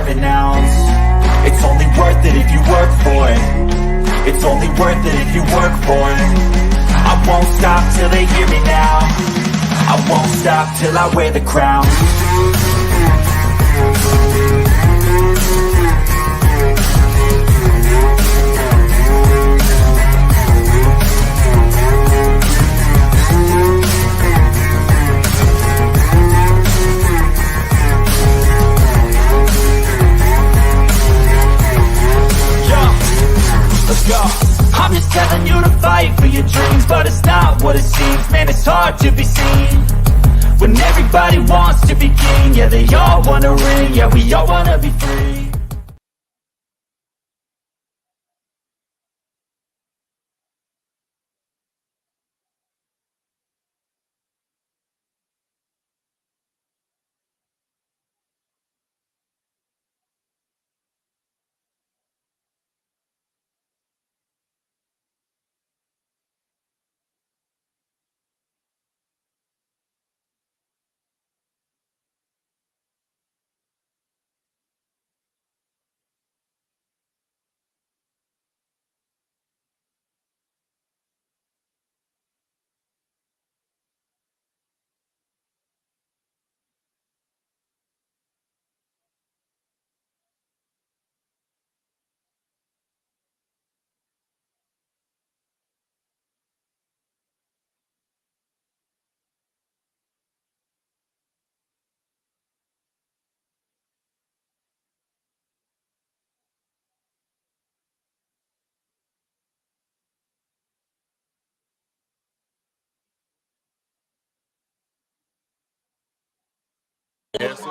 an ounce. It's only worth it if you work for it. It's only worth it if you work for it. I won't stop till they hear me now. I won't stop till I wear the crown. Let's go. I'm just telling you to fight for your dreams, but it's not what it seems. Man, it's hard to be seen when everybody wants to be king. Yeah, they all wanna ring. Yeah, we all wanna be free.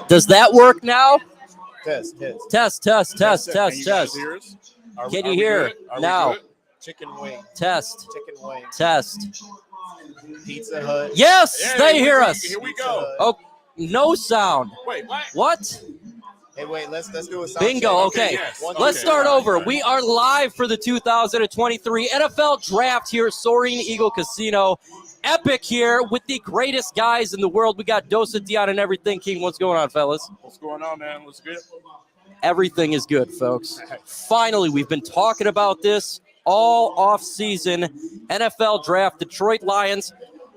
Does that work now? Test. Can you hear now? Chicken wing. Test. Chicken wing. Test. Pizza Hut. Yes, they hear us. Here we go. Oh, no sound. Wait, what? What? Hey, wait, let's do a sound Bingo. check. Okay, yes. let's start over. We are live for the 2023 NFL Draft here at Soaring Eagle Casino. Epic here with the greatest guys in the world. We got Dosa, Dion, and everything. King, what's going on, fellas? What's going on, man? What's good? Everything is good, folks. Finally, we've been talking about this all off-season. NFL Draft, Detroit Lions.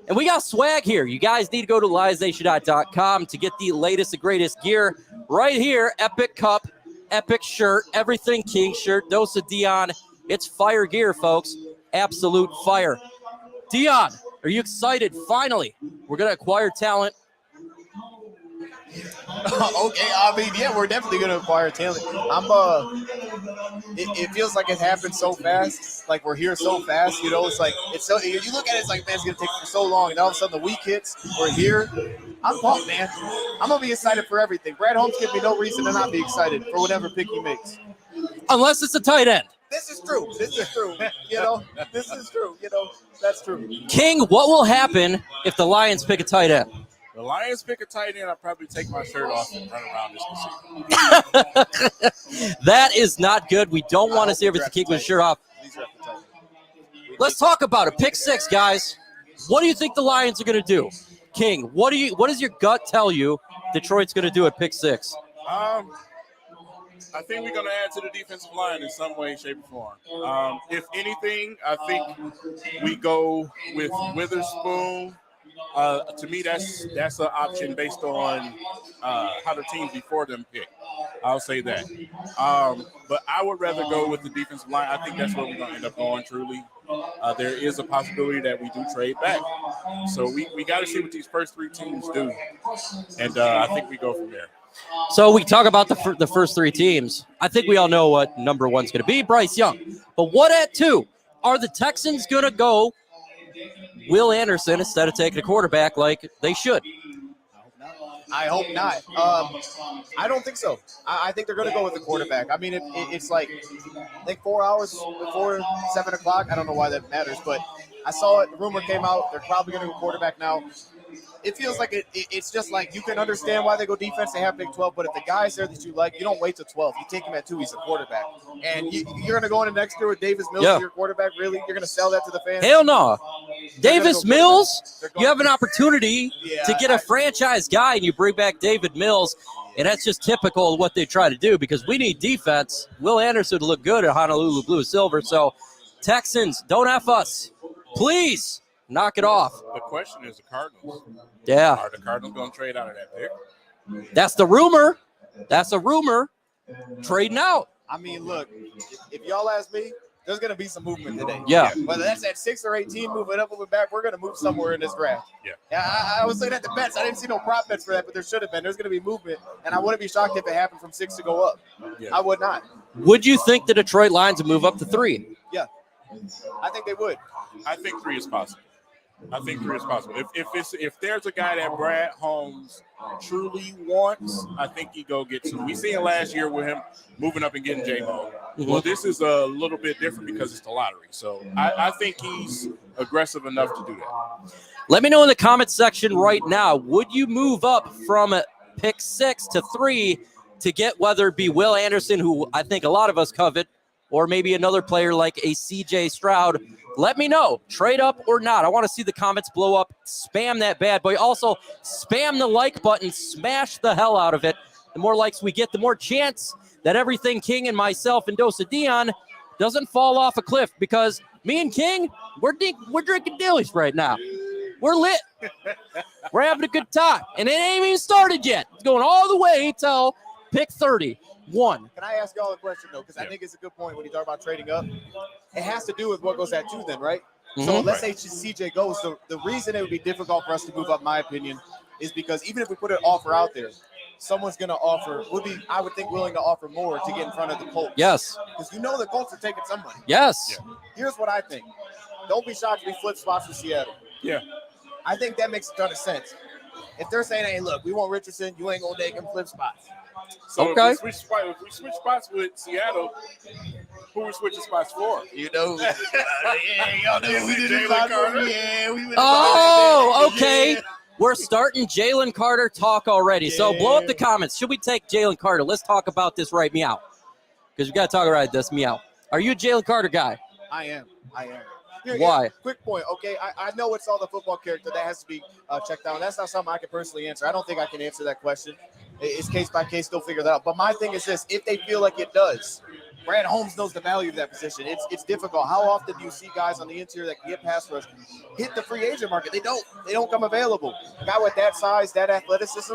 And we got swag here. You guys need to go to lionsnation.com to get the latest and greatest gear. Right here, Epic Cup, Epic shirt, everything King shirt, Dosa, Dion. It's fire gear, folks. Absolute fire. Dion, are you excited? Finally, we're going to acquire talent. Okay, I mean, yeah, we're definitely gonna acquire talent. It feels like it happened so fast. Like we're here so fast, you know. It's like it's so. You look at it, it's like, man, it's gonna take for so long, and all of a sudden the week hits. We're here. I'm pumped, man. I'm gonna be excited for everything. Brad Holmes gives me no reason to not be excited for whatever pick he makes. Unless it's a tight end. This is true. You know, this is true. You know, that's true. King, what will happen if the Lions pick a tight end? The Lions pick a tight end, I'll probably take my shirt off and run around this casino. That is not good. We don't want to see everything keep his shirt off. Let's talk about it. Pick six, guys. What do you think the Lions are going to do? King, what does your gut tell you Detroit's going to do at pick six? I think we're going to add to the defensive line in some way, shape, or form. If anything, I think we go with Witherspoon. To me, that's an option based on how the teams before them pick. I'll say that. But I would rather go with the defensive line. I think that's where we're going to end up going, truly. There is a possibility that we do trade back. So we got to see what these first three teams do. And I think we go from there. So we talk about the first three teams. I think we all know what number one's going to be, Bryce Young. But what at two? Are the Texans going to go Will Anderson instead of taking a quarterback like they should? I hope not. I don't think so. I think they're going to go with the quarterback. I mean, it's like 4 hours before 7 o'clock. I don't know why that matters, but I saw it. The rumor came out. They're probably going to go quarterback now. It feels like it's just like you can understand why they go defense. They have pick 12, but if the guy's there that you like, you don't wait till 12. You take him at 2. He's a quarterback. And you're going to go into next year with Davis Mills as your quarterback? Really? You're going to sell that to the fans? Hell no. Davis Mills, you have an opportunity to get a franchise guy, and you bring back David Mills. And that's just typical of what they try to do because we need defense. Will Anderson to look good at Honolulu Blue Silver. So, Texans, don't F us. Please knock it off. The question is the Cardinals. Yeah. Are the Cardinals going to trade out of that pick? That's the rumor. That's a rumor. Trading out. I mean, look, if y'all ask me, there's going to be some movement today. Yeah. Whether that's at 6 or 18, moving up, moving back, we're going to move somewhere in this draft. Yeah. I was saying that the bets. I didn't see no prop bets for that, but there should have been. There's going to be movement, and I wouldn't be shocked if it happened from 6 to go up. Yeah. I would not. Would you think the Detroit Lions would move up to 3? Yeah. I think they would. I think 3 is possible. If there's a guy that Brad Holmes truly wants, I think he go get 2. We seen last year with him moving up and getting J-Mo. Well, this is a little bit different because it's the lottery. So I think he's aggressive enough to do that. Let me know in the comments section right now. Would you move up from pick 6 to 3 to get whether it be Will Anderson, who I think a lot of us covet, or maybe another player like a CJ Stroud? Let me know. Trade up or not. I want to see the comments blow up. Spam that bad boy. Also, spam the like button. Smash the hell out of it. The more likes we get, the more chance that Everything King and myself and Dosa Dion doesn't fall off a cliff, because me and King, we're drinking dillies right now. We're lit. We're having a good time. And it ain't even started yet. It's going all the way till pick 31. Can I ask y'all a question, though? Because I think it's a good point when you talk about trading up. It has to do with what goes at 2 then, right? So let's say CJ goes. The reason it would be difficult for us to move up, in my opinion, is because even if we put an offer out there, someone's going to offer, I would think, willing to offer more to get in front of the Colts. Yes. Because the Colts are taking some money. Yes. Yeah. Here's what I think. Don't be shocked if we flip spots for Seattle. Yeah. I think that makes a ton of sense. If they're saying, hey, look, we want Richardson, you ain't going to take him, flip spots. So Okay. if we switch spots with Seattle, who we switching spots for? Y'all know we did Jalen Carter? Yeah, we Oh, okay. We're starting Jalen Carter talk already. So blow up the comments. Should we take Jalen Carter? Let's talk about this right meow. Because we got to talk about this meow. Are you a Jalen Carter guy? I am. Why? Quick point, okay? I know it's all the football character that has to be checked out. That's not something I can personally answer. I don't think I can answer that question. It's case by case. Still figure that out. But my thing is this: if they feel like it does, Brad Holmes knows the value of that position. It's difficult. How often do you see guys on the interior that can get pass rush hit the free agent market? They don't come available. A guy with that size, that athleticism.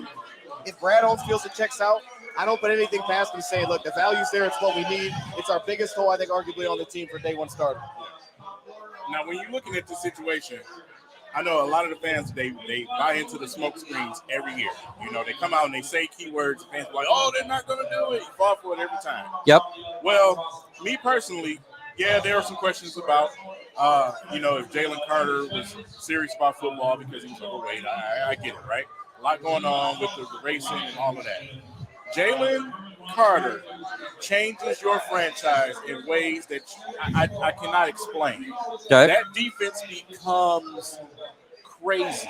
If Brad Holmes feels it checks out, I don't put anything past him saying, look, the value's there. It's what we need. It's our biggest hole, I think, arguably on the team for day one starter. Now, when you're looking at the situation, I know a lot of the fans, they buy into the smoke screens every year. They come out and they say keywords. Fans are like, oh, they're not going to do it. You fall for it every time. Yep. Well, me personally, yeah, there are some questions about, if Jalen Carter was serious about football because he was overweight. I get it, right? A lot going on with the racing and all of that. Jalen Carter changes your franchise in ways that I cannot explain. Okay. That defense becomes crazy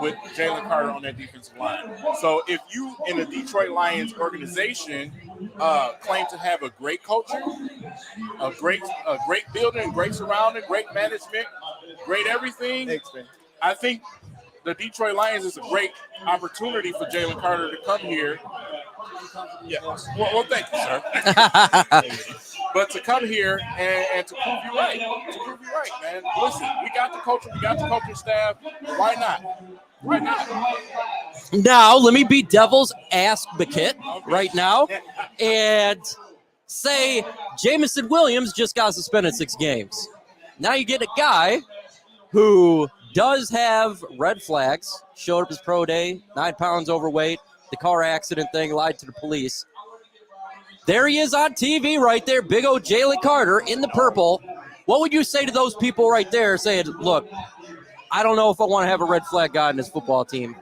with Jalen Carter on that defensive line. So if you in the Detroit Lions organization claim to have a great culture, a great building, great surrounding, great management, great everything, Thanks, man. I think the Detroit Lions is a great opportunity for Jalen Carter to come here. Yeah. Well, thank you, sir. But to come here and to prove you right. Man. Listen, we got the culture, we got the coaching staff. Why not? Now, let me be devil's advocate right now and say Jamison Williams just got suspended 6 games. Now you get a guy who does have red flags, showed up his pro day, 9 pounds overweight, the car accident thing, lied to the police. There he is on TV right there, big old Jalen Carter in the purple. What would you say to those people right there saying, look, I don't know if I want to have a red flag guy in this football team?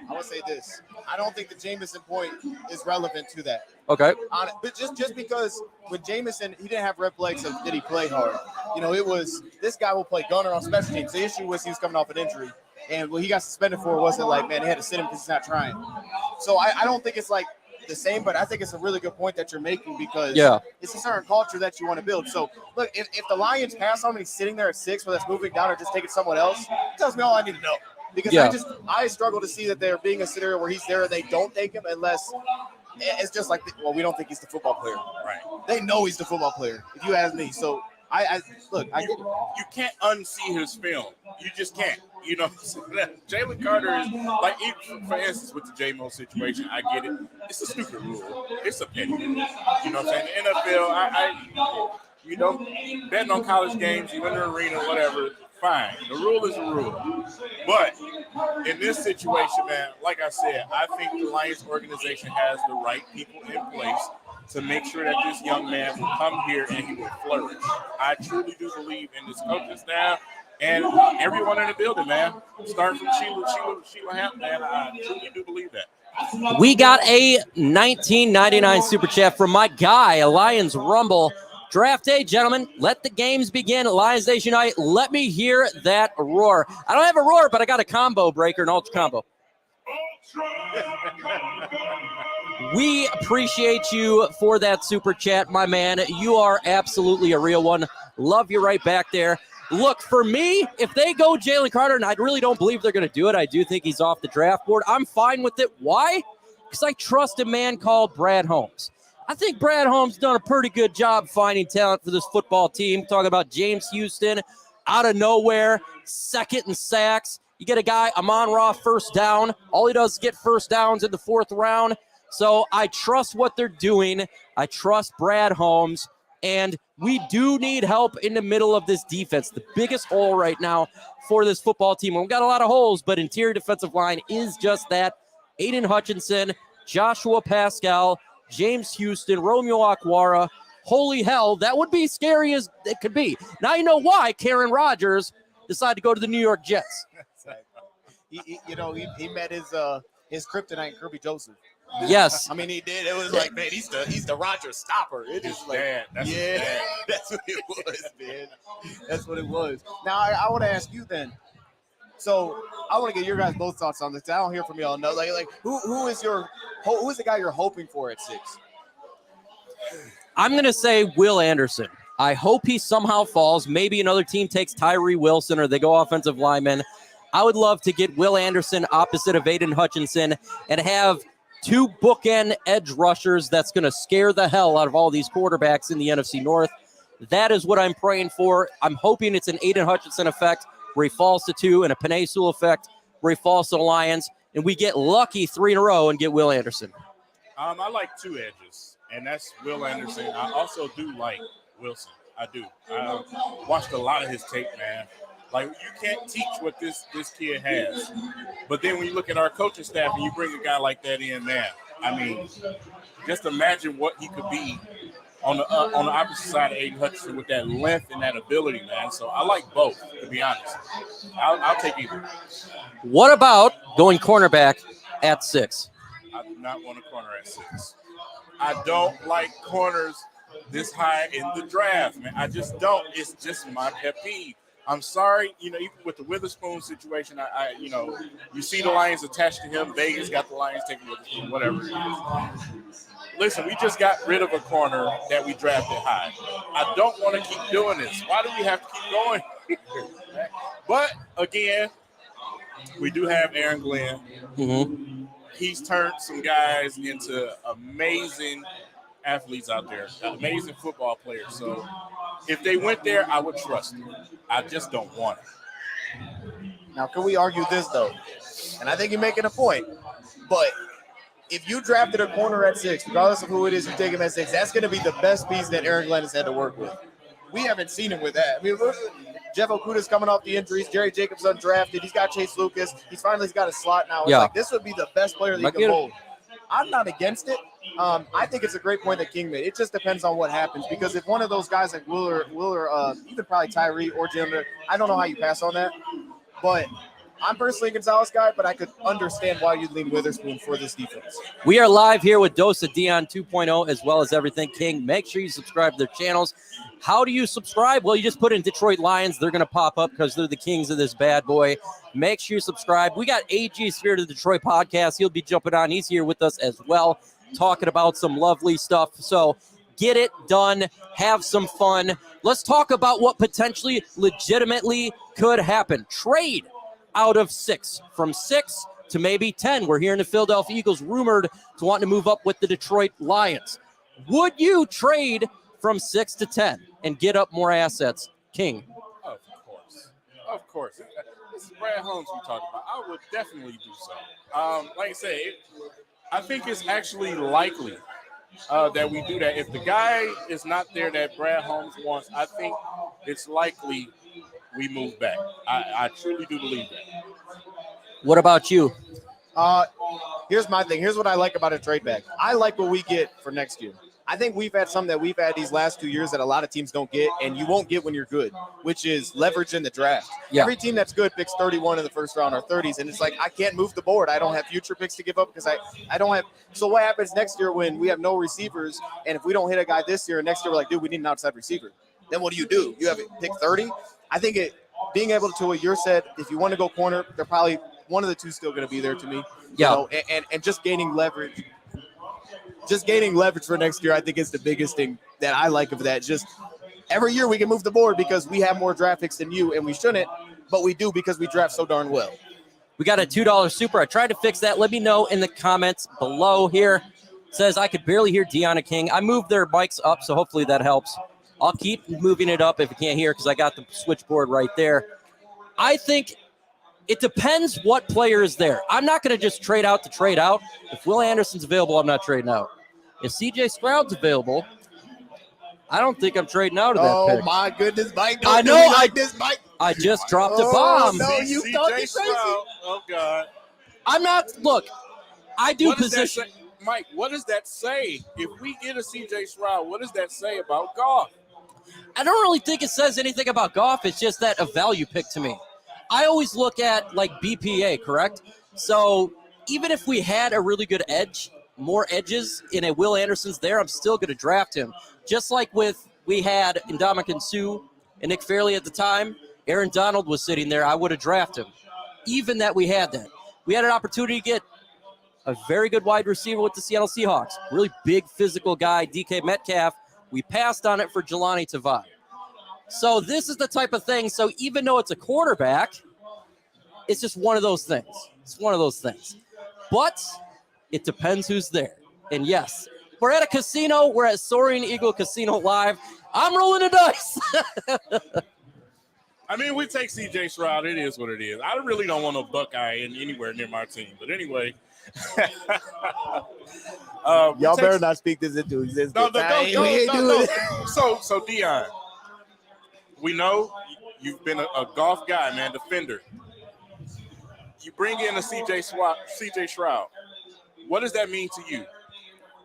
I would say this. I don't think the Jamison point is relevant to that. Okay. But just because with Jamison, he didn't have red flags, so did he play hard? It was this guy will play gunner on special teams. The issue was he was coming off an injury. And what he got suspended for wasn't like, man, they had to sit him because he's not trying. So I don't think it's like the same, but I think it's a really good point that you're making because it's a certain culture that you want to build. So, look, if the Lions pass on him and he's sitting there at 6, whether it's moving down or just taking someone else, it tells me all I need to know. Because Yeah. I struggle to see that there being a scenario where he's there and they don't take him unless it's just like, well, we don't think he's the football player. Right. They know he's the football player, if you ask me. So I look, I get it. You can't unsee his film. You just can't. You know, Jalen Carter is like, for instance, with the J-Mo situation, I get it. It's a stupid rule. It's a petty rule. You know what I'm saying? The NFL, you know, betting on college games, you in the arena, whatever, fine. The rule is a rule. But in this situation, man, like I said, I think the Lions organization has the right people in place to make sure that this young man will come here and he will flourish. I truly do believe in this coaching staff and everyone in the building, man. Starting from Sheila Hampton, man, I truly do believe that. We got a 1999 super chat from my guy, Lions Rumble. Draft day, gentlemen. Let the games begin. Lions Nation Unite. Let me hear that roar. I don't have a roar, but I got a combo breaker, an ultra combo. We appreciate you for that super chat, my man. You are absolutely a real one. Love you right back there. Look, for me, if they go Jalen Carter, and I really don't believe they're going to do it, I do think he's off the draft board. I'm fine with it. Why? Because I trust a man called Brad Holmes. I think Brad Holmes done a pretty good job finding talent for this football team. Talking about James Houston, out of nowhere, second in sacks. You get a guy, Amon-Ra, first down. All he does is get first downs in the fourth round. So I trust what they're doing. I trust Brad Holmes. And we do need help in the middle of this defense. The biggest hole right now for this football team. We've got a lot of holes, but interior defensive line is just that. Aiden Hutchinson, Joshua Pascal, James Houston, Romeo Okwara. Holy hell, that would be scary as it could be. Now you know why Karen Rodgers decided to go to the New York Jets. He met his kryptonite, Kirby Joseph. Yes. I mean, he did. It was like, man, he's the Rodgers stopper. It is like, That's what it was, man. That's what it was. Now, I want to ask you then. So I want to get your guys both thoughts on this. I don't hear from y'all. No, like who is the guy you're hoping for at 6? I'm going to say Will Anderson. I hope he somehow falls. Maybe another team takes Tyree Wilson or they go offensive lineman. I would love to get Will Anderson opposite of Aiden Hutchinson and have 2 bookend edge rushers that's going to scare the hell out of all these quarterbacks in the NFC North. That is what I'm praying for. I'm hoping it's an Aiden Hutchinson effect where he falls to 2 and a Penei Sewell effect where he falls to the Lions, and we get lucky 3 in a row and get Will Anderson. I like 2 edges, and that's Will Anderson. I also do like Wilson. I do. I watched a lot of his tape, man. Like, you can't teach what this kid has. But then when you look at our coaching staff and you bring a guy like that in, man, I mean, just imagine what he could be on the opposite side of Aiden Hutchinson with that length and that ability, man. So I like both, to be honest. I'll take either. What about going cornerback at 6? I do not want a corner at 6. I don't like corners this high in the draft, man. I just don't. It's just my pet peeve. I'm sorry, even with the Witherspoon situation, you see the Lions attached to him. Vegas got the Lions taking Witherspoon, whatever it is. Listen, we just got rid of a corner that we drafted high. I don't want to keep doing this. Why do we have to keep going? But, again, we do have Aaron Glenn. Mm-hmm. He's turned some guys into amazing athletes out there, amazing football players. So if they went there, I would trust them. I just don't want it. Now, can we argue this, though? And I think you're making a point. But if you drafted a corner at 6, regardless of who it is you take him at 6, that's going to be the best piece that Aaron Glenn has had to work with. We haven't seen him with that. I mean, look, Jeff Okuda's coming off the injuries. Jerry Jacobs undrafted. He's got Chase Lucas. He's got a slot now. It's like this would be the best player that he can hold. I'm not against it. I think it's a great point that King made. It just depends on what happens, because if one of those guys like Will or even probably Tyree or Jim, I don't know how you pass on that. But I'm personally a Gonzalez guy, but I could understand why you'd lean Witherspoon for this defense. We are live here with Dose of Dion 2.0 as well as Everything King. Make sure you subscribe to their channels. How do you subscribe? Well, you just put in Detroit Lions. They're going to pop up because they're the kings of this bad boy. Make sure you subscribe. We got AG Spirit of the Detroit podcast. He'll be jumping on. He's here with us as well, talking about some lovely stuff. So get it done. Have some fun. Let's talk about what potentially legitimately could happen. Trade. out of 6. From 6 to maybe 10. We're hearing the Philadelphia Eagles rumored to want to move up with the Detroit Lions. Would you trade from 6 to 10 and get up more assets, King? Of course. Of course. This is Brad Holmes we're talking about. I would definitely do so. Like I say, I think it's actually likely that we do that. If the guy is not there that Brad Holmes wants, I think it's likely we move back. I truly do believe that. What about you? Here's my thing. Here's what I like about a trade back. I like what we get for next year. I think we've had something that we've had these last 2 years that a lot of teams don't get, and you won't get when you're good, which is leverage in the draft. Yeah. Every team that's good picks 31 in the first round or 30s, and it's like I can't move the board. I don't have future picks to give up because I don't have. So what happens next year when we have no receivers, and if we don't hit a guy this year, next year we're like, dude, we need an outside receiver. Then what do? You have it pick 30? I think being able to, what you're said, if you want to go corner, they're probably one of the two still going to be there to me. Yeah. You know, and just gaining leverage. Just gaining leverage for next year, I think, is the biggest thing that I like of that. Just every year we can move the board because we have more draft picks than you, and we shouldn't, but we do because we draft so darn well. We got a $2 super. I tried to fix that. Let me know in the comments below here. It says I could barely hear Deanna King. I moved their mics up, so hopefully that helps. I'll keep moving it up if you can't hear because I got the switchboard right there. I think it depends what player is there. I'm not going to just trade out to trade out. If Will Anderson's available, I'm not trading out. If CJ Stroud's available, I don't think I'm trading out of that pick. Oh, my goodness, Mike. I know. I just dropped a bomb. No, you CJ thought you Stroud. crazy. Oh, God. I'm not. Look, I do What does that position. say? Mike, what does that say? If we get a CJ Stroud, what does that say about Goff? I don't really think it says anything about Goff. It's just that a value pick to me. I always look at like BPA, correct? So even if we had a really good edge, more edges in a Will Anderson's there, I'm still going to draft him. Just like we had Ndamukong Suh and Nick Fairley at the time, Aaron Donald was sitting there, I would have drafted him. Even that we had that. We had an opportunity to get a very good wide receiver with the Seattle Seahawks. Really big physical guy, DK Metcalf. We passed on it for Jelani Tavai. So this is the type of thing. So even though it's a quarterback, it's just one of those things. It's one of those things. But it depends who's there. And yes, we're at a casino. We're at Soaring Eagle Casino Live. I'm rolling the dice. I mean, we take CJ Stroud. It is what it is. I really don't want a Buckeye anywhere near my team. But anyway. Y'all better not speak this into existence. No. So Dion, we know you've been a golf guy, man, defender. You bring in a CJ Stroud. What does that mean to you?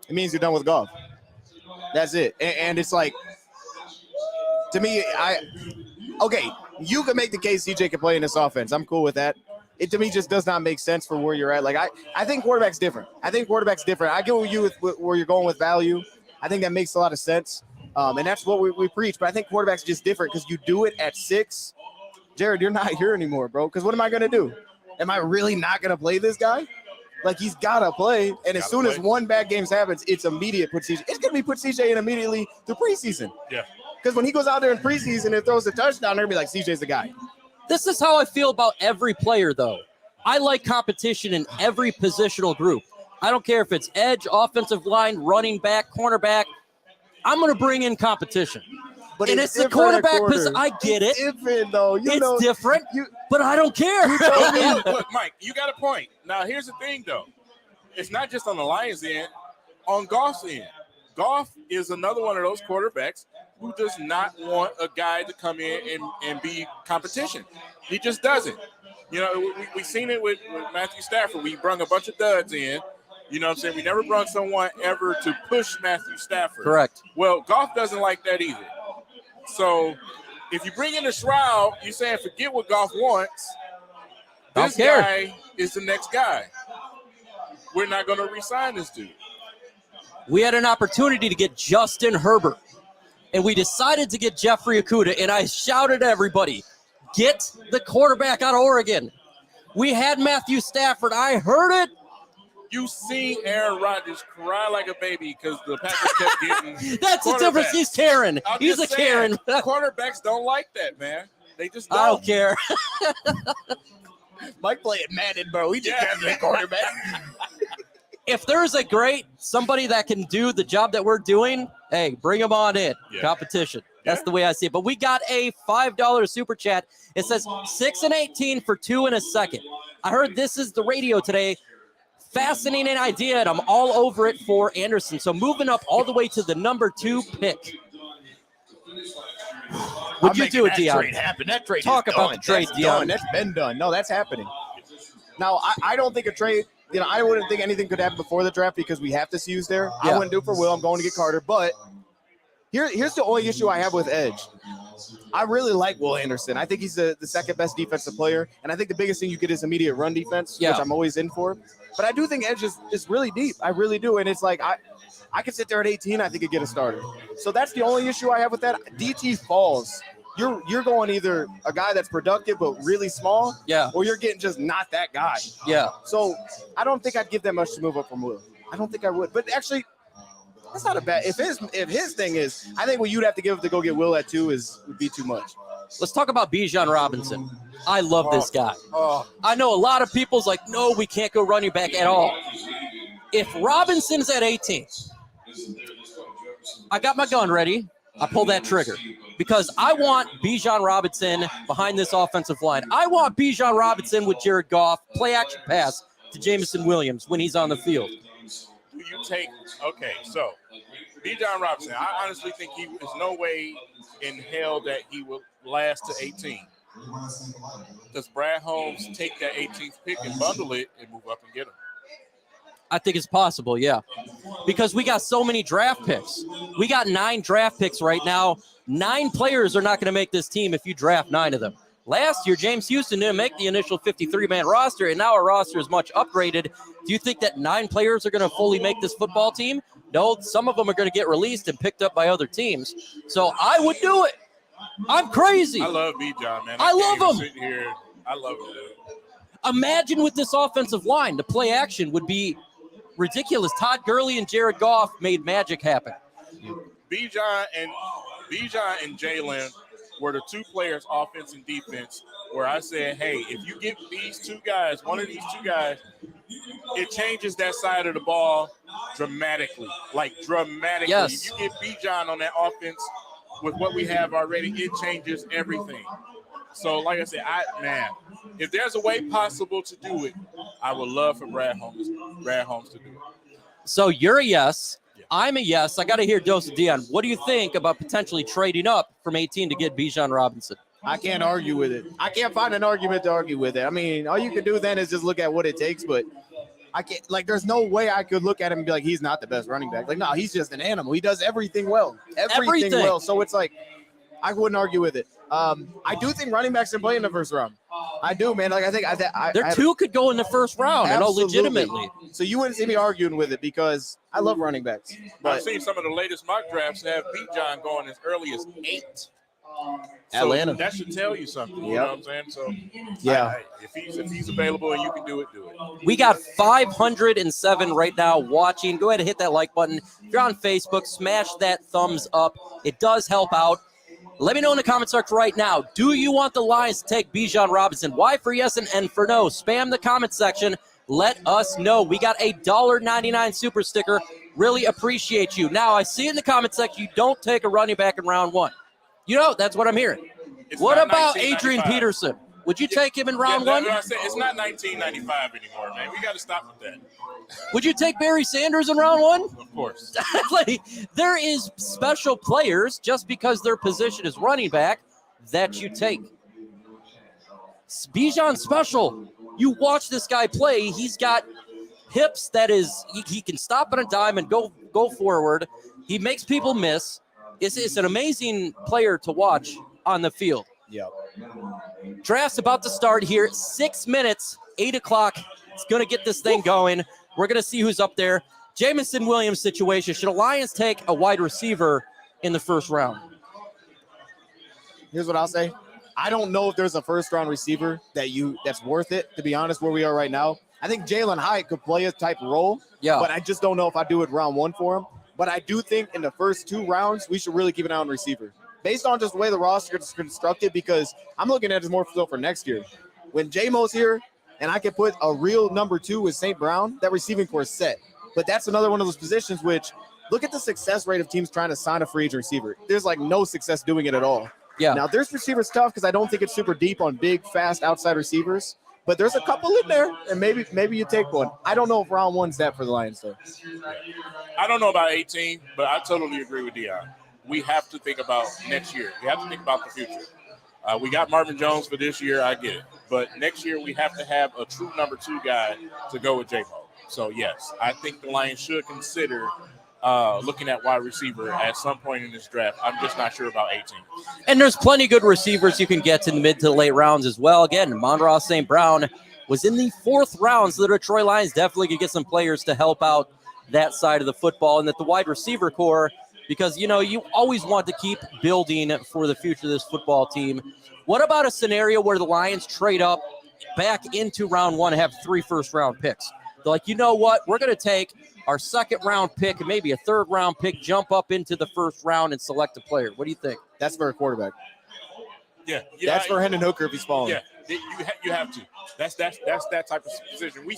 It means you're done with golf. That's it. And it's like, to me, okay, you can make the case CJ can play in this offense. I'm cool with that. It to me just does not make sense for where you're at. Like I think quarterback's different. I get with you with where you're going with value. I think that makes a lot of sense. And that's what we preach. But I think quarterback's just different because you do it at 6. Jared, you're not here anymore, bro. Because what am I going to do? Am I really not going to play this guy? Like, he's got to play. And as soon as one bad game happens, it's immediate put CJ. It's going to be put CJ in immediately through preseason. Yeah. Because when he goes out there in preseason and throws a touchdown, they're going to be like, CJ's the guy. This is how I feel about every player, though. I like competition in every positional group. I don't care if it's edge, offensive line, running back, cornerback. I'm going to bring in competition. But and it's the quarterback position. I get it. It's different, though. It's different, but I don't care. Look, Mike, you got a point. Now, here's the thing, though. It's not just on the Lions' end. On Goff's end. Goff is another one of those quarterbacks who does not want a guy to come in and be competition. He just doesn't. You know, we've seen it with Matthew Stafford. We brung a bunch of duds in. You know what I'm saying? We never brought someone ever to push Matthew Stafford. Correct. Well, Goff doesn't like that either. So if you bring in a Shroud, you're saying forget what Goff wants. This guy is the next guy. We're not going to re-sign this dude. We had an opportunity to get Justin Herbert, and we decided to get Jeffrey Okudah, and I shouted at everybody, get the quarterback out of Oregon. We had Matthew Stafford. I heard it. You see Aaron Rodgers cry like a baby because the Packers kept getting That's the difference. He's Karen. He's a Karen. Quarterbacks don't like that, man. They just don't. I don't care. Mike playing Madden, bro. He just drafted a quarterback. If there's somebody that can do the job that we're doing, hey, bring them on in. Yeah. Competition. That's the way I see it. But we got a $5 super chat. It says 6 and 18 for 2 and a second. I heard this is the radio today. Fascinating idea, and I'm all over it for Anderson. So moving up all the way to the number 2 pick. Would you do it, Dion? Trade happen. That trade Talk is about done. the trade, That's Dion. done. That's been done. No, that's happening. Now, I don't think a trade, I wouldn't think anything could happen before the draft because we have to see who's there. Yeah. I wouldn't do it for Will. I'm going to get Carter. But here's the only issue I have with Edge. I really like Will Anderson. I think he's the second best defensive player. And I think the biggest thing you get is immediate run defense, which I'm always in for. But I do think Edge is really deep. I really do. And it's like I could sit there at 18. I think could get a starter. So that's the only issue I have with that. DT falls. You're going either a guy that's productive but really small, or you're getting just not that guy. Yeah. So I don't think I'd give that much to move up from Will. I don't think I would. But actually, that's not a bad. If his thing is, I think what you'd have to give to go get Will at 2 would be too much. Let's talk about Bijan Robinson. I love this guy. I know a lot of people's like, no, we can't go running back at all. If Robinson's at 18, I got my gun ready. I pull that trigger because I want Bijan Robinson behind this offensive line. I want Bijan Robinson with Jared Goff, play action pass to Jameson Williams when he's on the field. Do you take so Bijan Robinson, I honestly think there's no way in hell that he will last to 18. Does Brad Holmes take that 18th pick and bundle it and move up and get him? I think it's possible, yeah. Because we got so many draft picks. We got 9 draft picks right now. 9 players are not going to make this team if you draft 9 of them. Last year, James Houston didn't make the initial 53-man roster, and now our roster is much upgraded. Do you think that 9 players are going to fully make this football team? No, some of them are going to get released and picked up by other teams. So I would do it. I'm crazy. I love Bijan, man. I love him. Sit here. I love him, dude. Imagine with this offensive line, the play action would be ridiculous. Todd Gurley and Jared Goff made magic happen. Bijan and Jalen were the 2 players, offense and defense, where I said, hey, if you get these 2 guys, one of these 2 guys, it changes that side of the ball dramatically. Yes. If you get Bijan on that offense with what we have already, it changes everything. So, like I said, if there's a way possible to do it, I would love for Brad Holmes to do it. So you're a yes. Yeah. I'm a yes. I got to hear Dose of Dion. What do you think about potentially trading up from 18 to get Bijan Robinson? I can't argue with it. I can't find an argument to argue with it. I mean, all you can do then is just look at what it takes, but I can't, there's no way I could look at him and be like, he's not the best running back. No, he's just an animal. He does everything well. Everything well. So it's like, I wouldn't argue with it. I do think running backs can play in the first round. I do, man. I think there 2 could go in the first round. Absolutely. Legitimately. So you wouldn't see me arguing with it because I love running backs. I've seen some of the latest mock drafts have Bijan going as early as 8. Atlanta. So that should tell you something. You know what I'm saying? So yeah, if he's available and you can do it, do it. We got 507 right now watching. Go ahead and hit that like button. If you're on Facebook, smash that thumbs up. It does help out. Let me know in the comment section right now. Do you want the Lions to take Bijan Robinson? Y for yes and N for no. Spam the comment section. Let us know. We got a $1.99 super sticker. Really appreciate you. Now, I see in the comment section you don't take a running back in round 1. You know, that's what I'm hearing. What about Adrian Peterson? Would you take him in round 1? It's not 1995 anymore, man. We got to stop with that. Would you take Barry Sanders in round 1? Of course. There is special players just because their position is running back that you take. Bijan special. You watch this guy play. He's got hips that is he can stop on a dime and go forward. He makes people miss. It's an amazing player to watch on the field. Yeah. Draft's about to start here. 6 minutes, 8 o'clock. It's going to get this thing going. We're going to see who's up there. Jameson Williams situation. Should Lions take a wide receiver in the first round? Here's what I'll say. I don't know if there's a first-round receiver that's worth it, to be honest, where we are right now. I think Jalen Hyatt could play a type role, but I just don't know if I do it round 1 for him. But I do think in the first 2 rounds, we should really keep an eye on receiver. Based on just the way the roster is constructed, because I'm looking at it more so for next year. When J-Mo's here, and I could put a real number 2 with St. Brown, that receiving core is set. But that's another one of those positions which, look at the success rate of teams trying to sign a free agent receiver. There's like no success doing it at all. Yeah. Now, there's receivers tough because I don't think it's super deep on big, fast outside receivers. But there's a couple in there, and maybe you take one. I don't know if round 1's that for the Lions, though. I don't know about 18, but I totally agree with Dion. We have to think about next year. We have to think about the future. We got Marvin Jones for this year. I get it. But next year, we have to have a true number 2 guy to go with J-Mo. So, yes, I think the Lions should consider looking at wide receiver at some point in this draft. I'm just not sure about 18. And there's plenty of good receivers you can get to the mid to late rounds as well. Again, Monroe St. Brown was in the 4th round, so the Detroit Lions definitely could get some players to help out that side of the football. And that the wide receiver core, because, you always want to keep building for the future of this football team. What about a scenario where the Lions trade up back into round 1 and have 3 first-round picks? They're like, you know what? We're going to take our 2nd-round pick and maybe a 3rd-round pick, jump up into the 1st round and select a player. What do you think? That's for a quarterback. Yeah. That's for Hendon Hooker if he's falling. Yeah, you have to. That's that type of position. We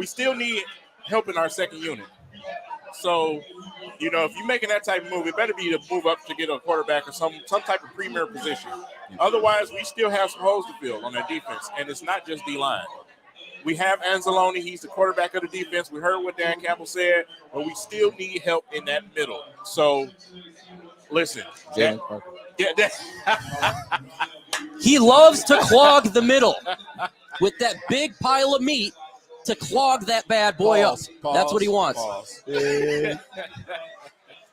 still need help in our second unit. So, if you're making that type of move, it better be to move up to get a quarterback or some type of premier position. Otherwise, we still have some holes to fill on that defense, and it's not just D-line. We have Anzalone. He's the quarterback of the defense. We heard what Dan Campbell said, but we still need help in that middle. So, listen. Jalen Carter. He loves to clog the middle with that big pile of meat to clog that bad boy up. That's what he wants.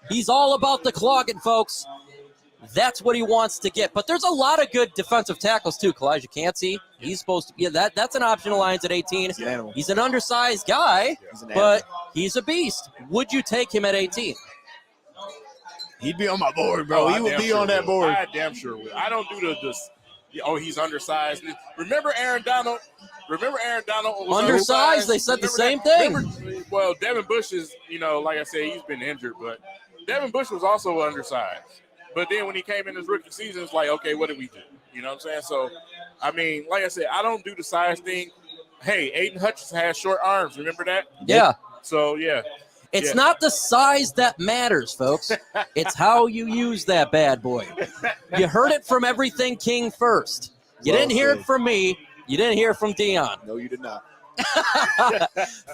He's all about the clogging, folks. That's what he wants to get. But there's a lot of good defensive tackles, too. Kalijah Cansey, he's supposed to be that's an option Lions at 18. He's an undersized guy, but he's a beast. Would you take him at 18? He'd be on my board, bro. He would be on that board. I damn sure would. I don't do this. He's undersized. Remember Aaron Donald? Was undersized? They said the same thing. Well, Devin Bush is, like I said, he's been injured, but Devin Bush was also undersized. But then when he came in his rookie season, it's like, okay, what did we do? You know what I'm saying? So, like I said, I don't do the size thing. Hey, Aiden Hutchinson has short arms. Remember that? Yeah. So, yeah. It's not the size that matters, folks. It's how you use that bad boy. You heard it from Everything King first. You didn't hear it from me. You didn't hear it from Dion. No, you did not.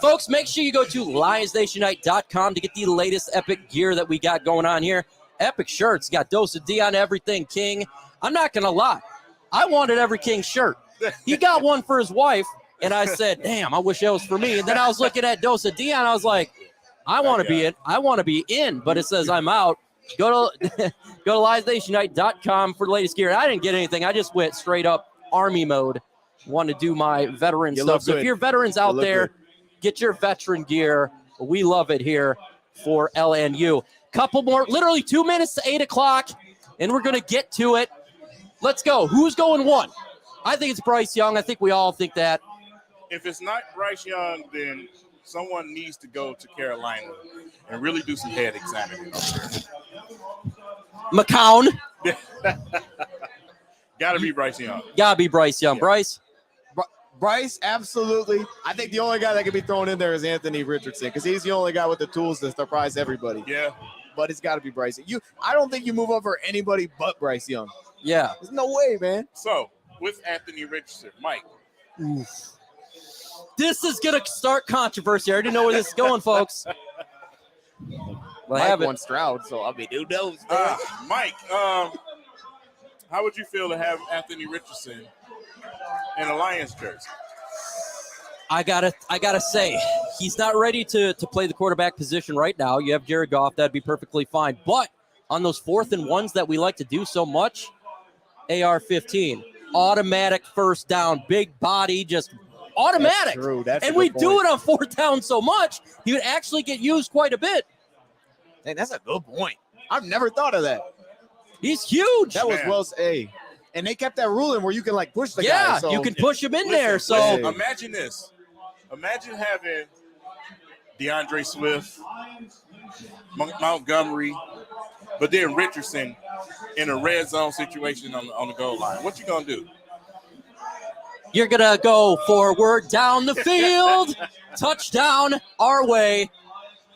Folks, make sure you go to LionsNationNight.com to get the latest epic gear that we got going on here. Epic shirts. Got Dose of Dion, Everything King. I'm not going to lie. I wanted Every King shirt. He got one for his wife, and I said, damn, I wish that was for me. And then I was looking at Dose of Dion. I was like, I want to be in. I want to be in, but it says I'm out. Go to LionsNationNight.com for the latest gear. I didn't get anything. I just went straight up Army mode. Want to do my veteran stuff. So if you're veterans out there, get your veteran gear. We love it here for LNU. Couple more, literally 2 minutes to 8 o'clock, and we're going to get to it. Let's go. Who's going 1? I think it's Bryce Young. I think we all think that. If it's not Bryce Young, then someone needs to go to Carolina and really do some head examining. McCown. Got to be Bryce Young. Got to be Bryce Young. Yeah. Bryce, absolutely. I think the only guy that can be thrown in there is Anthony Richardson because he's the only guy with the tools to surprise everybody. Yeah. But it's got to be Bryce. I don't think you move over anybody but Bryce Young. Yeah. There's no way, man. So, with Anthony Richardson, Mike. Oof. This is going to start controversy. I already know where this is going, folks. Mike won Stroud, so who knows? Mike, how would you feel to have Anthony Richardson in a Lions jersey? I gotta say, he's not ready to play the quarterback position right now. You have Jared Goff, that'd be perfectly fine. But on those 4th and 1s that we like to do so much, AR-15, automatic first down, big body, just automatic. That's true. That's we do it on 4th down so much, he would actually get used quite a bit. Hey, that's a good point. I've never thought of that. He's huge. That was well said. And they kept that ruling where you can push the guy. Yeah, so you can push him in there. So imagine this. Imagine having DeAndre Swift, Montgomery, but then Richardson in a red zone situation on the goal line. What you gonna do? You're going to go forward down the field. Touchdown our way.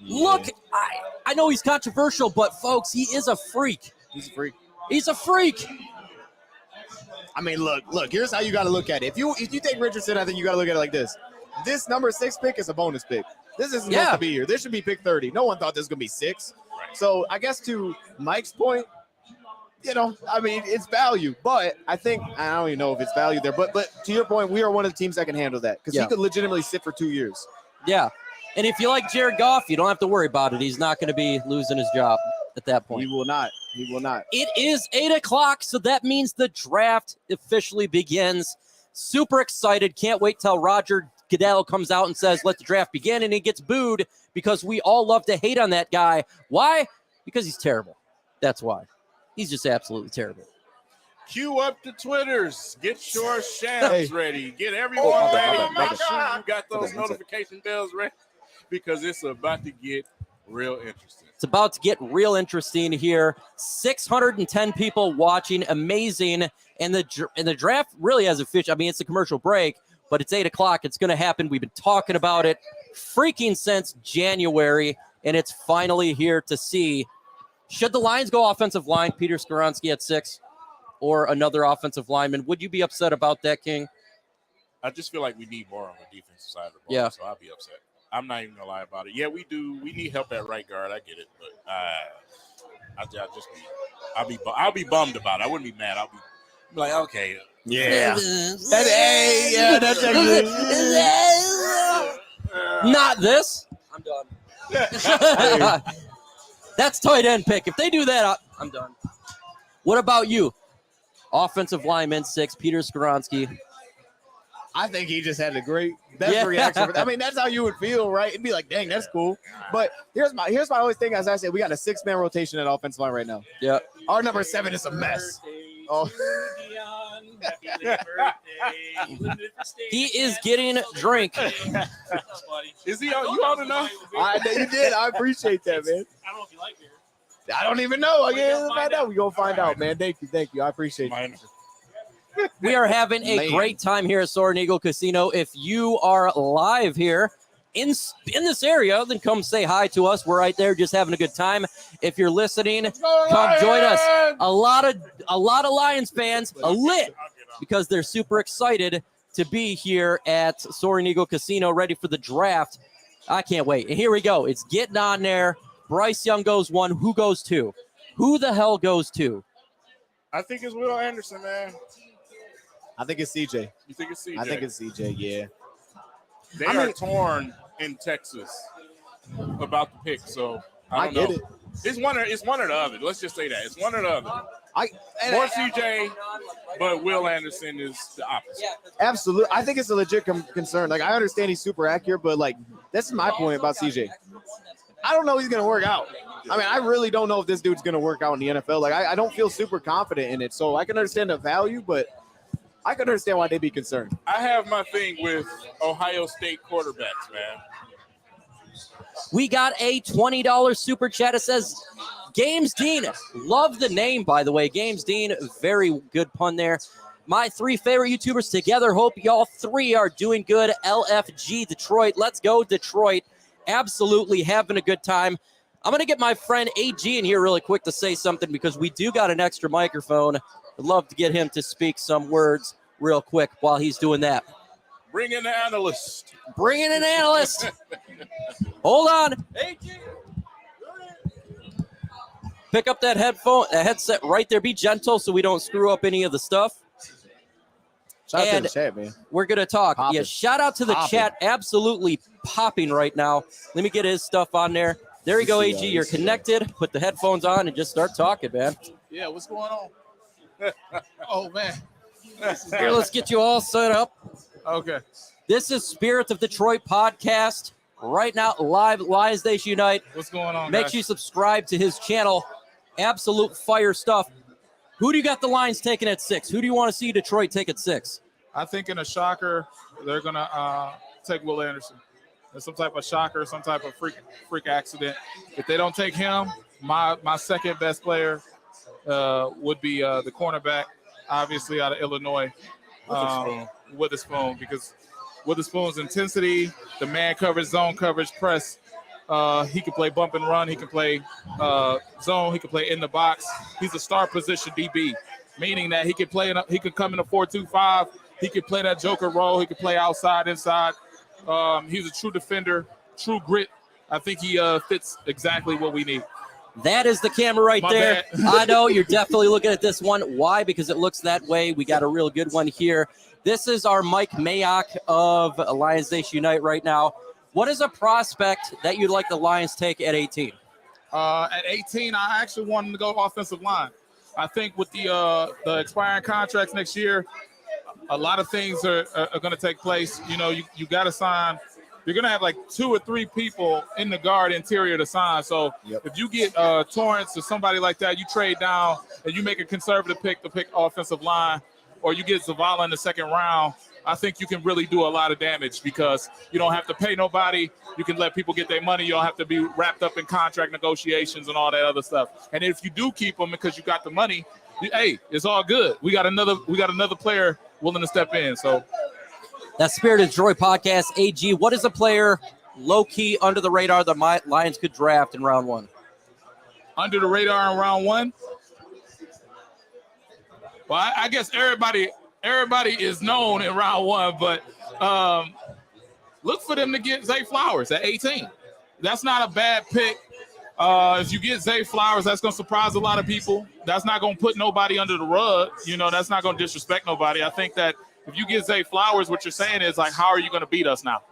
Look, I know he's controversial, but, folks, he is a freak. He's a freak. He's a freak. I mean, look. Here's how you got to look at it. If you take Richardson, I think you got to look at it like this. This number 6 pick is a bonus pick. This isn't supposed to be here. This should be pick 30. No one thought this was going to be 6. Right. So I guess to Mike's point, I mean, it's value. But I don't even know if it's value there. But to your point, we are one of the teams that can handle that because he could legitimately sit for 2 years. Yeah. And if you like Jared Goff, you don't have to worry about it. He's not going to be losing his job at that point. He will not. It is 8 o'clock, so that means the draft officially begins. Super excited. Can't wait till Roger Goodell comes out and says, let the draft begin, and he gets booed because we all love to hate on that guy. Why? Because he's terrible. That's why. He's just absolutely terrible. Cue up the Twitters. Get your shams ready. Get everyone ready. Make sure you got those notification bells ready because it's about to get real interesting. It's about to get real interesting here. 610 people watching. Amazing. And the draft really has a fish. I mean, it's a commercial break, but it's 8 o'clock. It's going to happen. We've been talking about it freaking since January, and it's finally here to see. Should the Lions go offensive line, Peter Skoronski at 6, or another offensive lineman? Would you be upset about that, King? I just feel like we need more on the defensive side of the ball, so I'll be upset. I'm not even going to lie about it. Yeah, we do. We need help at right guard. I get it, but I'll be bummed about it. I wouldn't be mad. I'll be like, okay. Yeah. That's actually. Not this. I'm done. That's tight end pick. If they do that, I'm done. What about you? Offensive lineman 6, Peter Skoronski. I think he just had best reaction. I mean, that's how you would feel, right? It'd be like, dang, that's cool. But here's my only thing. As I said, we got a 6-man rotation at offensive line right now. Yeah. Our number 7 is a mess. Oh. He is getting a drink. Is he? You on enough? You did. I appreciate that, man. I don't know if you like beer. I don't even know. We're going to find out, man. Thank you. I appreciate it. We are having a great time here at Soaring Eagle Casino. If you are live here in this area, then come say hi to us. We're right there just having a good time. If you're listening, come join us. A lot of Lions fans lit because they're super excited to be here at Soaring Eagle Casino, ready for the draft. I can't wait. And here we go. It's getting on there. Bryce Young goes 1. Who goes 2? Who the hell goes 2? I think it's Will Anderson, man. I think it's CJ. You think it's CJ? I think it's CJ, yeah. They are torn in Texas about the pick, so I don't know. It's one or the other. Let's just say that. It's one or the other. More CJ, but Will Anderson is the opposite. Absolutely. I think it's a legit concern. Like, I understand he's super accurate, but, like, that's my point about CJ. I don't know if he's going to work out. I mean, I really don't know if this dude's going to work out in the NFL. Like, I don't feel super confident in it, so I can understand the value, but I can understand why they'd be concerned. I have my thing with Ohio State quarterbacks, man. We got a $20 super chat. It says, Games Dean. Love the name, by the way. Games Dean, very good pun there. My 3 favorite YouTubers together. Hope y'all 3 are doing good. LFG Detroit. Let's go, Detroit. Absolutely having a good time. I'm going to get my friend AG in here really quick to say something because we do got an extra microphone. I'd love to get him to speak some words real quick while he's doing that. Bring in the analyst. Bring in an analyst. Hold on. Pick up that headset right there. Be gentle so we don't screw up any of the stuff. Shout out to the chat, man. We're going to talk. Poppin'. Yeah, shout out to the chat. Absolutely popping right now. Let me get his stuff on there. There you go, AG. You're connected. Put the headphones on and just start talking, man. Yeah, what's going on? Oh, man. Here, let's get you all set up. Okay. This is Spirit of Detroit podcast. Right now, live, Lions Nation Unite. What's going on, Make guys? sure you subscribe to his channel. Absolute fire stuff. Who do you got the Lions taking at 6? Who do you want to see Detroit take at 6? I think in a shocker, they're going to take Will Anderson. There's some type of shocker, some type of freak accident. If they don't take him, my second best player would be the cornerback, obviously out of Illinois. Witherspoon because Witherspoon's intensity, the man coverage, zone coverage, press. He can play bump and run. He can play zone. He can play in the box. He's a star position DB, meaning that he can come in a 4-2-5. He can play that joker role. He can play outside, inside. He's a true defender, true grit. I think he fits exactly what we need. That is the camera right there. I know you're definitely looking at this one. Why? Because it looks that way. We got a real good one here. This is our Mike Mayock of Lions Nation Unite right now. What is a prospect that you'd like the Lions take at 18? At 18, I actually wanted to go offensive line. I think with the expiring contracts next year, a lot of things are going to take place. You know, you got to sign. You're going to have like 2 or 3 people in the guard interior to sign. So if you get Torrance or somebody like that, you trade down and you make a conservative pick to pick offensive line, or you get Zavala in the second round, I think you can really do a lot of damage because you don't have to pay nobody. You can let people get their money. You don't have to be wrapped up in contract negotiations and all that other stuff. And if you do keep them because you got the money, hey, it's all good. We got another player willing to step in. So that's Spirited Detroit Podcast. AG, what is a player low-key under the radar the Lions could draft in round 1? Under the radar in round 1? Well, I guess everybody is known in round 1, but look for them to get Zay Flowers at 18. That's not a bad pick. If you get Zay Flowers, that's going to surprise a lot of people. That's not going to put nobody under the rug. You know, that's not going to disrespect nobody. I think that if you get Zay Flowers, what you're saying is, like, how are you going to beat us now?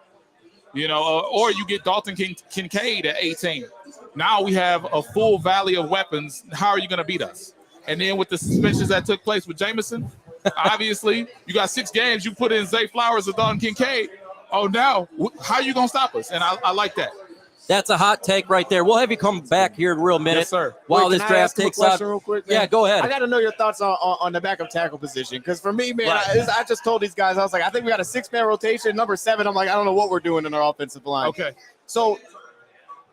You know, or you get Dalton Kincaid at 18. Now we have a full valley of weapons. How are you going to beat us? And then with the suspensions that took place with Jameson, obviously, you got 6 games. You put in Zay Flowers or Dalton Kincaid. Oh, now, how are you going to stop us? And I like that. That's a hot take right there. We'll have you come back here in a real minute. Yes, sir. While this draft takes off. Real quick, man? Yeah, go ahead. I got to know your thoughts on the backup tackle position. Because for me, man, I just told these guys, I was like, I think we got a 6-man rotation. Number 7, I'm like, I don't know what we're doing in our offensive line. Okay. So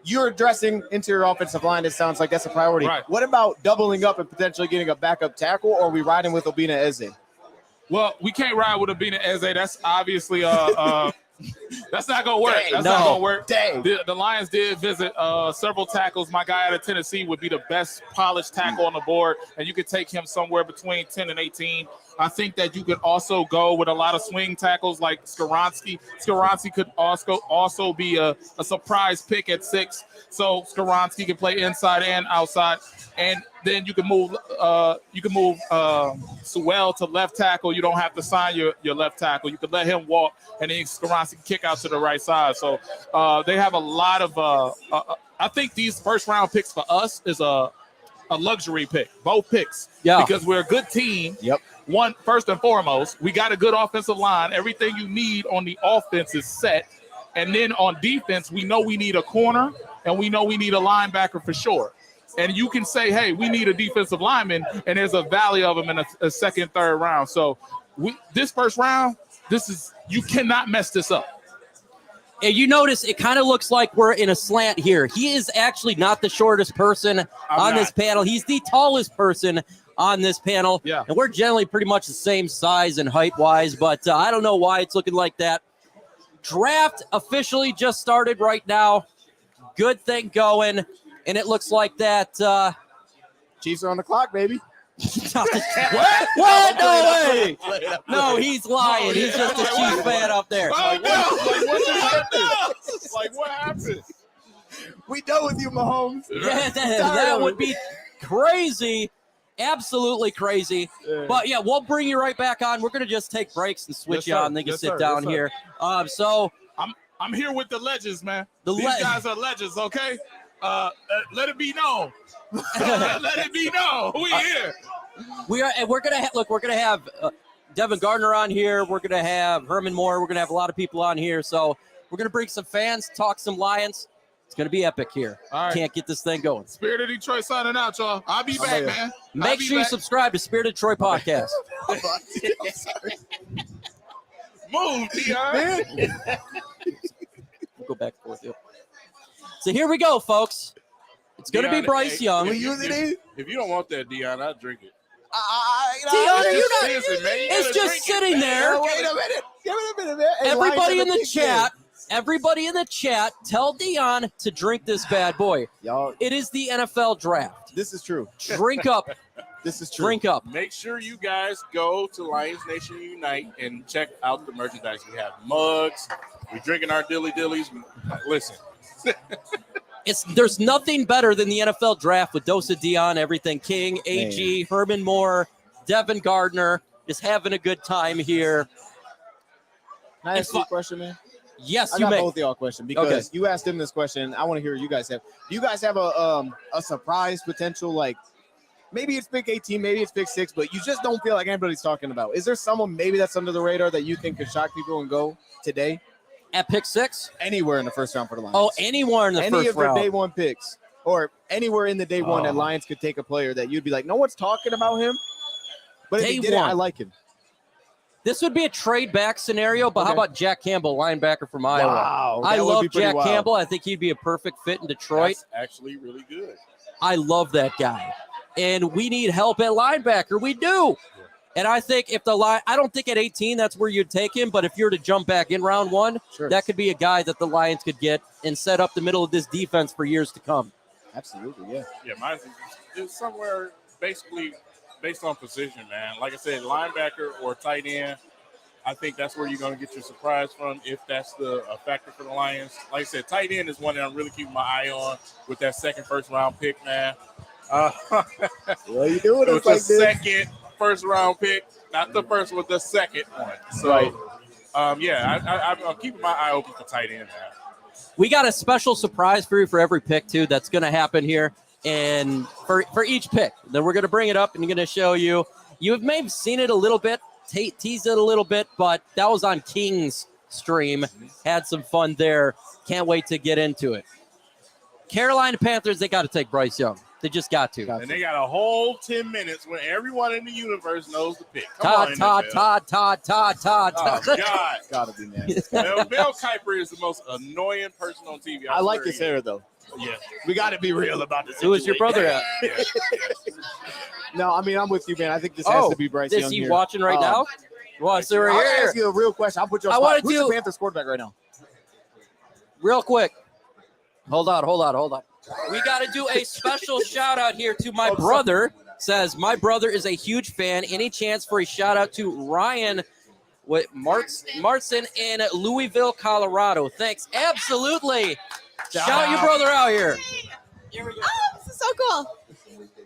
you're addressing interior offensive line. It sounds like that's a priority. Right. What about doubling up and potentially getting a backup tackle, or are we riding with Obina Eze? Well, we can't ride with Obina Eze. That's obviously that's not gonna work. That's no. not gonna work. Dang. The Lions did visit several tackles. My guy out of Tennessee would be the best polished tackle on the board, and you could take him somewhere between 10 and 18. I think that you could also go with a lot of swing tackles like Skoronski. Skoronski could also be a surprise pick at 6. So Skoronski can play inside and outside. And then you can move Sewell to left tackle. You don't have to sign your left tackle. You can let him walk, and then Skoronski can kick out to the right side. So they have a lot of I think these first-round picks for us is a luxury pick, both picks. Yeah. Because we're a good team. Yep. One, first and foremost, we got a good offensive line. Everything you need on the offense is set. And then on defense, we know we need a corner, and we know we need a linebacker for sure. And you can say, hey, we need a defensive lineman, and there's a valley of them in a second, third round. So this first round, you cannot mess this up. And you notice it kind of looks like we're in a slant here. He is actually not the shortest person on this panel. He's the tallest person on this panel. Yeah. And we're generally pretty much the same size and height-wise, but I don't know why it's looking like that. Draft officially just started right now. Good thing going. And it looks like that. Chiefs are on the clock, baby. What? No way. No, he's lying. He's just a Chiefs fan up there. Oh, no. Like, what happened? We done with you, Mahomes. Yeah, that would be crazy. Absolutely crazy. Yeah. But, yeah, we'll bring you right back on. We're going to just take breaks and switch you on. They can sit down here. So I'm here with the legends, man. These guys are legends, okay? Let it be known. Let it be known. We here. We're gonna have Devin Gardner on here. We're gonna have Herman Moore. We're gonna have a lot of people on here. So we're gonna bring some fans, talk some Lions. It's gonna be epic here. All right. Can't get this thing going. Spirit of Detroit signing out, y'all. I'll be back, man. Make sure you subscribe to Spirit of Detroit Podcast. Move, Dion. We'll go back and forth. Yep. So here we go, folks. It's going to be Dion, Bryce hey, Young. If you don't want that, Dion, I'll drink it. Dion, are you Just not? listen, man. You It's gotta just drink sitting it, there. man. Wait a minute. Give it a minute, man. Hey, Everybody Lions in the have a chat, everybody in the chat, tell Dion to drink this bad boy. Y'all, It is the NFL draft. this is true. Drink up. This is true. Drink up. Make sure you guys go to Lions Nation Unite and check out the merchandise. We have mugs. We're drinking our dilly dillies. Listen, There's nothing better than the NFL draft with Dosa Dion, everything King, AG, Herman Moore, Devin Gardner, just having a good time here. Can I ask you a question, man? Yes, I you got may. both of y'all a question because Okay. you asked him this question. I want to hear what you guys have. Do you guys have a surprise potential, like maybe it's pick 18, maybe it's pick 6, but you just don't feel like anybody's talking about? Is there someone maybe that's under the radar that you think could shock people and go today? At pick 6? Anywhere in the first round for the Lions. Oh, anywhere in the Any first of their round. day one picks, or anywhere in the day one that Lions could take a player that you'd be like, no one's talking about him, but if Day he did it, one. I like him. This would be a trade back scenario, but how Okay. about Jack Campbell, linebacker from Iowa? Wow, I that would love be pretty Jack wild. Campbell. I think he'd be a perfect fit in Detroit. that's actually really good. I love that guy. And we need help at linebacker. We do. And I think if I don't think at 18 that's where you'd take him, but if you're to jump back in round 1, Sure. that could be a guy that the Lions could get and set up the middle of this defense for years to come. Absolutely, yeah. Yeah, mine's is somewhere basically based on position, man. Like I said, linebacker or tight end. I think that's where you're going to get your surprise from if that's a factor for the Lions. Like I said, tight end is one that I'm really keeping my eye on with that second first-round pick, man. Well, you doing It was it like the this? second first-round pick, not the first one, the second one. So, Right. I'm keeping my eye open for tight end, man. We got a special surprise for you for every pick, too, that's going to happen here. And for each pick, then we're going to bring it up and going to show you. You have maybe seen it a little bit, teased it a little bit, but that was on King's stream. Had some fun there. Can't wait to get into it. Carolina Panthers, they got to take Bryce Young. They just got to. And they got a whole 10 minutes when everyone in the universe knows the pick. Come Todd. on, Oh, God. Gotta be, man. Mel Kiper is the most annoying person on TV. I like his hair, though. Yeah. We got to be real about this. Who is your brother at? No, I mean, I'm with you, man. I think this has to be Bryce Young Is he here. watching right now? Well, so I'll right here. ask you a real question. I'll put you on I spot. wanna Who's do- the Panthers quarterback right now? Real quick. Hold on. We got to do a special shout out here to my brother. Says my brother is a huge fan. Any chance for a shout out to Ryan with Martson in Louisville, Colorado? Thanks. Absolutely. Shout your brother out here. Here we go. Oh, this is so cool.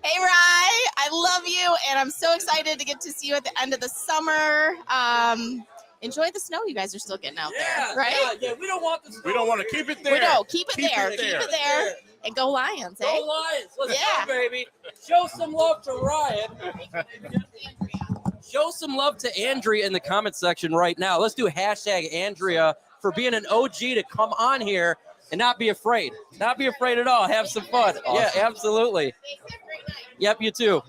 Hey, Rye, I love you, and I'm so excited to get to see you at the end of the summer. Enjoy the snow you guys are still getting out there, right? Yeah, we don't want this. We don't want to keep it there. We don't. Keep it Keep there. it Keep there. it there. And go Lions, eh? Go Lions. Let's Yeah. go, baby. Show some love to Ryan. Show some love to Andrea in the comment section right now. Let's do hashtag Andrea for being an OG to come on here and not be afraid. Not be afraid at all. Have some fun. Yeah, absolutely. Yep, you too.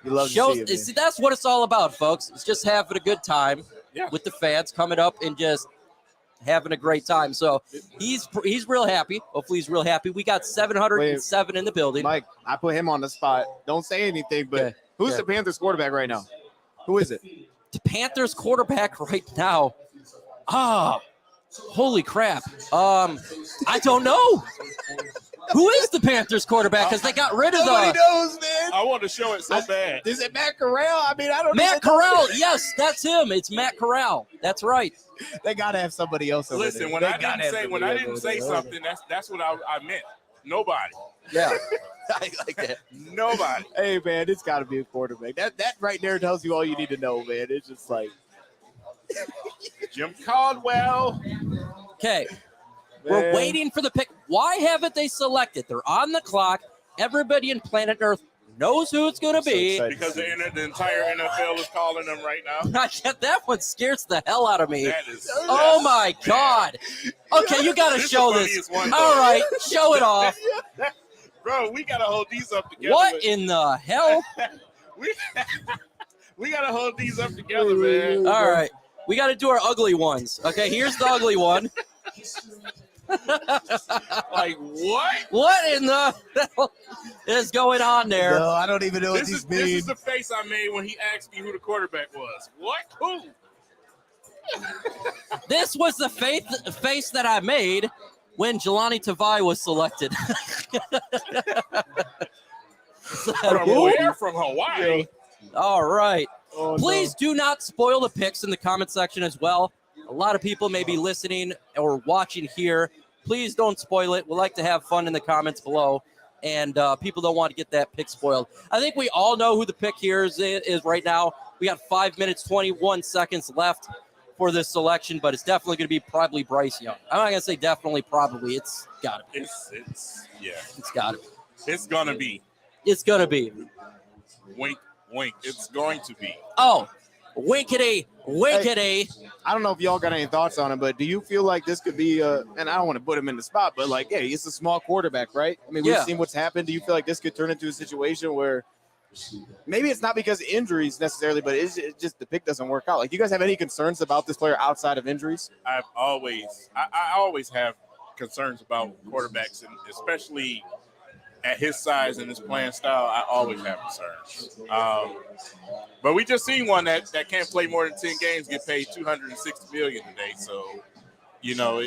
You love Show, to see it, see, that's what it's all about, folks. It's just having a good time with the fans coming up and just having a great time. So he's real happy. Hopefully he's real happy. We got 707 in the building. Mike, I put him on the spot. Don't say anything, but Okay. who's Yeah. the Panthers quarterback right now? Who is it? The Panthers quarterback right now. Holy crap. I don't know. Who is the Panthers quarterback? Because they got rid of Nobody the knows, man. I want to show it so bad. Is it Matt Corral? I mean, I don't Matt even know. Corral. Yes, that's him. It's Matt Corral. That's right. They gotta have somebody else over Listen, there. when They I gotta didn't have say somebody else over there. something, that's what I meant. Nobody. Yeah. I like that. Nobody. Hey, man, it's got to be a quarterback. That right there tells you all you need to know, man. It's just like, Jim Caldwell. Okay. We're man. waiting for the pick. Why haven't they selected? They're on the clock. Everybody in planet Earth knows who it's going to So be. excited. Because the entire NFL is calling them right now. That one scares the hell out of me. That is. Oh my God. Okay, you got to This show the this. funniest one, All though. right, show it off. Bro, we gotta hold these up together. What in the hell? We gotta hold these up together, man. All right, we got to do our ugly ones. Okay, here's the ugly one. Like, what? What in the hell is going on there? No, I don't even know what This these is mean. the face I made when he asked me who the quarterback was. What? Who? This was the face that I made when Jelani Tavai was selected. From where? From Hawaii? All right. Oh, Please do not spoil the picks in the comment section as well. A lot of people may be listening or watching here. Please don't spoil it. We like to have fun in the comments below, and people don't want to get that pick spoiled. I think we all know who the pick here is right now. We got 5 minutes, 21 seconds left for this selection, but it's definitely going to be probably Bryce Young. I'm not going to say definitely, probably. It's got to be. It's got to be. It's going to be. It's going to be. Wink, wink. It's going to be. Oh, winkety, winkety. I don't know if y'all got any thoughts on him, but do you feel like this could be and I don't want to put him in the spot, but like, yeah, he's a small quarterback, right? I mean, we've seen what's happened. Do you feel like this could turn into a situation where maybe it's not because of injuries necessarily, but it's just the pick doesn't work out? Like, do you guys have any concerns about this player outside of injuries? I always have concerns about quarterbacks, and especially at his size and his playing style, I always have concerns. But we just seen one that can't play more than 10 games get paid $260 million today. So, you know,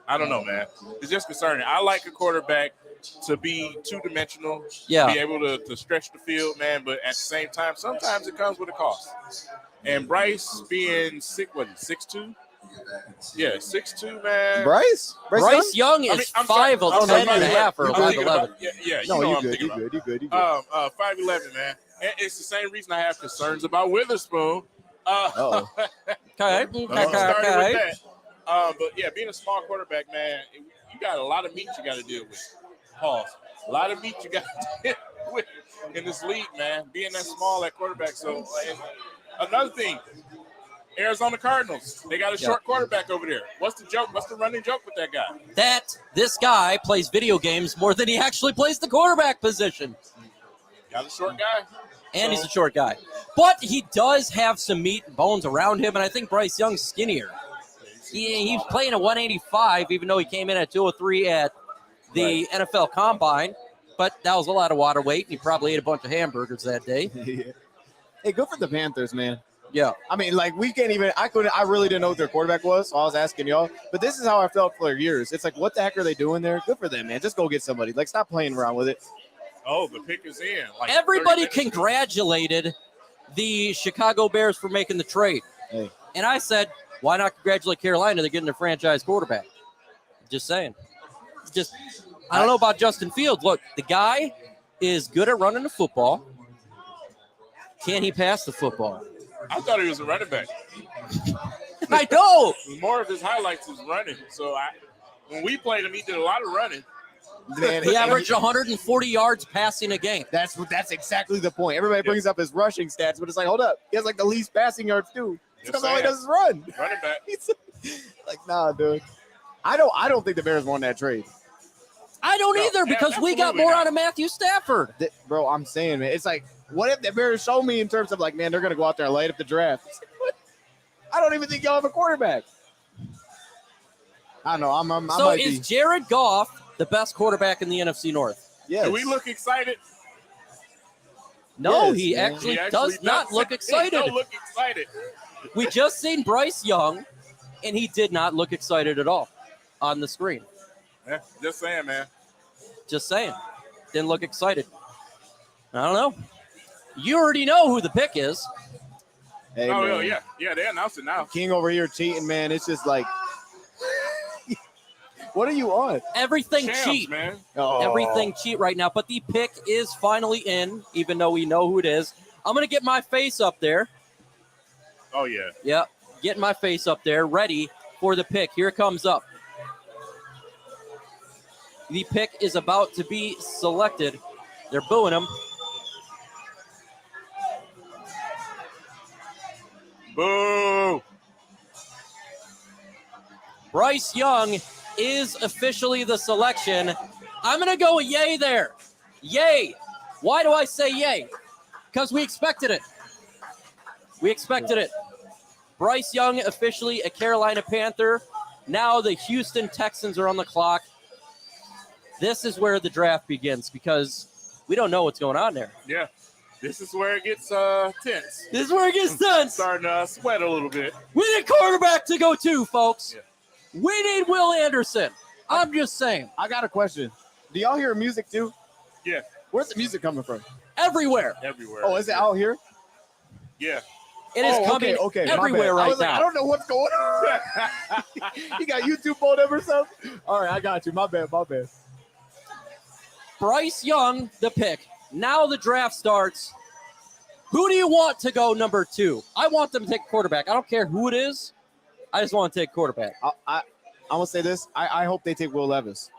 I don't know, man. It's just concerning. I like a quarterback to be two-dimensional, be able to stretch the field, man. But at the same time, sometimes it comes with a cost. And Bryce being 6'2"? Yeah, 6'2", man. Bryce Young is 5'10" and a half or 5'11". Yeah, no, you you're good. You're good. 5'11", man. And it's the same reason I have concerns about Witherspoon. Okay. Started with that. But yeah, being a small quarterback, man, you got a lot of meat you got to deal with. Pause. A lot of meat you got to deal with in this league, man. Being that small at quarterback. So another thing. Arizona Cardinals. They got a short quarterback over there. What's the joke? What's the running joke with that guy? This guy plays video games more than he actually plays the quarterback position. Got a short guy. And he's a short guy. But he does have some meat and bones around him, and I think Bryce Young's skinnier. He's playing at 185, even though he came in at 203 at the NFL Combine. But that was a lot of water weight, and he probably ate a bunch of hamburgers that day. Hey, good for the Panthers, man. Yeah. I mean, like, I really didn't know what their quarterback was, so I was asking y'all. But this is how I felt for years. It's like, what the heck are they doing there? Good for them, man. Just go get somebody. Like, stop playing around with it. Oh, the pick is in. Like, everybody congratulated the Chicago Bears for making the trade. Hey. And I said, why not congratulate Carolina? They're getting their franchise quarterback. Just saying. I don't know about Justin Fields. Look, the guy is good at running the football. Can he pass the football? I thought he was a running back. I know. More of his highlights is running. So when we played him, he did a lot of running. Man, he averaged 140 yards passing a game. That's exactly the point. Everybody brings up his rushing stats, but it's like, hold up. He has like the least passing yards too. Because all he does is run. Running back. Like, nah, dude. I don't think the Bears won that trade. I don't either, because we got more out of Matthew Stafford. Bro, I'm saying, man, it's like, what if the Bears show me in terms of like, man, they're going to go out there and light up the draft? Like, what? I don't even think y'all have a quarterback. I don't know. So is Jared Goff the best quarterback in the NFC North? Yes. Do we look excited? No, Yes, he actually does not look excited. He don't look excited. We just seen Bryce Young, and he did not look excited at all on the screen. Yeah, just saying, man. Just saying. Didn't look excited. I don't know. You already know who the pick is. Hey, yeah, they announced it now. King over here cheating, man. It's just like, what are you on? Everything Champs, cheat. Man. Oh. Everything cheat right now. But the pick is finally in, even though we know who it is. I'm going to get my face up there. Oh, yeah. Yep. Getting my face up there, ready for the pick. Here it comes up. The pick is about to be selected. They're booing him. Boo! Bryce Young is officially the selection. I'm going to go with yay there. Yay. Why do I say yay? Because we expected it. We expected it. Bryce Young officially a Carolina Panther. Now the Houston Texans are on the clock. This is where the draft begins because we don't know what's going on there. Yeah. This is where it gets tense. This is where it gets tense. Starting to sweat a little bit. We need quarterback to go to, folks. Yeah. We need Will Anderson. I'm just saying. I got a question. Do y'all hear music too? Yeah. Where's the music coming from? Everywhere. Everywhere. Oh, is it out here? Yeah. It is coming okay, my everywhere bad. right I now. don't know what's going on. You got YouTube on them or something? All right, I got you. My bad. Bryce Young, the pick. Now the draft starts. Who do you want to go number 2? I want them to take quarterback. I don't care who it is. I just want to take quarterback. I'm gonna say this. I hope they take Will Levis.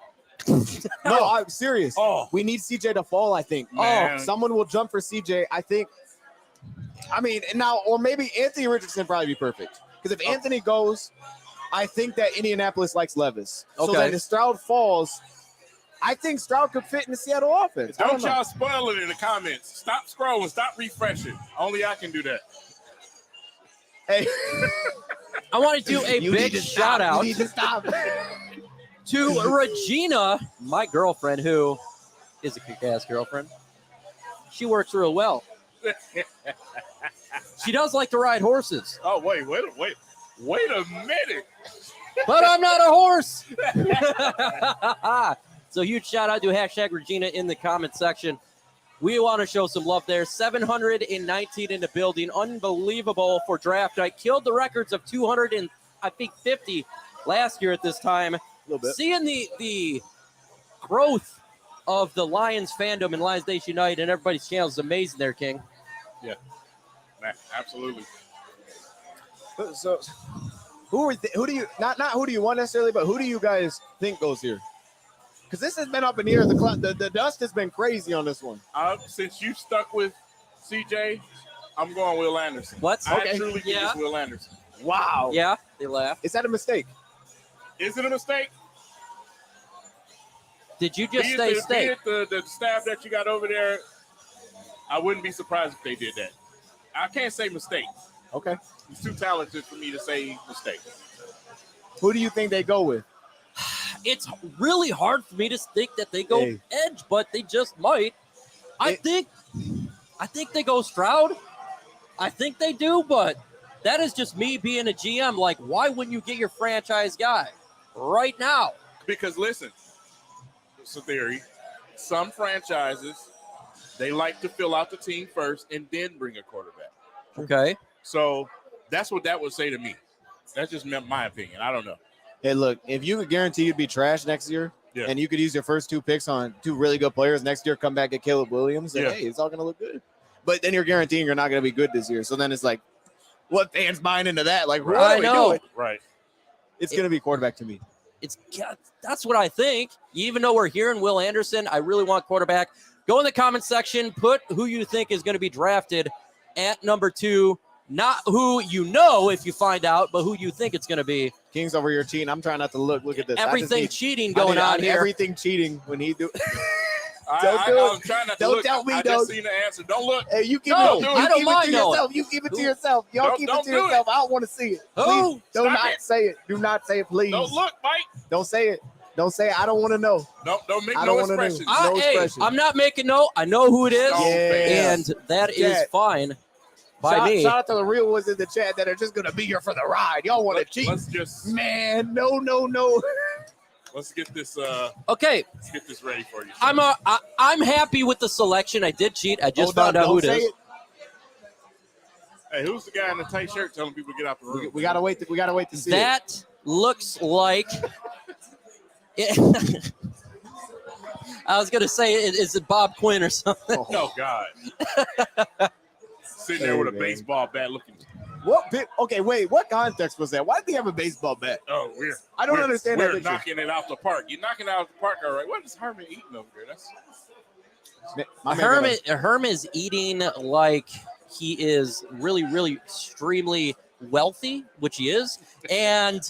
No, I'm serious. Oh. We need CJ to fall, I think. Man. Someone will jump for CJ. I think. I mean, now, or maybe Anthony Richardson probably be perfect. Because if Anthony goes, I think that Indianapolis likes Levis. So Okay. then if Stroud falls, I think Stroud could fit in the Seattle offense. I Don't know. y'all spoil it in the comments. Stop scrolling. Stop refreshing. Only I can do that. Hey, I want to do a you big need to shout stop. out You need to stop. to Regina, my girlfriend, who is a kick-ass girlfriend. She works real well. She does like to ride horses, Oh, wait a minute. but I'm not a horse. So huge shout out to hashtag Regina in the comment section. We want to show some love there. 719 in the building. Unbelievable for draft night. Killed the records of 250 last year at this time. A little bit. Seeing the growth of the Lions fandom and Lions Nation United and everybody's channel is amazing there, King. Man, absolutely. So, who do you not who do you want necessarily, but who do you guys think goes here? Because this has been up in the air. The dust has been crazy on this one. Since you stuck with CJ, I'm going Will Anderson. What? I Okay. truly think Yeah. it's Will Anderson. Wow. Yeah, they laugh. Is that a mistake? Is it a mistake? Did you just Be say it steak? the staff that you got over there, I wouldn't be surprised if they did that. I can't say mistake. Okay. He's too talented for me to say mistake. Who do you think they go with? It's really hard for me to think that they go Hey. edge, but they just might. I think they go Stroud. I think they do, but that is just me being a GM. Like, why wouldn't you get your franchise guy right now? Because listen, it's a theory. Some franchises, they like to fill out the team first and then bring a quarterback. Okay. So that's what that would say to me. That's just my opinion. I don't know. Hey, look, if you could guarantee you'd be trash next year, Yeah. and you could use your first 2 picks on 2 really good players next year, come back at Caleb Williams, and Yeah. hey, it's all going to look good. But then you're guaranteeing you're not going to be good this year. So then it's like, what fans buying into that? Like, what I are we know. doing? Right. It's going to be quarterback to me. That's what I think. Even though we're hearing Will Anderson, I really want quarterback. Go in the comment section. Put who you think is going to be drafted at number 2. Not who you know if you find out, but who you think it's going to be. King's over here cheating. I'm trying not to look. Look at this. Everything cheating going on here. Everything cheating when he do. I'm trying not to Don't look. tell me, I don't. just seen the answer. Don't look. Hey, you keep No, it. do it. You I don't keep mind it to knowing. yourself. You keep it to yourself. Y'all Don't- keep don't it to do it. yourself. I don't want to see it. Who? Please, do Stop not it. say it. Do not say it, please. Don't look, Mike. Don't say it. Don't say it. I don't want to know. Don't make I no don't wanna know. expressions. No Hey, expression. I'm not making no. I know who it is, Yeah. and that is Yeah. fine by me. Shout out to the real ones in the chat that are just gonna be here for the ride. Y'all want to cheat? Let's just Man, no. let's get this Okay, ready for you. I'm happy with the selection. I did cheat. I just Hold on, found out who it don't say is. Hey, who's the guy in the tight shirt telling people to get out the room? We gotta wait. We gotta wait to see it. That looks like. I was gonna say, is it Bob Quinn or something? Oh God. Sitting there with a Hey, man. baseball bat looking. What? Okay, wait. What context was that? Why did he have a baseball bat? Oh, I don't understand that We're picture. knocking it out the park. You're knocking it out the park, all right. What is Herman eating over there? That's My man Herm is eating like he is really, really extremely wealthy, which he is, and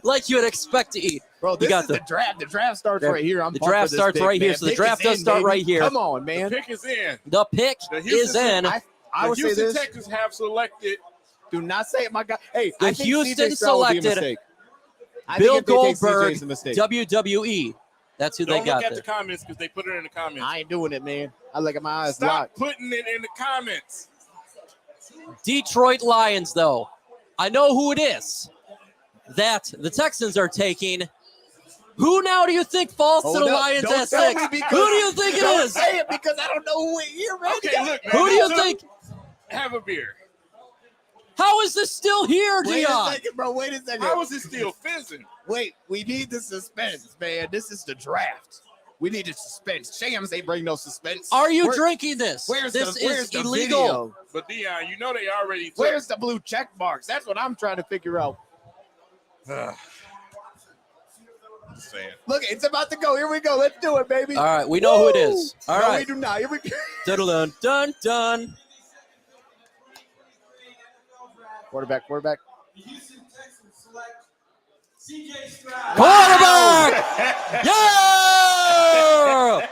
like you would expect to eat. Bro, this got is the draft. The draft starts Draft- right here. I'm the pumped draft for this starts pick, right here, man. so the Pick draft is does in, start baby. right here. Come on, man. pick is in. The pick The is Houston- in. I The would say Houston this. Texans have selected Do not say it, my God. Hey, The I think Houston CJ Stroud would be a selected mistake. I Bill think if they take CJ, Goldberg, it's a mistake. WWE. That's who Don't they got look at there. the comments because they put it in the comments. I ain't doing it, man. I look at my eyes Stop locked. putting it in the comments. Detroit Lions, though. I know who it is that the Texans are taking. Who now do you think falls to the Lions Don't at tell 6? me because- Who do you think it Don't is? say it because I don't know who it is, man. Okay, look, man. Who do you think? Have a beer. How is this still here, Wait a Dion? second, bro. Wait a second. How is it still fizzing? Wait, we need the suspense, man. This is the draft. We need the suspense. Shams ain't bring no suspense. Are you Where- drinking this? Where's This the, where's is the illegal. video? But Dion, you know they already took. Where's the blue check marks? That's what I'm trying to figure out. Just saying. Look, it's about to go. Here we go. Let's do it, baby. All right, we know who it is. All no, right. we do not. Here we go. Dun dun dun. Quarterback. Quarterback! Yeah!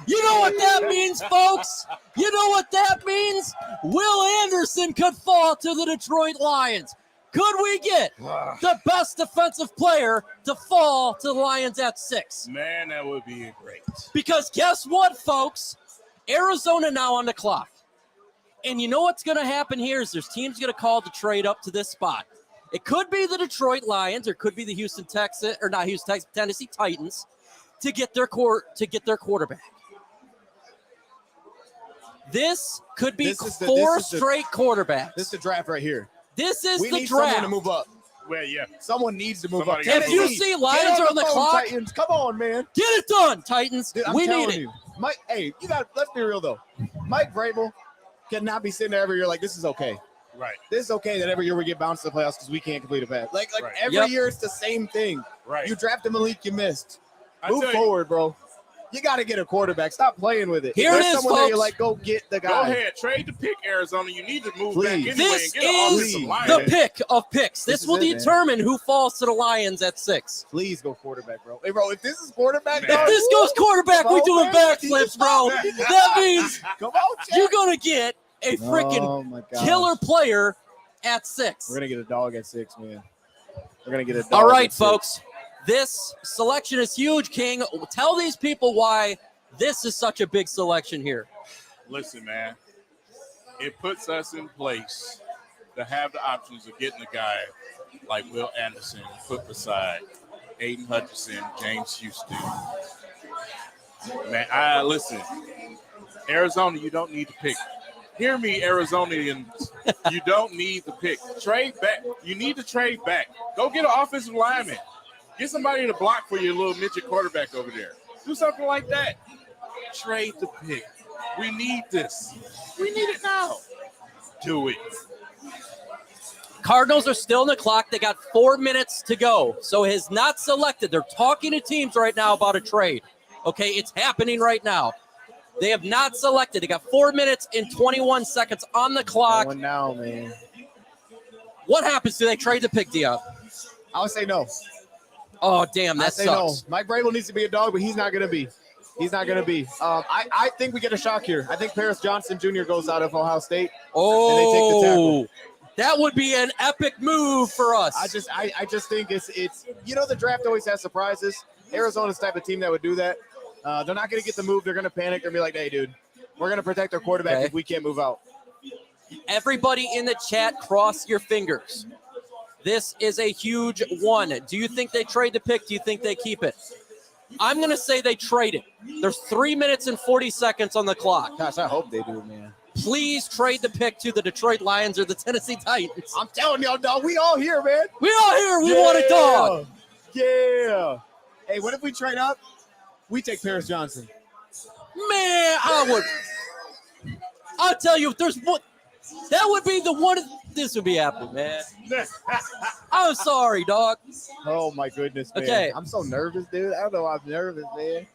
You know what that means, folks? You know what that means? Will Anderson could fall to the Detroit Lions. Could we get the best defensive player to fall to the Lions at 6? Man, that would be great. Because guess what, folks? Arizona now on the clock. And you know what's going to happen here is there's teams going to call to trade up to this spot. It could be the Detroit Lions, or it could be the Tennessee Titans to get their quarterback. This could be four straight quarterbacks. This is the draft right here. This is We the need draft. someone to move up. Well, yeah. Someone needs to move Somebody up. gotta If you Tennessee, see Lions get are on the phone, clock, Titans. Come on, man. get it done, Titans. Dude, I'm We telling need it. you. Mike, hey, let's be real though. Mike Vrabel cannot be sitting there every year like this is okay. Right. This is okay that every year we get bounced to the playoffs because we can't complete a pass. Like Right. every Yep. year it's the same thing. Right. You drafted Malik, you missed. I Move tell you, forward, bro. You got to get a quarterback. Stop playing with it. Here There's it is, someone there, you're folks. like, go get the guy. Go ahead, trade the pick, Arizona. You need to move back Please. anyway This and get an offensive is line. the pick of picks. This This is will it, man. determine who falls to the Lions at 6. Please go quarterback, bro. Hey, bro, if this is quarterback, Man. If dog, this goes quarterback, we Come doing on, man. backflips, bro. That means come on, Chad. you're going to get a freaking Oh, my God. killer player at 6. We're going to get a dog at 6, man. We're going to get a dog All right, at 6. folks. This selection is huge, King. Tell these people why this is such a big selection here. Listen, man. It puts us in place to have the options of getting a guy like Will Anderson put beside Aiden Hutchinson, James Houston. Man, listen. Arizona, you don't need to pick. Hear me, Arizonians. You don't need the pick. Trade back. You need to trade back. Go get an offensive lineman. Get somebody to block for your little midget quarterback over there. Do something like that. Trade the pick. We need this. We need it now. Do it. Cardinals are still in the clock. They got 4 minutes to go. So has not selected. They're talking to teams right now about a trade. Okay, it's happening right now. They have not selected. They got 4 minutes and 21 seconds on the clock. Going now, man. What happens? Do they trade the pick, Dion? I would say no. Oh, damn, I that say sucks. no. Mike Vrabel needs to be a dog, but he's not going to be. He's not going to be. I think we get a shock here. I think Paris Johnson Jr. goes out of Ohio State. And they take the tackle. That would be an epic move for us. I just think it's the draft always has surprises. Arizona's the type of team that would do that. They're not going to get the move. They're going to panic. They're going to be like, hey, dude, we're going to protect our quarterback Okay. if we can't move out. Everybody in the chat, cross your fingers. This is a huge one. Do you think they trade the pick? Do you think they keep it? I'm going to say they trade it. There's 3 minutes and 40 seconds on the clock. Gosh, I hope they do, man. Please trade the pick to the Detroit Lions or the Tennessee Titans. I'm telling y'all, dog, we all here, man. We all here. We want a dog. Yeah. Hey, what if we trade up? We take Paris Johnson. Man, I'll tell you, if there's one, that would be the one. This would be Apple, man. I'm sorry, dog. Oh, my goodness, man. Okay. I'm so nervous, dude. I don't know why I'm nervous, man.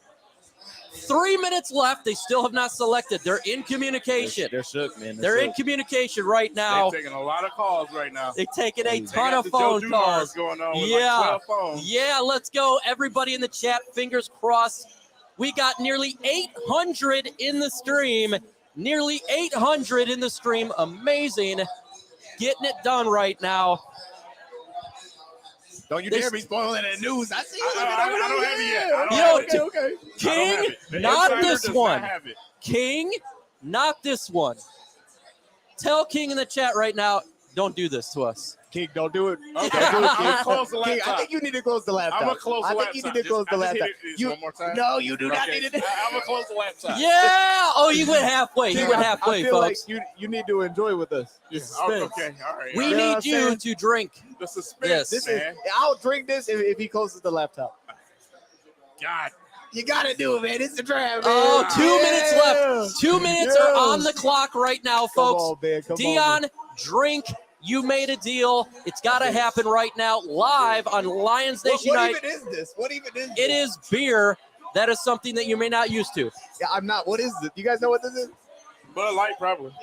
3 minutes left. They still have not selected. They're in communication. They're shook, man. They're in communication right now. They're taking a lot of calls right now. They're taking a They ton got of the phone Joe calls. Dumars going on with Yeah. like 12 phones. Yeah, let's go. Everybody in the chat, fingers crossed. We got nearly 800 in the stream. Nearly 800 in the stream. Amazing. getting it done right now. Don't you This- dare be spoiling that news. I see you. I don't have it yet. I don't You have know, it. Okay. King, The not insider this does one. Not have it. King, not this one. Tell King in the chat right now, don't do this to us. King, don't do it. Okay, Don't do it, I'm gonna close the King, laptop. I think you need to close the laptop. I'm gonna close the I laptop. think you need to close the I just laptop. hit it You- one more time. No, you do not Okay. need to. I'm gonna close the laptop. Yeah. Oh, he went halfway. He King, went I halfway, feel folks. like you need to enjoy with us. Oh, Suspense. okay, all right. We You know what need I'm you saying? to drink. The suspense, This This man. is. I'll drink this if he closes the laptop. God. You gotta do it, man. It's the draft, man. Oh, 2 minutes Yeah. left. 2 minutes are on the clock right now, Come folks. on, man. Come on, Dion, man. drink. You made a deal. It's got to happen right now, live on Lions Nation What Night. even is this? What even is this? It is beer. That is something that you may not used to. Yeah, I'm not. What is it? You guys know what this is? Bud Light, probably.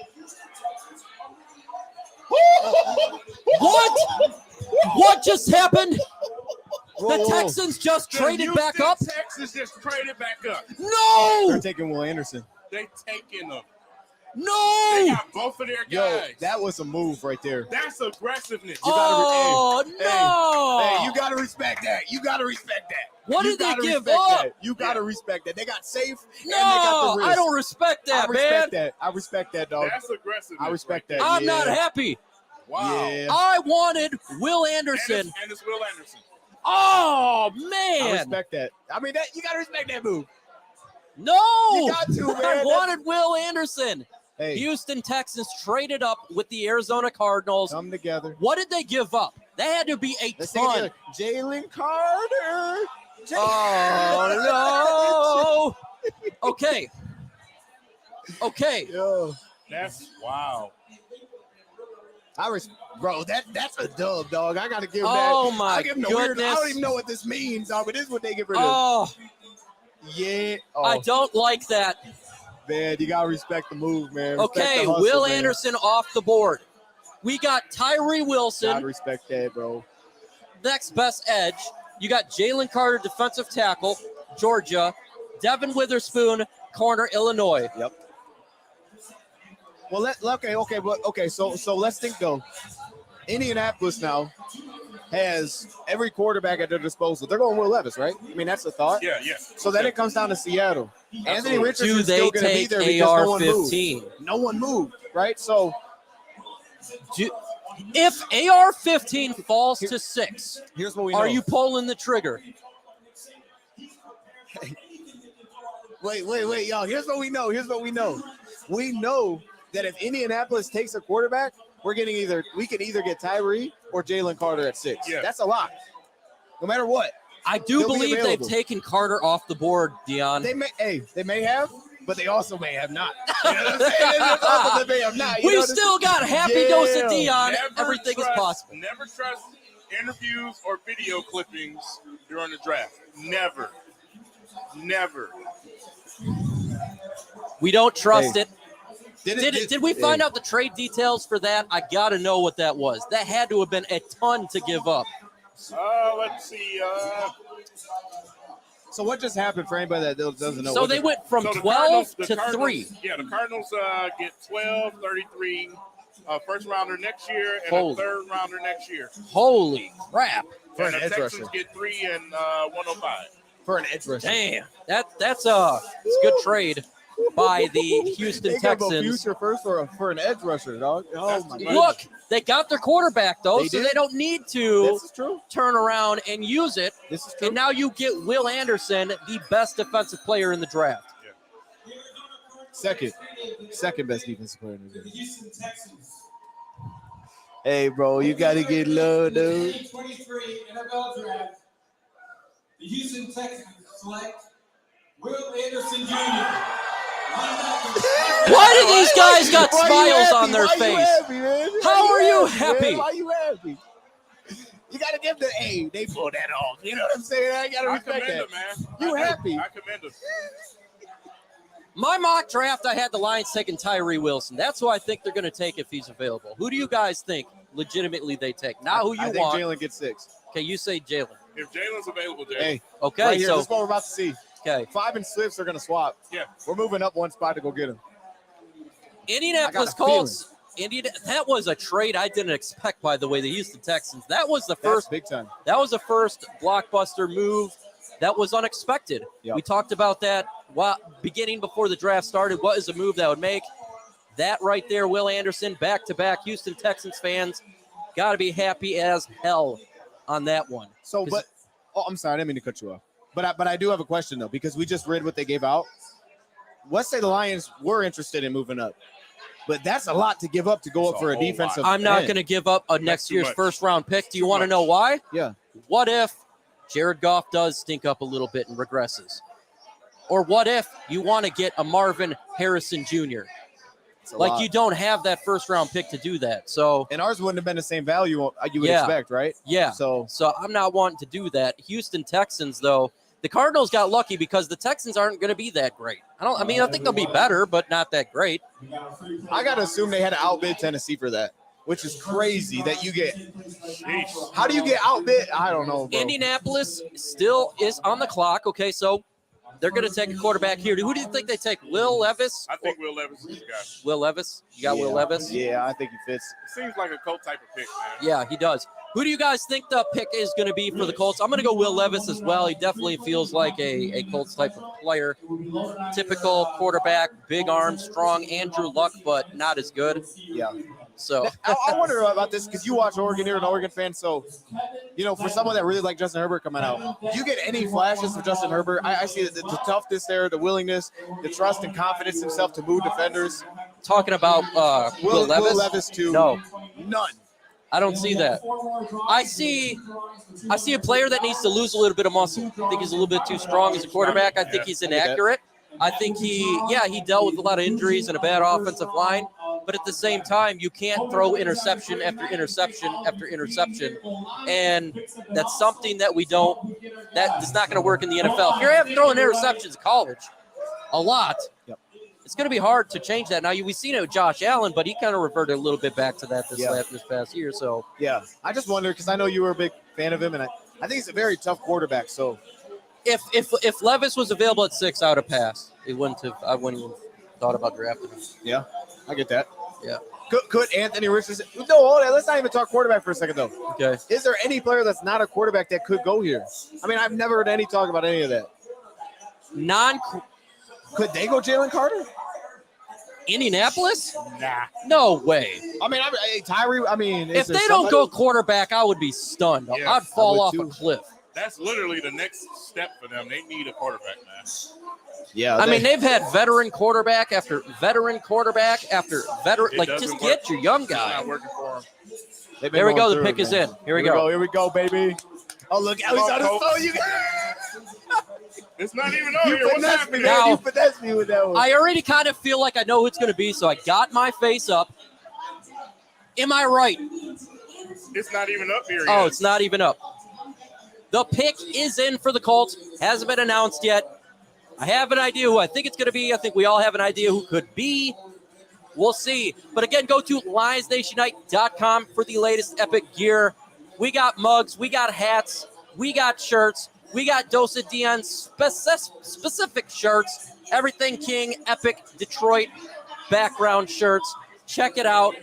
What? What just happened? Whoa, The whoa, whoa. Texans just traded The back Houston up? Texans just traded back up. They're No! taking Will Anderson. They taking them. They No! got both of their Yo, guys. that was a move right there. That's aggressiveness. Oh, no! Hey, you gotta respect that. You gotta respect that. What You did they gotta give respect up? that. You gotta respect that. They got safe and they No, got the risk. I don't respect that, I respect man. that. I respect that, dog. That's aggressiveness. I respect right that. I'm not Yeah. happy. there. Wow. Yeah. I wanted Will And Anderson. it's Will Anderson. Oh, I man. respect that. I mean, that you gotta respect that move. No. You got to, man. I wanted Will Anderson. Hey, Houston Texans traded up with the Arizona Cardinals. come together. What did they give up? That had to be a Let's take it ton. together. Jalen Carter. Oh, no. Okay. Okay. Yo, That's wow. bro, that's a dub, dog. I gotta give him Oh, that. my I give him the weird. I goodness. don't even know what this means, dog. But this is what they give rid of. Oh, Yeah. Oh, I don't like that. man, you gotta respect the move, man. Respect Okay, the hustle, Will man. Anderson off the board. We got Tyree Gotta Wilson, respect that, bro. next best edge. You got Jalen Carter, defensive tackle, Georgia. Devin Witherspoon, corner, Illinois. Yep. Well, So let's think though. Indianapolis now has every quarterback at their disposal. They're going Will Levis, right? I mean, that's the thought. Yeah, yeah. So then it comes down to Seattle. Anthony Absolutely. Do Richardson's they still going to be take there because no one moved. AR-15? No one moved, right? So If AR-15 falls to 6, here's what we know. are you pulling the trigger? Wait, y'all. Here's what we know. We know that if Indianapolis takes a quarterback, we can either get Tyree or Jalen Carter at 6. Yeah. That's a lot. No matter what. I do He'll be believe they've available. taken Carter off the board, Dion. They may have, but they also may have not. You know what I'm saying? They may have not. You know We've what I'm still got a happy dose of Dion. Never Everything is trust- possible. Never trust interviews or video clippings during the draft. Never. We don't trust Hey, it. Did we find out the trade details for that? I got to know what that was. That had to have been a ton to give up. Let's see. So what just happened for anybody that doesn't know? So What they just- went from So the 12 Cardinals- to the Cardinals- 3. Yeah, the Cardinals get 12, 33, first rounder next year, and Holy. a third rounder next year. Holy crap. For And an the edge Texans rusher. get 3 and 105. For an edge rusher. Damn. That's a good trade by the Houston They gave a Texans. future first for an edge rusher, dog. Oh my god. Look, they got their quarterback, though, They so did. they don't need to This is true. turn around and use it. This is true. And now you get Will Anderson, the best defensive player in the draft. Second best defensive player in the game. Hey, bro, you got to get low, dude. 2023 NFL Draft. The Houston Texans select Will Anderson Jr. Why do these guys got Why you smiles happy? on their Why you face? happy, man? How are you man? happy? Why you happy? You got to give the A. They pulled that off. You know what I'm saying? I got to I respect commend that. them, man. You I do. happy? I commend them. My mock draft, I had the Lions taking Tyree Wilson. That's who I think they're going to take if he's available. Who do you guys think legitimately they take? Not who I you think want. Jalen gets 6. Okay, you say Jalen. If Jalen's available, Jalen. Hey, Okay, right here, so this is what we're about to see. okay. 5 and Swift are going to swap. Yeah. We're moving up one spot to go get him. Indianapolis I got a Colts Indian, that was a trade I didn't expect, by the way, the Houston Texans. That was the first big time. That was the first blockbuster move that was unexpected. Yep. We talked about that beginning before the draft started. What is a move that would make that right there? Will Anderson, back-to-back Houston Texans fans, got to be happy as hell on that one. So, I'm sorry, I didn't mean to cut you off. But I do have a question though, because we just read what they gave out. Let's say the Lions were interested in moving up, but that's a lot to give up to go up for a defensive. I'm not end. going to give up a next year's first-round pick. Do you want to know why? Yeah. What if Jared Goff does stink up a little bit and regresses? Or what if you want to get a Marvin Harrison Jr.? Like, you don't have that first-round pick to do that. So, and ours wouldn't have been the same value you would expect, right? Yeah. So I'm not wanting to do that. Houston Texans, though, the Cardinals got lucky because the Texans aren't going to be that great. I think they'll be better, but not that great. I got to assume they had to outbid Tennessee for that, which is crazy that you get. How do you get outbid? I don't know, bro. Indianapolis still is on the clock. Okay, so they're going to take a quarterback here. Who do you think they take? Will Levis? I think Will Levis is the guy. Will Levis? You got Will Levis? Yeah, I think he fits. Seems like a Colt type of pick, man. Yeah, he does. Who do you guys think the pick is going to be for the Colts? I'm going to go Will Levis as well. He definitely feels like a Colts type of player. Typical quarterback, big arm, strong. Andrew Luck, but not as good. Yeah. So I wonder about this because you watch Oregon, you're an Oregon fan. So, for someone that really liked Justin Herbert coming out, do you get any flashes of Justin Herbert? I see the toughness there, the willingness, the trust and confidence in himself to move defenders. Talking about Will Levis? Will Levis too. No. None. I don't see that. I see a player that needs to lose a little bit of muscle. I think he's a little bit too strong as a quarterback. I think he's inaccurate. I think he dealt with a lot of injuries and a bad offensive line. But at the same time, you can't throw interception after interception after interception. And that's something that that is not going to work in the NFL. If you're throwing interceptions in college a lot, it's going to be hard to change that. Now, we've seen it with Josh Allen, but he kind of reverted a a little bit back to that this past year. So yeah, I just wonder because I know you were a big fan of him, and I think he's a very tough quarterback. So if Levis was available at 6, I would have passed. I wouldn't have thought about drafting him. Yeah, I get that. Yeah. Could Anthony Richardson? No, hold on. Let's not even talk quarterback for a second, though. Okay. Is there any player that's not a quarterback that could go here? I mean, I've never heard any talk about any of that. Could they go Jalen Carter? Indianapolis? Nah. No way. I mean, Tyree. I mean, if they don't go quarterback, I would be stunned. Yeah, I'd fall off a cliff. That's literally the next step for them. They need a quarterback, man. Yeah. I mean, they've had veteran quarterback after veteran quarterback after veteran. Like, just get your young guy. It's not working for them. There we go. The pick is in. Here we go. Here we go, baby. Oh, look. He's on his phone. It's not even on here. What's happening? Now, you finessed me with that one. I already kind of feel like I know who it's going to be, so I got my face up. Am I right? It's not even up here Oh, yet. it's not even up. The pick is in for the Colts. Hasn't been announced yet. I have an idea who I think it's going to be. I think we all have an idea who could be. We'll see. But again, go to LionsNationUnite.com for the latest epic gear. We got mugs. We got hats. We got shirts. We got Dose of Dion specific shirts. Everything King, Epic, Detroit background shirts. Check it out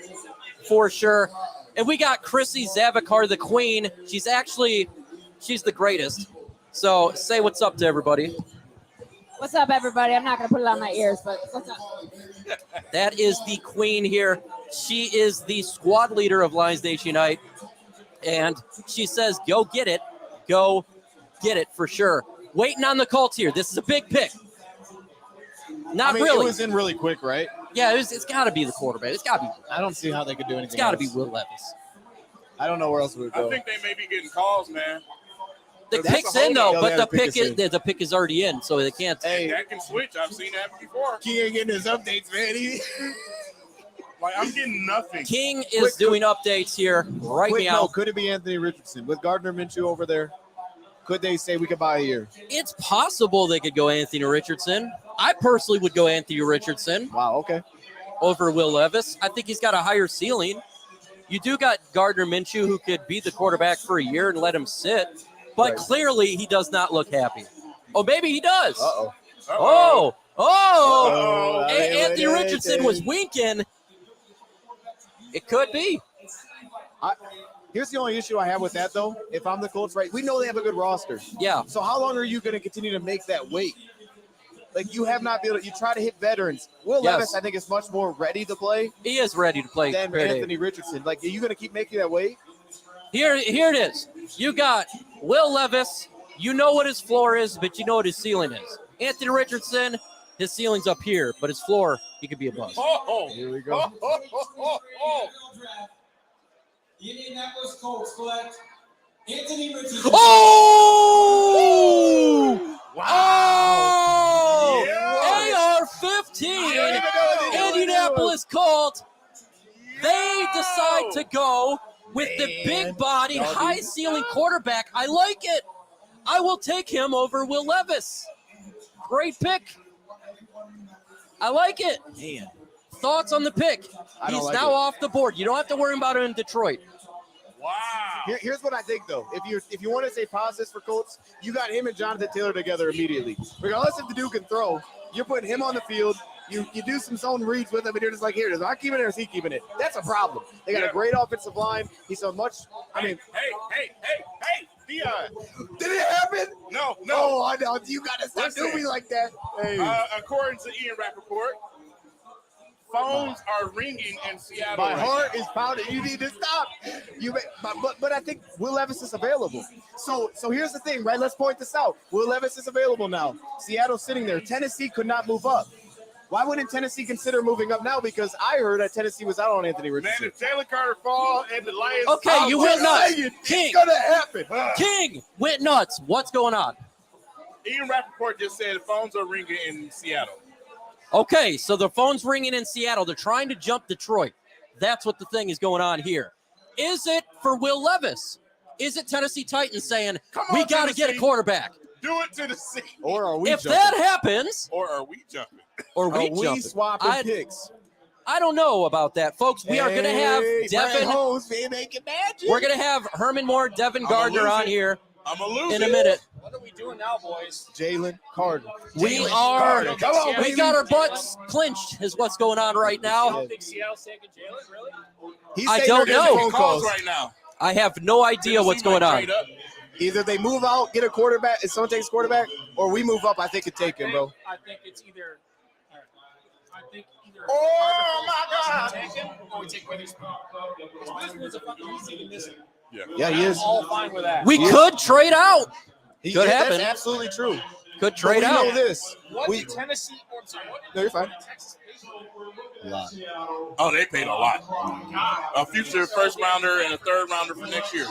for sure. And we got Chrissy Zavakar, the queen. She's the greatest. So say what's up to everybody. What's up, everybody? I'm not going to put it on my ears, but what's up? That is the queen here. She is the squad leader of Lions Nation Unite. And she says, go get it. Go get it for sure. Waiting on the Colts here. This is a big pick. Not really. It was in really quick, right? Yeah, it's got to be the quarterback. It's got to be. I don't see how they could do anything. It's got to be else. Will Levis. I don't know where else we would go. I think they may be getting calls, man. The That's pick's a in though, holdout. but Yeah, the pick is already in, so they can't. Hey, That can switch. I've seen that before. King ain't getting his updates, man. Like, I'm getting nothing. King is doing updates here right now. Could it be Anthony Richardson with Gardner Minshew over there? Could they say we could buy a year? It's possible they could go Anthony Richardson. I personally would go Anthony Richardson Wow. Okay. over Will Levis. I think he's got a higher ceiling. You do got Gardner Minshew, who could be the quarterback for a year and let him sit, but Right. clearly he does not look happy. Oh, maybe he does. Uh-oh. Oh, Uh-oh. Anthony Richardson was winking. It could be. Here's the only issue I have with that, though. If I'm the Colts, right, we know they have a good roster. Yeah. So how long are you going to continue to make that wait? Like, you have not been able to, you try to hit veterans. Will Levis, I think, is much more ready to play. He is ready to play than Anthony Richardson. Like, are you going to keep making that wait? Here it is. You got Will Levis. You know what his floor is, but you know what his ceiling is. Anthony Richardson, his ceiling's up here, but his floor, he could be above. Here we go. The Indianapolis Colts select Anthony Richardson. Oh! Wow. AR-15, Indianapolis Colts. They decide to go with the big body, high ceiling quarterback. I like it. I will take him over Will Levis. Great pick. I like it. Man. Thoughts on the pick? He's like now it. off the board. You don't have to worry about him in Detroit. Wow. Here's what I think, though. If you want to say positives for Colts, you got him and Jonathan Taylor together immediately. Regardless if the dude can throw, you're putting him on the field. You do some zone reads with him, and you're just like, here, am I keeping it or is he keeping it? That's a problem. They got a great offensive line. He's so much. I mean, Hey, Dion. did it happen? No. Oh, I know. You got to stop doing me like that. Hey. According to Ian Rappaport, phones are ringing in Seattle. My heart is pounding. You need to stop. But I think Will Levis is available. So here's the thing, right? Let's point this out. Will Levis is available now. Seattle's sitting there. Tennessee could not move up. Why wouldn't Tennessee consider moving up now? Because I heard that Tennessee was out on Anthony Richardson. Man, if Jalen Carter fall and the Lions... Okay, you went nuts. King. It's going to happen. King went nuts. What's going on? Ian Rappaport just said the phones are ringing in Seattle. Okay, so the phone's ringing in Seattle. They're trying to jump Detroit. That's what the thing is going on here. Is it for Will Levis? Is it Tennessee Titans saying, we got to get a quarterback? Do it to the sea. Or are we If jumping? that happens, Or are we jumping? or Are we we jumping, swapping picks? I don't know about that, folks. We are going to have Devin. Holmes, they making magic. We're going to have Herman Moore, Devin Gardner on here I'm a loser. in a minute. What are we doing now, boys? Jalen Carter. We Carter. Come on, we baby. got our butts clinched is what's going on right I now. don't think Seattle's taking Jalen, really? He's I saying don't they're getting know. phone Calls calls. right now. I have no idea what's going on. Trade up. Either they move out, get a quarterback, if someone takes a quarterback, or we move up, I think could take him, bro. I think it's either. I think either. Oh, my God. Take him, or we take Witherspoon. Witherspoon's a fucking easy to miss. Yeah, he is. All fine with that. We could trade out. He, Could happen. That's absolutely true. Could But trade we out. know this. What We, did Tennessee? Or, I'm sorry, what did no, you're fine. Texas pay? Oh, they paid a lot. A future first rounder and a third rounder for next year.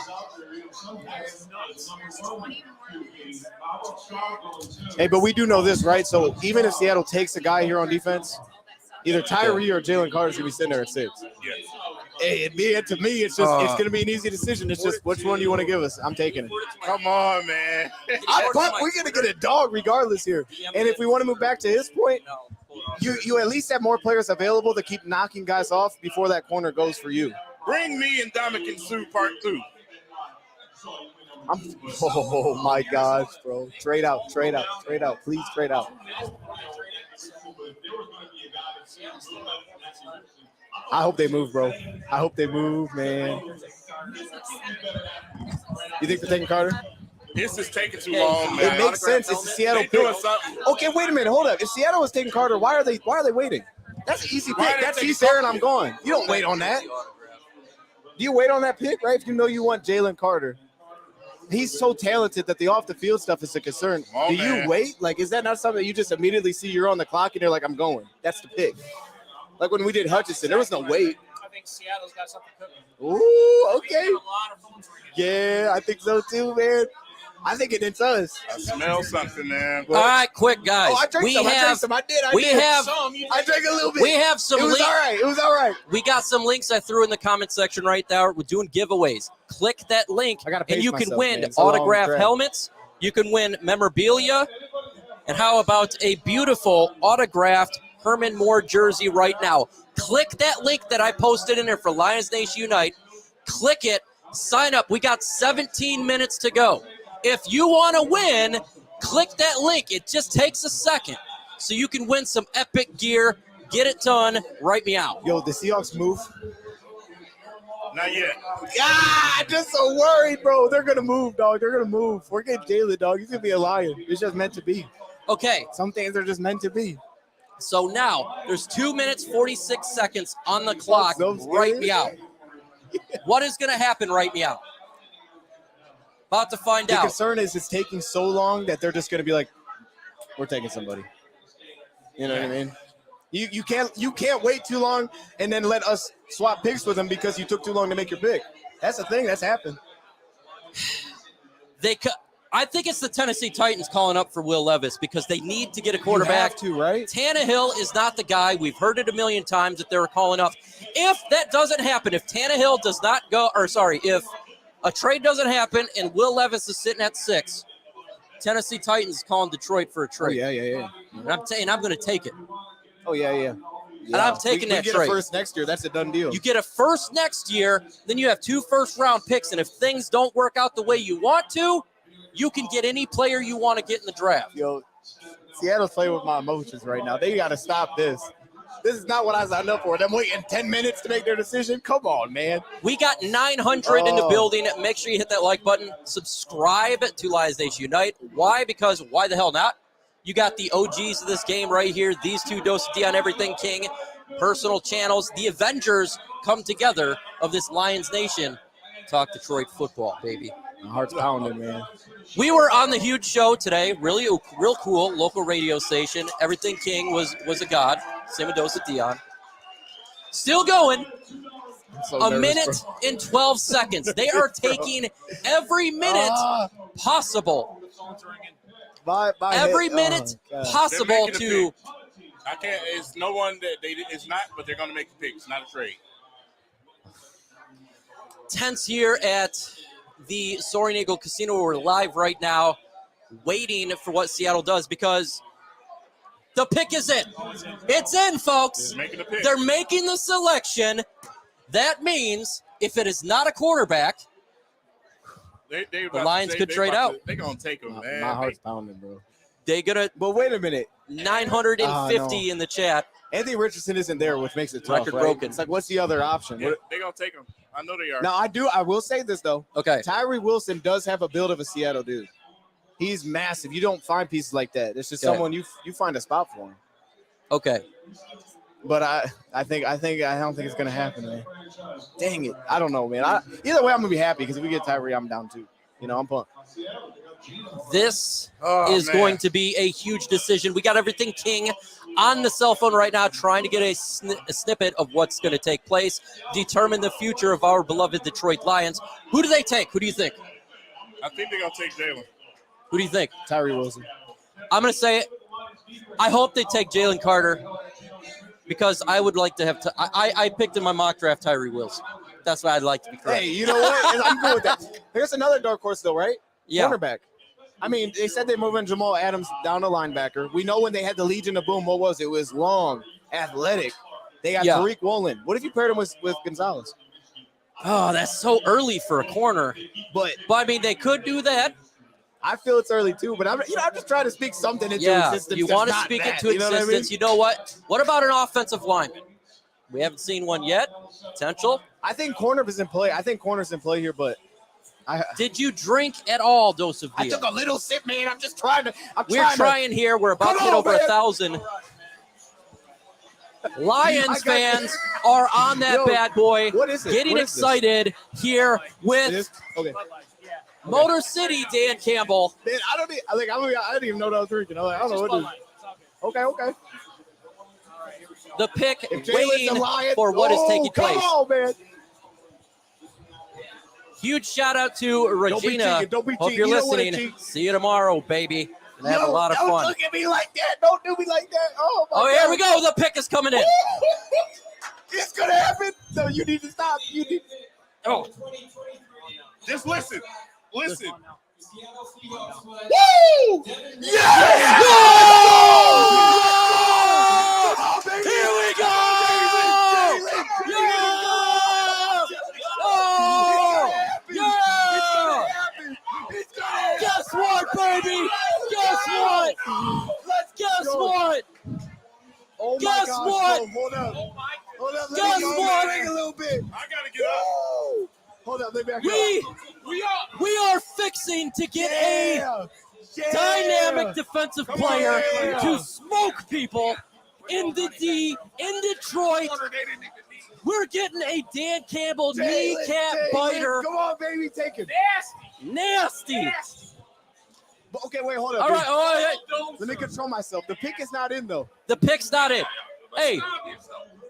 Hey, but we do know this, right? So even if Seattle takes a guy here on defense, either Tyree or Jalen Carter's gonna be sitting there at 6. Yeah. Hey, to me, it's just it's gonna be an easy decision. It's just which one do you want to give us? I'm taking it. Come on, man. We're gonna get a dog regardless here. And if we want to move back to his point, you at least have more players available to keep knocking guys off before that corner goes for you. Bring me and Dominican Sue part 2. Oh my gosh, bro! Trade out, please trade out. I hope they move, bro. I hope they move, man. You think they're taking Carter? This is taking too long, man. It makes sense. It's the Seattle They doing pick. something. Okay, wait a minute. Hold up. If Seattle was taking Carter, why are they waiting? That's an easy Why are pick. they That's taking he's there and Carter? I'm going. You don't wait on that. Do you wait on that pick, right? If you know you want Jalen Carter. He's so talented that the off the field stuff is a concern. Oh, Do you man. wait? Like, is that not something that you just immediately see you're on the clock and you're like, I'm going? That's the pick. Like when we did Hutchinson, there was no wait. I think Seattle's got something cooking. Ooh, okay. A lot of phones ringing. Yeah, I think so too, man. I think it's us. I smell something, man. All right, quick, guys. Oh, I drank some. I did. we have I drank a little bit. we have some It was links. all right. It was all right. We got some links I threw in the comment section right there. We're doing giveaways. Click that link, I gotta and pace you can myself, win man. It's a long autographed draft. helmets. You can win memorabilia. And how about a beautiful autographed Herman Moore jersey right now? Click that link that I posted in there for Lions Nation Unite. Click it. Sign up. We got 17 minutes to go. If you want to win, click that link. It just takes a second. So you can win some epic gear. Get it done. Write me out. Yo, the Seahawks move. Not yet. God, just so worried, bro. They're gonna move, dog. They're gonna move. Forget Jalen, dog. He's gonna be a Lion. It's just meant to be. Okay, Some things are just meant to be. so now there's 2 minutes 46 seconds on the clock. so Write me out. What is going to happen? Write me out. About to find The out. concern is it's taking so long that they're just gonna be like, we're taking somebody. You know what I mean? You can't wait too long and then let us swap picks with them because you took too long to make your pick. That's the thing that's happened. I think it's the Tennessee Titans calling up for Will Levis because they need to get a quarterback. You have to, right? Tannehill is not the guy. We've heard it a million times that they're calling up. If that doesn't happen, if Tannehill does not go, if a trade doesn't happen and Will Levis is sitting at 6, Tennessee Titans is calling Detroit for a trade. Oh, yeah. And I'm saying I'm going to take it. Oh, yeah. And I'm taking that get trade. a first next year. That's a done deal. You get a first next year, then you have 2 first-round picks, and if things don't work out the way you want to, you can get any player you want to get in the draft. Yo, Seattle's playing with my emotions right now. They got to stop this. This is not what I signed up for. Them waiting 10 minutes to make their decision. Come on, man. We got 900 in the building. Make sure you hit that like button. Subscribe to Lions Nation Unite. Why? Because why the hell not? You got the OGs of this game right here. These two Dose of D on Everything King personal channels. The Avengers come together of this Lions Nation. Talk Detroit football, baby. My heart's pounding, man. We were on the huge show today. Real cool local radio station. Everything King was a god. Same with Dose of Dion. Still going. A minute and 12 seconds. They are taking every minute possible. Every minute possible to. I can't. It's no one that it's not, but they're going to make the pick. It's not a trade. Tense here at the Soaring Eagle Casino. We're live right now, waiting for what Seattle does because the pick is in. It's in, folks. They're making the selection. That means if it is not a quarterback, the Lions could trade out. They're going to take them, man. My heart's pounding, bro. They're going to. But wait a minute. 950 in the chat. Anthony Richardson isn't there, which makes it tough, Record right? broken. It's like, what's the other option? Yeah, they're going to take them. I know they are. Now, I will say this, though. Okay. Tyree Wilson does have a build of a Seattle dude. He's massive. You don't find pieces like that. It's just someone you find a spot for him. Okay. But I don't think it's going to happen, man. Dang it. I don't know, man. Either way, I'm going to be happy because if we get Tyree, I'm down too. I'm pumped. This is going to be a huge decision. We got Everything King on the cell phone right now trying to get a snippet of what's going to take place, determine the future of our beloved Detroit Lions. Who do they take? Who do you think? I think they're going to take Jalen. Who do you think? Tyree Wilson. I'm going to say it. I hope they take Jalen Carter because I would like to have I picked in my mock draft Tyree Wilson. That's why I'd like to be correct. Hey, you know what? I'm good with that. Here's another dark horse, though, right? Yeah. Cornerback. I mean, they said they're moving Jamal Adams down to linebacker. We know when they had the Legion of Boom, what was it? It was long, athletic. They got Tariq Woolen. What if you paired him with Gonzalez? Oh, that's so early for a corner. But I mean, they could do that. I feel it's early too, but I'm just trying to speak something into existence. You want to speak into existence. You know what? What about an offensive lineman? We haven't seen one yet. Potential. I think corner is in play. I think corner's in play here, but did you drink at all, Dose of Dia? I took a little sip, man. I'm just trying to. We're trying here. We're about to hit over 1,000. Lions fans are on that bad boy. What is it? Getting excited here with Motor City, Dan Campbell. Man, I didn't even know that I was drinking. I don't know what it is. Okay. The pick waiting for what is taking place. Come on, man. Huge shout out to Regina. Don't be Hope cheating. you're listening. See you tomorrow, baby. And have a lot of fun. Don't look at me like that. Don't do me like that. Oh, my God. Here we go. The pick is coming in. It's going to happen. So you need to stop. Just listen. Listen. Woo! Yes! Go! Here we go! Guess what, baby? Guess what? Guess what? Oh, Guess my gosh, what? bro, hold up. Hold up, Guess let me what? drink a little bit. I gotta get up. Hold up, let me back We are fixing to get Yeah. a dynamic defensive player on. to smoke people in Detroit. We're getting a Dan Campbell kneecap biter. Come on, baby, take it. Nasty. Okay, wait, hold up. All right, all right. Let me control myself. The pick is not in, though. The pick's not in. Hey,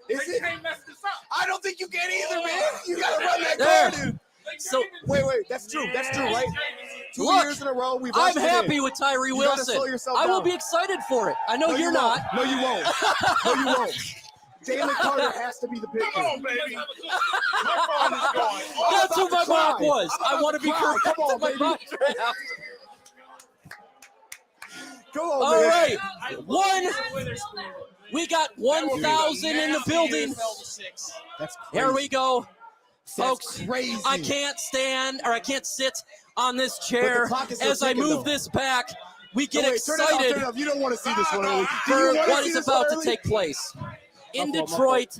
Is it? I don't think you can either, man. You gotta run that There. card in. so Wait, that's true, right? 2 Look, years in a row, we've I'm rushed it happy in. with Tyree You gotta Wilson. slow yourself I will down. be excited for it. I know No, you're you not. won't. No, you won't. No, you won't. Jalen Carter has to be the pick. Come on, baby. My phone is going. That's who my cry. mock was. I'm I want to be about to correct. cry. Come on, My baby. mock draft. Come on, All man. right, we got 1,000 in the building. That's Here we go, That's folks. crazy. I can't sit on this chair clock is still as I ticking, move though. this back. We get Wait, turn it off, excited turn it off. You don't want to see this one early. Do you for wanna what see is this about one to early? take place in My fault, my Detroit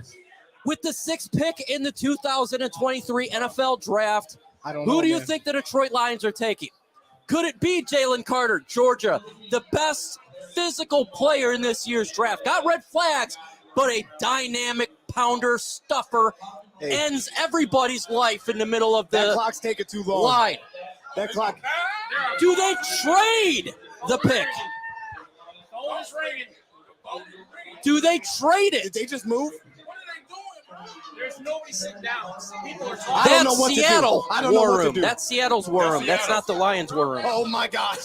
with the 6th pick in the 2023 NFL Draft. I don't Who know, do you man. think the Detroit Lions are taking? Could it be Jalen Carter, Georgia, the best physical player in this year's draft? Got red flags, but a dynamic pounder stuffer Hey. ends everybody's life in the middle of That the clock's taking too long. line. That clock. Do they trade the pick? Do they trade Did it? they just move? There's nobody sitting down. People are I don't know That's what to do. Seattle I don't know war what to room. do. That's Seattle's war room. That's not the Lions war room. Oh my gosh.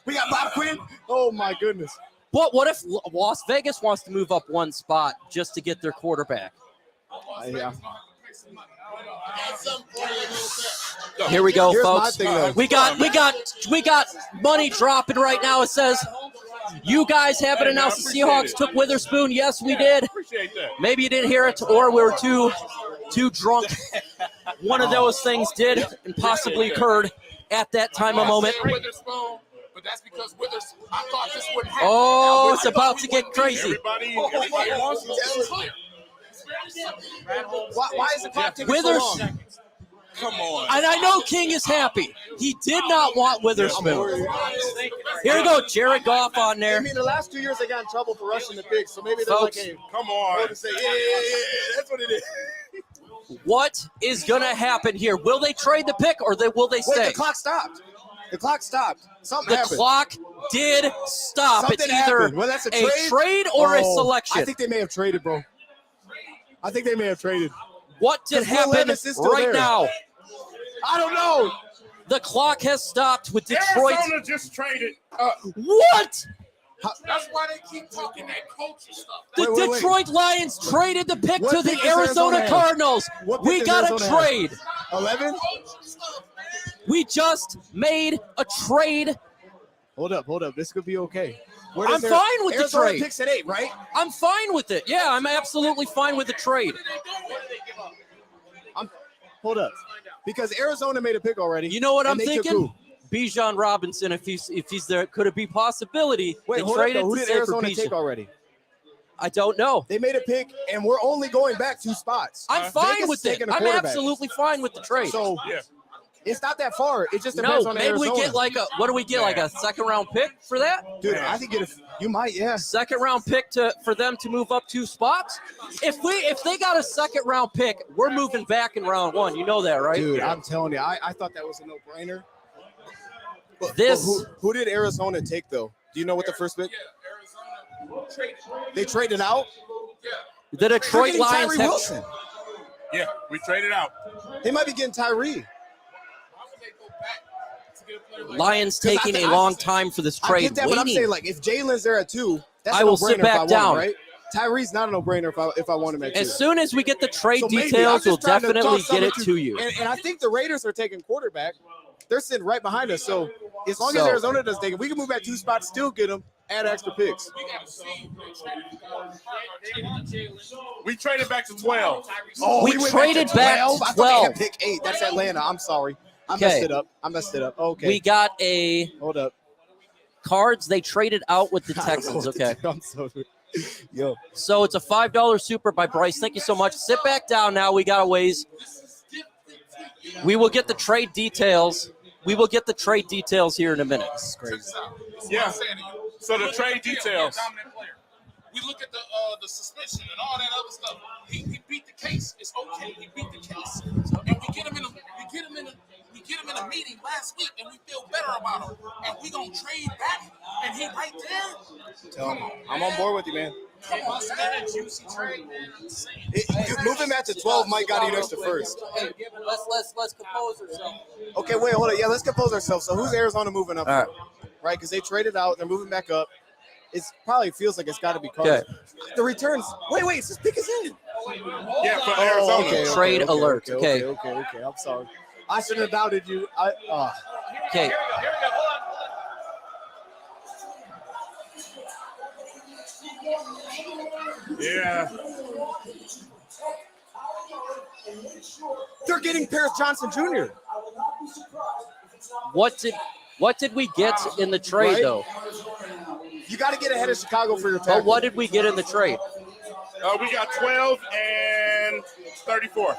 We got Bob Quinn. Oh my goodness. But what if Las Vegas wants to move up one spot just to get their quarterback? Yeah. Here we go, Here's my folks. thing, though. We got money dropping right now. It says, you guys haven't Hey, man, announced I the appreciate Seahawks it. took Witherspoon. Yes, we did. Appreciate that. Maybe you didn't hear it, or we were too drunk. One of those things did and possibly occurred at that time of moment. Witherspoon, but that's because Witherspoon. I thought this would happen. Oh, it's about to get crazy. Everybody wants to. Why is the clock taking Withers- so long? Come on. And I know King is happy. He did not want Witherspoon. Here we go, Jared Goff on I there. mean, the last 2 years they got in trouble for rushing the picks, so maybe they're Folks. like, hey, Come on. to say, yeah, that's what it is. What is going to happen here? Will they trade the pick or will they Wait, stay? the clock stopped. The clock stopped. Something The happened. clock did stop. Something It's either happened. Well, that's a a trade? trade or a Oh, selection. I think they may have traded, bro. I think they may have traded. What did 'Cause Will happen Levis is still right there. now? I don't know. The clock has stopped with Detroit. Arizona just traded. What? That's why they keep talking that culture stuff. The Wait. Detroit Lions traded the pick What to the pick does Arizona Arizona have? Cardinals. What pick We does got a Arizona have? trade. 11? Culture stuff, man. We just made a trade. Hold up. This could be okay. Where I'm does fine with the Arizona trade. picks at 8, right? I'm fine with it. Yeah, I'm absolutely fine with the trade. Hold up. Because Arizona made a pick already. You know what I'm and they took thinking? who? Bijan Robinson, if he's there, could it be possibility Wait, they hold up, traded though. Who to did say for Arizona take Bijan? already? I don't know. They made a pick, and we're only going back 2 spots. I'm fine Vegas with is it. taking a I'm quarterback. absolutely fine with the trade. So Yeah. it's not that far. It just depends No, on maybe Arizona. we get like a what do we get? Like a second round pick for that? Dude, I think you might, yeah. Second round pick for them to move up 2 spots. If they got a second round pick, we're moving back in round 1. You know that, right? Dude, I'm telling you, I thought that was a no-brainer. But This- who did Arizona take, though? Do you know what the first pick? Yeah, Arizona traded. They traded out? Yeah. The They're Detroit getting Lions Tyree have Wilson. Yeah, we traded out. They might be getting Tyree. Why would they go back to get a player like Lions 'Cause I taking think- a long time for this I trade. get that, but I'm waiting. saying, like, if Jalen's there at 2, that's I a will sit no-brainer back if I want down. him, right? Tyree's not a no-brainer if I want him at 2. As soon as we get the trade So maybe, I'm details, just we'll trying to definitely talk get it something to you. And I think the Raiders are taking quarterback. They're sitting right behind us. So as long as So- Arizona does take it, we can move back 2 spots, still get them, add extra picks. we got to see Jalen. We traded back to 12. Oh, We went traded to back to 12? I thought they 12. had pick 8. That's Atlanta. I'm sorry. I Okay. messed it up. Okay. We got a Hold up. Cards, they traded out with the Texans, okay? I'm so yo. So it's a $5 super by Bryce. Thank you so much. Sit back down now. We got a ways. We will get the trade details. We will get the trade details here in a minute. This is crazy. Yeah. So the trade details. We look at the suspension and all that other stuff. He beat the case. It's okay. He beat the case, and we get him in a meeting last week, and we feel better about him. And we gonna trade back, and he right there. Come on, I'm on board with you, man. Come on, it's not a juicy trade, man. I'm saying. Moving back to 12 might got you next to first. Hey, let's compose ourselves. Okay, wait, hold on. Yeah, let's compose ourselves. So who's Arizona moving up? All right. Right, because they traded out. They're moving back up. It probably feels like it's got to be Carter. Okay. The returns. Wait, this pick is in. Yeah, for Arizona. Okay, Trade alert. Okay. Okay. I'm sorry. I shouldn't have doubted you. Okay. Yeah. They're getting Paris Johnson Jr. What did we get in the trade, Right? though? You got to get ahead of Chicago for your tackle. But what did we get in the trade? We got 12 and 34.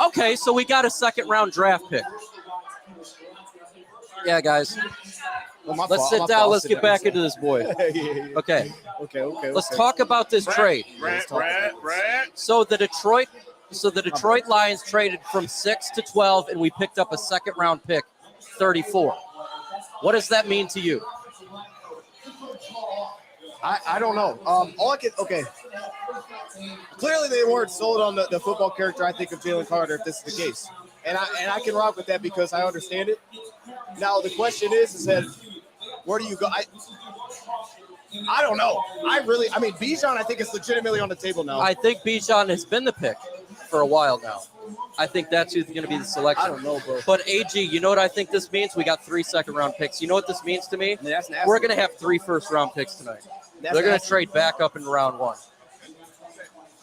Okay, so we got a second-round draft pick. Yeah, guys. Well, my Let's fault, sit my down. fault. Let's Sit get down, back sit into this boy. down. Yeah. Okay. Okay. Let's talk about this trade. Brad. So the Detroit Lions traded from 6 to 12, and we picked up a second-round pick, 34. What does that mean to you? I don't know. Clearly they weren't sold on the football character, I think, of Jalen Carter, if this is the case. And I can rock with that because I understand it. Now the question is that where do you go? I don't know. Bijan, I think, is legitimately on the table now. I think Bijan has been the pick for a while now. I think that's who's going to be the selection. I don't know, bro. But AG, you know what I think this means? We got 3 second-round picks. You know what this means to me? That's nasty. We're going to have 3 first-round picks tonight. That's They're going to nasty. trade back up in round 1.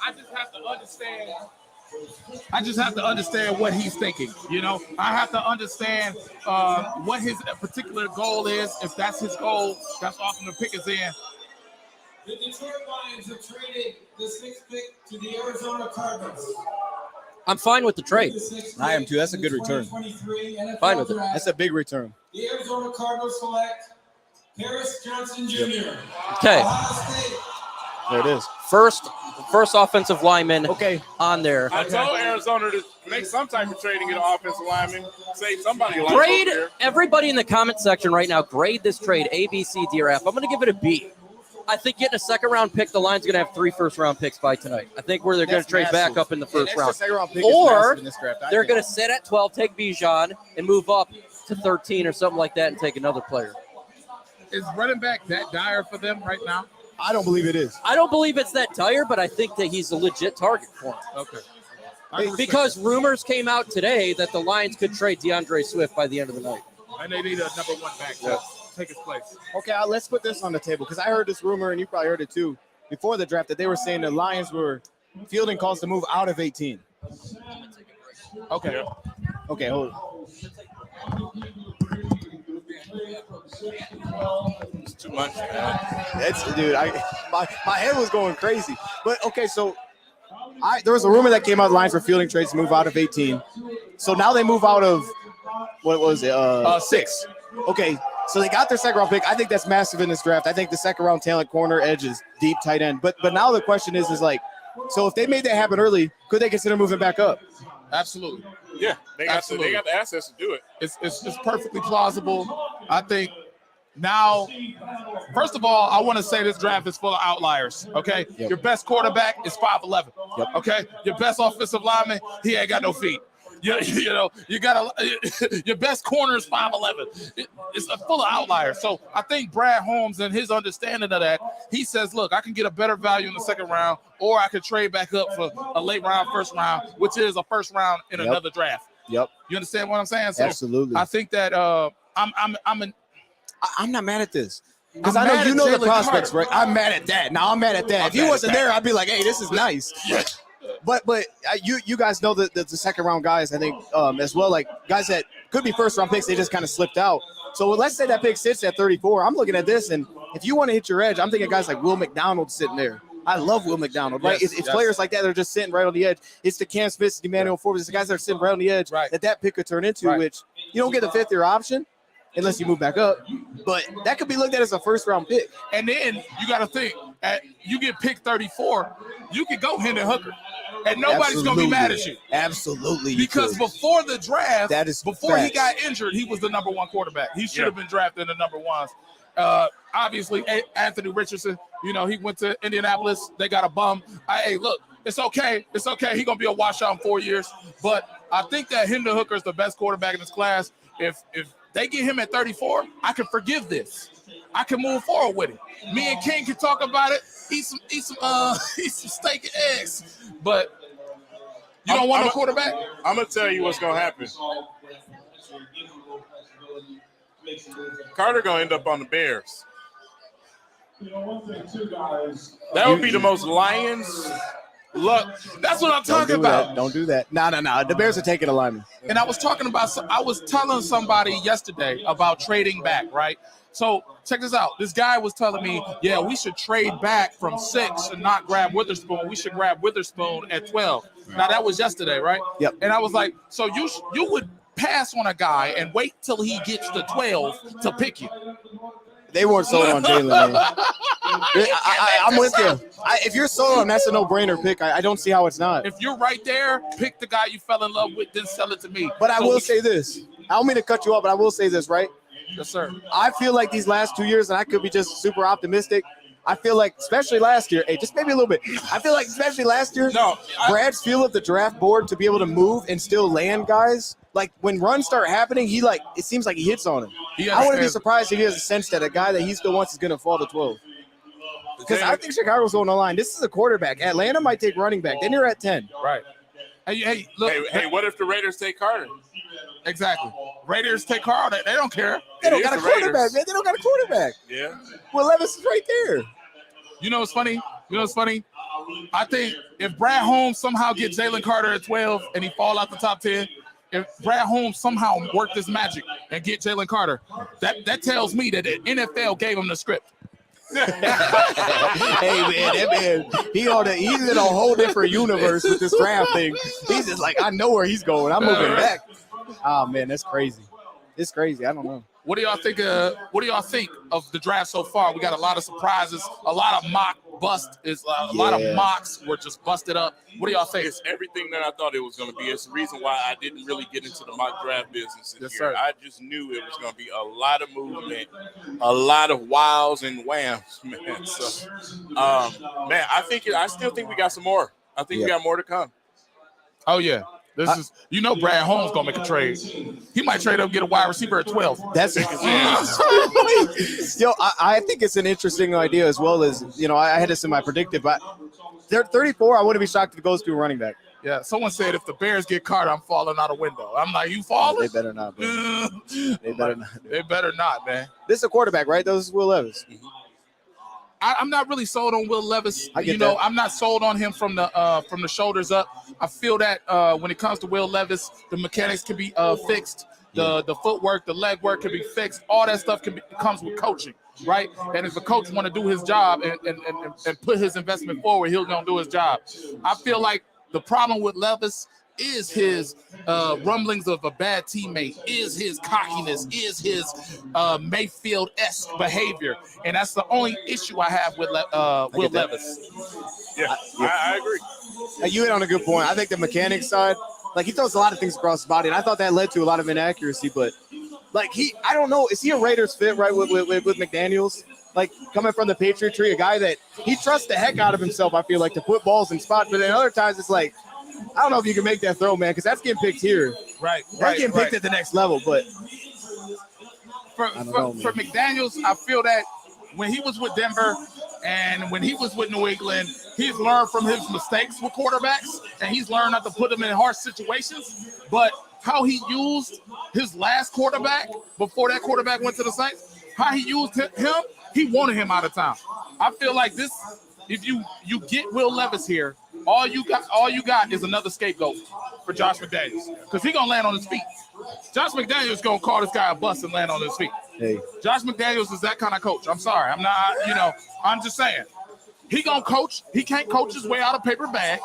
I just have to understand what he's thinking. I have to understand what his particular goal is. If that's his goal, that's often the pick is in. The Detroit Lions have traded the 6th pick to the Arizona Cardinals. I'm fine with the trade. I am too. That's a good return. Fine with it. That's a big return. The Arizona Cardinals select Paris Johnson Jr. Okay. Ohio State. There it is. First offensive lineman on there. I told Arizona to make some type of trade and get an offensive lineman. Save somebody like Grade over there. everybody in the comment section right now. Grade this trade A, B, C, D, or F. I'm going to give it a B. I think getting a second-round pick, the Lions going to have 3 first-round picks by tonight. I think they're going to trade back up in the first round. Or they're going to sit at 12, take Bijan, and move up to 13 or something like that and take another player. Is running back that dire for them right now? I don't believe it is. I don't believe it's that dire, but I think that he's a legit target for him. Okay. Because rumors came out today that the Lions could trade DeAndre Swift by the end of the night. And they need a number 1 back to take his place. Okay, let's put this on the table because I heard this rumor, and you probably heard it too, before the draft, that they were saying the Lions were fielding calls to move out of 18. Okay. Okay, hold on. It's too much, man. Dude, my head was going crazy. But okay, so there was a rumor that came out, the Lions were fielding trades to move out of 18. So now they move out of, what was it? 6. Okay, so they got their second-round pick. I think that's massive in this draft. I think the second-round talent, corner, edges, deep, tight end. But now the question is like, so if they made that happen early, could they consider moving back up? Absolutely. Yeah, they got the assets to do it. It's perfectly plausible. I think now, first of all, I want to say this draft is full of outliers. Okay, Your best quarterback is 5'11". Yep. Okay, your best offensive lineman, he ain't got no feet. You got your best corner is 5'11". It's full of outliers. So I think Brad Holmes and his understanding of that, he says, look, I can get a better value in the second round, or I could trade back up for a late round, first round, which is a first round in another draft. Yep. You understand what I'm saying? So absolutely. I think that I'm not mad at this. Because I know you know the prospects, right? I'm mad at that. Now I'm mad at that. If he wasn't there, I'd be like, hey, this is nice. Yeah. But you guys know that the second round guys, I think, as well, like guys that could be first round picks, they just kind of slipped out. So let's say that pick sits at 34. I'm looking at this, and if you want to hit your edge, I'm thinking guys like Will McDonald sitting there. I love Will McDonald, right? Yes, It's players like that that are just sitting right on the edge. It's the Cam Smith, Emmanuel Forbes. It's the guys that are sitting right on the edge that pick could turn into, which you don't get the fifth-year option unless you move back up. But that could be looked at as a first-round pick. And then you got to think, you get picked 34, you could go Hendon Hooker. And nobody's going to be mad at you. Absolutely. Because before the draft, before facts. he got injured, he was the number one quarterback. He should have been drafted in the number ones. Obviously, Anthony Richardson, he went to Indianapolis. They got a bum. Hey, look, it's okay. It's okay. He's going to be a washout in 4 years. But I think that Hendon Hooker is the best quarterback in this class. If they get him at 34, I can forgive this. I can move forward with it. Me and King can talk about it. Eat some steak and eggs. But you don't want no quarterback? I'm gonna tell you what's gonna happen. Carter gonna end up on the Bears. That would be the most Lions luck. That's what I'm talking about. Don't do that. No. The Bears are taking a lineman. And I was telling somebody yesterday about trading back, right? So check this out. This guy was telling me, yeah, we should trade back from 6 and not grab Witherspoon. We should grab Witherspoon at 12. Now, that was yesterday, right? Yep. And I was like, so you would pass on a guy and wait till he gets to 12 to pick you. They weren't sold on Jalen, man. I'm with you. If you're sold on, that's a no-brainer pick. I don't see how it's not. If you're right there, pick the guy you fell in love with, then sell it to me. But I will say this. I don't mean to cut you off, but I will say this, right? Yes, sir. I feel like these last 2 years, and I could be just super optimistic, I feel like, especially last year, just maybe a little bit, I feel like especially last year, Brad's feel of the draft board to be able to move and still land guys, like when runs start happening, it seems like he hits on him. I wouldn't be surprised if he has a sense that a guy that he still wants is going to fall to 12. Because I think Chicago's going to line. This is a quarterback. Atlanta might take running back. Then you're at 10. Right. Hey, look. Hey, what if the Raiders take Carter? Exactly. Raiders take Carter. They don't care. They don't got a quarterback, man. They don't got a quarterback. Yeah. Well, Levis is right there. You know what's funny? I think if Brad Holmes somehow gets Jalen Carter at 12 and he fall out the top 10, if Brad Holmes somehow worked this magic and get Jalen Carter, that tells me that the NFL gave him the script. Hey man, that man, he's in a whole different universe with this draft thing. He's just like, I know where he's going. I'm moving back. Oh man, that's crazy. It's crazy. I don't know. What do y'all think? What do y'all think of the draft so far? We got a lot of surprises, a lot of mock bust. A lot of mocks were just busted up. What do y'all think? It's everything that I thought it was going to be. It's the reason why I didn't really get into the mock draft business this year. I just knew it was going to be a lot of movement, a lot of wows and whams, man. So, man, I still think we got some more. I think we got more to come. Oh yeah. This is, Brad Holmes gonna make a trade. He might trade up and get a wide receiver at 12. That's it. I think it's an interesting idea as well as, I had this in my predictive, but they're 34. I wouldn't be shocked if it goes to a running back. Yeah, someone said if the Bears get Carter, I'm falling out a window. I'm like, you falling? They better not, man. They better not. They better not, man. This is a quarterback, right? This is Will Levis. I'm not really sold on Will Levis. That. I'm not sold on him from the shoulders up. I feel that when it comes to Will Levis, the mechanics can be fixed. The footwork, the leg work can be fixed. All that stuff comes with coaching, right? And if a coach want to do his job and put his investment forward, he'll gonna do his job. I feel like the problem with Levis is his rumblings of a bad teammate, is his cockiness, is his Mayfield-esque behavior. And that's the only issue I have with Will Levis. Yeah, I agree. You hit on a good point. I think the mechanics side, like he throws a lot of things across his body, and I thought that led to a lot of inaccuracy, but like I don't know, is he a Raiders fit, right, with McDaniels? Like coming from the Patriot tree, a guy that he trusts the heck out of himself, I feel like, to put balls in spots, but then other times it's like, I don't know if you can make that throw, man, because that's getting picked here. Right. That's getting picked at the next level, but for McDaniels, I feel that when he was with Denver and when he was with New England, he's learned from his mistakes with quarterbacks, and he's learned not to put them in harsh situations. But how he used his last quarterback before that quarterback went to the Saints, how he used him, he wanted him out of town. I feel like this, if you get Will Levis here, all you got is another scapegoat for Josh McDaniels because he's gonna land on his feet. Josh McDaniels is gonna call this guy a bust and land on his feet. Hey, Josh McDaniels is that kind of coach. I'm sorry, I'm not. I'm just saying. He gonna coach. He can't coach his way out of paper bag.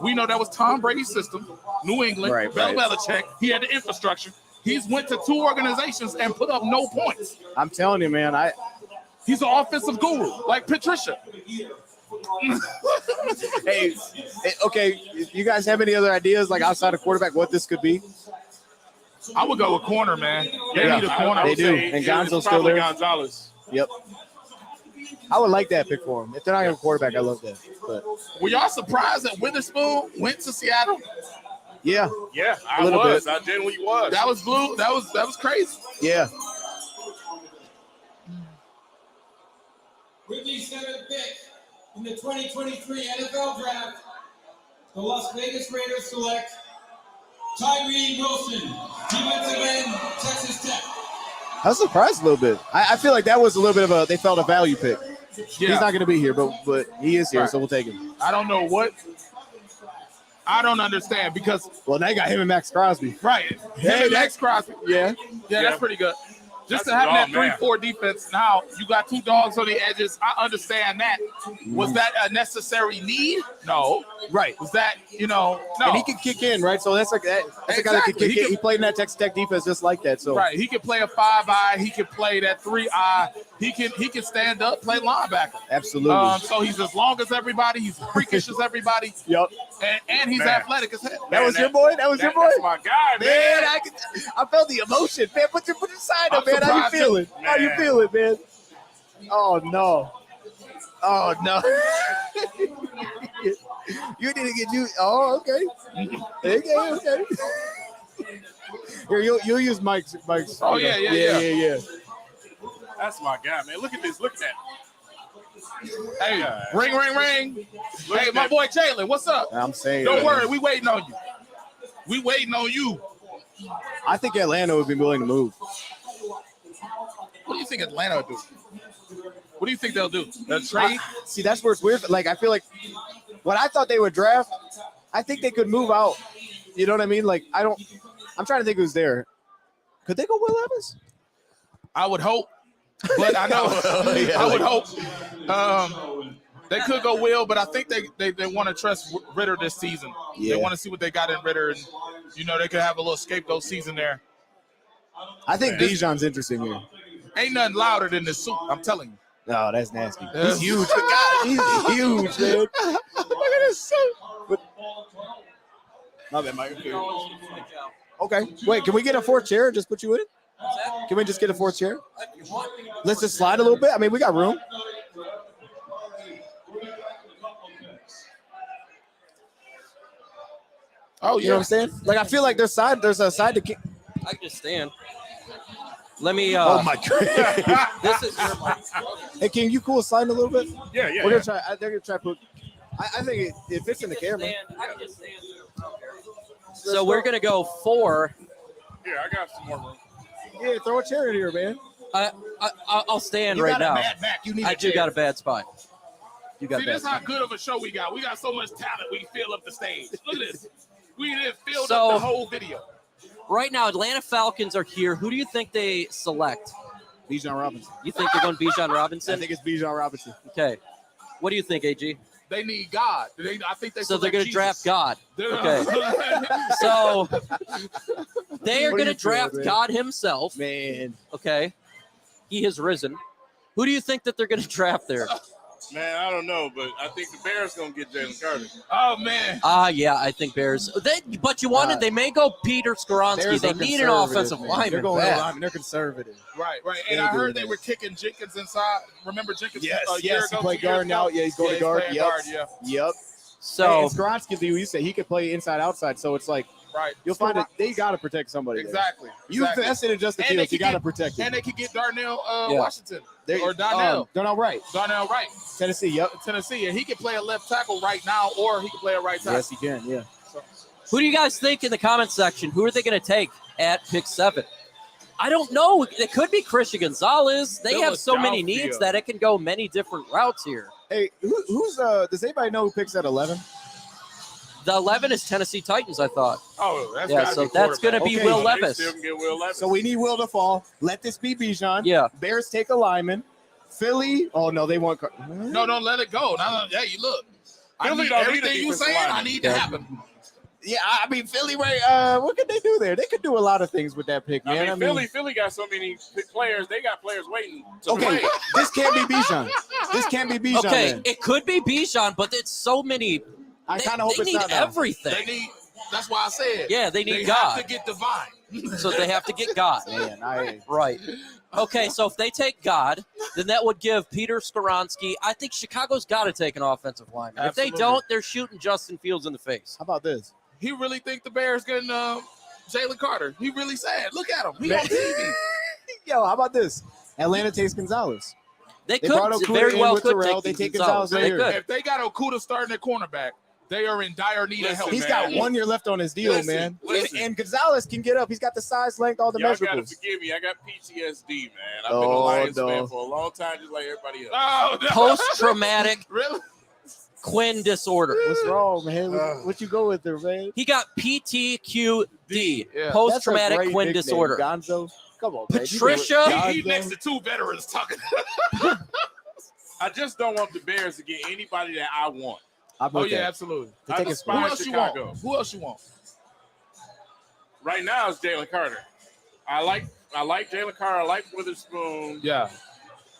We know that was Tom Brady's system. New England, Right. Belichick. He had the infrastructure. He's went to 2 organizations and put up no points. I'm telling you, man. He's an offensive guru, like Patricia. Hey, okay. You guys have any other ideas, like outside of quarterback, what this could be? I would go with corner, man. They need a corner. They do. And Gonzo's still there. Gonzalez. Yep. I would like that pick for him. If they're not going to quarterback, I love that. But Were y'all surprised that Witherspoon went to Seattle? yeah, Yeah, I little was. bit. I genuinely was. That was blue. That was crazy. yeah. With the 7th pick in the 2023 NFL Draft, the Las Vegas Raiders select Tyree Wilson, defensive end, Texas Tech. I was surprised a little bit. I feel like that was a little bit of they felt a value pick. Yeah. He's not going to be here, but he is here, Right. so we'll take him. I don't know what. I don't understand because Well, they got him and Max Crosby. right. Hey, Max Crosby. Yeah. Yeah, that's pretty good. Just That's to have a that dog, man. 3-4 defense. Now you got 2 dogs on the edges. I understand that. Was that a necessary need? No. Right. Was that no? And he can kick in, right? So that's like that. That's a guy that can Exactly. kick in. He played in that Texas Tech defense just like that. So Right. He can play a 5-eye. He can play that 3-eye. He can stand up, play linebacker. absolutely. So he's as long as everybody. He's freakish as everybody, Yep. and he's Man. athletic as hell. That was your boy. That was your boy. That's my guy, Man, man. I felt the emotion, man. Put your side up, I'm man. How you surprised feeling? too. How you Man. feeling, man? Oh no. Oh no. You didn't get you. Oh, okay. Okay. Here, you'll use Mike's. Oh, yeah. yeah. That's my guy, man. Look at this. Look at that. Hey, ring. Look Hey, at my that. boy Jalen, what's up? I'm saying. Don't man. worry, we waiting on you. We waiting on you. I think Atlanta would be willing to move. What do you think Atlanta will do? What do you think they'll do? They'll trade? See, that's where it's weird. Like, I feel like what I thought they would draft, I think they could move out. You know what I mean? Like, I'm trying to think who's there. Could they go Will Levis? I would hope, but I know I would hope. They could go Will, but I think they want to trust Ritter this season. Yeah. They want to see what they got in Ritter, and they could have a little scapegoat season there. I think Bijan's interesting here. Ain't nothing louder than this suit. I'm telling you. No, that's nasty. Yeah. He's huge. God, he's huge, man. Look at this suit. My bad, Mike. Okay. Wait, can we get a 4th chair and just put you in? Can we just get a 4th chair? Let's just slide a little bit. I mean, we got room. Oh, You know what I'm saying? Like, I feel like there's a side to kick. I can just stand. Let me. Oh my god! This is your mic. Hey, can you cool slide a little bit? Yeah. We're gonna try. They're gonna try to put. I think it fits in the camera. I can just stand. So we're gonna go 4. Here, I got some more room. Yeah, throw a chair in here, man. I'll stand You right got now. a bad back. You need. I a do chair. got a bad spine. You got See, a bad this is how spine. good of a show we got. We got so much talent, we fill up the stage. Look at this. We didn't fill So- up the whole video. Right now, Atlanta Falcons are here. Who do you think they select? Bijan Robinson. You think they're going Bijan I Robinson? think it's Bijan Robinson. Okay. What do you think, AG? They need God. I think they So they're going to select draft God. Jesus. Okay. So they are What going do to you feel, draft man? God himself. Man, Okay. He has risen. Who do you think that they're going to draft there? Man, I don't know, but I think the Bears gonna get Jalen Carter. Oh man. Yeah, I think Bears. But you wanted, they may go Peter Skoronsky. Bears They are need an conservative, offensive man. lineman. They're going bad. lineman. They're conservative. Right. And They I do heard they this. were kicking Jenkins inside. Remember Jenkins? Yes, a year yes. He ago, played 2 years guard now. ago? Yeah, he's going to he's guard. playing Yep. guard, yeah. Yep. So and Skoronsky, you said he could play inside outside. So it's like Right. you'll find it. They got to protect somebody. there. Exactly. You invested in Justin And they Fields. You could got to get- protect him. And they could get Darnell Yeah. Washington or Darnell. Darnell Wright, Darnell Wright, Tennessee. Yep. Tennessee, and he can play a left tackle right now, or he can play a right tackle. Yes, he can. Yeah. who do you guys think in the comment section? Who are they going to take at pick 7? I don't know. It could be Christian Gonzalez. They have so many Philadelphia. needs that it can go many different routes here. Hey, who's does anybody know who picks at 11? The 11 is Tennessee Titans, I thought. Oh, that's Yeah, gotta so be that's going to be Okay. Will They Levis. still can get Will Levis. So we need Will to fall. Let this be Bijan. Yeah. Bears take a lineman. Philly. Oh no, they want. No, don't let it go. Now, hey, look. I Philly need don't need a everything you defensive saying. I lineman. need to Yeah. happen. Yeah, I mean Philly. Right? What could they do there? They could do a lot of things with that pick, man. I mean, Philly got so many players. They got players waiting to Okay, play. this can't be Bijan. This can't be Bijan. Okay, then. it could be Bijan, but it's so many. I They, kind of hope they it's need not now. everything. They need. That's why I said. Yeah, they need They God. have to get divine. So they have to get God. Man, Right. Okay, so if they take God, then that would give Peter Skoronski. I think Chicago's got to take an offensive lineman. If they Absolutely. don't, they're shooting Justin Fields in the face. how about this? He really think the Bears getting Jalen Carter. He really sad. Look at him. He Man. on TV. Yo, how about this? Atlanta takes Gonzalez. They They could brought Okuda very in well with could Terrell. take They take Gonzalez. Gonzalez They later. could. If they got Okuda starting at cornerback, they are in dire need of Listen, help. He's got man. 1 year left on his deal, Listen, man. listen. And Gonzalez can get up. He's got the size, length, all the Y'all gotta measurables. forgive me. I got PTSD, man. I've been a Oh, Lions no. fan for a long time, just like everybody else. Oh, no. Post-traumatic Really? Quinn disorder. What's wrong, man? What you go with there, man? He got PTQD, Yeah. post-traumatic That's a great Quinn nickname, disorder. Gonzo. Come on, man. Patricia? He next to two veterans talking. I just don't want the Bears to get anybody that I want. Oh, yeah, absolutely. They I take a Who despise else you Chicago. want? Who else you want? Right now, it's Jalen Carter. I like Jalen Carter. I like Witherspoon. Yeah.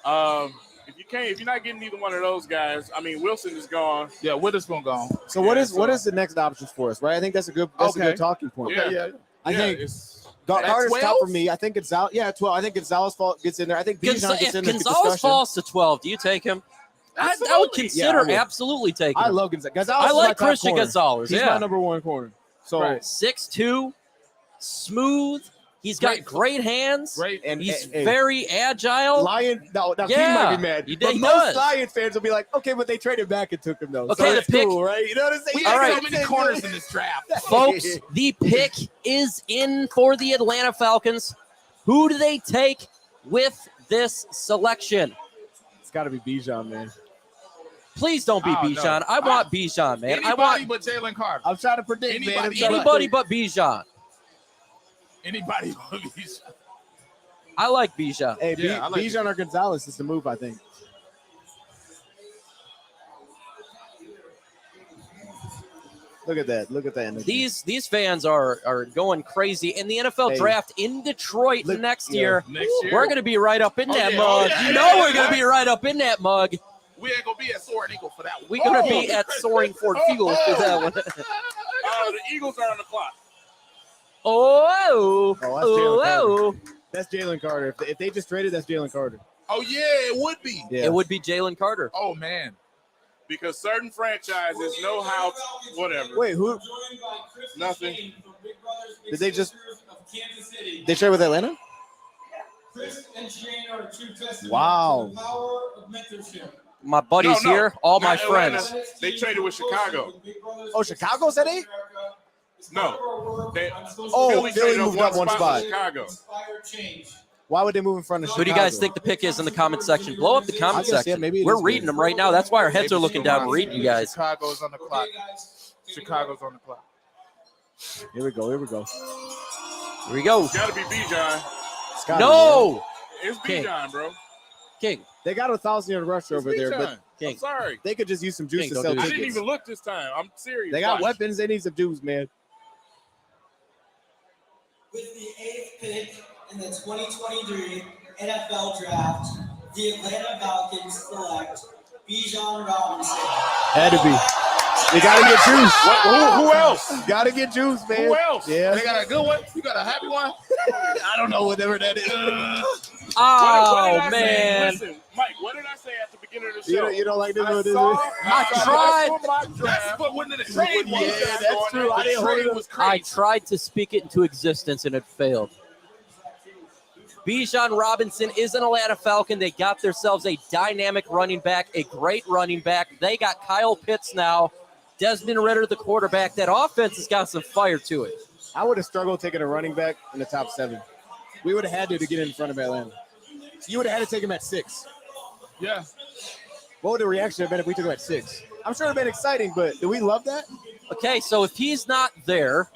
If you're not getting either one of those guys, I mean, Wilson is gone. Yeah, Witherspoon gone. So what Yeah, is the next options for us, right? I think that's a good talking point. Yeah. I think it's Carter's 12? top for me. I think Gonzalez. Yeah, 12. I think Gonzalez gets in there. I think Bijan gets If in the Gonzalez discussion. falls to 12, do you take him? I would Absolutely. consider Yeah, I would. absolutely taking I him. love Gonzalez. Gonzalez I is my like top Christian corner. Gonzalez. He's Yeah. my number one corner. So Right. 6'2", smooth. He's got great hands. Great. and He's and very agile. Lion. Now King Yeah, might be mad, he but does. most Lion fans will be like, okay, but they traded back and took him though. Okay, so the it's pick- cool, right? You know what I'm saying? We All got right. so many corners in this draft. Folks, the pick is in for the Atlanta Falcons. Who do they take with this selection? It's got to be Bijan, man. Please don't be Oh, no. Bijan. I want Bijan, man. Anybody I want but Jalen Carter. I'm trying to predict, man. I'm Anybody- trying to anybody predict. but Bijan. Anybody but Bijan. I like Bijan. Hey, Yeah, I like Bijan or Gonzalez is the move, I think. Look at that. Look at that energy. These fans are going crazy. And the NFL Hey. draft in Detroit Look, next yeah. year, Next year, we're going to be right up in Oh, that yeah. mug. Oh, yeah. You know Yeah, we're going to yeah. be right up in that mug. we ain't gonna be at Soaring Eagle for that one. We're going to be at Soaring Ford Field for that one. the Eagles are on the clock. Oh, Oh, that's Jalen oh, That's Jalen Carter. If they just traded, that's Jalen Carter. Oh yeah, it would be. Yeah. It would be Jalen Carter. Oh man. Because certain franchises know how, whatever. Wait, who? Nothing. Did they just? They trade with Atlanta? Chris and Shane are true testament Wow. to the power of mentorship. My buddies No, here, all my not Atlanta. friends. They traded with Chicago. Oh, Chicago said it? No. They, Oh, Philly traded moved up one with spot. Chicago. Inspired change. Why would they move in front of Who Chicago? do you guys think the pick is in the comment section? Blow up the comment I guess, yeah, section. maybe it We're is reading good. them right now. That's why our heads are looking down. We're reading you guys. Chicago's on the clock. Chicago's on the clock. Here we go. Here we go. Here we go. It's got to be Bijan. It's gotta be, man. No, It's King. Bijan, bro. King. They got a 1,000-yard rusher over there, but Bijan. King. I'm sorry. they could just use some juice King, to don't sell do I this. didn't tickets. even look this time. I'm serious. They got Watch. weapons. They need some juice, man. With the 8th pick in the 2023 NFL Draft, the Atlanta Falcons select Bijan Robinson. Had to be. They gotta get juice. Who else? Gotta get juice, man. Who else? Yeah. They got a good one. You got a happy one. I don't know whatever that is. What Oh did I say? man. Listen, Mike, what did I say at the beginning of the You show? don't like this I one, saw, I tried. That's what when the trade was. Yeah, that's true. I didn't hold Trade it. was I crazy. tried to speak it into existence and it failed. Bijan Robinson is an Atlanta Falcon. They got themselves a dynamic running back, a great running back. They got Kyle Pitts now. Desmond Ridder, the quarterback. That offense has got some fire to it. I would have struggled taking a running back in the top 7. We would have had to get in front of Atlanta. You would have had to take him at 6. Yeah. What would the reaction have been if we took him at 6? I'm sure it would have been exciting, but do we love that? Okay, so if he's not there,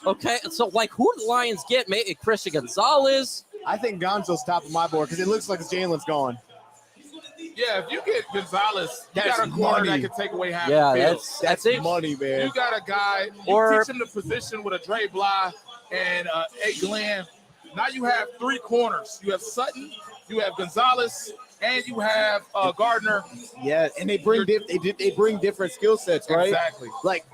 okay, so like who do the Lions get? Maybe Christian Gonzalez. I think Gonzo's top of my board because it looks like Jalen's gone. Yeah, if you get Gonzalez, you That's got a corner money. that can take away half Yeah, the field. that's it. money, man. You got a guy, Or- teach him the position with a Dre Bly and A. Glenn. Now you have 3 corners. You have Sutton, you have Gonzalez, and you have Gardner. Yeah, and they bring they bring different skill sets, right? Exactly. Like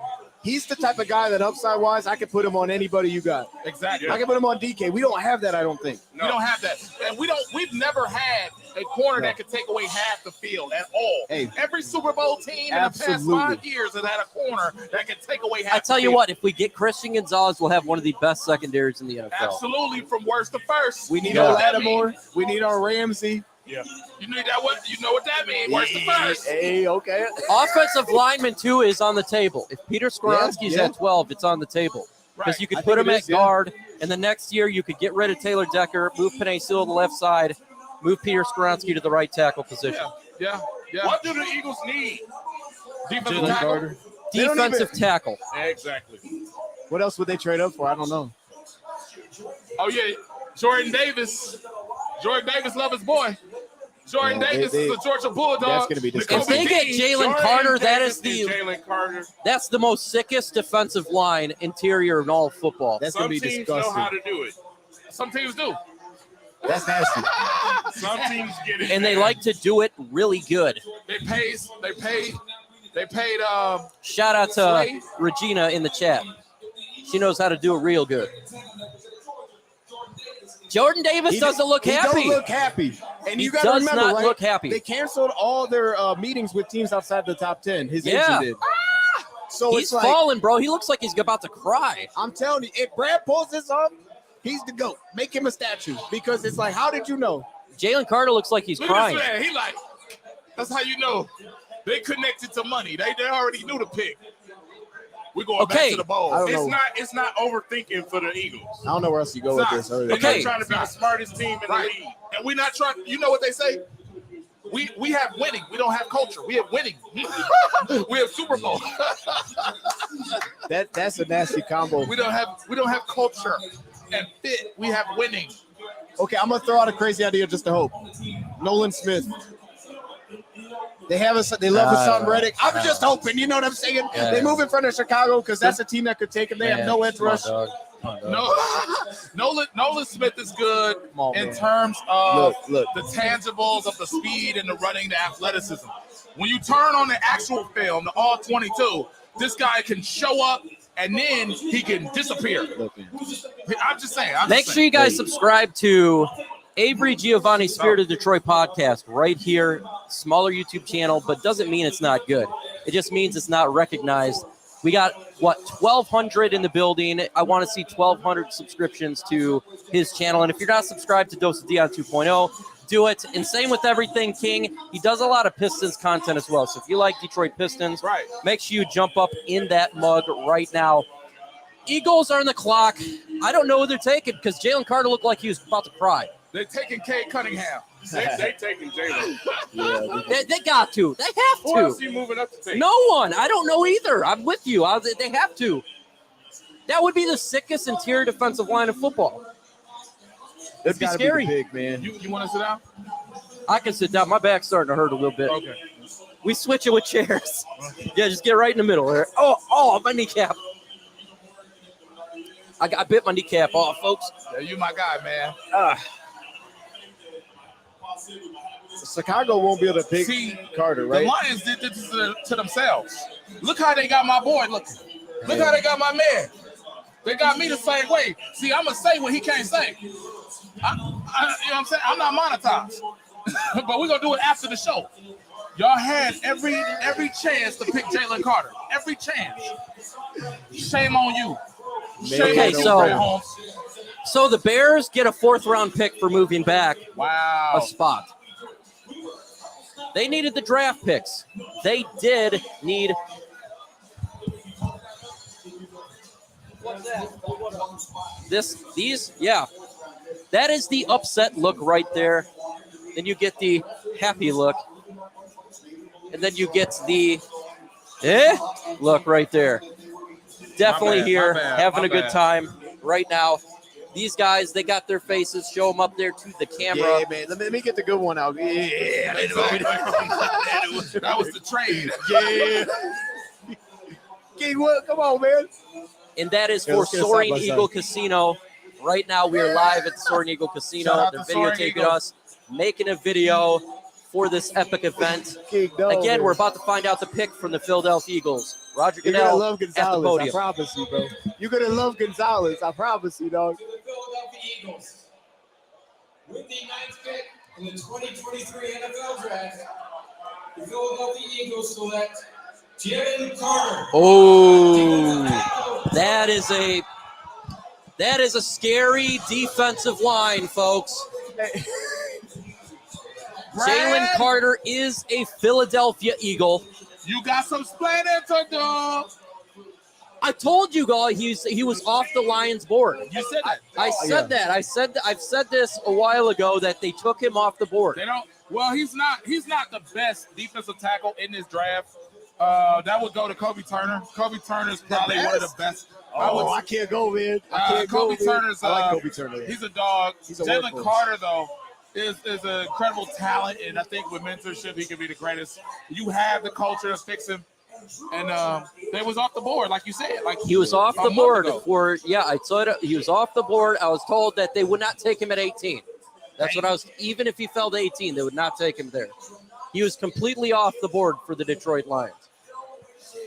he's the type of guy that upside wise, I could put him on anybody you got. Exactly. I can put him on DK. We don't have that, I don't think. We don't have that. And we've never had a corner that could take away half the field at all. Hey. Every Super Bowl team in the past Absolutely. 5 years has had a corner that can take away half I tell the you field. what, if we get Christian Gonzalez, we'll have one of the best secondaries in the NFL. Absolutely, from worst to first. We need Yeah. our Lattimore. We need our Ramsey. Yeah. You need that? What you know what that means? Worst to first. Hey, okay. Offensive lineman, too, is on the table. If Peter Skoronski's Yeah. at 12, it's on the table. Because Right. you could I put think him it at is, yeah. guard, and the next year you could get rid of Taylor Decker, move Panay Sewell to the left side, move Peter Skoronski to the right tackle position. Yeah. What do the Eagles need? Defensive Jalen tackle. Carter. They don't Defensive tackle. Exactly. What else would they trade up for? I don't know. Oh yeah, Jordan Davis. Jordan Davis love his boy. Jordan Yeah, Davis they- is a Georgia Bulldog. that's gonna be If disgusting. they get Jalen Carter, that is Jalen Carter. that's the most sickest defensive line interior in all of football. That's gonna Some be teams know disgusting. how to do it. Some teams do. That's nasty. Some teams get it. And they like to do it really good. They paid. Shout out to Slay. Regina in the chat. She knows how to do it real good. Jordan Davis doesn't look He happy. don't look happy. And He you got to does remember, not right? look happy. They canceled all their meetings with teams outside the top 10. His Yeah. agent did. So He's it's like, falling, bro. He looks like he's about to cry. I'm telling you, if Brad pulls this up, he's the GOAT. Make him a statue because it's like, how did you know? Jalen Carter looks like he's Look at crying. this man. He like. That's how you know they connected to money. They already knew the pick. We going back Okay. to the bowl. I don't know. It's not overthinking for the Eagles. I don't know where else you go with this. They're Okay. not trying to be the smartest team in Right. the league. And we're not trying. You know what they say? We have winning. We don't have culture. We have winning. We have Super Bowl. That's a nasty combo. We don't have culture and fit. We have winning. Okay, I'm gonna throw out a crazy idea just to hope. Nolan Smith. They love Hassan Reddick. I'm just hoping, you know what I'm saying? Yeah. They move in front of Chicago because that's a team that could take him. They have no edge rush. No, Nolan Smith is good on, in man. terms of Look. the tangibles of the speed and the running, the athleticism. When you turn on the actual film, the all 22, this guy can show up and then he can disappear. I'm just saying. Make sure you guys subscribe to Avery Giovanni Spirit of Detroit podcast right here. Smaller YouTube channel, but doesn't mean it's not good. It just means it's not recognized. We got, 1,200 in the building. I want to see 1,200 subscriptions to his channel. And if you're not subscribed to Dose of Dion 2.0, do it. And same with Everything King. He does a lot of Pistons content as well. So if you like Detroit Pistons, Right. make sure you jump up in that mug right now. Eagles are on the clock. I don't know who they're taking because Jalen Carter looked like he was about to cry. They're taking Cade Cunningham. They taking Jalen. They got to. They have Who else to. you moving up to take? No one. I don't know either. I'm with you. They have to. That would be the sickest interior defensive line in football. It'd be gotta scary. Be the big, man. You want to sit down? I can sit down. My back's starting to hurt a little bit. Okay. We switch it with chairs. Yeah, just get right in the middle there. Oh, my kneecap. I bit my kneecap off, folks. Yeah, you my guy, man. Chicago won't be able to pick See, Carter, right? The Lions did this to themselves. Look how they got my boy looking. Look how they got my man. They got me the same way. See, I'm going to say what he can't say. You know what I'm saying? I'm not monetized. But we're going to do it after the show. Y'all had every chance to pick Jalen Carter. Every chance. Shame on you. Shame Okay, on you, so- Brad Holmes. So the Bears get a 4th-round pick for moving back Wow. a spot. They needed the draft picks. They did need. These, yeah. That is the upset look right there. Then you get the happy look. And then you get the look right there. definitely My bad, here my bad, having my a good bad. time right now. These guys, they got their faces. Show them up there to the camera. Yeah, man. Let me get the good one out. Yeah. That was the trade. Yeah. King, what? Come on, man. And that is Yeah, for let's get a Soaring side-by-side. Eagle Casino. Right now, we are live at the Soaring Eagle Shout Casino. out They're to Soaring videotaping Eagle. us, making a video for this epic event. King, no, Again, man. we're about to find out the pick from the Philadelphia Eagles. Roger You're gonna Goodell love at the Gonzalez. I podium. promise you, bro. You're gonna love Gonzalez. I promise you, dog. To the Philadelphia Eagles. With the 9th pick in the 2023 NFL Draft, the Philadelphia Eagles select Jalen Carter. Oh, that is a scary defensive line, folks. Jalen Carter is a Philadelphia Eagle. You got some splaining to do. I told you guys he was off the Lions board. You said that. I said that. I've said this a while ago that they took him off the board. They don't. Well, he's not the best defensive tackle in this draft. That would go to Kobe Turner. Kobe Turner is probably one of the best. I can't go, man. I can't Kobe go, man. Turner's. I like Kobe Turner. He's a dog. He's a Jalen workhorse. Carter, though, is an incredible talent, and I think with mentorship, he could be the greatest. You have the culture to fix him, and they was off the board, like you said. Like He was off a the month board ago. for I saw it. He was off the board. I was told that they would not take him at 18. That's what I was. Even if he fell to 18, they would not take him there. He was completely off the board for the Detroit Lions.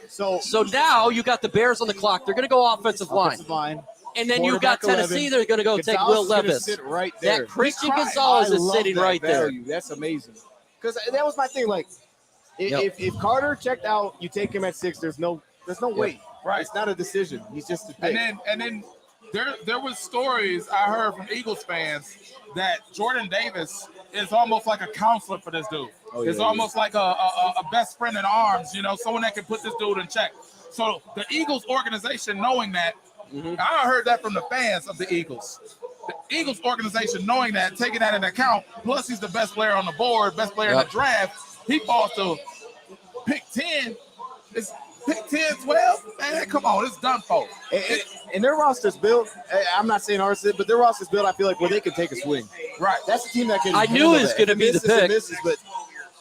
So now you got the Bears on the clock. They're going to go offensive line. And then you've got Quarterback Tennessee. 11. They're going to go take Gonzalez Will is gonna Levis. sit right there. That Christian I Gonzalez is love sitting that right there. value. That's amazing. Because that was my thing. Like, Yep. if Carter checked out, you take him at 6. There's no wait. Right. It's not a decision. He's just a pick. And then there was stories I heard from Eagles fans that Jordan Davis is almost like a counselor for this dude. It's almost like a best friend in arms, someone that can put this dude in check. So the Eagles organization, knowing that, I heard that from the fans of the Eagles. The Eagles organization, knowing that, taking that into account, plus he's the best player on the board, best player in the draft, he falls to pick 10. It's pick 10, 12. Man, come on, it's done for. And their roster's built. I'm not saying ours is, but their roster's built. I feel like where they can take a swing. Right. That's a team that can. I knew it was going to be the pick. But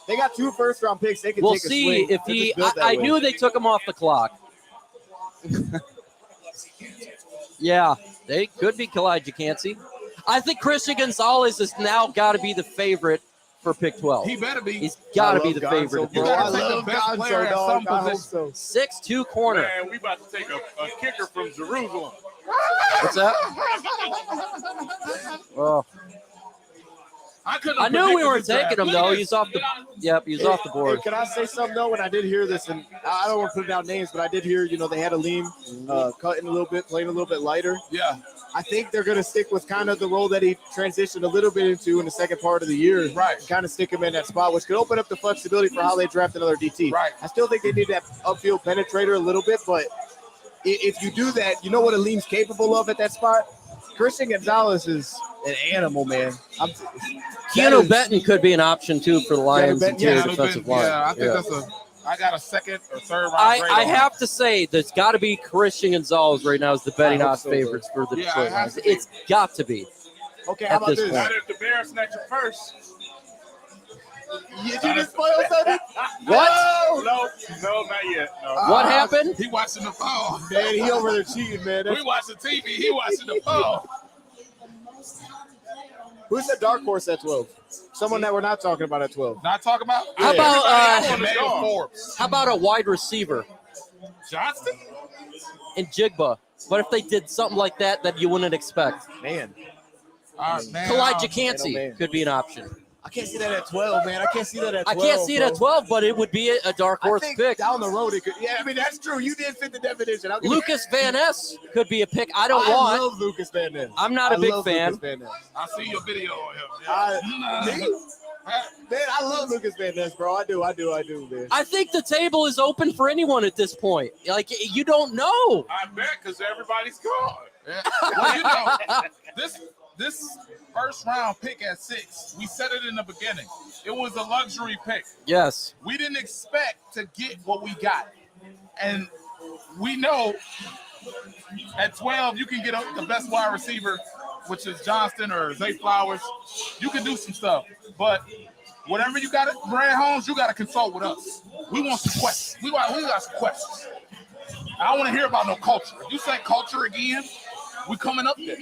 they got 2 first-round picks. They can We'll take a see swing. if They're he. just built that I way. knew they took him off the clock. Yeah, they could be Elijah Cansey. I think Christian Gonzalez has now got to be the favorite for pick 12. He better be. He's got to I be love the Gonzo, favorite. bro. You gotta I take the love best player Gonzo, at dog. some I hope position. so. 6'2" corner. Man, we about to take a kicker from Jerusalem. What's that? Oh, I knew we weren't taking him though. He's off the. Yep, he's off the board. Hey, can I say something though? When I did hear this, and I don't want to put out names, but I did hear, they had Aleem cutting a little bit, playing a little bit lighter. Yeah. I think they're going to stick with kind of the role that he transitioned a little bit into in the second part of the year. Right. Kind of stick him in that spot, which could open up the flexibility for how they draft another DT. Right. I still think they need that upfield penetrator a little bit, but if you do that, you know what Aleem's capable of at that spot? Christian Gonzalez is an animal, man. Keanu Benton could be an option too for the Lions interior Yeah, defensive line. I think I got a second or third round. I have to say there's got to be Christian Gonzalez right now as the betting I hope odds so, favorites for the Yeah, Detroit it has Lions. to be. It's got to be. Okay, At how about this this? point. Not if the Bears snatch it first. You just spoiled something? What? No, not yet. No. What happened? He watching the phone. Man, he over there cheating, man. We watching TV. He watching the phone. Who's the dark horse at 12? Someone that we're not talking about at 12. Not talking about. How about Emmanuel Forbes? how about a wide receiver Johnston? in Jigba? What if they did something like that you wouldn't expect? Man, Man, Elijah man. Cansey could be an option. I can't see that at 12, man. I can't see that at 12. I can't see it at 12, but it would be a dark I horse think pick. down the road it could. Yeah, I mean, that's true. You did fit the definition. I'll give you- Lucas Van Ness could be a pick I don't I want. love Lucas Van Ness. I'm not a I big love fan. Lucas Van Ness. I see your video on him. Man, I love Lucas Van Ness, bro. I do, man. I think the table is open for anyone at this point. Like, you don't know. I bet because everybody's gone. Well, this first round pick at 6, we said it in the beginning. It was a luxury pick. Yes. We didn't expect to get what we got. And we know at 12 you can get the best wide receiver, which is Johnston or Zay Flowers. You can do some stuff, but whatever you got, Brad Holmes, you got to consult with us. We want some questions. We got some questions. I don't want to hear about no culture. If you say culture again, we coming up there.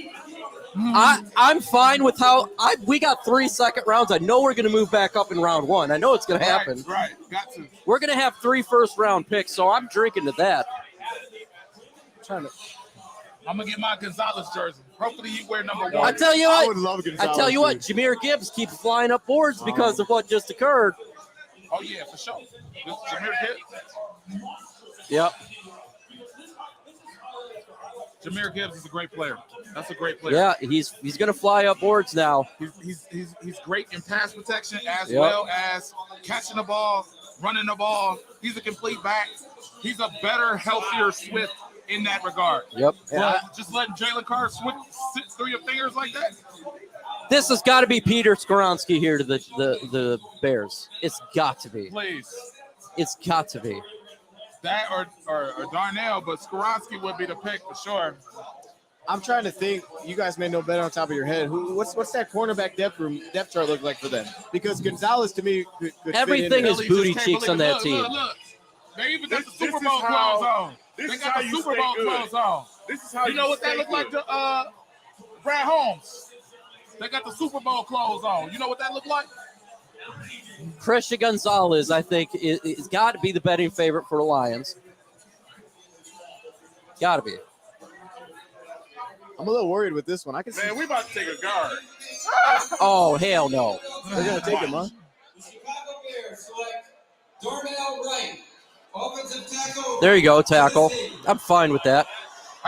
I'm fine with how we got 3 second rounds. I know we're going to move back up in round 1. I know it's going to happen. Right, got to. We're going to have 3 first-round picks, so I'm drinking to that. I'm going to get my Gonzalez jersey. Hopefully he wear number 1. I tell you what, I would love Gonzalez. I tell you what, Jameer Gibbs keeps flying up boards because of what just occurred. Oh, yeah, for sure. Jameer Gibbs. Yep. Jameer Gibbs is a great player. That's a great player. Yeah, he's going to fly up boards now. He's great in pass protection as well as catching the ball, running the ball. He's a complete back. He's a better, healthier Swift in that regard. Yep. But just letting Jalen Carter sit through your fingers like that. This has got to be Peter Skoronski here to the Bears. It's got to be. Please. It's got to be. That or Darnell, but Skoronski would be the pick for sure. I'm trying to think. You guys may know better on top of your head. What's that cornerback depth chart look like for them? Because Gonzalez to me could everything is booty cheeks on that team. Look. They even got the Super Bowl clothes on. They got the Super Bowl clothes on. This is how you know what that look like to Brad Holmes. They got the Super Bowl clothes on. You know what that look like? Christian Gonzalez, I think, is got to be the betting favorite for the Lions. Got to be. I'm a little worried with this one. I can see. Man, we about to take a guard. Oh, hell no. They're going to take him, huh? The Chicago Bears select Darnell Wright, offensive tackle. There you go, tackle. I'm fine with that.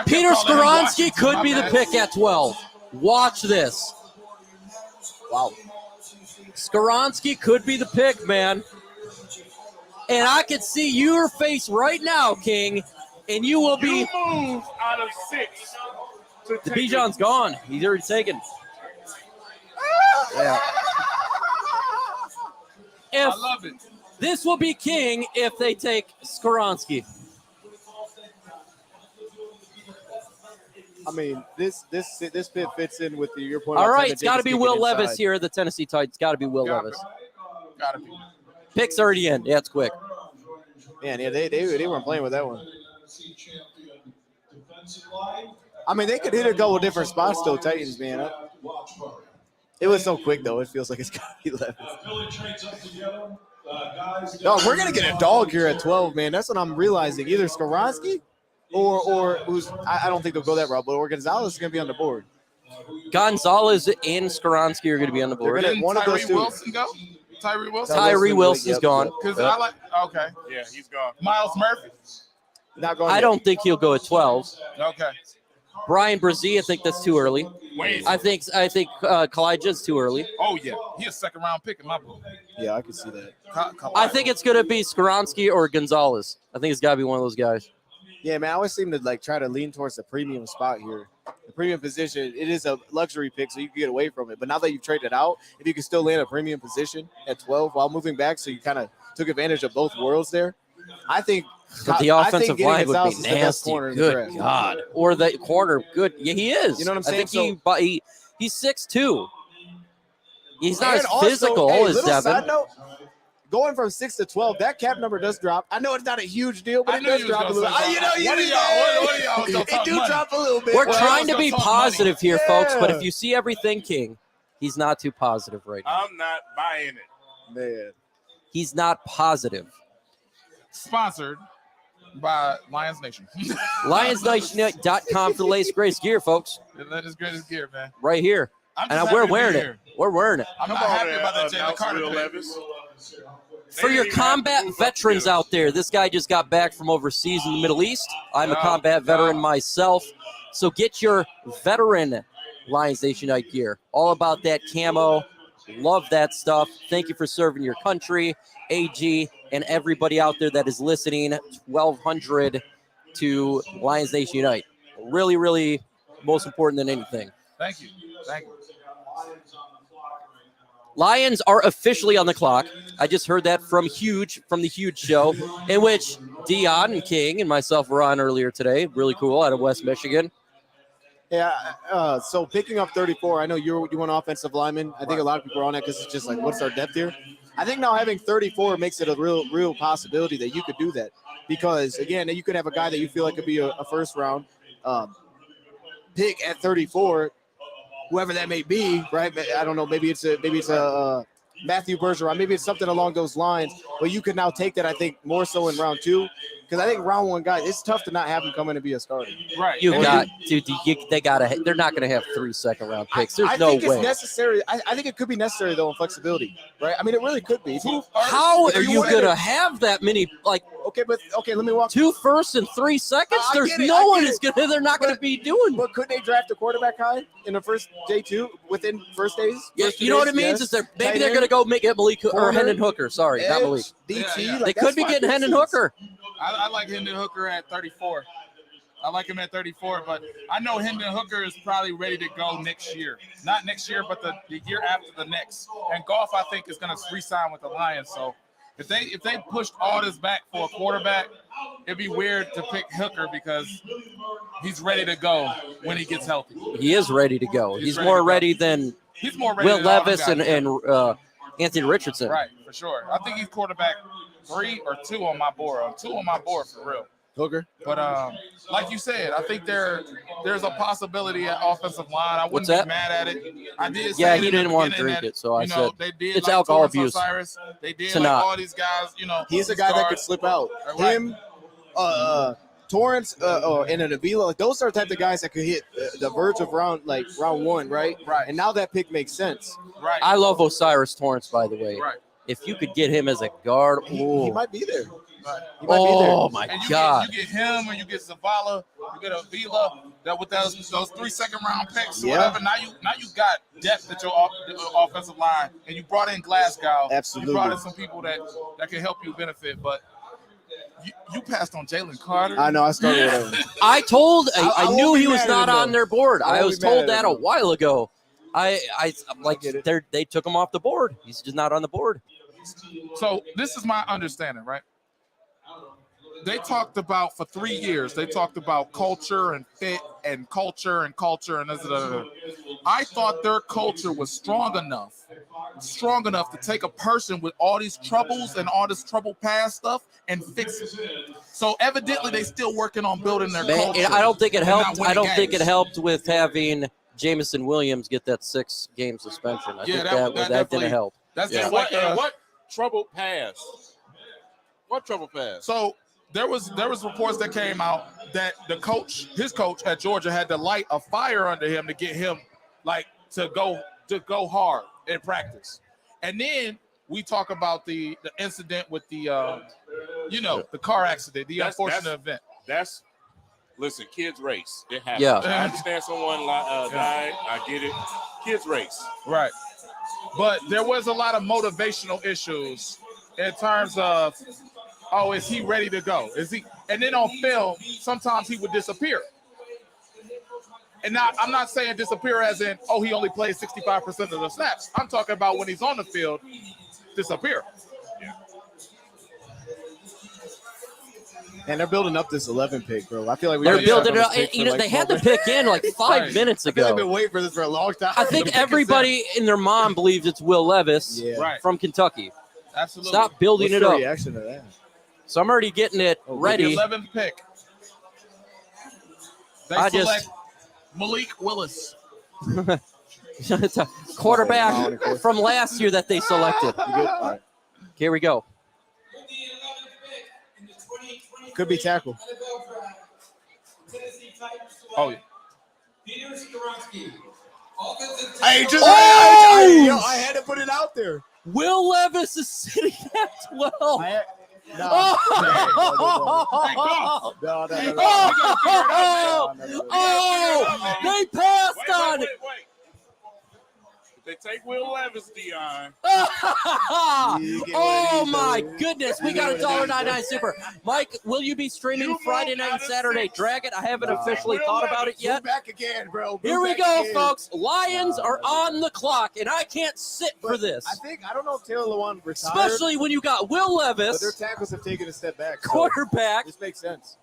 Peter Skoronski could be the pick at 12. Watch this. Wow. Skoronski could be the pick, man. And I can see your face right now, King, and you will be. You move out of 6. The Bijan's gone. He's already taken. Yeah. I love it. This will be King if they take Skoronski. I mean, this fit fits in with your point. All right, it's got to be Will Levis here, the Tennessee Titans. Got to be Will Levis. Gotta be. Pick's already in. Yeah, it's quick. Man, yeah, they weren't playing with that one. I mean, they could either go with different spots though, Titans, man. It was so quick though. It feels like it's got to be Levis. No, we're gonna get a dog here at 12, man. That's what I'm realizing. Either Skoronski or who's I don't think they'll go that route, but or Gonzalez is gonna be on the board. Gonzalez and Skoronski are going to be on the board. Didn't one of those two. Wilson go? Tyree Wilson? Tyree Wilson's gone. Because I like, okay. Yeah, he's gone. Miles Murphy? Not going. I don't think he'll go at 12. Okay. Brian Brzee, I think that's too early. Wait. I think Kalijah's too early. Oh, yeah. He's a second-round pick in my book. Yeah, I can see that. I think it's going to be Skoronski or Gonzalez. I think it's got to be one of those guys. Yeah, man, I always seem to like try to lean towards the premium spot here. The premium position, it is a luxury pick, so you can get away from it. But now that you've traded out, if you can still land a premium position at 12 while moving back, so you kind of took advantage of both worlds there, I think. But the offensive line would Gonzalez be is the best nasty. corner in the Good draft. God. Or the corner. Good. Yeah, he is. You know what I'm saying? I think he's 6'2". He's not And as also, physical hey, as little Devin. side note, going from 6 to 12, that cap number does drop. I know it's not a huge deal, but I it knew does you was drop a gonna little. say You know, something. you What are did. y'all- what are y'all gonna It talk do money? drop a little bit. We're Well, trying to let's be talk positive here, folks, but Yeah. if you see everything, King, he's not too positive right now. I'm not buying it. man. He's not positive. Sponsored by Lions Nation. LionsNation.com for the latest greatest gear, folks. That is greatest gear, man. Right here. I'm And just we're happy to be wearing here. it. We're wearing it. I'm Come not on, happy about that Jalen announce Carter Will pick. Levis. For your combat veterans out there, this guy just got back from overseas in the Middle East. I'm a combat veteran myself. So get your veteran Lions Nation Night gear. All about that camo. Love that stuff. Thank you for serving your country, AG, and everybody out there that is listening. 1,200 to Lions Nation Unite. Really, really most important than anything. Thank you. Thank you. Lions are officially on the clock. I just heard that from the Huge Show, in which Dion and King and myself were on earlier today. Really cool out of West Michigan. Yeah, so picking up 34, I know you want offensive lineman. I think a lot of people are on that because it's just like, what's our depth here? I think now having 34 makes it a real possibility that you could do that. Because, again, you could have a guy that you feel like could be a first-round pick at 34, whoever that may be, right? I don't know. Maybe it's a Matthew Bergeron. Maybe it's something along those lines. But you could now take that, I think, more so in round 2. Because I think round 1 guy, it's tough to not have him come in and be a starter. Right. They're not going to have 3 second-round picks. There's no way. I think it's necessary. I think it could be necessary, though, in flexibility, right? I mean, it really could be. How are you going to have that many, Okay, let me walk. 2 firsts and 3 seconds? There's no one is going to, they're not going to be doing. But could they draft a quarterback high in the first day 2 within first days? Yeah, you know what it means? Is maybe they're going to go get Malik or Hendon Hooker. Sorry, not Malik. DT. They could be getting Hendon Hooker. I like Hendon Hooker at 34. I like him at 34, but I know Hendon Hooker is probably ready to go next year. Not next year, but the year after the next. And Goff, I think, is going to re-sign with the Lions. So if they pushed all this back for a quarterback, it'd be weird to pick Hooker because he's ready to go when he gets healthy. He is ready to go. He's more ready than Will Levis and Anthony Richardson. Right, for sure. I think he's quarterback 3 or 2 on my board. 2 on my board for real. Hooker. But like you said, I think there's a possibility at offensive line. I wouldn't be mad at it. I did say yeah, he didn't want to drink it, so I said they did it's like alcohol Torrance abuse. Osiris. They did To like not. all these guys, He's a guy that could slip out. Right. Him, Torrance, and an Avila, like those are the type of guys that could hit the verge of round 1, right? Right. And now that pick makes sense. Right. I love Osiris Torrance, by the way. Right. If you could get him as a guard, He might be there. my And God. You get him, or you get Zavala, you get Avila. That with those 3 second-round picks, or whatever. Now you got depth at your offensive line, and you brought in Glasgow. Absolutely. You brought in some people that can help you benefit, but. You passed on Jalen Carter. I know. I started with him. I knew he was not on their board. I was told that a him. while ago. I'm like, they took him off the board. He's just not on the board. So this is my understanding, right? They talked about for 3 years. They talked about culture and fit and culture and this. I thought their culture was strong enough to take a person with all these troubles and all this trouble past stuff and fix it. So evidently, they still working on building their culture. I don't think it helped. I don't think it games. helped with having Jamison Williams get that 6-game suspension. I think that didn't help. That's Yeah. just like What trouble pass? What trouble pass? So there was reports that came out that his coach at Georgia had to light a fire under him to get him to go hard in practice. And then we talk about the incident with the car accident, the unfortunate event. Listen, kids race. It happens. Yeah. I understand someone died. I get it. Kids race. Right. But there was a lot of motivational issues in terms of, is he ready to go? Is he? And then on film, sometimes he would disappear. And now I'm not saying disappear as in, he only plays 65% of the snaps. I'm talking about when he's on the field, disappear. And they're building up this 11 pick, bro. I feel like they're building it up. They had the pick in 5 minutes ago. I've been waiting for this for a long time. I think everybody and their mom believes it's Will Levis from Kentucky. Absolutely. Stop building it up. Reaction to that? So I'm already getting it ready. The 11th pick. They select Malik Willis. It's a quarterback from last year that they selected. Right. Here we go. Could be tackle. Oh, yeah. I had to put it out there. Will Levis is sitting at 12. No. They passed on it. They take Will Levis, Dion. Oh my goodness, we got a $1.99 super. Mike, will you be streaming You Friday moved night out and of Saturday? six. Drag it. I haven't officially Will thought about it Levis. yet. Back again, bro. Here we go, folks. Lions are on the clock, and I can't sit for this. I don't know if Taylor Lewan retired. Especially when you got Will But their Levis, tackles have taken a step back. So quarterback. this makes sense.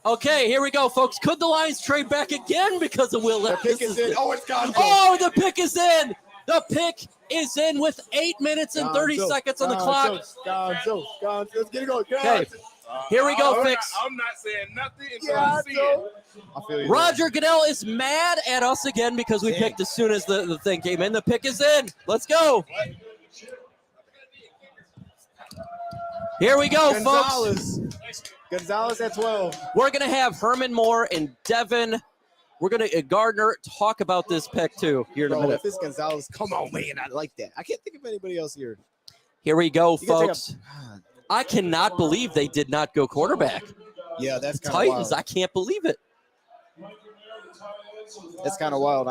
Okay, here we go, folks. Could the Lions trade back again because of Will The Levis? pick is in. Oh, it's gone. Oh, the pick is in. The pick is in with 8 minutes and 30 seconds on the clock. Let's get it going. Okay, here we go, Fix. I'm not saying nothing until I see it. I feel you. Roger Goodell is mad at us again because we picked as soon as the thing came in. The pick is in. Let's go. Here we go, folks. Gonzalez at 12. We're going to have Herman Moore and Devin. We're going to Gardner talk about this pick, too, here in a Bro, minute. if it's Gonzalez, come on, man. I like that. I can't think of anybody else here. Here we go, You can take folks. I cannot believe they did not go quarterback. Yeah, that's kind of Titans, wild. I can't believe it. That's kind of wild.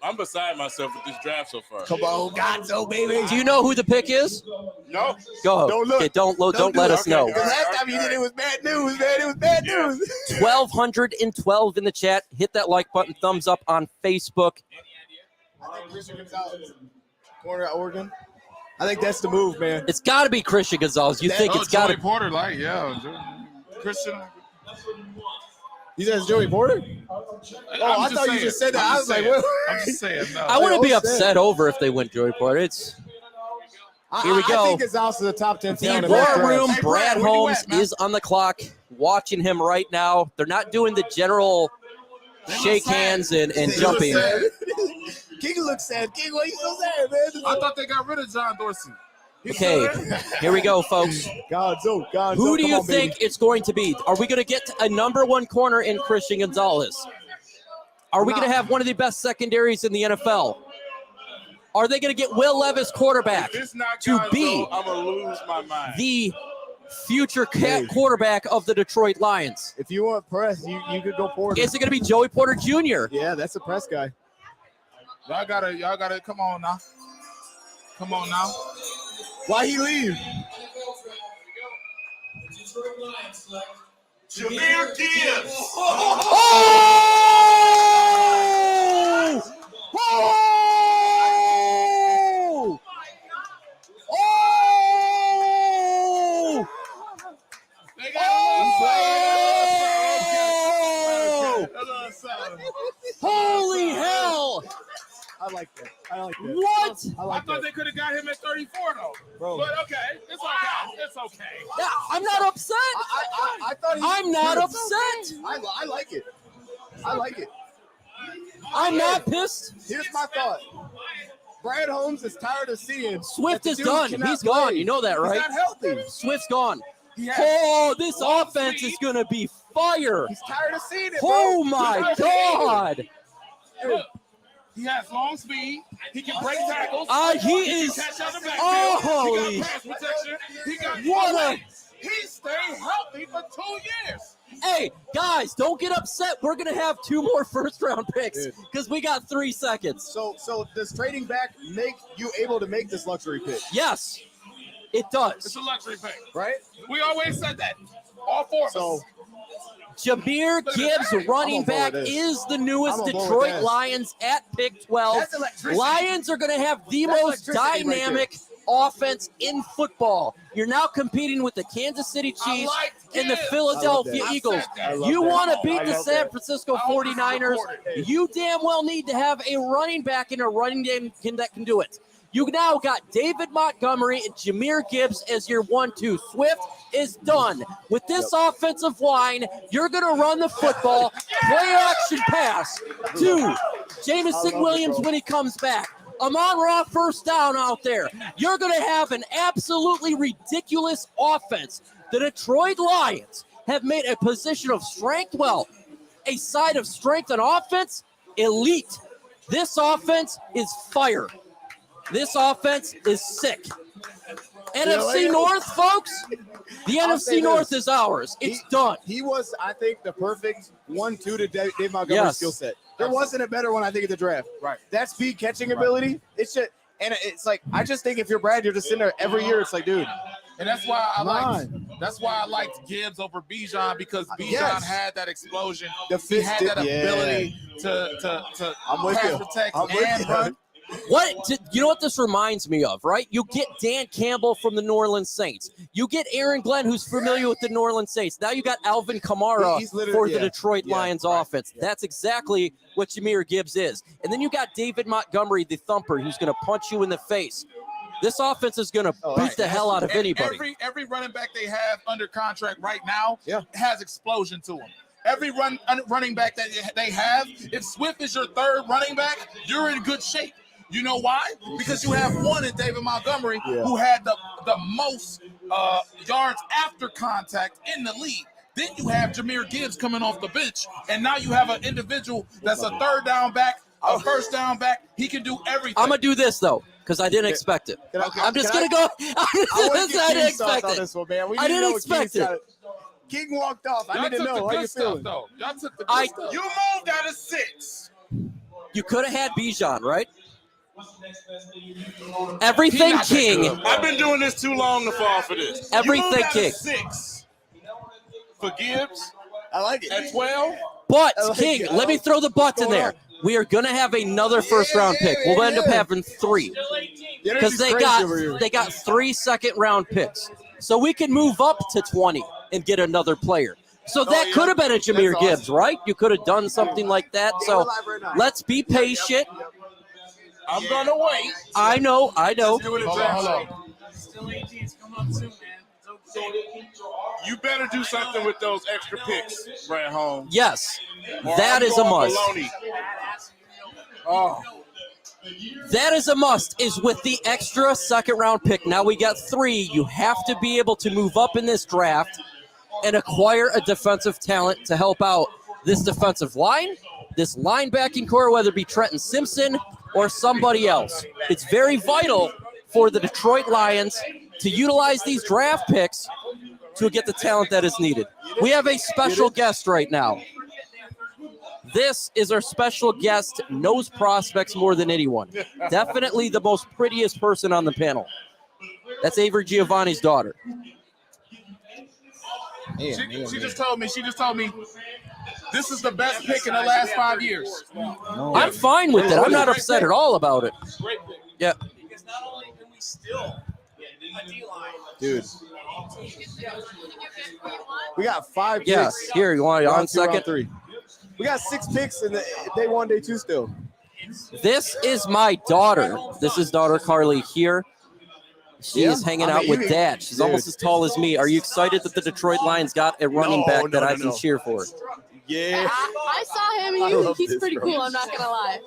I'm beside myself with this draft so far. Come on, Gonzo, baby. Do you know who the pick is? No. Go. Don't look. Okay, don't let us know. The last time you did it was bad news, man. It was bad news. 1,212 in the chat. Hit that like button. Thumbs up on Facebook. I think Christian Gonzalez, corner at Oregon. I think that's the move, man. It's got to be Christian Gonzalez. You think it's got Joey to? Porter, Christian. You said it's Joey Porter? I thought you just said that. I was like, what? I'm just saying. No. I wouldn't be upset over if they went Joey Porter. It's here we I go. think Gonzalez is a top 10 The talent. war room. Hey, Brad where you Holmes at, man? is on the clock, watching him right now. They're not doing the general shake hands and jumping. King looks sad. King, why you so sad, man? I thought they got rid of John Dorsey. Okay, here we go, folks. Gonzo. Who do come you on, think baby. it's going to be? Are we going to get a number one corner in Christian Gonzalez? Are we going to have one of the best secondaries in the NFL? Are they going to get Will Levis, quarterback, If it's not to Gonzo, be I'm going to lose my mind. the future quarterback of the Detroit Lions? If you want press, you could go Porter. Is it going to be Joey Porter Jr.? Yeah, that's a press guy. Y'all gotta come on now. Come on now. Why he leave? Jameer Gibbs. Oh! Oh! Oh! They got Holy hell! I like that. What? I thought they could have got him at 34 though. Bro. But okay, it's okay. It's okay. Yeah, I'm not upset. I thought I'm not upset. I like it. I like it. I'm not pissed. Here's my thought. Brad Holmes is tired of seeing Swift that is the dude done. cannot He's gone. play. You know that, right? He's not healthy. Swift's gone. He has Oh, this long offense speed. is going to be fire. He's tired of seeing it, bro. Oh, my He's tired of God. Look, he has long speed. He can break tackles. He can is. catch out the backfield. Oh, He holy. got pass protection. He got What a. He stayed healthy for 2 years. Hey, guys, don't get upset. We're going to have 2 more first-round picks because we got 3 seconds. So does trading back make you able to make this luxury pick? Yes, it It's does. a luxury pick. Right? We always said that. All four of So us. Jameer Gibbs, running I'm on board back, with this. is the newest I'm on board with Detroit this. Lions at pick 12. That's electricity. Lions are going to have the That's most electricity right dynamic offense in football. You're now competing with the Kansas City Chiefs like and the Gibbs. Philadelphia I love that. Eagles. I said that. I love You that. want to beat I the love San that. Francisco I hope this is 49ers. recorded. You damn well need to have a running back in a running game that can do it. You now got David Montgomery and Jameer Gibbs as your 1-2. Swift is done. With this offensive line, you're going to run the football, play action pass to Jamison Williams when he comes back. Amon Ra first down out there. You're going to have an absolutely ridiculous offense. The Detroit Lions have made a position of strength, a side of strength on offense, elite. This offense is fire. This offense is sick. NFC North, folks. The I'll NFC say North this. is ours. It's done. He was, I think, the perfect 1-2 to Dave Montgomery's skill set. There wasn't a better one, I think, at the draft. Right. That speed catching ability, it's just, and it's like, I just think if you're Brad, you're just sitting there every year. It's like, dude. And that's why I liked Gibbs over Bijan, because Bijan had that explosion. He had that ability to pass protect and run. You know what this reminds me of, right? You get Dan Campbell from the New Orleans Saints. You get Aaron Glenn, who's familiar with the New Orleans Saints. Now you got Alvin Kamara for the Detroit Lions offense. That's exactly what Jahmyr Gibbs is. And then you got David Montgomery, the thumper, who's going to punch you in the face. This offense is going to beat the hell out of anybody. Every running back they have under contract right now has explosion to them. Every running back that they have, if Swift is your third running back, you're in good shape. You know why? Because you have one in David Montgomery who had the most yards after contact in the league. Then you have Jahmyr Gibbs coming off the bench, and now you have an individual that's a third down back, a first down back. He can do everything. I'm going to do this, though, because I didn't expect it. I'm just going to go. I didn't expect it. I didn't expect it. King walked off. I need to know how you feeling. Y'all took the good stuff. You moved out of 6. You could have had Bijan, right? Everything King. I've been doing this too long to fall for this. Everything King. 6 for Gibbs. I like it. At 12. But King, let me throw the butt in there. We are gonna have another first-round pick. We'll end up having 3 because they got 3 second-round picks, so we can move up to 20 and get another player. So that could have been a Jahmyr Gibbs, right? You could have done something like that. So let's be patient. I'm gonna wait. I know. Hold on. Still 18's coming up soon, man. It's okay. You better do something with those extra picks, Brad Holmes. Yes, that is a must. Oh. That is a must, is with the extra second-round pick. Now we got 3. You have to be able to move up in this draft and acquire a defensive talent to help out this defensive line, this linebacking core, whether it be Trenton Simpson or somebody else. It's very vital for the Detroit Lions to utilize these draft picks to get the talent that is needed. We have a special guest right now. This is our special guest, knows prospects more than anyone. Definitely the most prettiest person on the panel. That's Avery Giovanni's daughter. She just told me this is the best pick in the last 5 years. I'm fine with it. I'm not upset at all about it. Yeah. Because not only can we still get a D-line, dude. We got 5 picks. Yeah. Here, you want it on second? 3. We got 6 picks in the day 1, day 2 still. This is my daughter. This is daughter Carly here. She is hanging out with Dad. She's almost as tall as me. Are you excited that the Detroit Lions got a running back that I can cheer for? Yeah. I saw him. He's pretty cool. I'm not going to lie.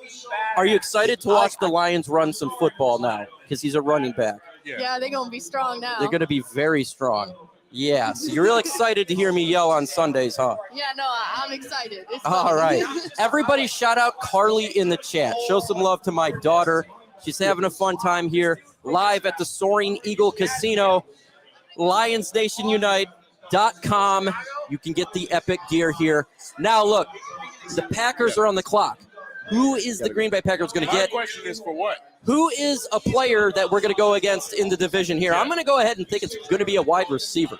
Are you excited to watch the Lions run some football now? Because he's a running back. Yeah, they're going to be strong now. They're going to be very strong. Yeah, so you're real excited to hear me yell on Sundays, huh? Yeah, no, I'm excited. It's all right. Everybody shout out Carly in the chat. Show some love to my daughter. She's having a fun time here live at the Soaring Eagle Casino. LionsNationUnite.com. You can get the epic gear here. Now, look, the Packers are on the clock. Who is the Green Bay Packers going to get? My question is for what? Who is a player that we're going to go against in the division here? I'm going to go ahead and think it's going to be a wide receiver.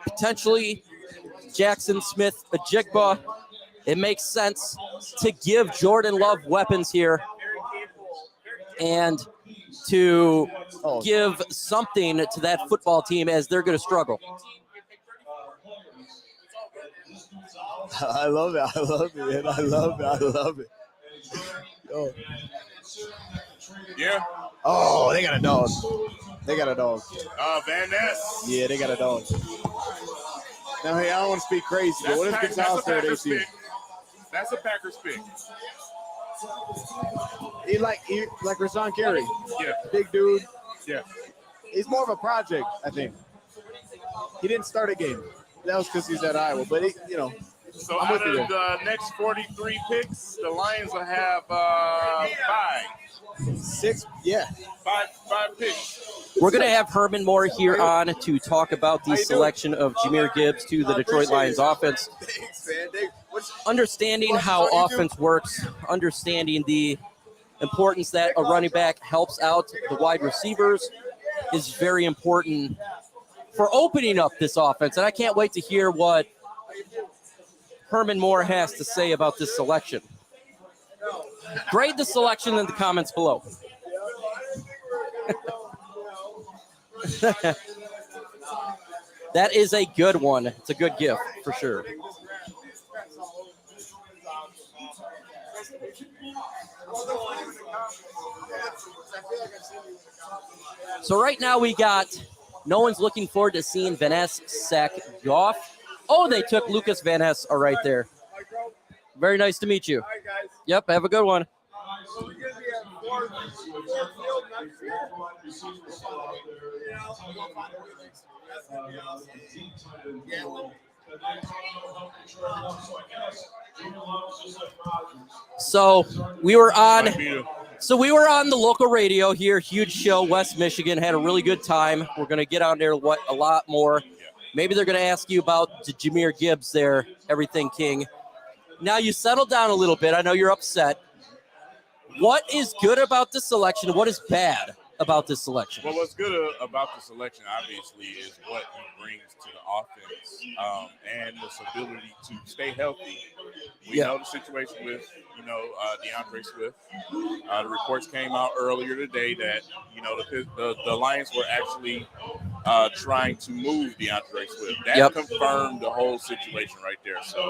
Potentially Jackson Smith-Njigba. It makes sense to give Jordan Love weapons here and to give something to that football team as they're going to struggle. I love it. I love it, man. I love it. I love it. Oh. Yeah. Oh, they got a dog. They got a dog. Van Ness. Yeah, they got a dog. Now, hey, I don't want to speak crazy, but what if Gonzalez there, they see? That's a Packers pick. He like Rashawn Carey. Yeah. Big dude. Yeah. He's more of a project, I think. He didn't start a game. That was because he's at Iowa, but he, you know. So out of the next 43 picks, the Lions will have 5. 6, yeah. Five picks. We're going to have Herman Moore here on to talk about the selection of Jameer Gibbs to the Detroit Lions offense. Thanks, man. Understanding how offense works, understanding the importance that a running back helps out the wide receivers is very important for opening up this offense. And I can't wait to hear what Herman Moore has to say about this selection. Grade the selection in the comments below. That is a good one. It's a good gift for sure. So right now we got, no one's looking forward to seeing Van Ness sack Goff. Oh, they took Lucas Van Ness right there. Very nice to meet you. Yep, have a good one. So we were on the local radio here, huge show, West Michigan, had a really good time. We're going to get on there a lot more. Maybe they're going to ask you about Jameer Gibbs there, Everything King. Now you settled down a little bit. I know you're upset. What is good about this selection? What is bad about this selection? Well, what's good about the selection, obviously, is what he brings to the offense and his ability to stay healthy. We know the situation with, DeAndre Swift. The reports came out earlier today that, the Lions were actually trying to move DeAndre Swift. That confirmed the whole situation right there. So,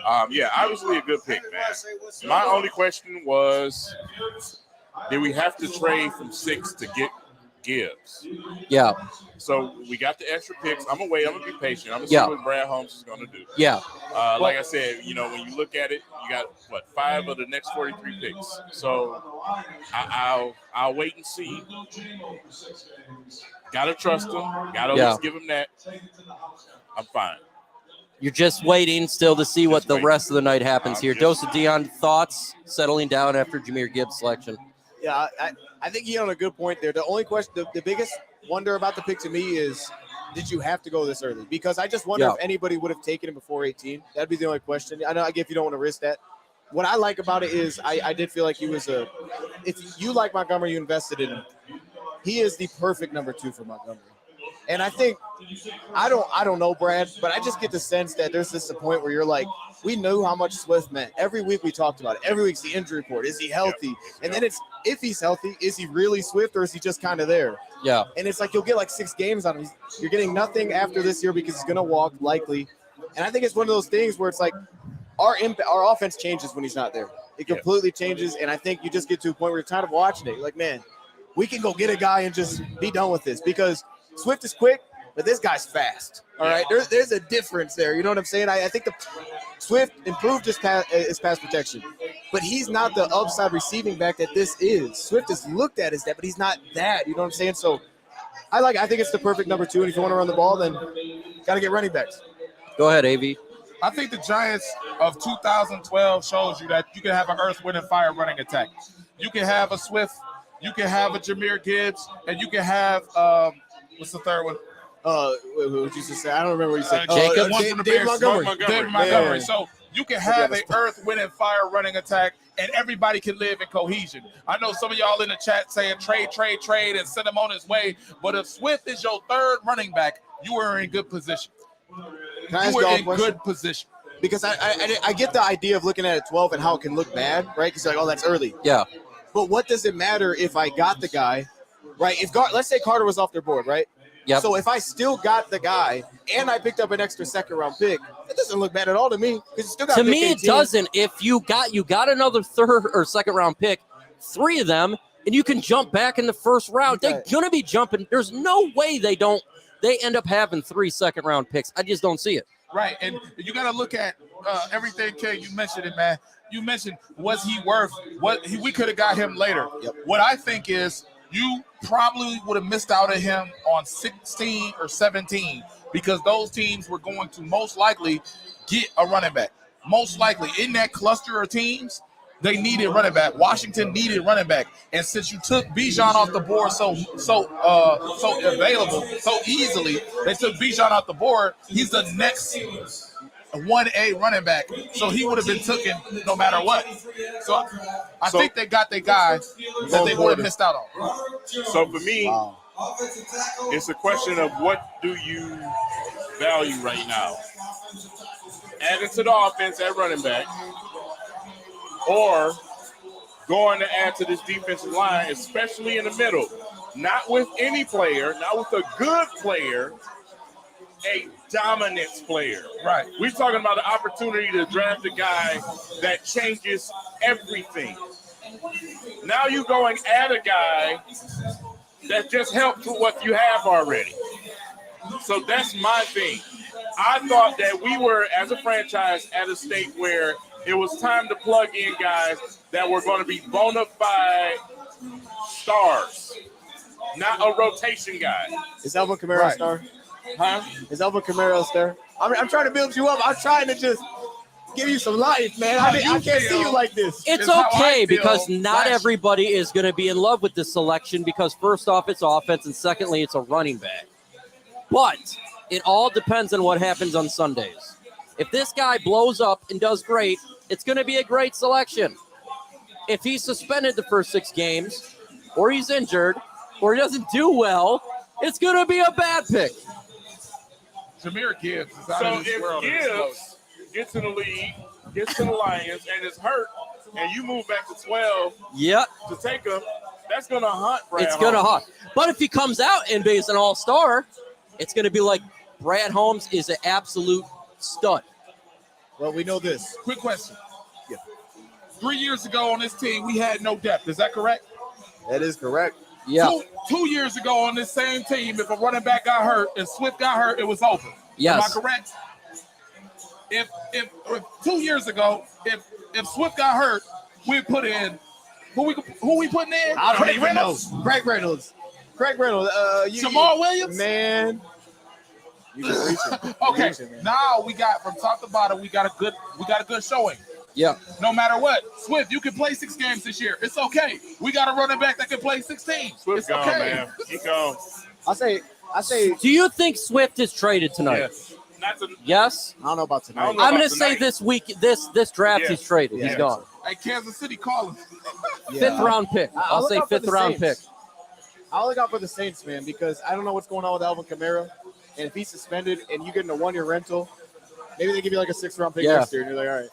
obviously a good pick, man. My only question was, did we have to trade from 6 to get Gibbs? Yeah. So we got the extra picks. I'm going to wait. I'm going to be patient. I'm going to see what Brad Holmes is going to do. Yeah. Like I said, when you look at it, you got, 5 of the next 43 picks. So I'll wait and see. Got to trust him. Got to at least give him that. I'm fine. You're just waiting still to see what the rest of the night happens here. Dose of Dion, thoughts settling down after Jameer Gibbs' selection? Yeah, I think you're on a good point there. The only question, the biggest wonder about the pick to me is, did you have to go this early? Because I just wonder if anybody would have taken him before 18. That'd be the only question. I know, I get if you don't want to risk that. What I like about it is I did feel like he was if you like Montgomery, you invested in him. He is the perfect number 2 for Montgomery. And I think, I don't know, Brad, but I just get the sense that there's this point where you're like, we knew how much Swift meant. Every week we talked about it. Every week's the injury report. Is he healthy? And then it's, if he's healthy, is he really Swift or is he just kind of there? Yeah. And it's like you'll get like 6 games on him. You're getting nothing after this year because he's going to walk likely. And I think it's one of those things where it's like our offense changes when he's not there. It completely changes. And I think you just get to a point where you're tired of watching it. You're like, man, we can go get a guy and just be done with this because Swift is quick, but this guy's fast. All right, there's a difference there. You know what I'm saying? I think the Swift improved his pass protection, but he's not the upside receiving back that this is. Swift is looked at as that, but he's not that. You know what I'm saying? So I think it's the perfect number 2. And if you want to run the ball, then got to get running backs. Go ahead, AV. I think the Giants of 2012 shows you that you can have an earth, wind, and fire running attack. You can have a Swift, you can have a Jameer Gibbs, and you can have what's the third one? What did you say? I don't remember what you said. Jacob? One from the David Bears. Montgomery. David Montgomery. So you can have an earth, wind, and fire running attack, and everybody can live in cohesion. I know some of y'all in the chat saying trade, and send him on his way. But if Swift is your third running back, you are in good position. You are in good position. Because I get the idea of looking at it 12 and how it can look bad, right? Because you're like, oh, that's early. Yeah. But what does it matter if I got the guy, right? Let's say Carter was off their board, right? Yep. So if I still got the guy and I picked up an extra second-round pick, it doesn't look bad at all to me because you still got. To me, it doesn't. If you got another third or second-round pick, 3 of them, and you can jump back in the first round, they're gonna be jumping. There's no way they end up having 3 second-round picks. I just don't see it. Right, and you got to look at everything, King. You mentioned it, man. You mentioned, was he worth what we could have got him later? Yep. What I think is you probably would have missed out on him on 16 or 17 because those teams were going to most likely get a running back. Most likely in that cluster of teams, they needed running back. Washington needed running back, and since you took Bijan off the board so available, so easily, they took Bijan off the board. He's the next 1A running back, so he would have been taken no matter what. So I think they got their guy that they would have missed out on. So for me, it's a question of what do you value right now? Adding to the offense at running back, or going to add to this defensive line, especially in the middle. Not with any player, not with a good player, a dominance player. Right. We're talking about the opportunity to draft a guy that changes everything. Now you go and add a guy that just helps with what you have already. So that's my thing. I thought that we were, as a franchise, at a state where it was time to plug in guys that were going to be bona fide stars, not a rotation guy. Is Alvin Kamara a star? Huh? Is Alvin Kamara a star? I'm trying to build you up. I'm trying to just give you some life, man. I can't see you like this. It's okay because not everybody is going to be in love with this selection because first off, it's offense, and secondly, it's a running back. But it all depends on what happens on Sundays. If this guy blows up and does great, it's going to be a great selection. If he's suspended the first 6 games, or he's injured, or he doesn't do well, it's going to be a bad pick. Jahmyr Gibbs is out So of this world. if Gibbs gets in the league, gets to the Lions, and is hurt, and you move back to 12 to take him, that's going to hunt Brad It's going to Holmes. hunt. But if he comes out and is an all-star, it's going to be like Brad Holmes is an absolute stud. Well, we know this. Quick question. 3 years ago on this team, we had no depth. Is that correct? That is correct. Yeah. 2 years ago on this same team, if a running back got hurt and Swift got hurt, it was over. Yes. Am I correct? If 2 years ago, if Swift got hurt, we put in who we putting in? I don't even know. Craig Reynolds. Jamal Williams? Man. You just reaching. Okay. Now we got from top to bottom, we got a good showing. Yeah. No matter what, Swift, you can play 6 games this year. It's okay. We got a running back that can play 16. Swift It's gone, okay. man. He gone. I say. Do you think Swift is traded tonight? Yes. Yes? I don't know about tonight. I'm going to say this week, this draft, he's traded. He's gone. Hey, Kansas City calling. Fifth round pick. I'll say fifth round pick. I'll look out for the Saints, man, because I don't know what's going on with Alvin Kamara. And if he's suspended and you get in a 1-year rental, maybe they give you like a 6th round pick next year. And you're like, all right.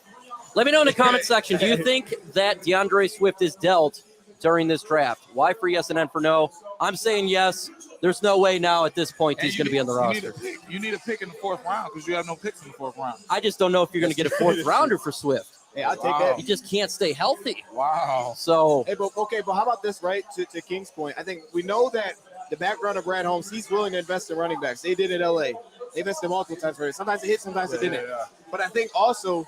Let me know in the comment section. Do you think that DeAndre Swift is dealt during this draft? Y for yes and N for no. I'm saying yes. There's no way now at this point he's going to be on the roster. You need a pick in the 4th round because you have no picks in the 4th round. I just don't know if you're going to get a 4th rounder for Swift. Hey, I'll take that. He just can't stay healthy. Wow. So. Hey, but how about this, right? To King's point, I think we know that the background of Brad Holmes, he's willing to invest in running backs. They did it in L.A. They invested multiple times for it. Sometimes it hit, sometimes it didn't. Yeah. But I think also,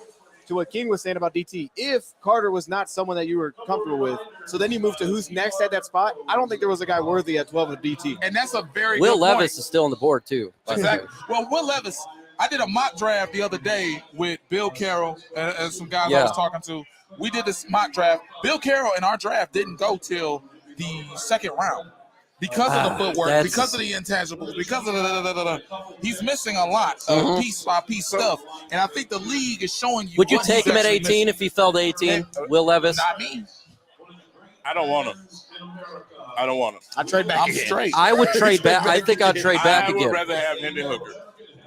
to what King was saying about DT, if Carter was not someone that you were comfortable with, so then you move to who's next at that spot, I don't think there was a guy worthy at 12 of DT. And that's a very Will good Levis point. is still on the board, too. Exactly. Well, Will Levis, I did a mock draft the other day with Bill Carroll and some guys I was talking to. We did this mock draft. Bill Carroll in our draft didn't go till the 2nd round. Because of the footwork, because of the intangibles, because of he's missing a lot of piece by piece stuff. And I think the league is showing you. Would you take him at 18 if he fell to 18? Will Levis? Not me. I don't want him. I'd trade back. I'm straight. I would trade back. I think I'd trade back again. I would rather have Hendon Hooker.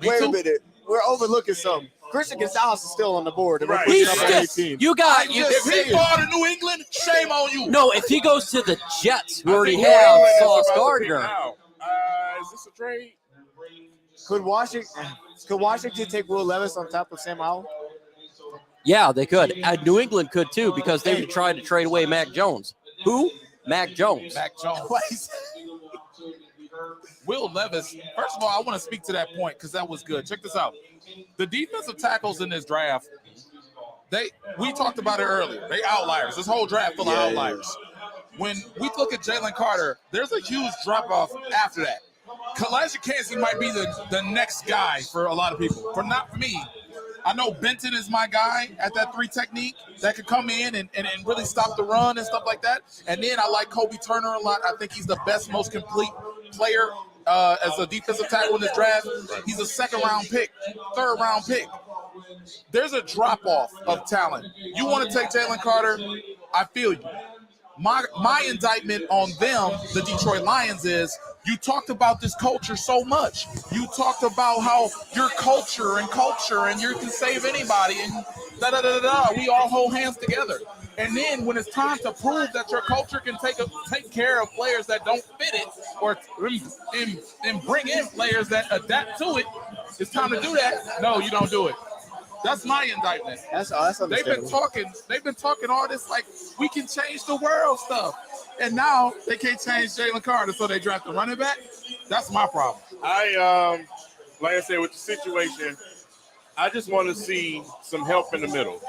Wait a minute. We're overlooking something. Christian Gonzalez is still on the board. Right. He's just, you got If he fall to New England, shame on you. No, if he goes to the Jets, who already have Sauce Gardner. Is this a trade? Could Washington take Will Levis on top of Sam Howell? Yeah, they could. New England could too because they would try to trade away Mac Jones. Who? Mac Jones. Mac Jones. Will Levis, first of all, I want to speak to that point because that was good. Check this out. The defensive tackles in this draft, we talked about it earlier. They outliers. This whole draft full of outliers. When we look at Jalen Carter, there's a huge drop-off after that. Kalijah Kancey might be the next guy for a lot of people. For not for me. I know Benton is my guy at that 3 technique that could come in and really stop the run and stuff like that. And then I like Kobe Turner a lot. I think he's the best, most complete player as a defensive tackle in this draft. He's a 2nd-round pick, 3rd-round pick. There's a drop-off of talent. You want to take Jalen Carter, I feel you. My indictment on them, the Detroit Lions, is you talked about this culture so much. You talked about how your culture and you can save anybody and da-da-da-da-da. We all hold hands together. And then when it's time to prove that your culture can take care of players that don't fit it or and bring in players that adapt to it, it's time to do that. No, you don't do it. That's my indictment. That's They've been talking all this like we can change the world stuff. And now they can't change Jalen Carter, so they draft a running back. That's my problem. I like I said, with the situation, I just want to see some help in the middle.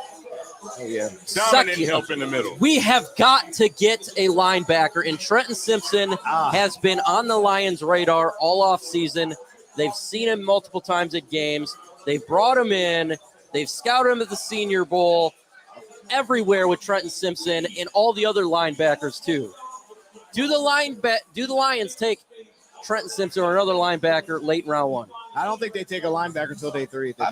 Oh yeah. Dominant help in the middle. We have got to get a linebacker, and Trenton Simpson has been on the Lions' radar all off season. They've seen him multiple times at games. They've brought him in. They've scouted him at the Senior Bowl, everywhere with Trenton Simpson and all the other linebackers too. Do the Lions take Trenton Simpson or another linebacker late in round 1? I don't think they take a linebacker until day 3. I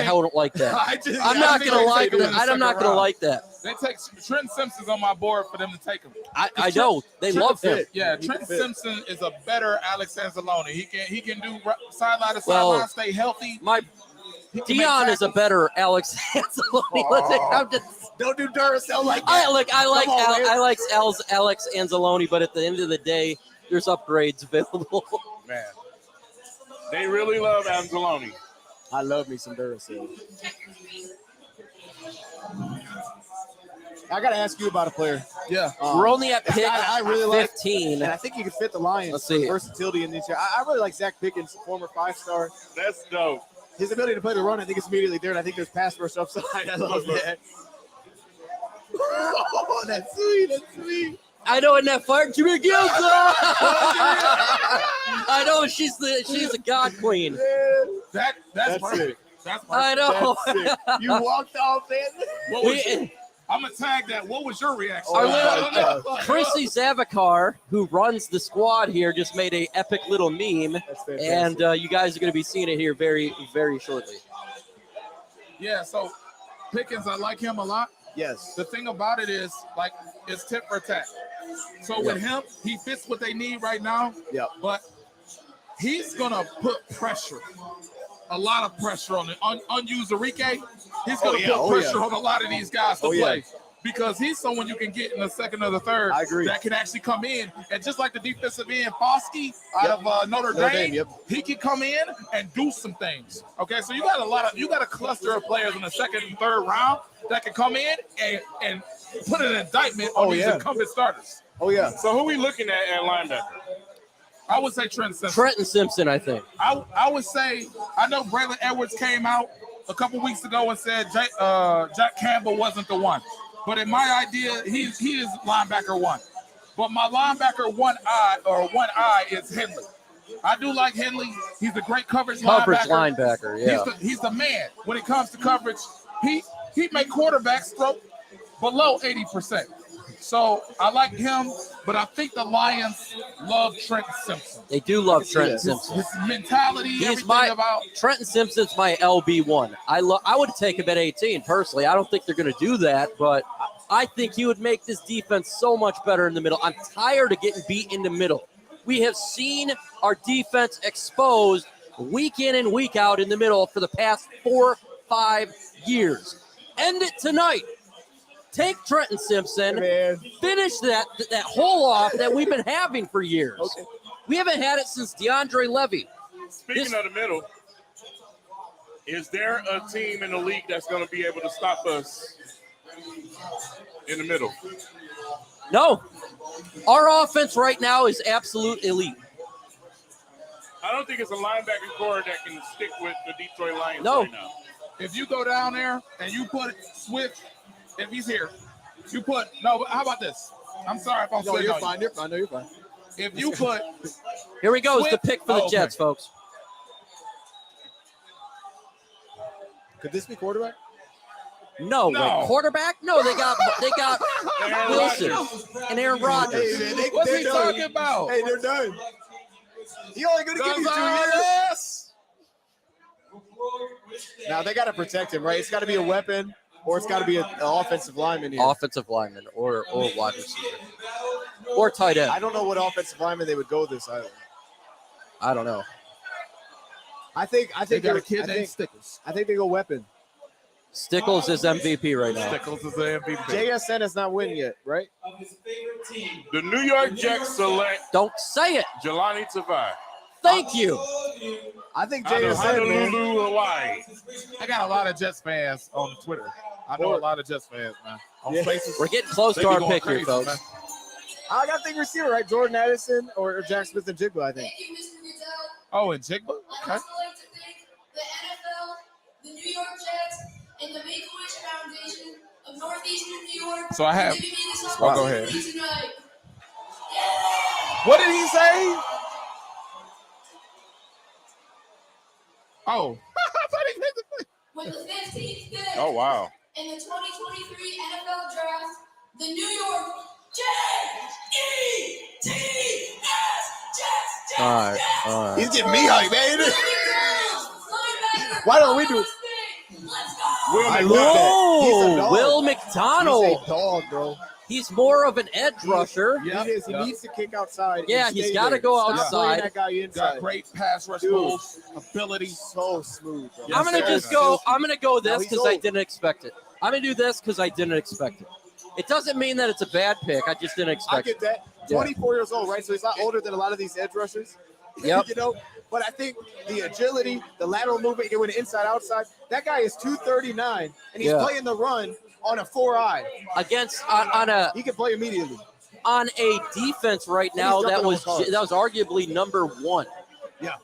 don't like that. I'm not going to like that. I'm not going to like that. They take Trenton Simpson's on my board for them to take him. I know they love him. Yeah, Trenton Simpson is a better Alex Anzalone. He can do sideline to sideline, stay healthy. Dion is a better Alex Anzalone. Don't do Duracell like that. I like Alex Anzalone, but at the end of the day, there's upgrades available. Man, they really love Anzalone. I love me some Duracell. I got to ask you about a player. Yeah. We're only at pick I really 15. And I think he could fit the Lions. Let's see. Versatility in this year. I really like Zach Pickens, former 5-star. That's dope. His ability to play the run, I think, is immediately there. And I think there's pass rush upside. I love that. Oh, that's sweet. That's sweet. I know, in that fire, Jimmy Gilson. I know she's the God Queen. That's perfect. That's perfect. I know. You walked off, man. I'm gonna tag that. What was your reaction? Chrissy Zavacar, who runs the squad here, just made a epic little meme, and you guys are going to be seeing it here very, very shortly. Yeah. So Pickens, I like him a lot. Yes. The thing about it is, like, it's tit for tat. So with him, he fits what they need right now. Yeah. But he's gonna put pressure, a lot of pressure on the unused Enrique. He's gonna put pressure on a lot of these guys to play. Because he's someone you can get in the second or the third that can actually come in. And just like the defensive end, Foskey out of Notre Dame, he can come in and do some things. Okay, so you got a cluster of players in the second and third round that can come in and put an indictment on these incumbent starters. Oh, yeah. So who are we looking at linebacker? I would say Trenton Simpson. Trenton Simpson, I think. I would say, I know Braylon Edwards came out a couple weeks ago and said Jack Campbell wasn't the one. But in my idea, he is linebacker 1. But my linebacker 1I is Henley. I do like Henley. He's a great coverage linebacker. Yeah. He's the man when it comes to coverage. He make quarterbacks throw below 80%. So I like him, but I think the Lions love Trenton Simpson. They do love Trenton Simpson. His mentality, Trenton Simpson's my LB1. I would take him at 18 personally. I don't think they're going to do that, but I think he would make this defense so much better in the middle. I'm tired of getting beat in the middle. We have seen our defense exposed week in and week out in the middle for the past 4-5 years. End it tonight. Take Trenton Simpson, finish that hole off that we've been having for years. Okay. We haven't had it since DeAndre Levy. Speaking of the middle, is there a team in the league that's going to be able to stop us in the middle? No. Our offense right now is absolute elite. I don't think it's a linebacker core that can stick with the Detroit Lions right now. If you go down there and you put Swift, if he's here, you put how about this? I'm sorry if I'm saying you're fine. You're fine. No, you're fine. If you put here we go, is the pick for the Jets, folks. Could this be quarterback? No, wait, quarterback? No, they got Aaron Wilson Rodgers. and Aaron Rodgers. Hey, man, What's they're he done. talking about? Hey, they're done. He only going to give you 2 years. Gonzalez! Now, they got to protect him, right? It's got to be a weapon, or it's got to be an offensive lineman here. Offensive lineman or wide receiver or tight end. I don't know what offensive lineman they would go this either. I don't know. I think They got a they're- kid I named think, Stickles. I think they go weapon. Stickles is MVP right now. Stickles is the MVP. JSN has not win yet, right? Of his favorite team. The New York Jets select Don't say it. Jelani Tavai Thank you. I think out of JSN, man. Honolulu, Hawaii. I got a lot of Jets fans on Twitter. I know a lot of Jets fans, man. On Yeah. Spaces. We're getting close They to be our going pick here, crazy, folks. man. I got to think receiver, right? Jordan Addison or Jack Smith and Jigba, I think. Thank you, Mr. Goodell. Oh, and Jigba? I'd Okay. also like to thank the NFL, the New York Jets, and the Make-A-Wish Foundation of Northeastern New York So I have- for giving me this Oh, go ahead. opportunity tonight. What did he say? Oh. I thought he meant to- With the 15th pick Oh, wow. in the 2023 NFL Draft, the New York Jets, All right. He's getting me hype, man. Why don't we do it? Let's go! I love that. He's a Whoa, dog. Will He's McDonald. a dog, bro. He's more of an edge rusher. Yeah. He is. He needs to kick outside. Yeah, and he's stay gotta there. go Stop outside. playing that guy Got inside. great pass rush Dude. moves, ability. So smooth, bro. I'm gonna Yes, just sir. go. I'm gonna go Now this he's because I old. didn't expect it. I'm gonna do this because I didn't expect it. It doesn't mean that it's a bad pick. I just didn't I expect get it. that. Yeah. 24 years old, right? So he's not older than a lot of these edge rushers. Yep. You know, but I think the agility, the lateral movement, he went inside outside. That guy is 239, and he's Yeah. playing the run on a 4-eye. Against on He can play immediately. a defense right now He's that jumping was on cars. arguably number one. Yeah.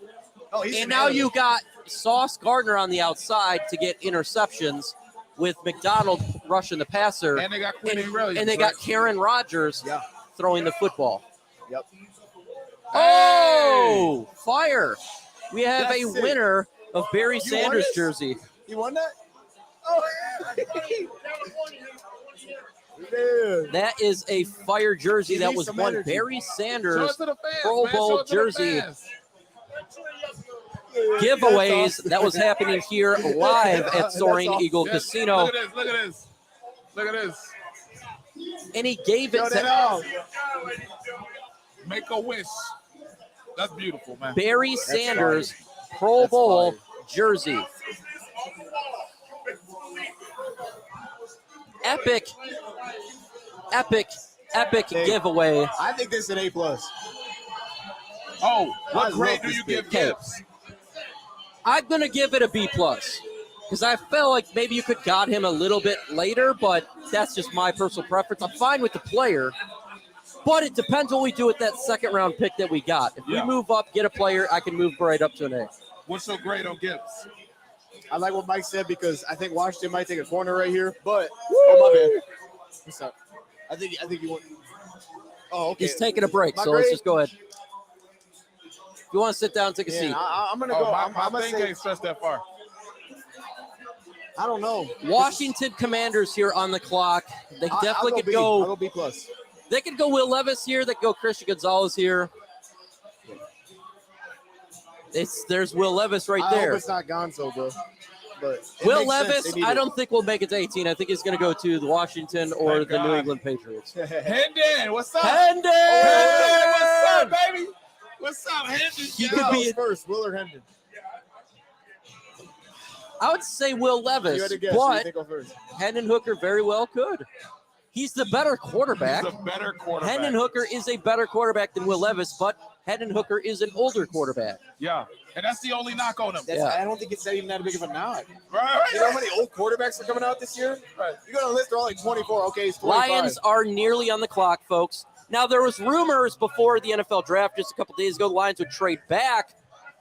Oh, he's And an now animal. you got Sauce Gardner on the outside to get interceptions with McDonald rushing the passer, And they got Quinn Williams. and they got Karen Rodgers Yeah. throwing the football. Yep. Oh, fire! We have That's a sick. winner of Barry You won Sanders this? jersey. You won that? Oh. Man. That is a fire jersey He that needs was some won. energy. Barry Show Sanders it to the fans, Pro man. Bowl Show it to the jersey fans. giveaways That's awesome. that was happening here live at That's Soaring awesome. Eagle Yes. Casino, Look at this. Look at this. Look at this. and he gave it Show that to out. Make a wish. That's beautiful, man. Barry Sanders Pro That's Bowl fire. jersey. Epic Hey. giveaway. I think this is an A+. Oh, I what grade love do this you kid. give Okay. Gibbs? I'm gonna give it a B plus because I felt like maybe you could got him a little bit later, but that's just my personal preference. I'm fine with the player, but it depends what we do with that second round pick that we got. If Yeah. we move up, get a player, I can move right up to an A. What's your grade on Gibbs? I like what Mike said because I think Washington might take a corner right here. But oh my bad. What's up? I think you want. Oh, okay. He's taking a break, My so let's grade? just go ahead. If you want to sit down, take a Yeah, seat. I'm gonna Oh, go. I'm my gonna thing say. can't stretch that far. I don't know. Washington Commanders here on the clock. They I'll definitely go could B. I'll go. go B+. They could go Will Levis here. They could go Christian Gonzalez here. There's Will Levis right I there. hope it's not Gonzo, bro. But it Will makes sense. Levis, They need I it. don't think will make it to 18. I think he's going to go to the Washington or Thank the New God. England Patriots. Hendon, what's up? Hendon! Hendon, what's up, baby? What's up, Hendon? He Yo. could be- first, Will or Hendon. I would say Will You had Levis, to guess. Who you but think go first? Hendon Hooker very well could. He's the better quarterback. He's a better quarterback. Hendon Hooker is a better quarterback than Will Levis, but Hendon Hooker is an older quarterback. Yeah, and that's the only knock on him. That's, Yeah. I don't think it's that even that big of a knock. Right. You know how many old quarterbacks are coming out this year? Right. You got a list, they're all like 24. Okay, it's 25. Lions are nearly on the clock, folks. Now, there was rumors before the NFL draft just a couple days ago the Lions would trade back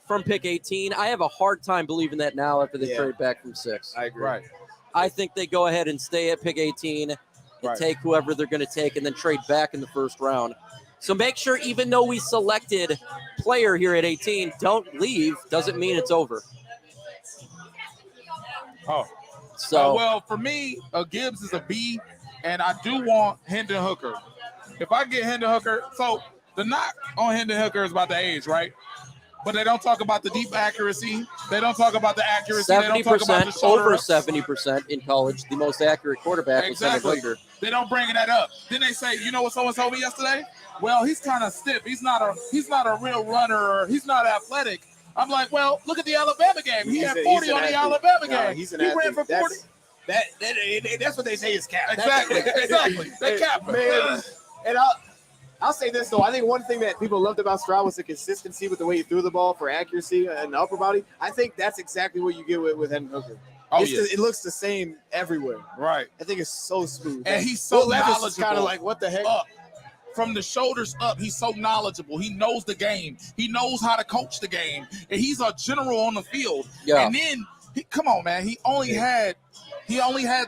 from pick 18. I have a hard time believing that now after they Yeah. trade back from 6. I agree. Right. I think they go ahead and stay at pick 18 and Right. take whoever they're going to take and then trade back in the first round. So make sure, even though we selected player here at 18, don't leave. Doesn't mean it's over. Oh. So well, for me, Gibbs is a B, and I do want Hendon Hooker. If I get Hendon Hooker, so the knock on Hendon Hooker is about the age, right? But they don't talk about the deep accuracy. They don't talk about the accuracy. They don't talk about the 70%, shoulder over ups. 70% in college, the most accurate quarterback was Hendon Exactly. Hooker. They don't bring that up. Then they say, you know what someone told me yesterday? Well, he's kind of stiff. He's not a real runner, or he's not athletic. I'm like, well, look at the Alabama game. He had 40 on the Alabama game. He's an he athlete. ran for 40. That's what they say is cap. Exactly. They cap. Man, and I'll say this though. I think one thing that people loved about Stroud was the consistency with the way he threw the ball for accuracy and the upper body. I think that's exactly what you get with Hendon Hooker. It looks the same everywhere. Right. I think it's so smooth. And he's so knowledgeable. Kind of like, what the heck? From the shoulders up, he's so knowledgeable. He knows the game. He knows how to coach the game. And he's a general on the field. Yeah. And then, come on, man. He only had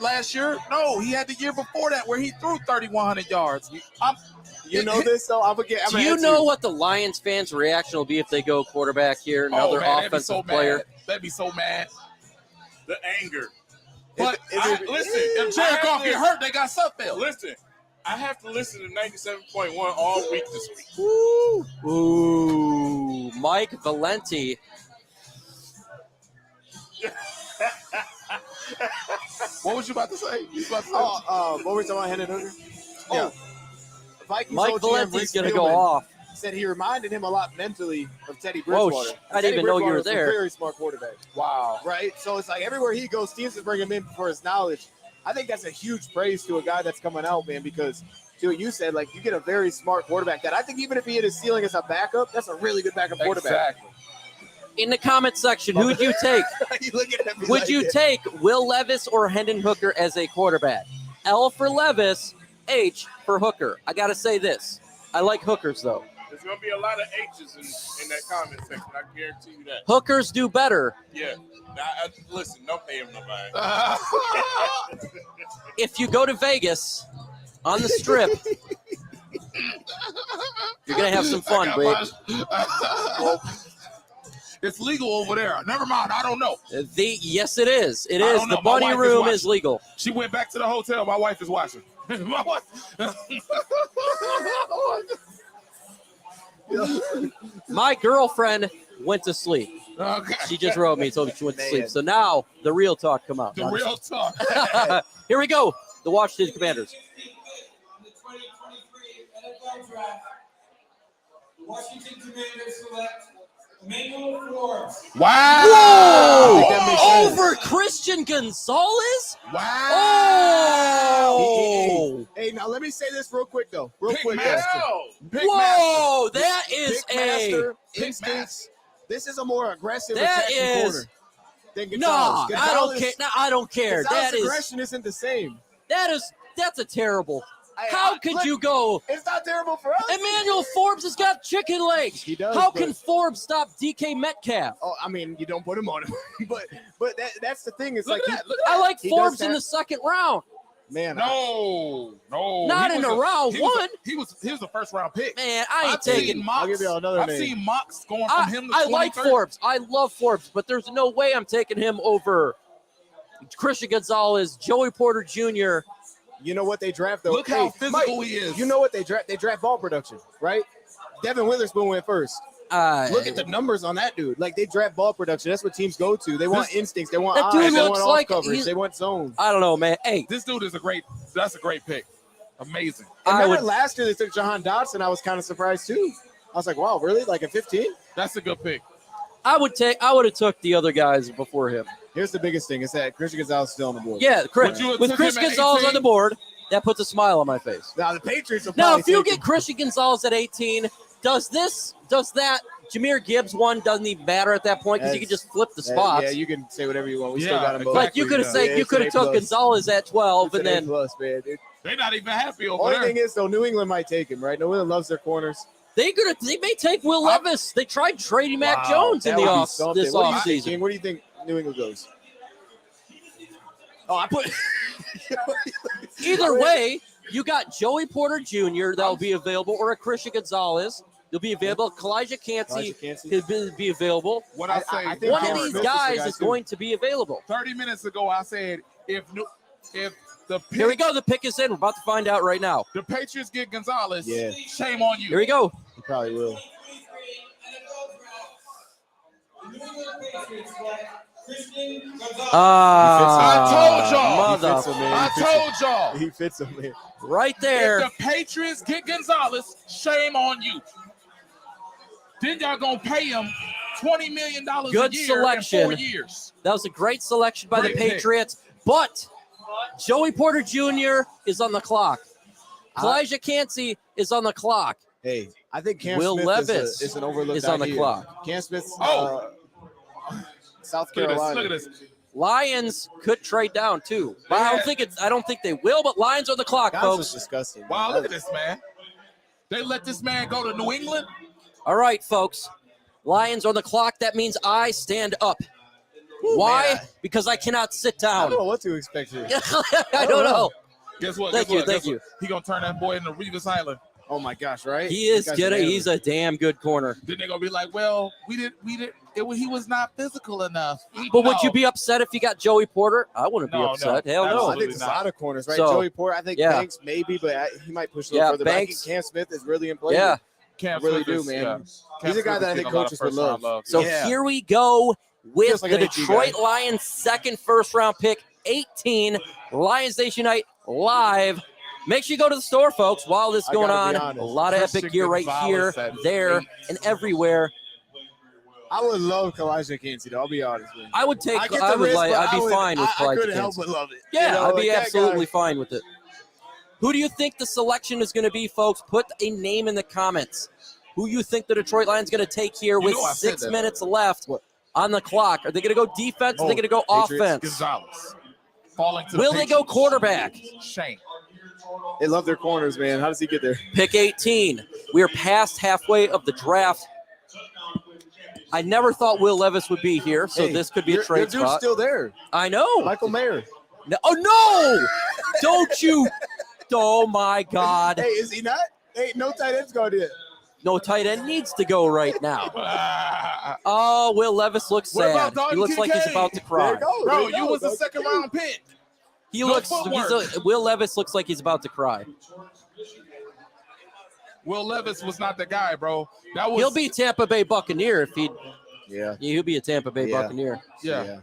last year? No, he had the year before that where he threw 3,100 yards. You know this, though? Do you know what the Lions fans' reaction will be if they go quarterback here, another offensive player? They'd be so mad. The anger. But listen, if Jared Goff get hurt, they got Sudfeld. Listen, I have to listen to 97.1 all week this week. Ooh, Mike Valenti. What was you about to say? What were we talking about, Hendon Hooker? Yeah. Vikings Mike Valenti's going to go off. Said he reminded him a lot mentally of Teddy Bridgewater. Whoa, I didn't even know you were there. A very smart quarterback. Wow. Right? So it's like everywhere he goes, teams just bring him in for his knowledge. I think that's a huge praise to a guy that's coming out, man, because to what you said, like, you get a very smart quarterback that I think even if he hit his ceiling as a backup, that's a really good backup quarterback. Exactly. In the comment section, who would you take? Would you take Will Levis or Hendon Hooker as a quarterback? L for Levis, H for Hooker. I got to say this. I like Hookers, though. There's going to be a lot of H's in that comment section. I guarantee you that. Hookers do better. Yeah. Listen, don't pay him nobody. If you go to Vegas on the Strip, you're going to have some fun, babe. It's legal over there. Never mind. I don't know. Yes, it is. It is. The bunny room is legal. She went back to the hotel. My wife is watching. My wife. My girlfriend went to sleep. Okay. She just wrote me, told me she went to sleep. So now the real talk come out. The real talk. Here we go. The Washington Commanders. On the 2023 NFL Draft, the Washington Commanders select Emmanuel Forbes. Wow. Whoa! Over Christian Gonzalez? Wow. Oh! Hey, now let me say this real quick, though. Whoa! That is instincts. This is a more aggressive that attacking is corner than Gonzalez. I don't care. No, I don't care. Gonzalez's That is aggression isn't the same. That's a terrible. How could you go? It's not terrible for us. Emmanuel Forbes has got chicken legs. He does. How can Forbes stop DK Metcalf? Oh, I mean, you don't put him on him, but that's the thing. It's Look like at that. I like Forbes in the second round. Man, no. Not in round one. He was the first round pick. Man, I ain't taking mocks. I'll give you another I've name. seen mocks going from him to I like Forbes. I love Forbes, but there's no way I'm taking him over Christian Gonzalez, Joey Porter Jr. You know what they draft, though? Look how physical he is. You know what they draft? They draft ball production, right? Devin Witherspoon went first. Look at the numbers on that dude. Like, they draft ball production. That's what teams go to. They want instincts. They want that eyes. dude They looks want like off coverage. he's- They want zone. I don't know, man. Hey, This dude is that's a great pick. Amazing. I remember last year they took Jahan Dotson. I was kind of surprised too. I was like, wow, really? Like at 15? That's a good pick. I would have took the other guys before him. Here's the biggest thing is that Christian Gonzalez is still on the board. Yeah, Would you have with took Chris him at Gonzalez 18? on the board, that puts a smile on my face. Now the Patriots will Now, probably if you take get Christian Gonzalez at 18, does that Jahmyr Gibbs one doesn't even matter at that point because you can just flip the spots. Yeah, you can say whatever you want. We still got him both. Like you could have said, you could have took Gonzalez at 12, and then plus, man. They're not even happy over Only there. thing is, though, New England might take him, right? New England loves their corners. they may take Will Levis. They tried trading Mac Jones in That the would be this something. What do you think, offseason. King? What do you think New England goes? Oh, I put. Either way, you got Joey Porter Jr. that will be available, or a Christian Gonzalez. He'll be available. Kalijah Cansey Cansey. could be available. What I say, I think One of Cam these Smith is the guys guy, is too. going to be available. 30 minutes ago, I said if the Here we go. The pick is in. We're about to find out right now. the Patriots get Gonzalez, Yeah. shame on you. Here we go. He probably will. Ah, He fits him, man. I told y'all. He fits him, man. right there. If the Patriots get Gonzalez, shame on you. Then y'all gonna pay him $20 million Good a year selection. in 4 years. That was a great selection by the Great pick. Patriots. But Joey Porter Jr. is on the clock. Kalijah Cansey is on the clock. Hey, I think Cam Will Smith Levis is an overlooked is on the idea. clock. Cam Smith, Oh. South Look at this. Carolina. Look at this. Lions could trade down too. But Yeah. I don't think they will, but Lions are on the clock, That's folks. just disgusting. man. Wow, look at this, man. They let this man go to New England. All right, folks. Lions on the clock. That means I stand up. Why? man. Because I cannot sit I down. don't know what to expect here. I don't know. Guess what? Thank Guess you, what? thank Guess you. what? He gonna turn that boy into Revis Island. Oh my gosh, right? He is That guy's good. an He's a damn good corner. Then they gonna be like, well, he was not physical enough. But would you be upset if you got Joey Porter? I wouldn't be No, upset. no. Hell no. I Absolutely think there's a not. lot of corners, right? So, Joey Porter, I think yeah. Banks maybe, but he might push a Yeah, little further. But I Banks. think Cam Smith is really in play. Yeah. Cam I really Smith do, is- man. yeah. He's Cam a guy Smith that I is think getting a lot of coaches would first-round love. So Yeah. here we go with Feels like the an AG Detroit guy. Lions' second first-round pick, 18. Lions Nation Night live. Make sure you go to the store, folks, while this is I going gotta on. be A honest. lot of Christian epic gear right here, Gonzalez at there, 8. and everywhere. I would love Kalijah Cansey, though. I'll be honest with you. I would take. I get I the would risk, like. but I'd be fine with I Kalijah couldn't help Cansey. but love it. Yeah, You know, I'd be like that absolutely guy- fine with it. Who do you think the selection is going to be, folks? Put a name in the comments. Who you think the Detroit Lions going to take here with know I said 6 that. minutes left What? on the clock? Are they going to go defense? Are they going to go Patriots, offense? Gonzalez. Falling to the Will they go Patriots. quarterback? Shame. They love their corners, man. How does he get there? Pick 18. We are past halfway of the draft. I never thought Will Levis would be here, so Hey, this could be a your trade dude's spot. still there. I know. Michael Mayer. No, oh no! Don't you? Oh my God! Hey, is he not? Hey, no tight ends going yet. No tight end needs to go right now. Ah. Oh, Will Levis looks What about sad. Dalton He looks like he's Kincaid? about to There cry. you go. Bro, there you was a That's second cute. round pick. He Good looks. footwork. Will Levis looks like he's about to cry. Will Levis was not the guy, bro. That was He'll be Tampa Bay Buccaneer if he. Yeah. He'll be a Tampa Bay Yeah. Buccaneer. yeah.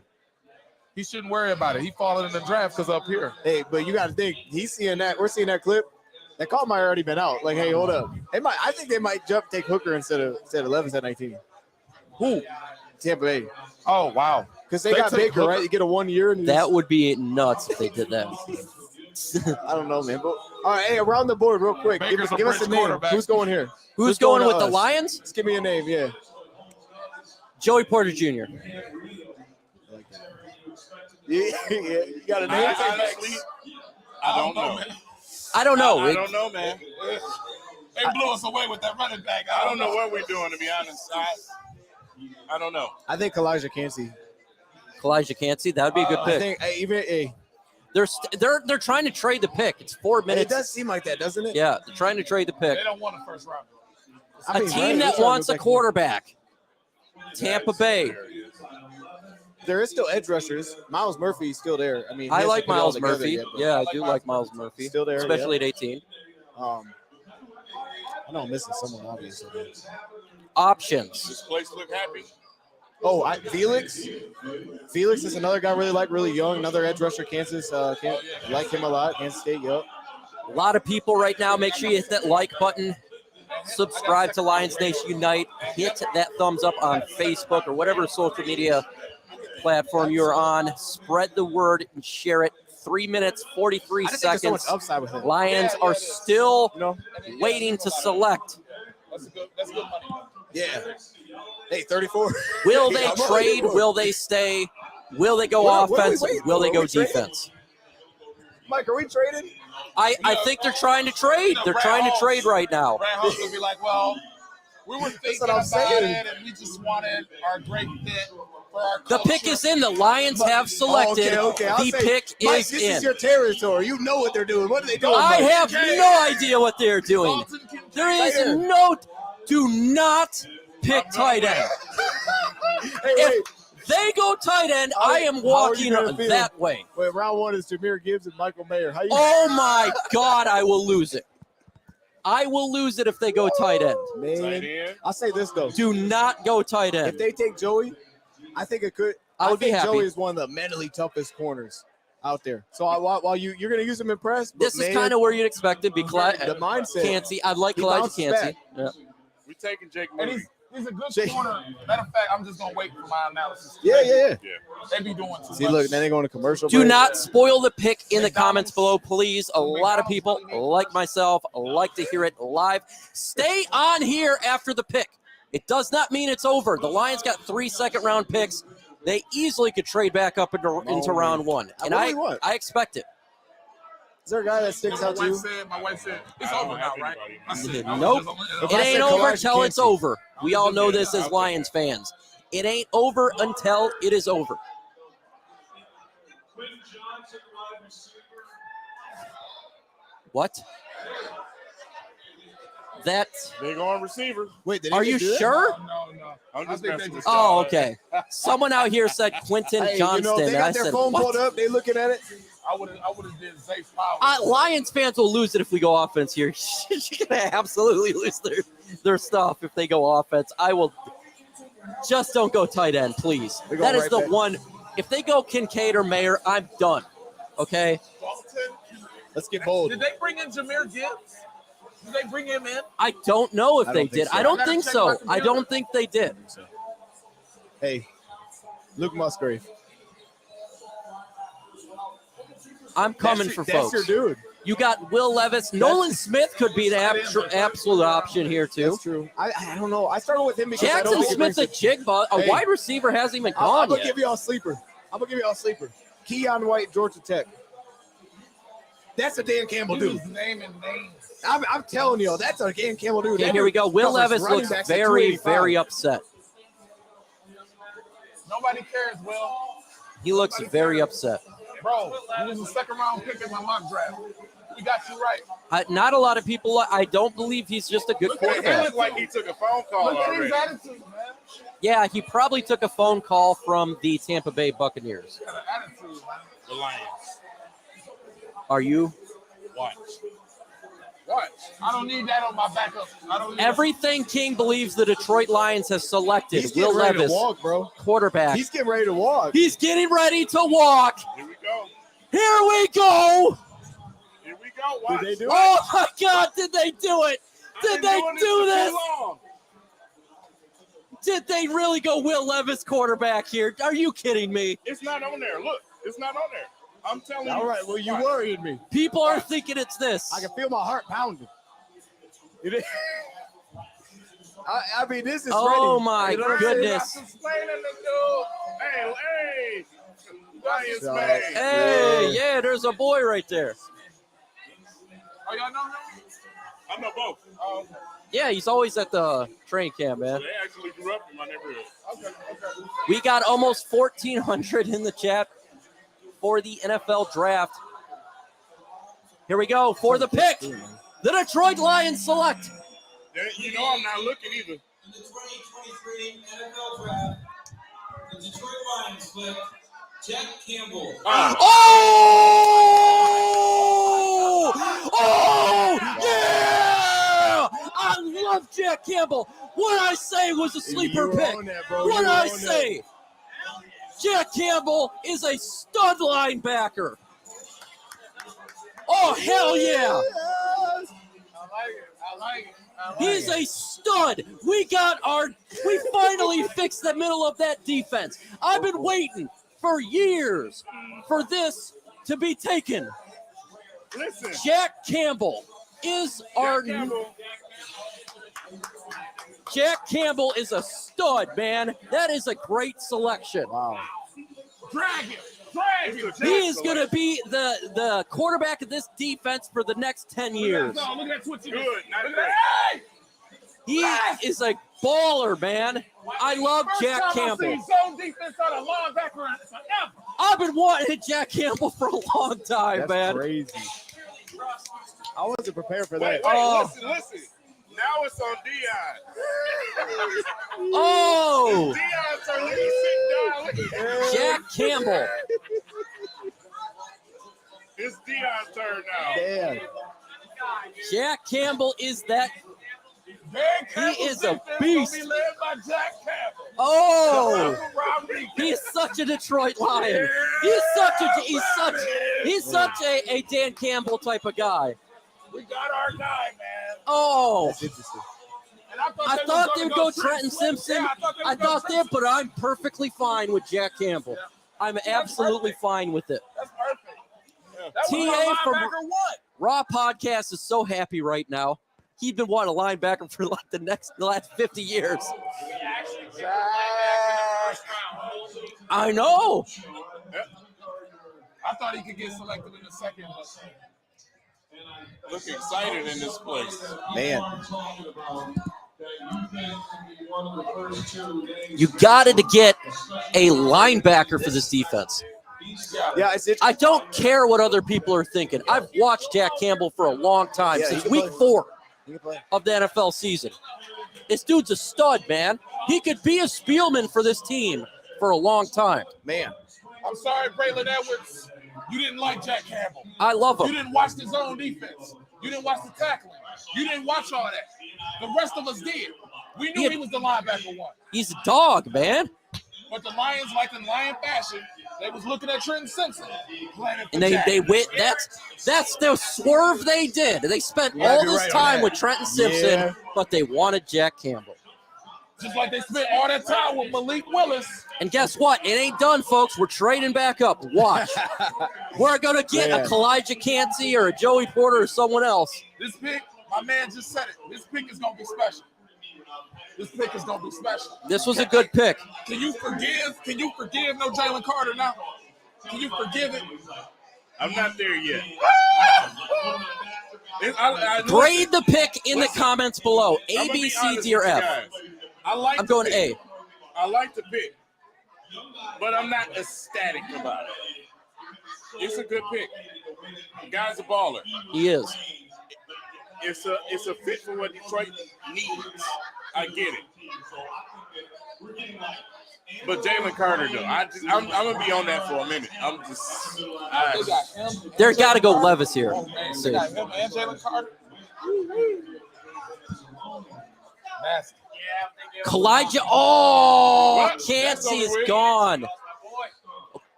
He shouldn't worry about it. He fallen in the draft because up here. Hey, but you got to think he's seeing that. We're seeing that clip. That call might already been out. Like, hey, hold up. I think they might take Hooker instead of Levis at 19. Who? Tampa Bay, Oh wow. because they They got take Baker, Hooker. right? You get a 1 year. And That would be nuts if they did that. I don't know, man. But all right, hey, around the board, real quick. Baker's a Give us a French name. quarterback. Who's going here? Who's going to with the us? Lions? Just give me a name. Yeah. Joey Porter Jr. Yeah. You got a name? Honestly, I don't know. man. I don't know. I don't know, man. They blew us away with that running back. I don't know what we're doing, to be honest. I don't know. I think Kalijah Cansey. Kalijah Cansey. That would be a good I pick. think even They're trying to trade the pick. It's 4 it minutes. does seem like that, doesn't it? Yeah, they're trying to trade the pick. They don't want a first round. I mean, A team right, that they're trying wants to a look like- quarterback. Tampa Bay. There is still edge rushers. Miles Murphy's still there. I mean, he I hasn't like put it all Miles together Murphy. yet, but, Yeah, I do like Miles Murphy. Still there, Especially at 18. I know I'm missing someone, obviously. Options. This place look happy. Oh, Felix. Felix is another guy I really young. Another edge rusher, Kansas. Like him a lot. Kansas State, yep. A lot of people right now. Make sure you hit that like button. Subscribe to Lions Nation Unite. Hit that thumbs up on Facebook or whatever social media platform you're on. Spread the word and share it. 3 minutes, 43 I just think there's so much seconds. upside with him. Lions are still You know? waiting to select. That's good money. Yeah. Hey, 34. Will they I'm trade? already- Will they stay? Will they go What are we offense? waiting Will for? they Are go we trading? defense? Mike, are we trading? I think they're trying to trade. They're trying to trade right now. Brad Holmes will be like, well, we were thinking what I'm about saying. it, and we just wanted our great fit for our The culture. pick is in. The Lions have selected. Okay. I'll The say, pick Mike, is this in. is your territory. You know what they're doing. What are they doing? I Mike? have no idea what they're doing. Dalton Kincaid. There is no. Do not pick tight end. If they go tight end, I am walking that way. Wait, round 1 is Jahmyr Gibbs and Michael Mayer. How you? Oh my God, I will lose it. I will lose it if they go tight end. Man, I'll say this though. Do not go tight end. If they take Joey, I think it could. I would be think happy. Joey is one of the mentally toughest corners out there. So while you're going to use him in press, This is kind of where you'd expect it. Be the mindset. Cansey. I'd like Elijah Cansey. Yeah. We're taking Jake And Moody. he's a good corner. Matter of fact, I'm just gonna wait for my analysis. Yeah. They be doing too See, much. look, then they go into commercial. Do break. not spoil the pick in the comments below, please. A lot of people, like myself, like to hear it live. Stay on here after the pick. It does not mean it's over. The Lions got 3 second-round picks. They easily could trade back up into round 1. And I expect it. Is there a guy that sticks out to you? My wife said, it's over now, right? I said, Nope. It ain't over till it's over. We all know this as Lions fans. It ain't over until it is over. What? That. They go on receiver. Wait, Are you sure? No. I'm just messing with Oh, y'all. okay. Someone out here said Quentin Hey, Johnston. they And got I their said, phone pulled what? up. They looking at it. I would have did Zay Flowers. Lions fans will lose it if we go offense here. You're going to absolutely lose their stuff if they go offense. I will. Just don't go tight end, please. That is right the back. one. If they go Kincaid or Mayer, I'm done. Okay? Let's get bold. Did they bring in Jahmyr Gibbs? Did they bring him in? I don't know if I they don't think did. so. I don't I gotta think check so. my I computer. don't think they did. Hey, Luke Musgrave. I'm coming for That's folks. your dude. You got Will Levis. Nolan Smith could be the absolute option here, too. That's true. I don't know. I started with him because I don't Jackson think Smith, a Jigba, a Hey. wide receiver, hasn't even I'm gone gonna yet. give y'all a sleeper. Keon White, Georgia Tech. That's a Dan Campbell dude. Naming names. I'm telling you, that's a Dan Campbell dude. Okay, here we go. Will Covers Levis running looks backs at very, 285. very upset. Nobody cares, Will. He looks very upset. Bro, he was a second round pick in my mock draft. We got you right. Not a lot of people. I don't believe he's just a good He quarterback. looked like he took a phone call Look at already. his attitude, man. Yeah, he probably took a phone call from the Tampa Bay Buccaneers. He got an attitude, man. The Lions. Are you? Watch. I don't need that on my backup. I don't need Everything King believes the Detroit Lions have selected. He's getting Will ready Levis, to walk, bro. quarterback. He's getting ready to walk. He's getting ready to walk. Here we go. Here we go. Here we go. Watch. Did they do it? Oh my God! Did they do it? I've Did been they doing do for this? too long. Did they really go Will Levis quarterback here? Are you kidding me? It's not on there. Look, it's not on there. I'm telling you. All right, well, you Watch. worried me. People are thinking it's this. I can feel my heart pounding. I mean, this is Oh ready. my You know what I'm saying? goodness. Explaining the dude. Hey. Lions So, man. Hey, yeah, there's a boy right there. Oh, y'all know him? I know both. Oh, okay. Yeah, he's always at the training camp, man. They actually grew up in my neighborhood. Okay. We got almost 1,400 in the chat for the NFL draft. Here we go for the pick. The Detroit Lions select. You know I'm not looking either. In the 2023 NFL Draft, the Detroit Lions select Jack Campbell. Oh! Oh! Yeah! I love Jack Campbell. What I say was a sleeper You pick. own that, bro. What You I own say. Jack Campbell is a stud linebacker. Oh, hell yeah. I like it. He's a stud. We finally fixed the middle of that defense. I've been waiting for years for this to be taken. Listen. Jack Campbell is Jack Campbell is a stud, man. That is a great selection. Wow. Drag him. He is going to be the quarterback of this defense for the next 10 years. Look at that Twitch. Good. Not Look great. at He is a baller, man. I love Jack I've Campbell. seen zone defense on a linebacker forever. I've been wanting Jack Campbell for a long time, That's man. crazy. I wasn't prepared for Wait, that. Oh. listen. Now it's on Dion. Oh! Dion's turn. Look, he's sitting down. Look. Jack Campbell. It's Dion's turn now. Damn. Jack Campbell is that. Dan He is a Campbell's defense beast. gonna be led by Jack Campbell. Oh! Rodriguez. He's such a Detroit Lion. He's such a Dan Campbell type of guy. We got our guy, man. Oh! That's interesting. And I thought they would go Trenton Simpson. Yeah, I thought they, but I'm perfectly fine with Jack Campbell. I'm absolutely fine with it. That's perfect. Yeah. That TA was from linebacker one. Raw Podcast is so happy right now. He's been wanting a linebacker for like the last 50 years. I know. I thought he could get selected in the second. Look excited in this place. Man. You got to get a linebacker for this defense. Yeah, I don't care what other people are thinking. I've watched Jack Campbell for a long time, Yeah, since he can week play. 4 He can play. of the NFL season. This dude's a stud, man. He could be a Spielman for this team for a long time. Man. I'm sorry, Braylon Edwards. You didn't like Jack Campbell. I love You him. didn't watch the zone defense. You didn't watch the tackling. You didn't watch all that. The rest of us did. We knew he was the linebacker one. He's a dog, man. But the Lions, like in Lion fashion, they was looking at Trenton Simpson. And they went. That's the swerve they did. They spent Yeah, all you're this right on time that. with Trenton Simpson, Yeah. but they wanted Jack Campbell. Just like they spent all that time with Malik Willis. And guess what? It ain't done, folks. We're trading back up. Watch. We're going to get a Kalijah Cansey or a Joey Porter or someone else. This pick, my man just said it. This pick is going to be special. This pick is going to be special. This was a good pick. Can you forgive no Jalen Carter now? Can you forgive it? I'm not there yet. Grade the pick in the comments below. A, I'm gonna B, be C, honest D, or with you F. guys. I like I'm the going pick. A. I like the pick, but I'm not ecstatic about it. It's a good pick. The guy's a baller. He is. It's a fit for what Detroit needs. I get it. But Jalen Carter, though, I'm gonna be on that for a minute. There got to go Levis here. They got him and Jalen Carter. Nasty. Kalijah. Oh, What? That's Cansey is over with. gone.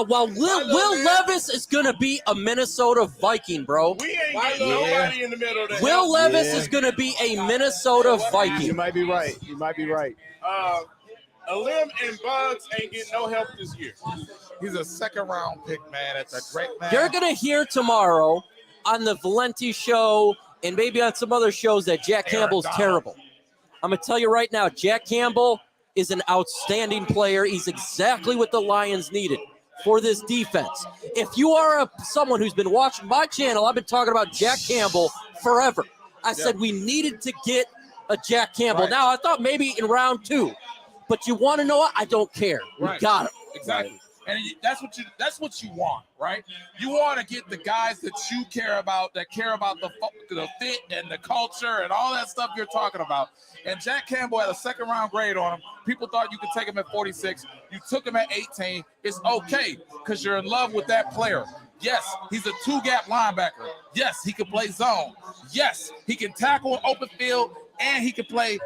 Well, Will Levis is going to be a Minnesota Viking, bro. We ain't getting nobody in the middle of that. Will Levis is going to be a Minnesota You Viking. might be right. You might be right. Alim and Bugs ain't getting no help this year. He's a second-round pick, man. That's a great man. You're going to hear tomorrow on the Valenti show and maybe on some other shows that Jack Campbell's terrible. I'm going to tell you right now, Jack Campbell is an outstanding player. He's exactly what the Lions needed for this defense. If you are someone who's been watching my channel, I've been talking about Jack Campbell forever. I said we needed to get a Jack Campbell. Right. Now, I thought maybe in round 2. But you want to know what? I don't care. We got him. Exactly. And that's what you want, right? You want to get the guys that you care about, that care about the fit and the culture and all that stuff you're talking about. And Jack Campbell had a second-round grade on him. People thought you could take him at 46. You took him at 18. It's okay because you're in love with that player. Yes, he's a two-gap linebacker. Yes, he can play zone. Yes, he can tackle open field, and he can play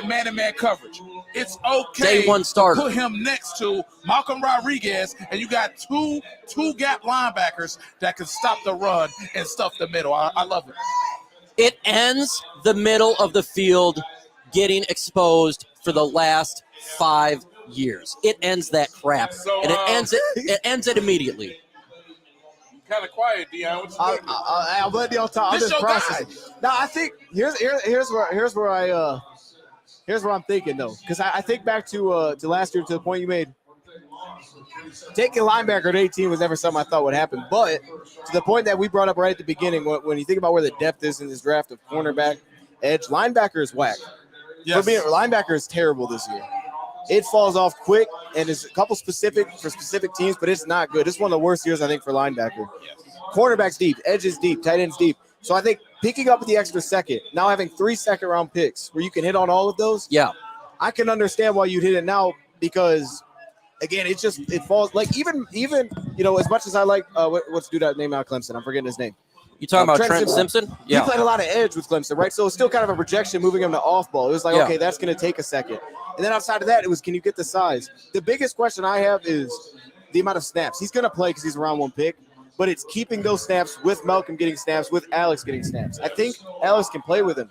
man-to-man coverage. It's okay Day one starter. to put him next to Malcolm Rodriguez, and you got two-gap linebackers that can stop the run and stuff the middle. I love it. It ends the middle of the field getting exposed for the last 5 years. It ends that crap, So, and it ends it immediately. Kind of quiet, Dion. What you thinking? I'm letting you on top. I'm This just your guy. processing. No, I think here's where I'm thinking though, because I think back to last year, to the point you made. Taking linebacker at 18 was never something I thought would happen, but to the point that we brought up right at the beginning, when you think about where the depth is in this draft of cornerback, edge, linebacker is whack. Yes. For me, linebacker is terrible this year. It falls off quick, and it's a couple specific teams, but it's not good. It's one of the worst years, I think, for linebacker. Cornerback's deep, edge is deep, tight end's deep. So I think picking up the extra second, now having 3 second-round picks where you can hit on all of those. Yeah. I can understand why you'd hit it now because, again, it falls like even as much as I like what's dude that name out of Clemson, I'm forgetting his name. You talking about Trent Simpson? Yeah. He played a lot of edge with Clemson, right? So it's still kind of a projection moving him to off ball. It was like, okay, that's going to take a second. And then outside of that, it was, can you get the size? The biggest question I have is the amount of snaps. He's going to play because he's a round 1 pick, but it's keeping those snaps with Malcolm getting snaps, with Alex getting snaps. I think Alex can play with him,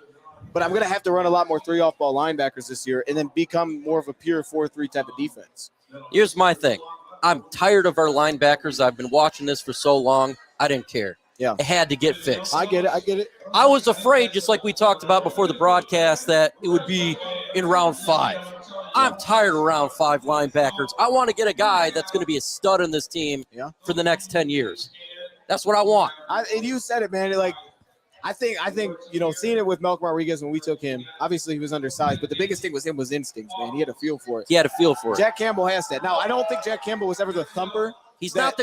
but I'm going to have to run a lot more 3 off-ball linebackers this year and then become more of a pure 4-3 type of defense. Here's my thing. I'm tired of our linebackers. I've been watching this for so long. I didn't care. Yeah. It had to get fixed. I get it. I was afraid, just like we talked about before the broadcast, that it would be in round 5. I'm tired of round 5 linebackers. I want to get a guy that's going to be a stud in this team for the next 10 years. That's what I want. And you said it, man. Like, I think seeing it with Malcolm Rodriguez when we took him, obviously he was undersized, but the biggest thing was instincts, man. He had a feel for it. He had a feel for it. Jack Campbell has that. Now, I don't think Jack Campbell was ever the thumper. He's not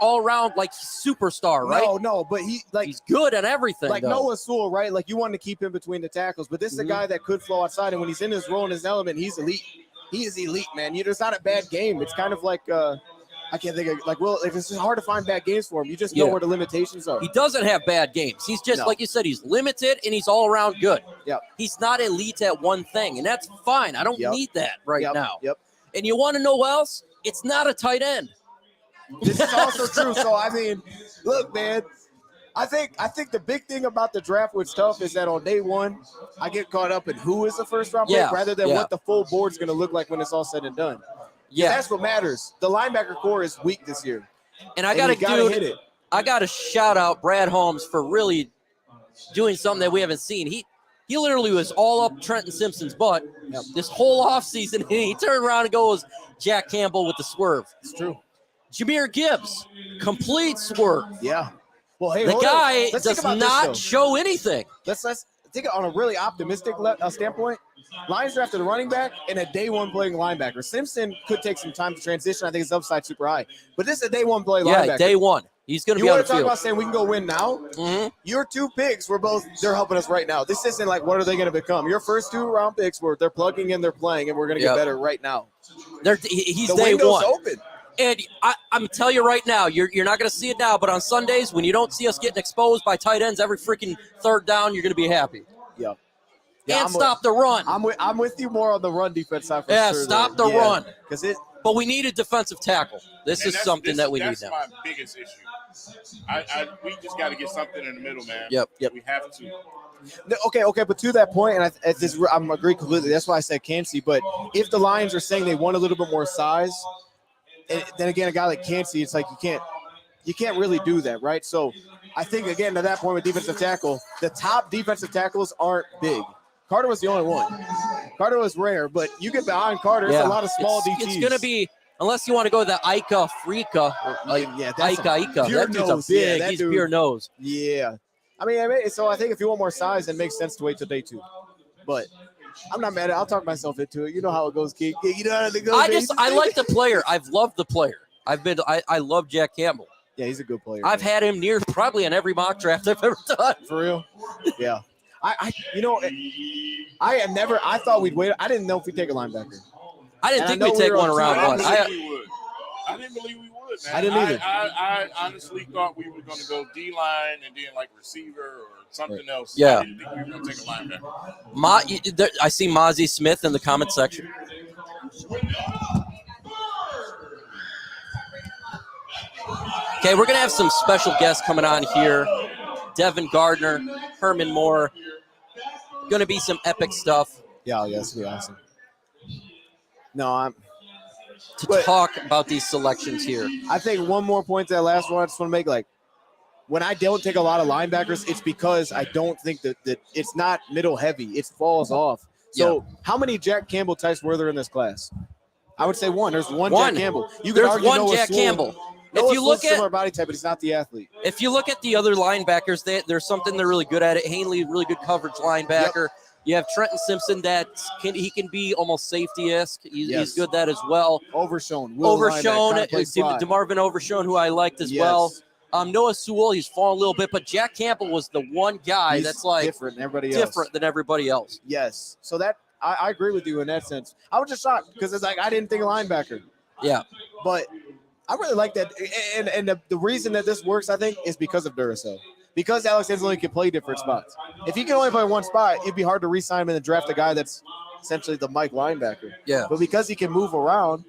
all around like superstar, right? No, but he's good at everything. Like Noah Sewell, right? Like you want to keep him between the tackles, but this is a guy that could flow outside, and when he's in his role in his element, he's elite. He is elite, man. There's not a bad game. It's kind of like I can't think of it's just hard to find bad games for him. You just know where the limitations are. He doesn't have bad games. He's just like you said, he's limited and he's all around good. Yeah. He's not elite at one thing, and that's fine. I don't need that right now. Yep. And you want to know what else? It's not a tight end. This is also true. So I mean, look, man. I think the big thing about the draft what's tough is that on day 1, I get caught up in who is the first round pick rather than what the full board's going to look like when it's all said and done. Yeah, that's what matters. The linebacker core is weak this year, and I got to shout out Brad Holmes for really doing something that we haven't seen. He literally was all up Trenton Simpson's butt this whole offseason, and he turned around and goes Jack Campbell with the swerve. It's true. Jameer Gibbs, complete swerve. Yeah. Well, hey, the guy does not show anything. Let's think on a really optimistic standpoint. Lions drafted a running back and a day 1 playing linebacker. Simpson could take some time to transition. I think his upside super high. But this is a day 1 play linebacker. Yeah, day 1. He's going to be on the field. You want to talk about saying we can go win now? Mm-hmm. Your 2 picks were they're helping us right now. This isn't like what are they going to become. Your first 2 round picks were they're plugging in, they're playing, and we're going to get better right now. He's the day 1. Open. And I'm telling you right now, you're not going to see it now, but on Sundays, when you don't see us getting exposed by tight ends every freaking third down, you're going to be happy. Yeah. And stop the run. I'm with you more on the run defense side for sure. Yeah, stop the run. But we need a defensive tackle. This is something that we need now. That's my biggest issue. We just got to get something in the middle, man. Yep. We have to. Okay, but to that point, and I'm agreeing completely. That's why I said Cansey. But if the Lions are saying they want a little bit more size, and then again, a guy like Cansey, it's like you can't really do that, right? So I think, again, to that point with defensive tackle, the top defensive tackles aren't big. Carter was the only one. Carter was rare, but you get behind Carter, it's a lot of small DTs. It's going to be, unless you want to go the Ika Freaka, Ika. That dude's a big, he's pure nose. Yeah. I mean, so I think if you want more size, it makes sense to wait till day 2. But I'm not mad at it. I'll talk myself into it. You know how it goes, kid. You know how it goes. I like the player. I've loved the player. I love Jack Campbell. Yeah, he's a good player. I've had him near probably on every mock draft I've ever done. For real? Yeah. I thought we'd wait. I didn't know if we'd take a linebacker. I didn't think we'd take one around 1. I didn't believe we would, man. I didn't either. I honestly thought we were going to go D-line and then like receiver or something else. Yeah. I didn't think we were going to take a linebacker. I see Mozzie Smith in the comment section. Okay, we're going to have some special guests coming on here. Devin Gardner, Herman Moore. Going to be some epic stuff. Yeah, that's going to be awesome. Talk about these selections here. I think one more point to that last one I just want to make, like, when I don't take a lot of linebackers, it's because I don't think that it's not middle heavy. It falls off. So how many Jack Campbell types were there in this class? I would say 1. There's one Jack Campbell. There's one Jack Campbell. If you look at similar body type, but he's not the athlete. If you look at the other linebackers, there's something they're really good at it. Hanley, really good coverage linebacker. Yep. You have Trenton Simpson he can be almost safety-esque. He's good at that as well. Overshown. DeMarvin Overshown, who I liked as well. Noah Sewell, he's fallen a little bit, but Jack Campbell was the one guy He's that's like different than everybody else. Yes. So that I agree with you in that sense. I was just shocked because it's like I didn't think linebacker. Yeah. But I really like that. And the reason that this works, I think, is because of Duracell. Because Alex Anzalone can play different spots. If he can only play one spot, it'd be hard to re-sign him and then draft a guy that's essentially the Mike linebacker. Yeah. But because he can move around.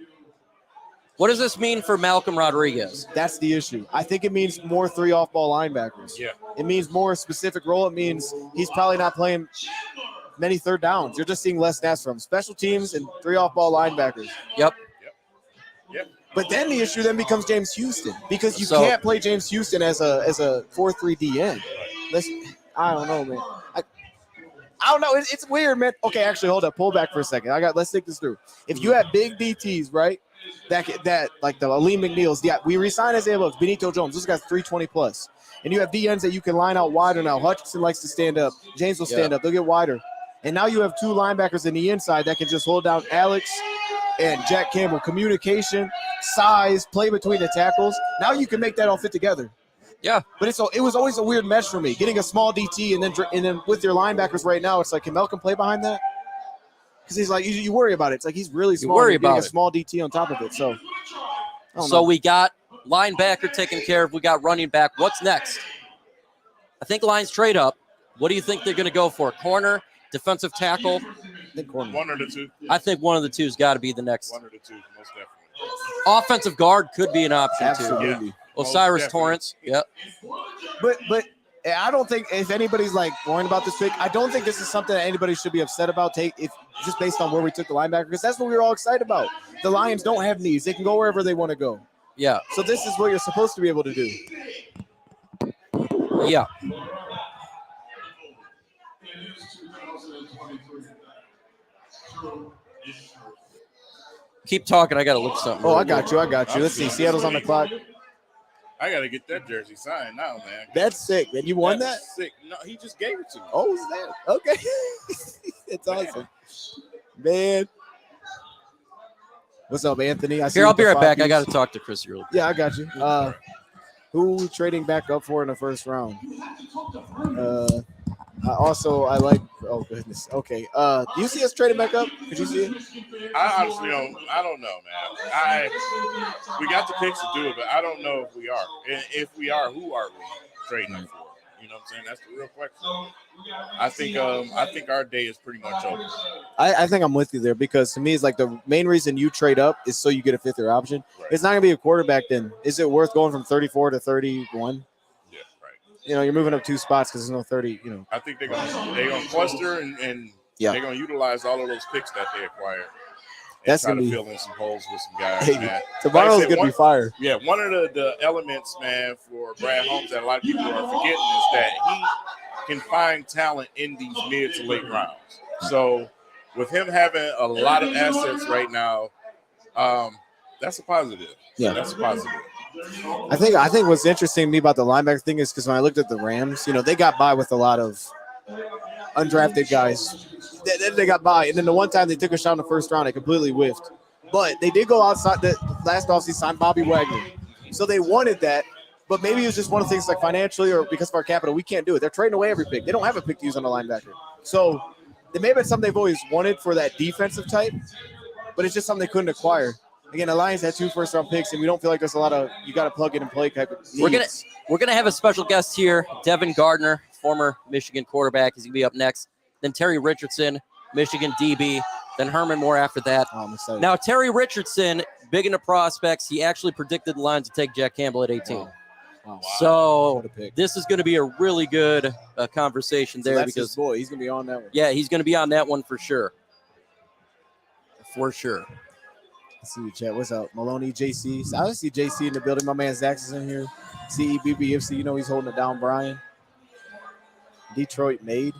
What does this mean for Malcolm Rodriguez? That's the issue. I think it means more 3 off-ball linebackers. Yeah. It means more specific role. It means he's probably not playing many third downs. You're just seeing less snaps from special teams and 3 off-ball linebackers. Yep. But then the issue then becomes James Houston because you can't play James Houston as a 4-3 DN. I don't know, man. I don't know. It's weird, man. Okay, actually, hold up. Pull back for a second. Let's think this through. If you have big DTs, right? That like the Aleem McNeils, yeah, we re-signed Isaiah Brooks, Benito Jones. Those guys 320 plus, and you have DNs that you can line out wider now. Hutchinson likes to stand up. James will stand up. They'll get wider, and now you have 2 linebackers in the inside that can just hold down Alex and Jack Campbell. Communication, size, play between the tackles. Now you can make that all fit together. Yeah, but it was always a weird mesh for me. Getting a small DT and then with your linebackers right now, it's like, can Malcolm play behind that? Because he's like, you worry about it. It's like he's really small. You worry about a small DT on top of it. So we got linebacker taken care of. We got running back. What's next? I think Lions trade up. What do you think they're going to go for? Corner, defensive tackle? I think corner. One or the two. I think one of the two's got to be the next. One or the two, most definitely. Offensive guard could be an option Absolutely. too. Yeah. Osiris Torrance. Yep. But I don't think if anybody's like worrying about this pick, I don't think this is something that anybody should be upset about. Just based on where we took the linebacker, because that's what we were all excited about. The Lions don't have needs; they can go wherever they want to go. Yeah. So this is what you're supposed to be able to do. Yeah. Keep talking. I got to look something. Oh, I got you. Let's see. Seattle's on the clock. I got to get that jersey signed now, man. That's sick, man. You won that? Sick. No, he just gave it to me. Oh, is that? Okay. It's awesome. Man. What's up, Anthony? Here, I'll be right back. I got to talk to Chris real quick. Yeah, I got you. Who trading back up for in the first round? I like. Oh goodness. Okay. Do you see us trading back up? Could you see it? I honestly don't. I don't know, man. We got the picks to do it, but I don't know if we are. And if we are, who are we trading them for? You know what I'm saying? That's the real question. I think our day is pretty much over. I think I'm with you there because to me, it's like the main reason you trade up is so you get a 5th-year option. Right. It's not gonna be a quarterback. Then is it worth going from 34 to 31? Yeah, right. You know, you're moving up 2 spots because there's no 30. You know, I think they're gonna cluster and they're gonna utilize all of those picks that they acquired. That's try gonna to fill in some holes with some guys, hey, man. Tomorrow's gonna be fire. Yeah, one of the elements, man, for Brad Holmes that a lot of people are forgetting is that he can find talent in these mid to late rounds. So with him having a lot of assets right now, that's a positive. Yeah, that's a positive. I think what's interesting to me about the linebacker thing is because when I looked at the Rams, you know, they got by with a lot of undrafted guys. They got by, and then the one time they took a shot in the first round, they completely whiffed. But they did go outside the last offseason, signed Bobby Wagner, so they wanted that. But maybe it was just one of the things like financially or because of our capital, we can't do it. They're trading away every pick. They don't have a pick to use on the linebacker. So it may have been something they've always wanted for that defensive type, but it's just something they couldn't acquire. Again, the Lions had 2 first-round picks, and we don't feel like there's a lot of you got to plug in and play type of needs. We're gonna have a special guest here, Devin Gardner, former Michigan quarterback. He's gonna be up next. Then Terry Richardson, Michigan DB. Then Herman Moore after that. Oh, I'm excited. Now Terry Richardson, big into prospects. He actually predicted the Lions to take Jack Campbell at 18. Oh, wow. So this is going to be a really good conversation there that's because his boy. He's going to be on that one. Yeah, he's going to be on that one for sure. For sure. Let's see, chat. What's up? Maloney, JC. I see JC in the building. My man Zax is in here. CEBBFC, you know he's holding it down. Brian. Detroit made.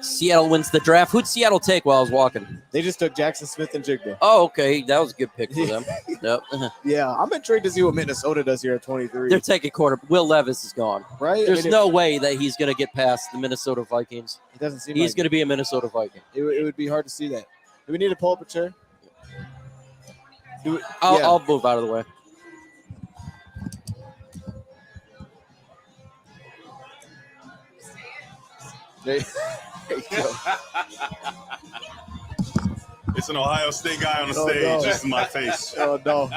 Seattle wins the draft. Who'd Seattle take while I was walking? They just took Jackson Smith and Jigba. Oh, okay. That was a good pick for them. Yep. Yeah, I'm intrigued to see what Minnesota does here at 23. They're taking quarter. Will Levis is gone. Right? There's no way that he's going to get past the Minnesota Vikings. It doesn't seem he's going to be a Minnesota Viking. It would be hard to see that. Do we need to pull up a chair? I'll move out of the way. There you go. It's an Ohio State guy on the stage. No. This is my face. Oh, no.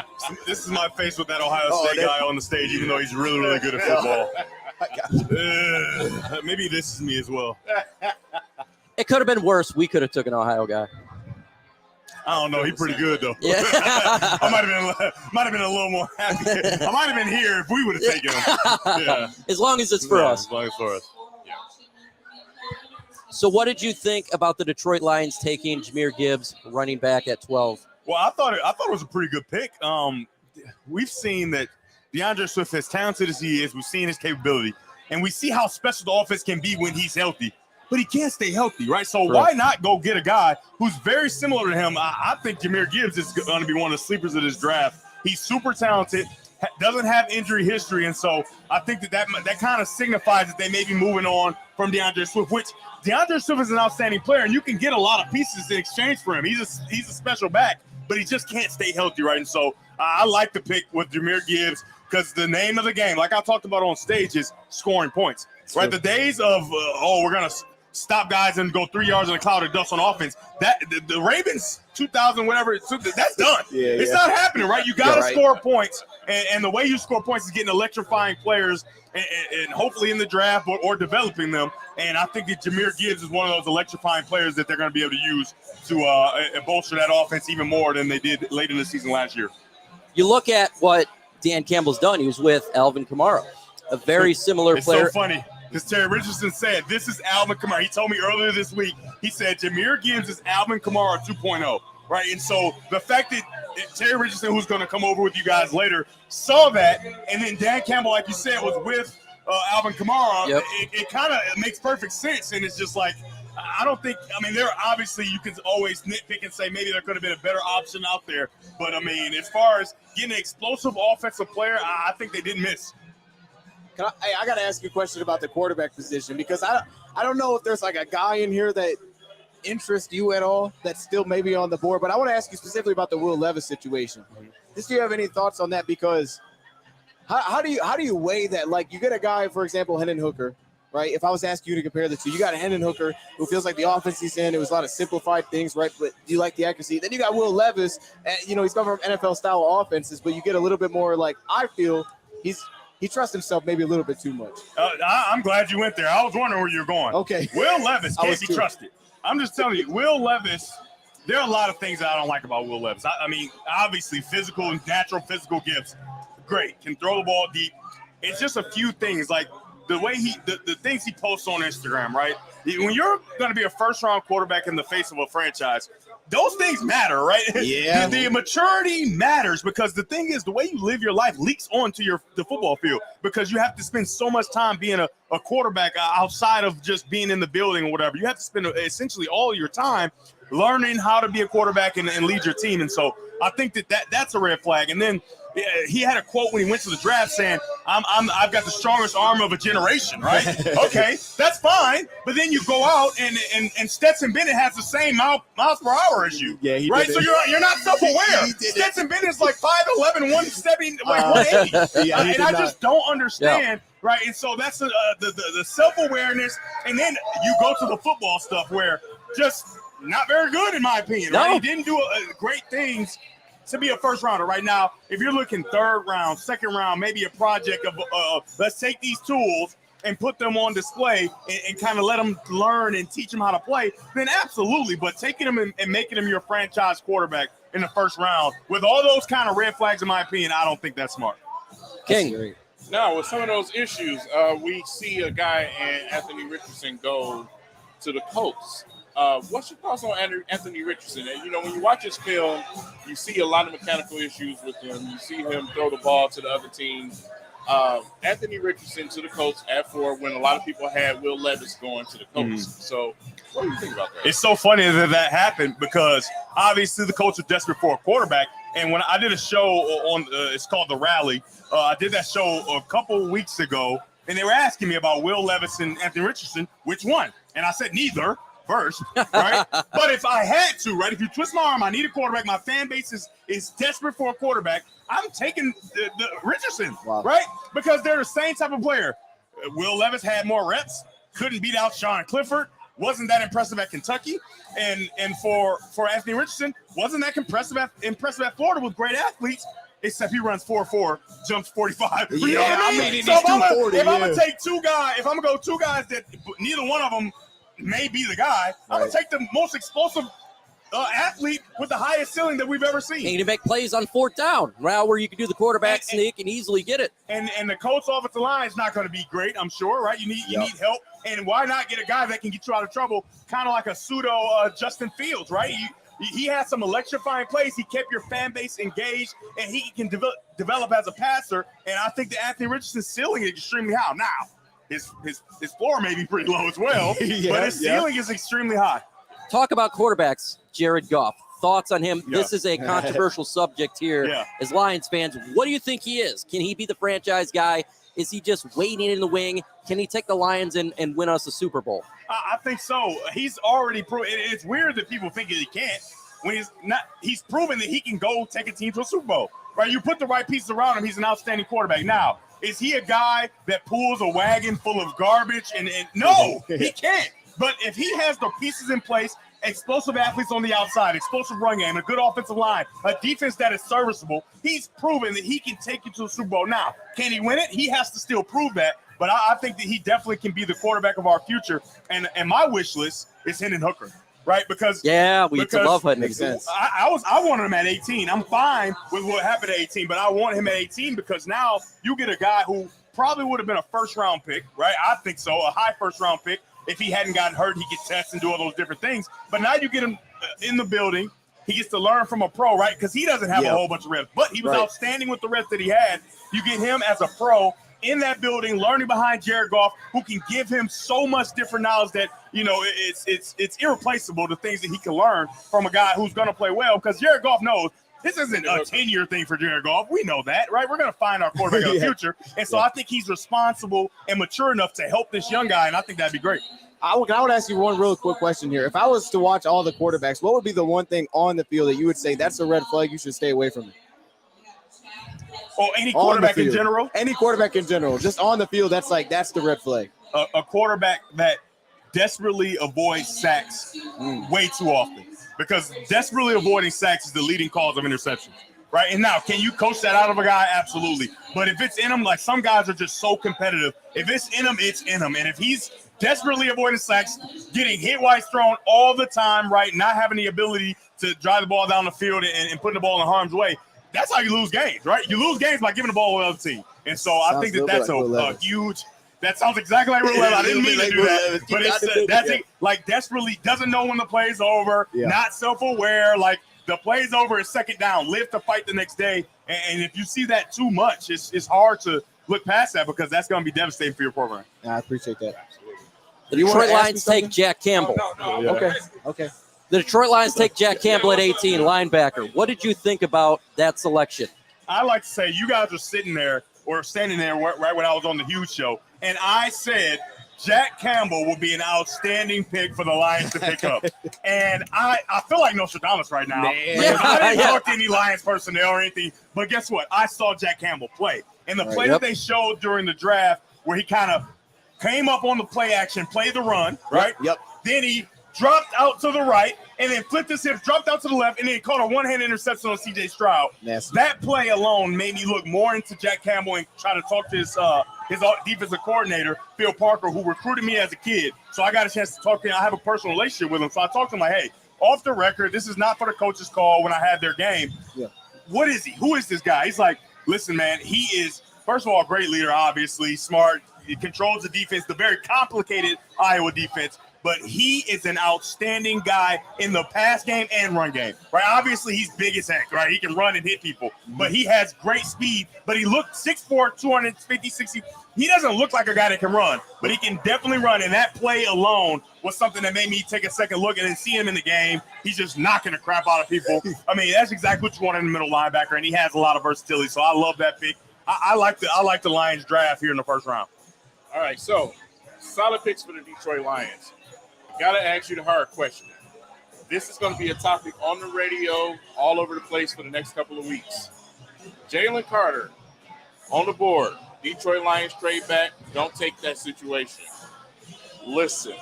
This is my face with that Ohio State guy on the stage, even though he's really, really good at football. Maybe this is me as well. It could have been worse. We could have took an Ohio guy. I don't know. He's pretty good, though. Yeah. I might have been a little more happy. I might have been here if we would have taken him. Yeah. As long as it's for us. As long as it's for us. So what did you think about the Detroit Lions taking Jahmyr Gibbs, running back at 12? Well, I thought it was a pretty good pick. We've seen that DeAndre Swift, as talented as he is, we've seen his capability, and we see how special the offense can be when he's healthy. But he can't stay healthy, right? So why not go get a guy who's very similar to him? I think Jahmyr Gibbs is going to be one of the sleepers of this draft. He's super talented, doesn't have injury history, and so I think that kind of signifies that they may be moving on from DeAndre Swift, which DeAndre Swift is an outstanding player, and you can get a lot of pieces in exchange for him. He's a special back, but he just can't stay healthy, right? And so I like the pick with Jahmyr Gibbs because the name of the game, like I talked about on stage, is scoring points, right? The days of, we're going to stop guys and go 3 yards in a cloud of dust on offense, that the Ravens 2000 whatever, that's done. It's not happening, right? You got to score points, and the way you score points is getting electrifying players and hopefully in the draft or developing them. And I think that Jahmyr Gibbs is one of those electrifying players that they're going to be able to use to bolster that offense even more than they did late in the season last year. You look at what Dan Campbell's done. He was with Alvin Kamara, a very similar player. It's so funny because Terry Richardson said, this is Alvin Kamara. He told me earlier this week, he said, Jahmyr Gibbs is Alvin Kamara 2.0, right? And so the fact that Terry Richardson, who's going to come over with you guys later, saw that, and then Dan Campbell, like you said, was with Alvin Kamara, it kind of makes perfect sense. And it's just like, there obviously you can always nitpick and say maybe there could have been a better option out there. But, as far as getting an explosive offensive player, I think they didn't miss. I got to ask you a question about the quarterback position because I don't know if there's like a guy in here that interests you at all that's still maybe on the board. But I want to ask you specifically about the Will Levis situation. Do you have any thoughts on that? Because how do you weigh that? Like you get a guy, for example, Hendon Hooker, right? If I was asking you to compare the two, you got a Hendon Hooker who feels like the offense he's in, it was a lot of simplified things, right? But do you like the accuracy? Then you got Will Levis, and he's coming from NFL-style offenses, but you get a little bit more like I feel he trusts himself maybe a little bit too much. I'm glad you went there. I was wondering where you were going. Okay. Will Levis can't be trusted. I'm just telling you, Will Levis, there are a lot of things that I don't like about Will Levis. Obviously, natural physical gifts, great. Can throw the ball deep. It's just a few things, like the way the things he posts on Instagram, right? When you're going to be a first-round quarterback in the face of a franchise, those things matter, right? Yeah. The maturity matters because the thing is the way you live your life leaks onto the football field because you have to spend so much time being a quarterback outside of just being in the building or whatever. You have to spend essentially all of your time learning how to be a quarterback and lead your team. And so I think that's a red flag. And then he had a quote when he went to the draft saying, I've got the strongest arm of a generation, right? Okay, that's fine. But then you go out and Stetson Bennett has the same miles per hour as you. Yeah, he right? did So you're not self-aware. Stetson Bennett's like 5'11", 170, like 180. And I just don't understand, right? And so that's the self-awareness. And then you go to the football stuff where just not very good in my opinion. Right? He didn't do great things to be a first rounder right now. If you're looking third round, second round, maybe a project of let's take these tools and put them on display and kind of let them learn and teach them how to play, then absolutely. But taking them and making them your franchise quarterback in the first round with all those kind of red flags, in my opinion, I don't think that's smart. King. Now, with some of those issues, we see a guy in Anthony Richardson go to the Colts. What's your thoughts on Anthony Richardson? And, when you watch his film, you see a lot of mechanical issues with him. You see him throw the ball to the other team. Anthony Richardson to the Colts at 4 when a lot of people had Will Levis going to the Colts. So what do you think about that? It's so funny that happened because obviously the Colts are desperate for a quarterback. And when I did a show on it's called The Rally, I did that show a couple of weeks ago, and they were asking me about Will Levis and Anthony Richardson, which one? And I said neither. First, right? But if I had to, right? If you twist my arm, I need a quarterback. My fan base is desperate for a quarterback. I'm taking the Richardson, right? Because they're the same type of player. Will Levis had more reps, couldn't beat out Sean Clifford. Wasn't that impressive at Kentucky. And for Anthony Richardson, wasn't that impressive at Florida with great athletes, except he runs 4.4, jumps 45. You know what I mean? So if I'm going to take two guys, if I'm going to go two guys that neither one of them may be the guy, I'm going to take the most explosive athlete with the highest ceiling that we've ever seen. Need to make plays on 4th down, right, where you can do the quarterback sneak and easily get it. And the Colts offensive line is not going to be great, I'm sure, right? You need help. And why not get a guy that can get you out of trouble, kind of like a pseudo Justin Fields, right? He has some electrifying plays. He kept your fan base engaged, and he can develop as a passer. And I think that Anthony Richardson's ceiling is extremely high. Now, his floor may be pretty low as well, but his ceiling is extremely high. Talk about quarterbacks, Jared Goff. Thoughts on him? Yeah. This is a controversial subject here as Lions fans. What do you think he is? Can he be the franchise guy? Is he just waiting in the wing? Can he take the Lions and win us a Super Bowl? I think so. He's already proven. It's weird that people think that he can't. When he's not, he's proven that he can go take a team to a Super Bowl. Right? You put the right pieces around him, he's an outstanding quarterback. Now, is he a guy that pulls a wagon full of garbage? And no, he can't. But if he has the pieces in place, explosive athletes on the outside, explosive run game, a good offensive line, a defense that is serviceable, he's proven that he can take you to the Super Bowl. Now, can he win it? He has to still prove that. But I think that he definitely can be the quarterback of our future. And my wish list is Hendon Hooker, right? Because we used to love Hooker. Makes sense. I wanted him at 18. I'm fine with what happened at 18, but I want him at 18 because now you get a guy who probably would have been a first-round pick, right? I think so, a high first-round pick. If he hadn't gotten hurt, he could test and do all those different things. But now you get him in the building. He gets to learn from a pro, right? Because he doesn't have a whole bunch of reps. But he was outstanding with the reps that he had. You get him as a pro in that building, learning behind Jared Goff, who can give him so much different knowledge that, it's irreplaceable, the things that he can learn from a guy who's going to play well. Because Jared Goff knows this isn't a 10-year thing for Jared Goff. We know that, right? We're going to find our quarterback of the future. And so I think he's responsible and mature enough to help this young guy, and I think that'd be great. I would ask you one real quick question here. If I was to watch all the quarterbacks, what would be the one thing on the field that you would say that's a red flag, you should stay away from it? Or any quarterback in general? Any quarterback in general. Just on the field, that's the red flag. A quarterback that desperately avoids sacks way too often. Because desperately avoiding sacks is the leading cause of interceptions, right? And now, can you coach that out of a guy? Absolutely. But if it's in him, like some guys are just so competitive. If it's in him, it's in him. And if he's desperately avoiding sacks, getting hit while he's thrown all the time, right, not having the ability to drive the ball down the field and putting the ball in harm's way, that's how you lose games, right? You lose games by giving the ball away to the other team. And so I think that's a huge – that sounds exactly like Rule 11. I didn't mean to do that. But that's it. Like, desperately doesn't know when the play's over, not self-aware. Like, the play's over is second down. Live to fight the next day. And if you see that too much, it's hard to look past that because that's going to be devastating for your program. I appreciate that. The Detroit Lions take Jack Campbell. Okay. The Detroit Lions take Jack Campbell at 18, linebacker. What did you think about that selection? I like to say you guys are sitting there or standing there right when I was on the Huge Show, and I said Jack Campbell will be an outstanding pick for the Lions to pick up. And I feel like Nostradamus right now. I didn't talk to any Lions personnel or anything, but guess what? I saw Jack Campbell play. And the play that they showed during the draft where he kind of came up on the play action, played the run, right? Yep. Then he dropped out to the right, and then flipped his hips, dropped out to the left, and then caught a one-hand interception on C.J. Stroud. Nasty. That play alone made me look more into Jack Campbell and try to talk to his defensive coordinator, Phil Parker, who recruited me as a kid. So I got a chance to talk to him. I have a personal relationship with him. So I talked to him like, hey, off the record, this is not for the coach's call when I had their game. Yeah. What is he? Who is this guy? He's like, listen, man, he is, first of all, a great leader, obviously, smart. He controls the defense, the very complicated Iowa defense. But he is an outstanding guy in the pass game and run game, right? Obviously, he's big as heck, right? He can run and hit people, but he has great speed. But he looked 6'4", 250, 60. He doesn't look like a guy that can run, but he can definitely run. And that play alone was something that made me take a second look and then see him in the game. He's just knocking the crap out of people. I mean, that's exactly what you want in the middle linebacker, and he has a lot of versatility. So I love that pick. I like the Lions draft here in the first round. All right, so solid picks for the Detroit Lions. Got to ask you the hard question. This is going to be a topic on the radio all over the place for the next couple of weeks. Jalen Carter on the board. Detroit Lions trade back. Don't take that situation. Listen,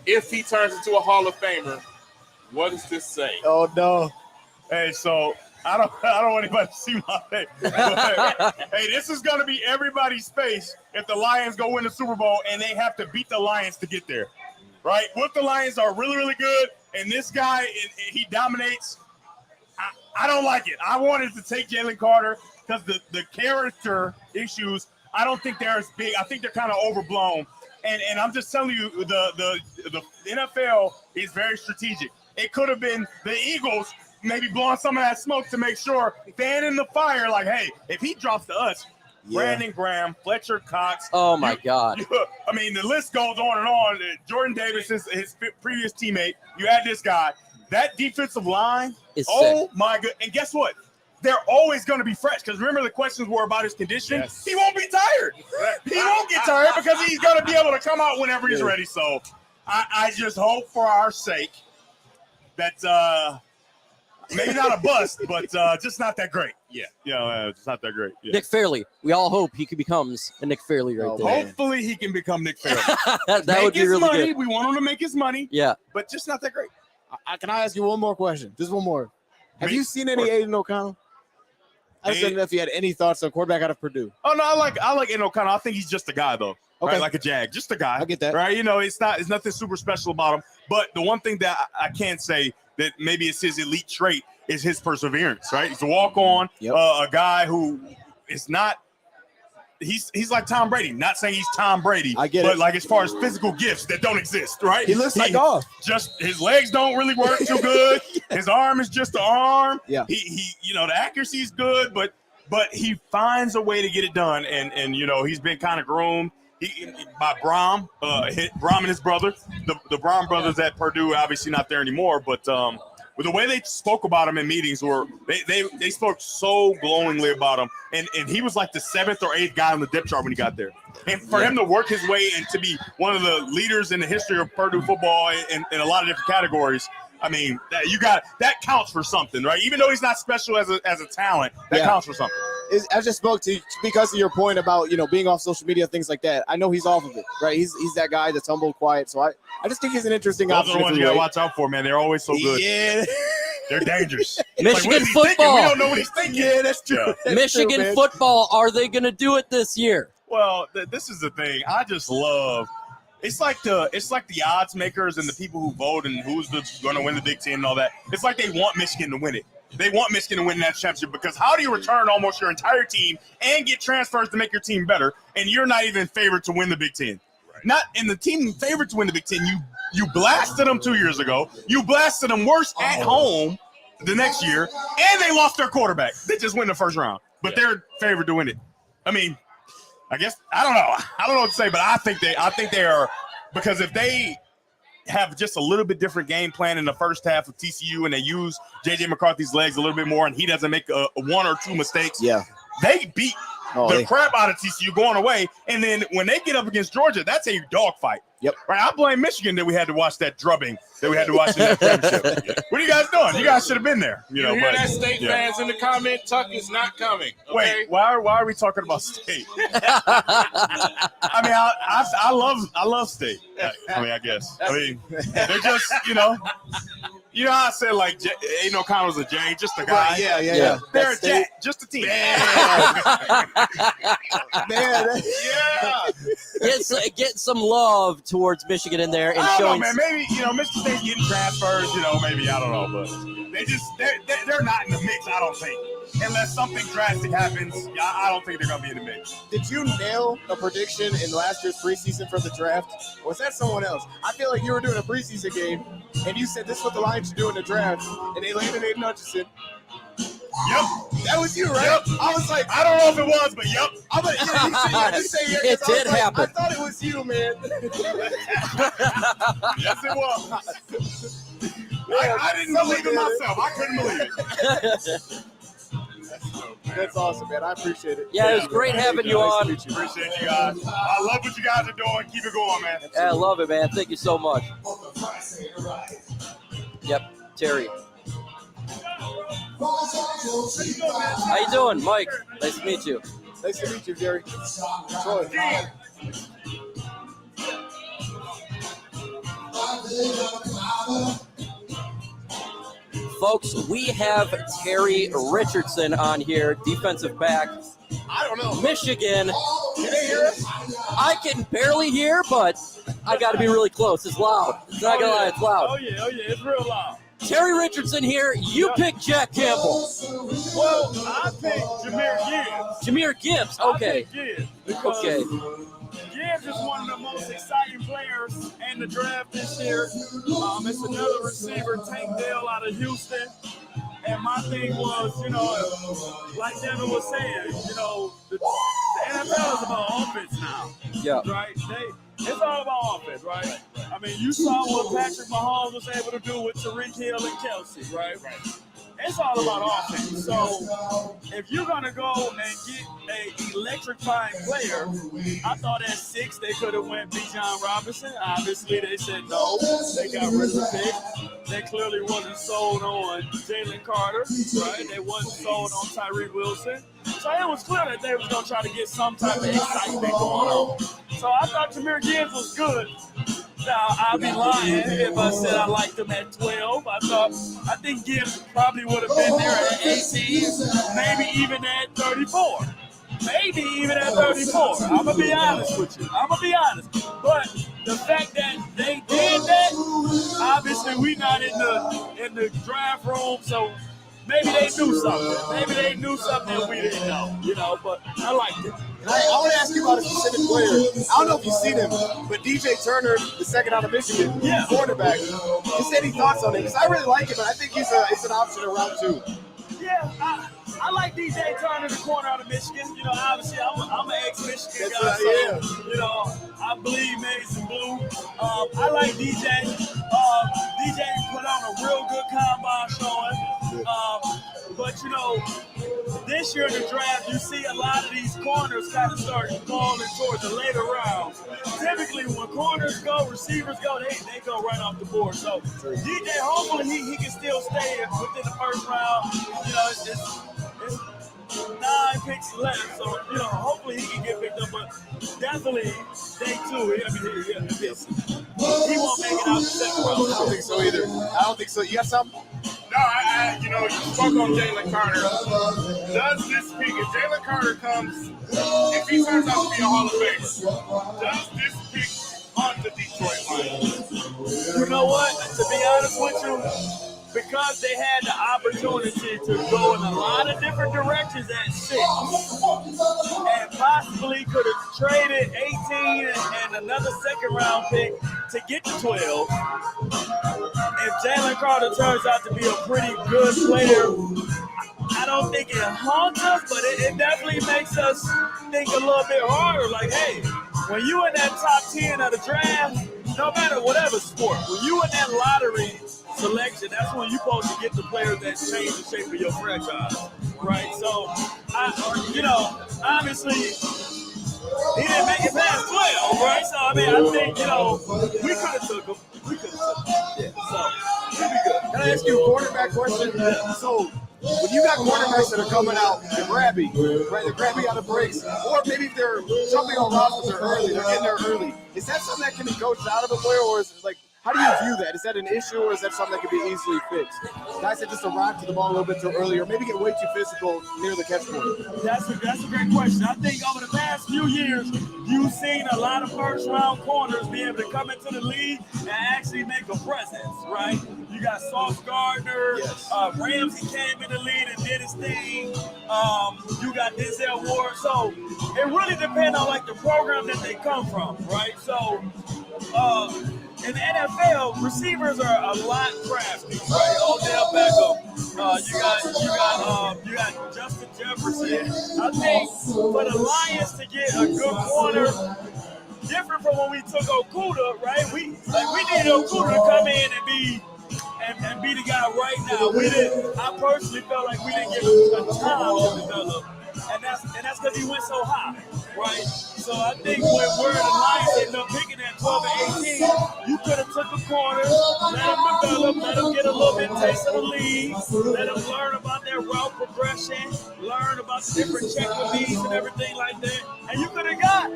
if he turns into a Hall of Famer, what does this say? Oh no! Hey, so I don't want anybody to see my face. But, hey, this is gonna be everybody's face if the Lions go win the Super Bowl and they have to beat the Lions to get there, right? What if the Lions are really, really good and this guy he dominates? I don't like it. I wanted to take Jalen Carter because the character issues, I don't think they're as big. I think they're kind of overblown. And I'm just telling you, the NFL is very strategic. It could have been the Eagles maybe blowing some of that smoke to make sure, fanning the fire, like, hey, if he drops to us, Brandon Graham, Fletcher Cox. Oh, my God. I mean, the list goes on and on. Jordan Davis is his previous teammate. You add this guy. That defensive line is sick. My God. And guess what? They're always going to be fresh because remember the questions were about his condition? Yes. He won't be tired. He won't get tired because he's going to be able to come out whenever he's ready. So I just hope for our sake that maybe not a bust, but just not that great. Yeah. It's not that great. Yeah. Nick Fairley. We all hope he becomes a Nick Fairley right there. Hopefully he can become Nick Fairley. That would be really money. good. We want him to make his money. Yeah. But just not that great. Can I ask you one more question? Just one more. Have you seen any Aiden O'Connell? I just didn't know if you had any thoughts on quarterback out of Purdue. Oh no, I like Aiden O'Connell. I think he's just a guy though. Okay. Right? Like a Jag, just a guy. I get that. Right? It's nothing super special about him. But the one thing that I can't say that maybe it's his elite trait is his perseverance. Right? He's a walk on, a guy who is not. He's like Tom Brady. Not saying he's Tom Brady. I get but it. like as far as physical gifts that don't exist, right? He looks like golf. Just his legs don't really work too good. His arm is just an arm. Yeah. He the accuracy is good, but he finds a way to get it done, and he's been kind of groomed by Brom, Brom and his brother. The Brom brothers at Purdue, obviously not there anymore, but the way they spoke about him in meetings were they spoke so glowingly about him, and he was like the 7th or 8th guy on the depth chart when he got there. And for him to work his way and to be one of the leaders in the history of Purdue football in a lot of different categories, I mean, that counts for something, right? Even though he's not special as a talent, that counts for something. I just spoke to you because of your point about being off social media, things like that. I know he's off of it, right? He's that guy that's humble, quiet. So I just think he's an interesting Those option. are the ones you gotta watch out for, man. They're always so good. Yeah, they're dangerous. Michigan what is he thinking? football. We don't know what he's thinking. Yeah, that's true. Yeah. That's Michigan true, man. football. Are they going to do it this year? Well, this is the thing. I just love. It's like the odds makers and the people who vote and who's going to win the Big Ten and all that. It's like they want Michigan to win it. They want Michigan to win that championship because how do you return almost your entire team and get transfers to make your team better, and you're not even favored to win the Big Ten? Right. Not in the team favored to win the Big Ten. You blasted them 2 years ago. You blasted them worse at home the next year, and they lost their quarterback. They just win the first round, but they're favored to win it. I mean, I guess I don't know. I don't know what to say, but I think they are, because if they have just a little bit different game plan in the first half of TCU and they use J.J. McCarthy's legs a little bit more and he doesn't make one or two mistakes, they beat the crap out of TCU going away. And then when they get up against Georgia, that's a dogfight. Yep. Right. I blame Michigan that we had to watch that drubbing that we had to watch in that championship. What are you guys doing? You guys should have been there. You hear that, State fans in the comment? Tuck is not coming. Okay? Wait, why are we talking about State? I mean, I love State. I mean, I guess. I mean, they're just you know how I said like Aiden O'Connell's a J, just a guy. Right, yeah. They're a J, just a team. Get some love towards Michigan in there and I don't showing. know, man. Maybe Michigan State's getting transfers. Maybe I don't know, but they're not in the mix. I don't think, unless something drastic happens. I don't think they're gonna be in the mix. Did you nail a prediction in last year's preseason for the draft? Or was that someone else? I feel like you were doing a preseason game, and you said this is what the Lions should do in the draft, and they landed Aiden Hutchinson. Yep, that was you, right? Yep. I was like, I don't know if it was, but yep. It did happen. I thought it was you, man. Yes, it was. I didn't believe it myself. I couldn't believe it. That's awesome, man. I appreciate it. Yeah, it was great having you on. Appreciate you guys. I love what you guys are doing. Keep it going, man. Yeah, I love it, man. Thank you so much. Yep, Terry. How you doing, Mike? Nice to meet you. Nice to meet you, Jerry. Troy. Folks, we have Terry Richardson on here, defensive back. I don't know. Michigan. Can they hear us? I can barely hear, but I got to be really close. It's loud. It's not gonna lie, it's loud. Oh yeah, it's real loud. Terry Richardson here. You picked Jack Campbell. Well, I picked Jahmyr Gibbs. Jahmyr Gibbs. I Okay. picked Gibbs because Okay. Gibbs is one of the most exciting players in the draft this year. It's another receiver, Tank Dell out of Houston. And my thing was, like Devin was saying, the NFL is about offense now. Yeah. Right? It's all about offense, right? I mean, you saw what Patrick Mahomes was able to do with Tyreek Hill and Kelsey, right? It's all about offense. So if you're going to go and get an electrifying player, I thought at 6 they could have went Bijan Robinson. Obviously, they said no. They got rid of the pick. They clearly wasn't sold on Jalen Carter, right? They wasn't sold on Tyreek Wilson. So it was clear that they was going to try to get some type of excitement going on. So I thought Jahmyr Gibbs was good. Now, I'd be lying if I said I liked him at 12. I think Gibbs probably would have been there at 18, maybe even at 34. Maybe even at 34. I'm going to be honest with you. But the fact that they did that, obviously we not in the draft room, so maybe they knew something. Maybe they knew something that we didn't know, but I liked it. I want to ask you about a specific player. I don't know if you've seen him, but DJ Turner, the second out of Michigan, cornerback, just any thoughts on him? Because I really like him, and I think it's an option in round 2. Yeah, I like DJ Turner, the corner out of Michigan. Obviously, I'm an ex-Michigan guy, so, I bleed maize and blue. I like DJ. DJ put on a real good combine showing. But, this year in the draft, you see a lot of these corners kind of start falling towards the later rounds. Typically, when corners go, receivers go, they go right off the board. So, DJ, hopefully he can still stay within the first round. It's 9 picks left, so hopefully he can get picked up. But definitely day 2. He won't make it out the second round. I don't think so either. I don't think so. You got something? No, you spoke on Jalen Carter. Does this pick, if Jalen Carter comes, if he turns out to be a Hall of Famer, does this pick haunt the Detroit Lions? You know what? To be honest with you, because they had the opportunity to go in a lot of different directions at 6 and possibly could have traded 18 and another second round pick to get to 12. If Jalen Carter turns out to be a pretty good player, I don't think it haunts us, but it definitely makes us think a little bit harder. Like, hey, when you in that top 10 of the draft, no matter whatever sport, when you in that lottery selection, that's when you're supposed to get the players that change the shape of your franchise, right? So, obviously, he didn't make it past 12, right? So, I think, we could have took him. Yeah, so, Should be good. Can I ask you a quarterback question? So, when you got quarterbacks that are coming out, they're grabby, right? They're grabby out of breaks, or maybe if they're jumping on rosters early, they're in there early. Is that something that can be coached out of a player, or is it like, how do you view that? Is that an issue, or is that something that can be easily fixed? Guys that just arrive to the ball a little bit too early, or maybe get way too physical near the catch point. That's a great question. I think over the past few years, you've seen a lot of first-round corners be able to come into the league and actually make a presence, right? You got Sauce Gardner, Ramsey came in the league and did his thing. You got Denzel Ward. So it really depends on like the program that they come from, right? So in the NFL, receivers are a lot crafty, right? Odell Beckham, you got Justin Jefferson. I think for the Lions to get a good corner, different from when we took Okuda, right? We needed Okuda to come in and be the guy right now. I personally felt like we didn't give him the time to develop. And that's because he went so high, right? So I think when we're the Lions ended up picking at 12 and 18, you could have took a corner, let him develop, let him get a little bit taste of the league, let him learn about their route progression, learn about the different check release and everything like that, and you could have got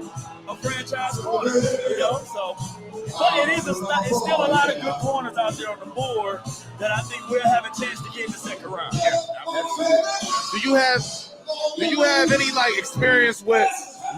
a franchise corner, So But it's still a lot of good corners out there on the board that I think we'll have a chance to get in the second round. Do you have any like experience with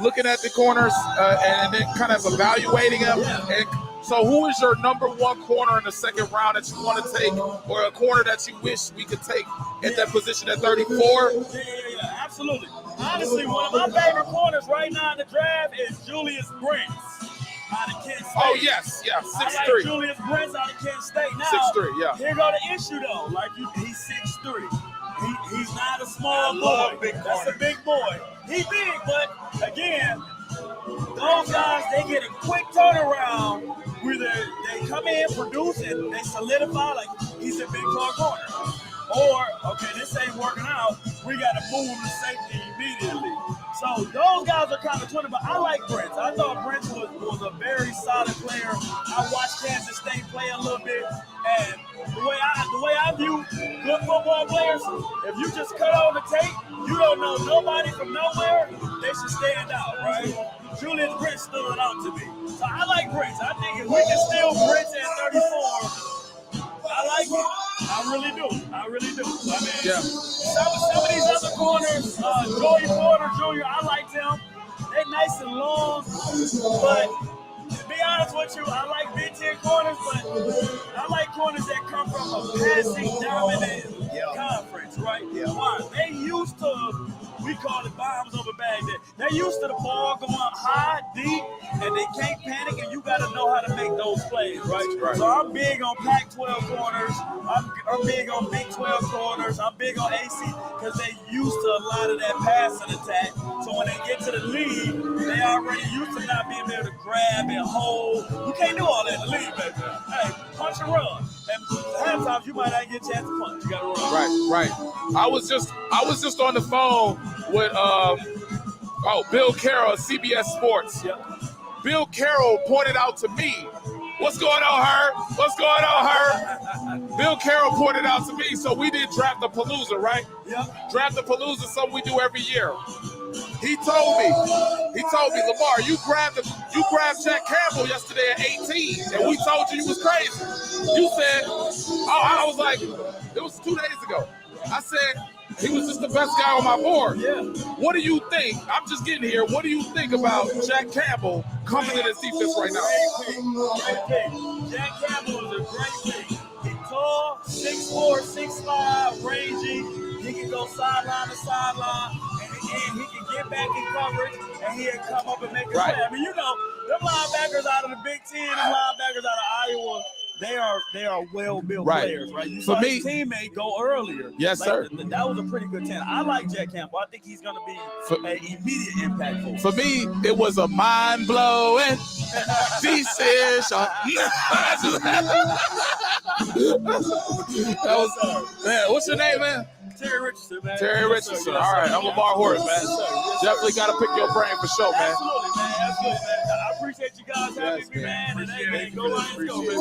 looking at the corners and then kind of evaluating them? And so who is your number one corner in the second round that you want to take, or a corner that you wish we could take at that position at 34? Yeah, absolutely. Honestly, one of my favorite corners right now in the draft is Julius Brents out of Kent State. Oh, yes, 6'3". I like Julius Brents out of Kent State. Now, 6'3", yeah. Here go the issue, though. Like, he's 6'3". He's not a small boy. That's a big boy. He big, but again, those guys, they get a quick turnaround where they come in, produce, and they solidify like he's a big club corner. Or, okay, this ain't working out, we got to move to safety immediately. So those guys are kind of 20, but I like Brent. I thought Brent was a very solid player. I watched Kansas State play a little bit, and the way I view good football players, if you just cut on the tape, you don't know nobody from nowhere, they should stand out, right? Julius Brent stood out to me. So I like Brent. I think if we can steal Brent at 34, I like it. I really do. I mean, some of these other corners, Joey Porter Jr., I liked him. They're nice and long, but to be honest with you, I like Big Ten corners, but I like corners that come from a passing dominant conference, right? Why? They used to, we call it bombs over Baghdad. They're used to the ball going high, deep, and they can't panic, and you got to know how to make those plays, right? So I'm big on Pac-12 corners. I'm big on Big 12 corners. I'm big on AC because they used to a lot of that passing attack. So when they get to the league, they already used to not being able to grab and hold. You can't do all that in the league, baby. Hey, punch and run. And sometimes you might not get a chance to punch. You got to run. Right. I was just on the phone with Bill Carroll of CBS Sports. Yep. Bill Carroll pointed out to me, what's going on, Herb? What's going on, Herb? Bill Carroll pointed out to me, so we did Draft the Palooza, right? Yep. Draft the Palooza is something we do every year. He told me, Lamar, you grabbed Jack Campbell yesterday at 18, and we told you was crazy. You said, I was like, it was 2 days ago. I said, he was just the best guy on my board. Yeah. What do you think? I'm just getting here. What do you think about Jack Campbell coming to this defense right now? Great pick. Jack Campbell is a great pick. He's tall, 6'4", 6'5", rangy. He can go sideline to sideline, and he can get back in coverage, and he'll come up and make a play. I mean, you know, them linebackers out of the Big Ten, them linebackers out of Iowa, they are well-built players, right? You saw his teammate go earlier. Yes, sir. That was a pretty good 10. I like Jack Campbell. I think he's going to be an immediate impact for us. For me, it was a mind-blowing decision. Man, what's your name, man? Terry Richardson, man. Terry Richardson. All right, I'm Lamar Horton, man. Definitely got to pick your brain for sure, man. Absolutely, man. Absolutely, man. I appreciate you guys having me, man. And hey, man, go Lions, go, man.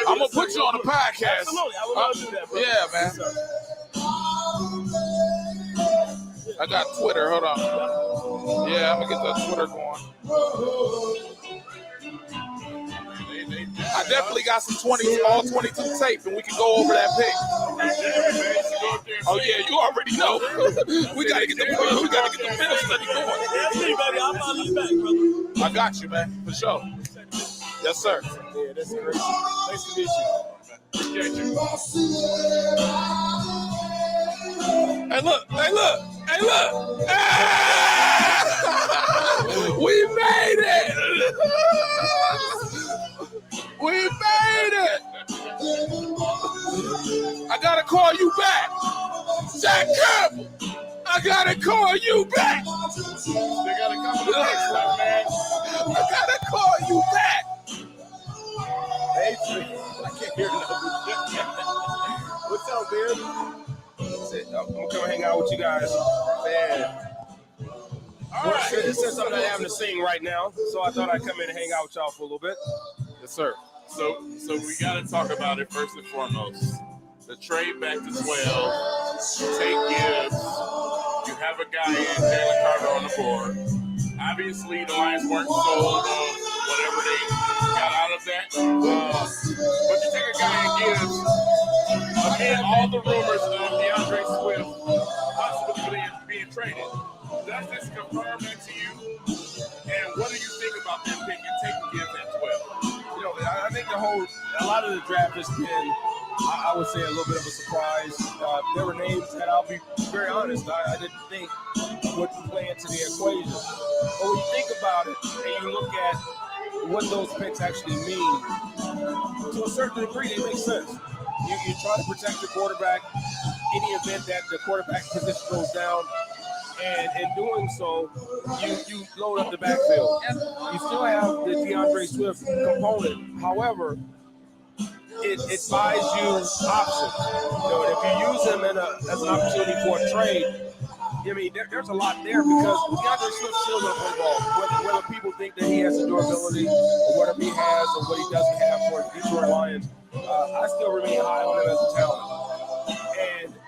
I'm going to put you on the podcast. Absolutely. I would love to do that, bro. Yeah, man. I got Twitter. Hold on. Yeah, I'm going to get that Twitter going. I definitely got some all 22 tape, and we can go over that pick. Oh yeah, you already know. we gotta get the film study going. I'll follow you back, brother. I got you, man, for sure. Yes, sir. Yeah, that's great. Nice to meet you. Appreciate you. Hey, look. We made it. We made it! I gotta call you back! Jack Campbell! I gotta call you back! They gotta come to the next one, man. I gotta call you back! Hey, I can't hear nothing. What's up, man? I'm gonna come hang out with you guys. Man. All right. This is something I'm having to sing right now, so I thought I'd come in and hang out with y'all for a little bit. Yes, sir. So we got to talk about it first and foremost. The trade back to 12, take Gibbs. You have a guy in Jalen Carter on the board. Obviously, the Lions weren't sold on whatever they got out of that. But you take a guy and gives, again, all the rumors of DeAndre Swift possibly being traded. Does this confirm that to you? And what do you think about that pick and taking gives at 12? You know, I think a lot of the draft has been, I would say, a little bit of a surprise. There were names that, I'll be very honest, I didn't think would play into the equation. But when you think about it and you look at what those picks actually mean, to a certain degree, they make sense. You try to protect the quarterback any event that the quarterback position goes down. And in doing so, you load up the backfield. You still have the DeAndre Swift component. However, it buys you options. You know, and if you use him as an opportunity for a trade, I mean, there's a lot there because DeAndre Swift still going to play ball. Whether people think that he has the durability or whatever he has or what he doesn't have for the Detroit Lions, I still remain high on him as a talent.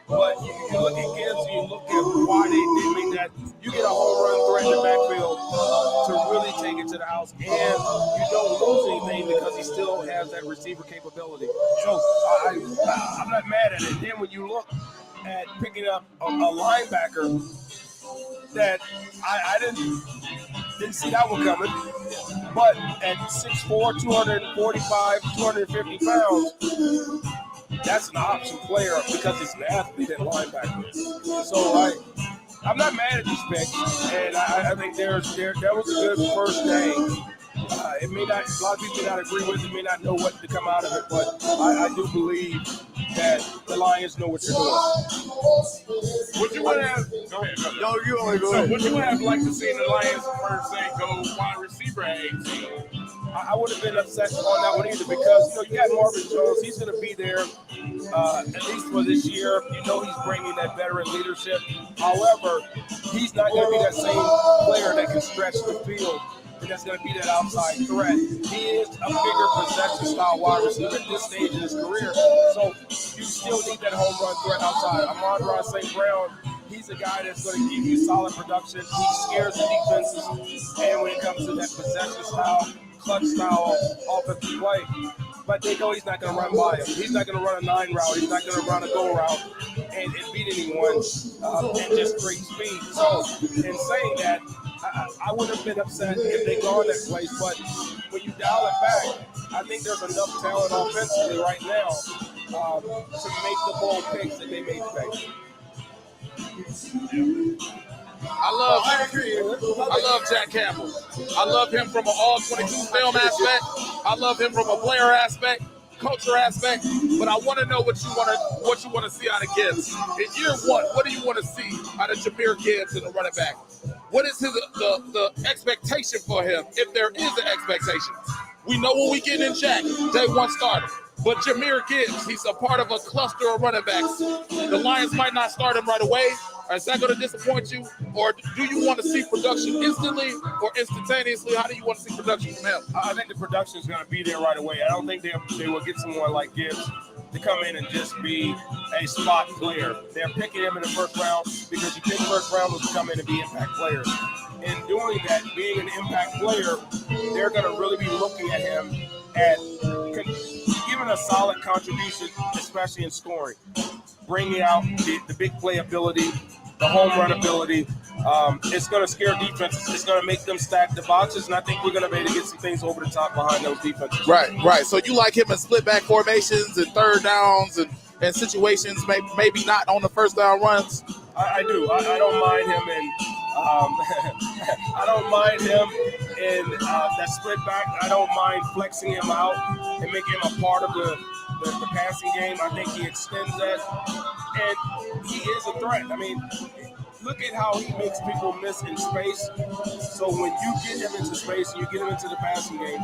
But you look at Gibbs and you look at why they make that. You get a home run threat in the backfield to really take it to the house, and you don't lose anything because he still has that receiver capability. So I'm not mad at it. Then when you look at picking up a linebacker that I didn't see that one coming, but at 6'4", 245, 250 pounds, that's an option player because he's an athlete at linebacker. So I'm not mad at this pick, and I think that was a good first day. It may not, a lot of people may not agree with it, may not know what to come out of it, but I do believe that the Lions know what they're doing. Would you want to have? Go ahead. No, you only go ahead. Would you have liked to see the Lions per se go wide receiver at 18? I would have been upset on that one either because you got Marvin Jones. He's going to be there at least for this year. He's bringing that veteran leadership. However, he's not going to be that same player that can stretch the field and that's going to be that outside threat. He is a bigger possession style wide receiver at this stage in his career. So you still need that home run threat outside. Amon-Ra St. Brown, he's a guy that's going to give you solid production. He scares the defenses. And when it comes to that possession style, clutch style offensive play, but they know he's not going to run by him. He's not going to run a 9 route. He's not going to run a go route and beat anyone and just great speed. So in saying that, I would have been upset if they gone that place, but when you dial it back, I think there's enough talent offensively right now to make the bold picks that they made today. I love Jack Campbell. I love him from an all-22 film aspect. I love him from a player aspect, culture aspect. But I want to know what you want to see out of Gibbs in year one. What do you want to see out of Jahmyr Gibbs in the running back? What is the expectation for him, if there is an expectation? We know what we get in Jack, day one starter. But Jahmyr Gibbs, he's a part of a cluster of running backs. The Lions might not start him right away. Is that going to disappoint you? Or do you want to see production instantly or instantaneously? How do you want to see production from him? I think the production is going to be there right away. I don't think they will get someone like Gibbs to come in and just be a spot player. They're picking him in the first round because you pick first rounders to come in and be impact players. In doing that, being an impact player, they're going to really be looking at him at giving a solid contribution, especially in scoring, bringing out the big play ability, the home run ability. It's going to scare defenses. It's going to make them stack the boxes, and I think we're going to be able to get some things over the top behind those defenses. Right. So you like him in split back formations and third downs and situations, maybe not on the first down runs? I do. I don't mind him in. I don't mind him in that split back. I don't mind flexing him out and making him a part of the passing game. I think he extends that, and he is a threat. I mean, look at how he makes people miss in space. So when you get him into space and you get him into the passing game,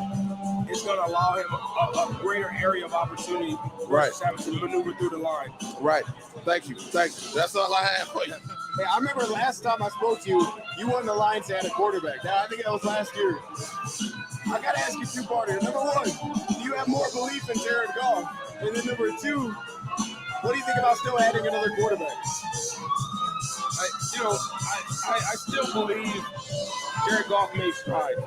it's going to allow him a greater area of opportunity versus having to maneuver through the line. Right. Thank you. That's all I have for you. Hey, I remember last time I spoke to you, you won the Lions had a quarterback. I think that was last year. I got to ask you two-parter. Number one, do you have more belief in Jared Goff? And then number two, what do you think about still adding another quarterback? you know, I still believe Jared Goff made strides.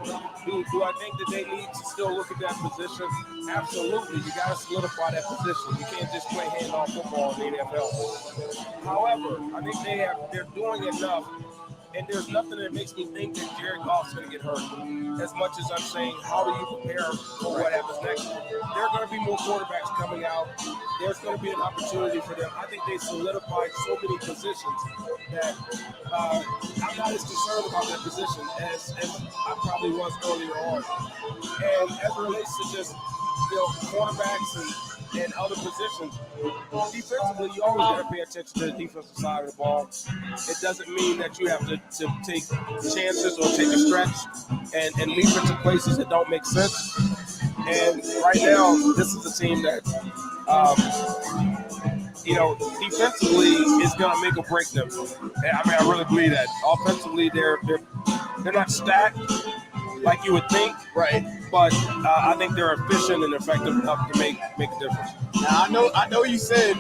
Do I think that they need to still look at that position? Absolutely. You got to solidify that position. You can't just play handoff football in the NFL. However, I think they're doing enough. And there's nothing that makes me think that Jared Goff's going to get hurt. As much as I'm saying, how do you prepare for what happens next? There are going to be more quarterbacks coming out. There's going to be an opportunity for them. I think they solidified so many positions that I'm not as concerned about that position as I probably was earlier on. And as it relates to just cornerbacks and other positions, defensively, you always got to pay attention to the defensive side of the ball. It doesn't mean that you have to take chances or take a stretch and leap into places that don't make sense. And right now, this is a team that, defensively is going to make or break them. I mean, I really believe that. Offensively, they're not stacked like you would think, right? But I think they're efficient and effective enough to make a difference. Now, I know you said,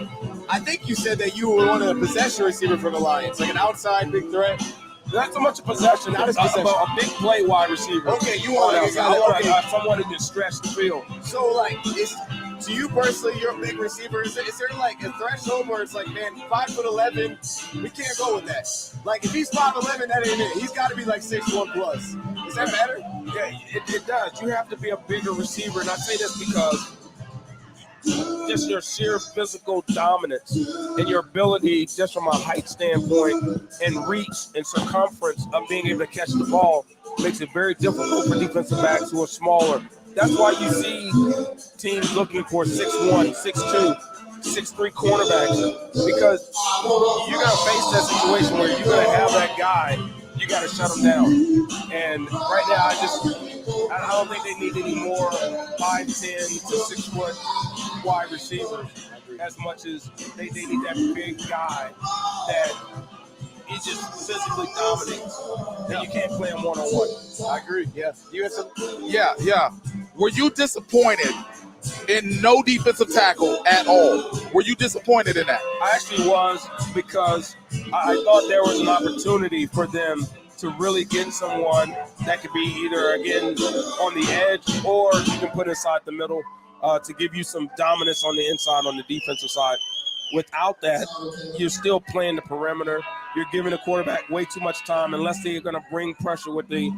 I think you said that you were one of the possession receiver for the Lions, like an outside big threat. Not so much a possession, not as possession. But a big play wide receiver. Okay, you want someone who can stretch the field. So, like, to you personally, you're a big receiver. Is there like a threshold where it's like, man, 5'11", we can't go with that. Like, if he's 5'11", that ain't it. He's got to be like 6'1" plus. Does that matter? Yeah, it does. You have to be a bigger receiver, and I say this because just your sheer physical dominance and your ability just from a height standpoint and reach and circumference of being able to catch the ball makes it very difficult for defensive backs who are smaller. That's why you see teams looking for 6'1", 6'2", 6'3" cornerbacks, because you're going to face that situation where you're going to have that guy, you got to shut him down. And right now, I don't think they need any more 5'10" to 6 foot wide receivers as much as they need that big guy that he just physically dominates. And you can't play him one-on-one. I agree, yeah. Yeah. Were you disappointed in no defensive tackle at all? Were you disappointed in that? I actually was, because I thought there was an opportunity for them to really get someone that could be either, again, on the edge or you can put inside the middle to give you some dominance on the inside on the defensive side. Without that, you're still playing the perimeter. You're giving the quarterback way too much time unless they're going to bring pressure with the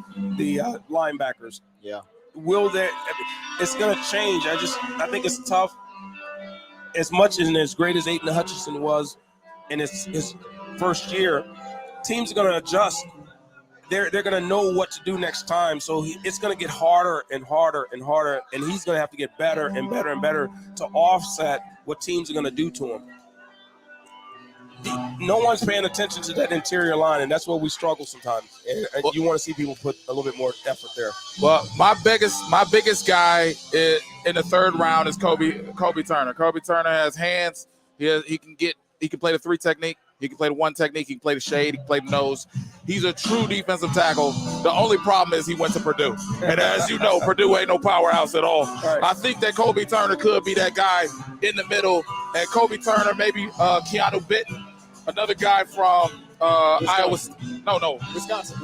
linebackers. Yeah. It's going to change. I think it's tough. As much and as great as Aiden Hutchinson was in his first year, teams are going to adjust. They're going to know what to do next time. So it's going to get harder and harder and harder, and he's going to have to get better and better and better to offset what teams are going to do to him. No one's paying attention to that interior line, and that's where we struggle sometimes. And you want to see people put a little bit more effort there. Well, my biggest guy in the third round is Kobe Turner. Kobe Turner has hands. He can play the 3 technique. He can play the 1 technique. He can play the shade. He can play the nose. He's a true defensive tackle. The only problem is he went to Purdue. And as you know, Purdue ain't no powerhouse at all. Right. I think that Kobe Turner could be that guy in the middle. And Kobe Turner, maybe Keanu Bitten, another guy from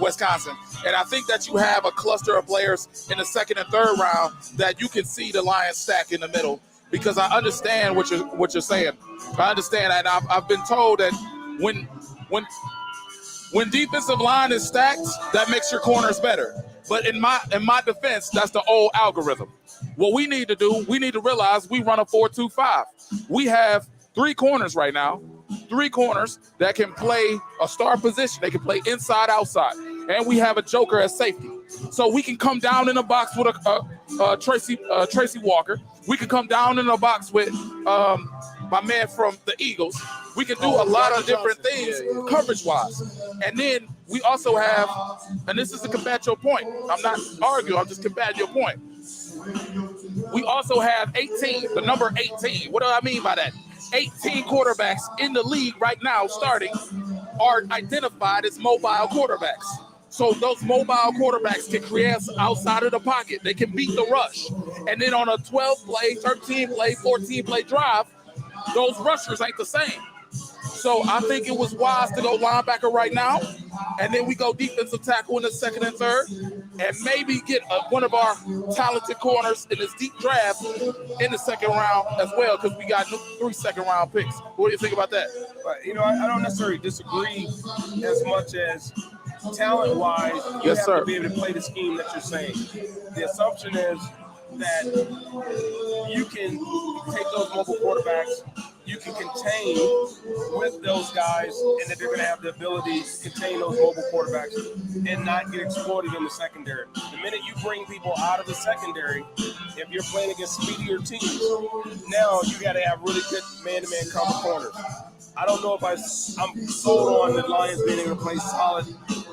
Wisconsin. And I think that you have a cluster of players in the second and third round that you can see the Lions stack in the middle. Because I understand what you're saying. I understand, and I've been told that when defensive line is stacked, that makes your corners better. But in my defense, that's the old algorithm. What we need to do, we need to realize we run a 4-2-5. We have 3 corners right now, 3 corners that can play a star position. They can play inside, outside, and we have a joker as safety. So we can come down in the box with Tracy Walker. We can come down in the box with my man from the Eagles. We can do a lot of different things coverage-wise. And then we also have, and this is to combat your point. I'm not arguing. I'm just combating your point. We also have 18, the number 18. What do I mean by that? 18 quarterbacks in the league right now starting are identified as mobile quarterbacks. So those mobile quarterbacks can create outside of the pocket. They can beat the rush. And then on a 12-play, 13-play, 14-play drive, those rushers ain't the same. So I think it was wise to go linebacker right now, and then we go defensive tackle in the second and third, and maybe get one of our talented corners in this deep draft in the second round as well, because we got 3 second-round picks. What do you think about that? You know, I don't necessarily disagree as much as talent-wise, you Yes, have sir. to be able to play the scheme that you're saying. The assumption is that you can take those mobile quarterbacks, you can contain with those guys, and that they're going to have the ability to contain those mobile quarterbacks and not get exploited in the secondary. The minute you bring people out of the secondary, if you're playing against speedier teams, now you got to have really good man-to-man cover corners. I don't know if I'm sold on the Lions being able to play solid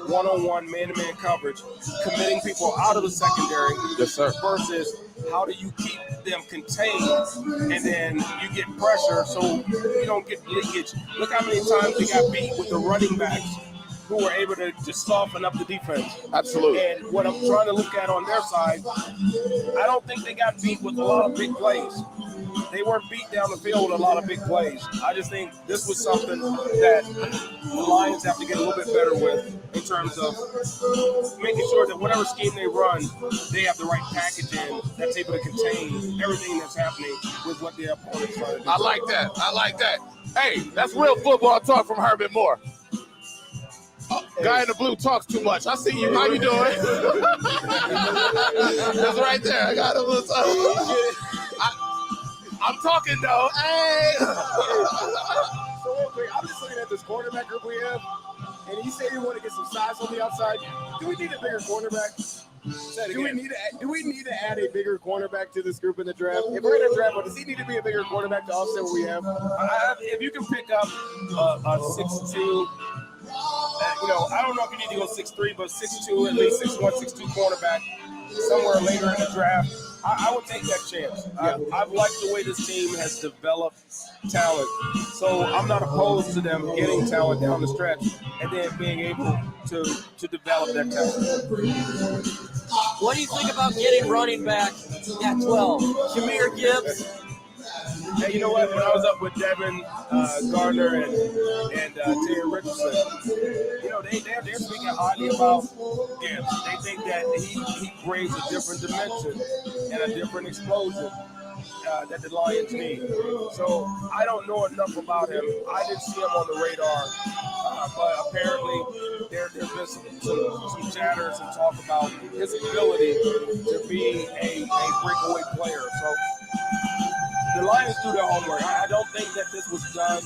one-on-one man-to-man coverage, committing people out of the secondary. Yes, sir. Versus how do you keep them contained and then you get pressure so you don't get leakage. Look how many times they got beat with the running backs who were able to just soften up the defense. Absolutely. And what I'm trying to look at on their side, I don't think they got beat with a lot of big plays. They weren't beat down the field with a lot of big plays. I just think this was something that the Lions have to get a little bit better with in terms of making sure that whatever scheme they run, they have the right package in that's able to contain everything that's happening with what their opponent's trying to do. I like that. I like that. Hey, that's real football talk from Herman Moore. Guy in the blue talks too much. I see you. How you doing? That's right there. I got a I'm talking though. Hey. So real quick, I'm just looking at this cornerback group we have, and you say you want to get some size on the outside. Do we need a bigger cornerback? Do we need to add a bigger cornerback to this group in the draft? If we're in a draft, does he need to be a bigger cornerback to offset what we have? If you can pick up a 6'2", I don't know if you need to go 6'3", but 6'2", at least 6'1", 6'2" cornerback somewhere later in the draft, I would take that chance. I've liked the way this team has developed talent. So I'm not opposed to them getting talent down the stretch and then being able to develop that talent. What do you think about getting running back at 12? Jameer Gibbs? Hey, you know what? When I was up with Devin Gardner and Terry Richardson, they're speaking highly about Gibbs. They think that he brings a different dimension and a different explosion that the Lions need. So I don't know enough about him. I didn't see him on the radar, but apparently there's been some chatter, some talk about his ability to be a breakaway player. So the Lions do their homework. I don't think that this was done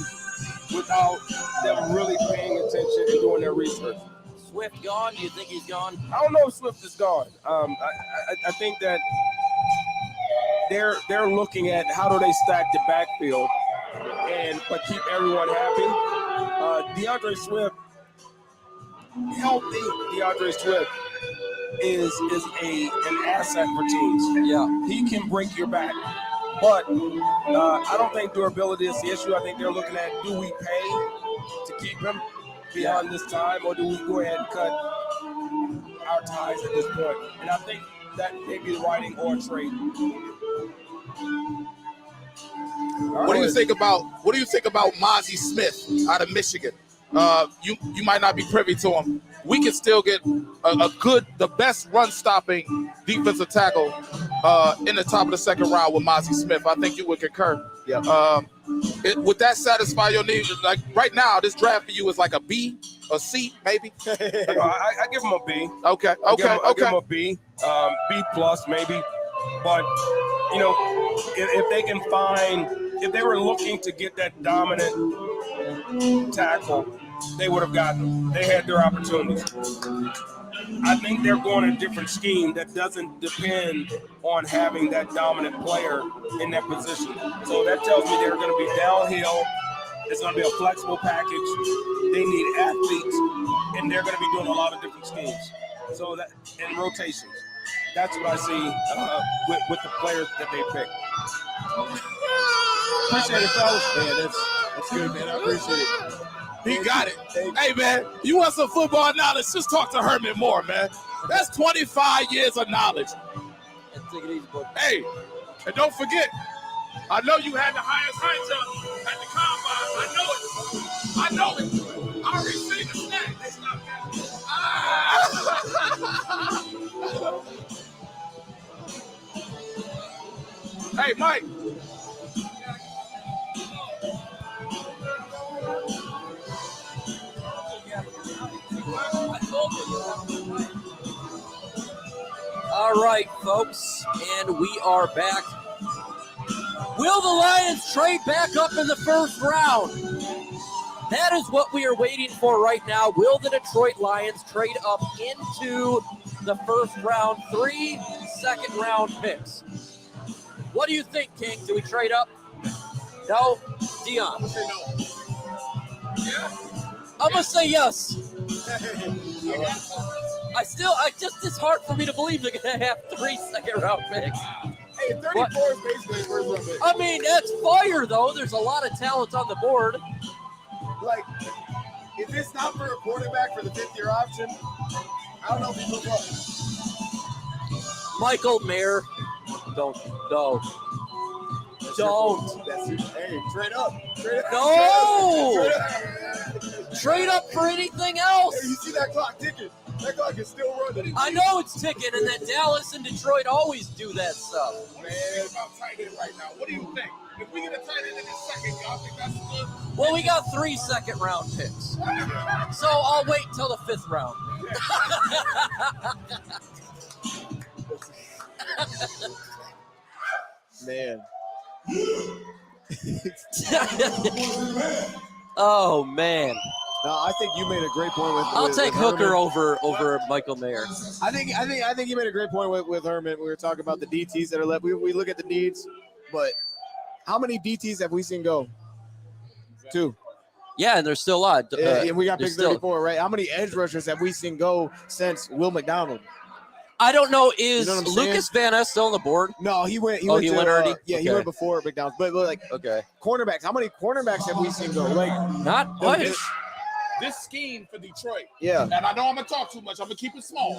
without them really paying attention and doing their research. Swift gone? Do you think he's gone? I don't know if Swift is gone. I think that they're looking at how do they stack the backfield but keep everyone happy. DeAndre Swift, healthy DeAndre Swift is an asset for teams. Yeah, he can break your back. But I don't think durability is the issue. I think they're looking at, do we pay to keep him beyond this time, or do we go ahead and cut our ties at this point? And I think that may be the writing or trade. What do you think about Mozzie Smith out of Michigan? You might not be privy to him. We can still get the best run-stopping defensive tackle in the top of the second round with Mozzie Smith. I think you would concur. Yeah. Would that satisfy your needs? Like right now, this draft for you is like a B, a C, maybe. I give him a B. Okay. I give him a B, B plus maybe. But if they can if they were looking to get that dominant tackle, they would have gotten them. They had their opportunities. I think they're going a different scheme that doesn't depend on having that dominant player in that position. So that tells me they're going to be downhill. It's going to be a flexible package. They need athletes, and they're going to be doing a lot of different schemes. So that and rotations. That's what I see with the players that they pick. Appreciate it, fellas. Man, that's good, man. I appreciate it. He got it. Hey, man, you want some football knowledge? Just talk to Herman Moore, man. That's 25 years of knowledge. Take it easy, boy. Hey, and don't forget, I know you had the highest high jump at the combine. I know it. I already seen the snack. Hey, Mike. All right, folks, and we are back. Will the Lions trade back up in the first round? That is what we are waiting for right now. Will the Detroit Lions trade up into the first round? 3 second-round picks. What do you think, King? Do we trade up? No? Dion? I'm going to say yes. It's hard for me to believe they're going to have 3 second-round picks. Hey, 34 is basically first round pick. I mean, that's fire, though. There's a lot of talent on the board. Like, if it's not for a quarterback for the 5th-year option, I don't know if he will go. Michael Mayer. Don't. That's it. Hey, trade up. No! Trade up for anything else. Hey, you see that clock ticking? That clock is still running. I know it's ticking, and that Dallas and Detroit always do that stuff. Man, about tight end right now. What do you think? If we get a tight end in this second, y'all think that's good? Well, we got 3 second-round picks. So I'll wait till the 5th round. Man. Oh, man. No, I think you made a great point with. I'll take Hooker Herman. over Michael Mayer. I think you made a great point with Herman. We were talking about the DTs that are left. We look at the needs, but how many DTs have we seen go? 2. Yeah, and there's still a lot. And we got pick 34, right? How many edge rushers have we seen go since Will McDonald? I don't know. Is You know what I'm Lucas Van Ness still on the board? No, he went. He went already. Yeah, Okay. he went before McDonald. But like, okay, cornerbacks. How many cornerbacks have we seen go? Like, not much. This scheme for Detroit. Yeah. And I know I'm gonna talk too much. I'm gonna keep it small.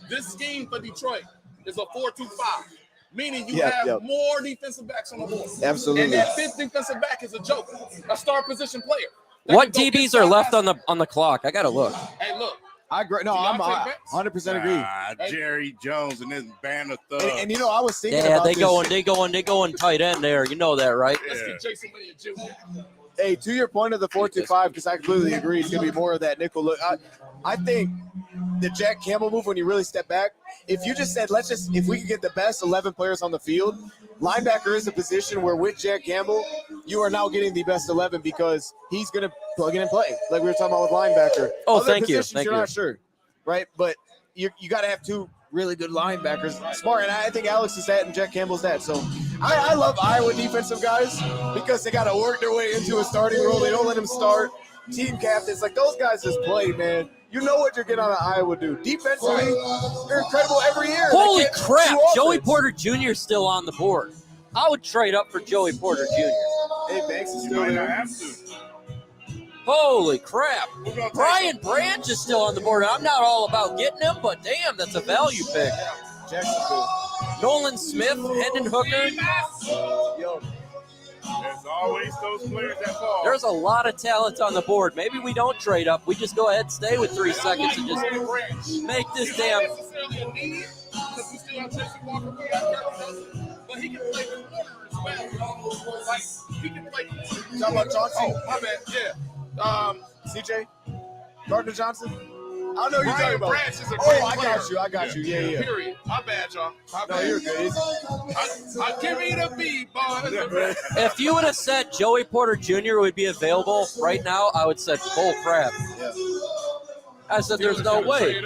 This scheme for Detroit is a 4-2-5, meaning you have more defensive backs on the board. Absolutely. And that 5th defensive back is a joker, a star position player. What DBs are left on the clock? I gotta look. Hey, look. I'm 100% agree. Jerry Jones and this band of thugs. And you know, I was thinking Yeah, about they going tight end there. You know that, right? Let's get Jason Williams Jr. Hey, to your point of the 4-2-5, because I completely agree, it's gonna be more of that nickel look. I think the Jack Campbell move, when you really step back, if you just said, if we could get the best 11 players on the field, linebacker is a position where with Jack Campbell, you are now getting the best 11 because he's gonna plug in and play, like we were talking about with linebacker. Oh, Other thank you. positions, Thank you're you. not sure, right? But you got to have 2 really good linebackers. Smart, and I think Alex is that and Jack Campbell's that. So I love Iowa defensive guys because they got to work their way into a starting role. They don't let them start. Team captains, like those guys just play, man. You know what you're getting on an Iowa dude. Defensively, they're incredible every year. Holy crap! Joey Porter Jr. is still on the board. I would trade up for Joey Porter Jr. Hey, Banks is still there. Holy crap! Brian Branch is still on the board. I'm not all about getting him, but damn, that's a value pick. Jacksonville. Nolan Smith, Hendon Hooker. Yo. There's always those players that fall. There's a lot of talent on the board. Maybe we don't trade up. We just go ahead and stay with 3 seconds and just make this damn. But he can play the corner as well. Like, he can play the corner. Talking about Johnson? Oh, my bad. Yeah. CJ? Gardner Johnson? I don't know who you're talking about. Branch is a great I player. got you. Yeah. Period. My bad, y'all. My No, bad. you're good. I give me the B, boy. If you would have said Joey Porter Jr. would be available right now, I would have said bull crap. Yeah. I said there's no way,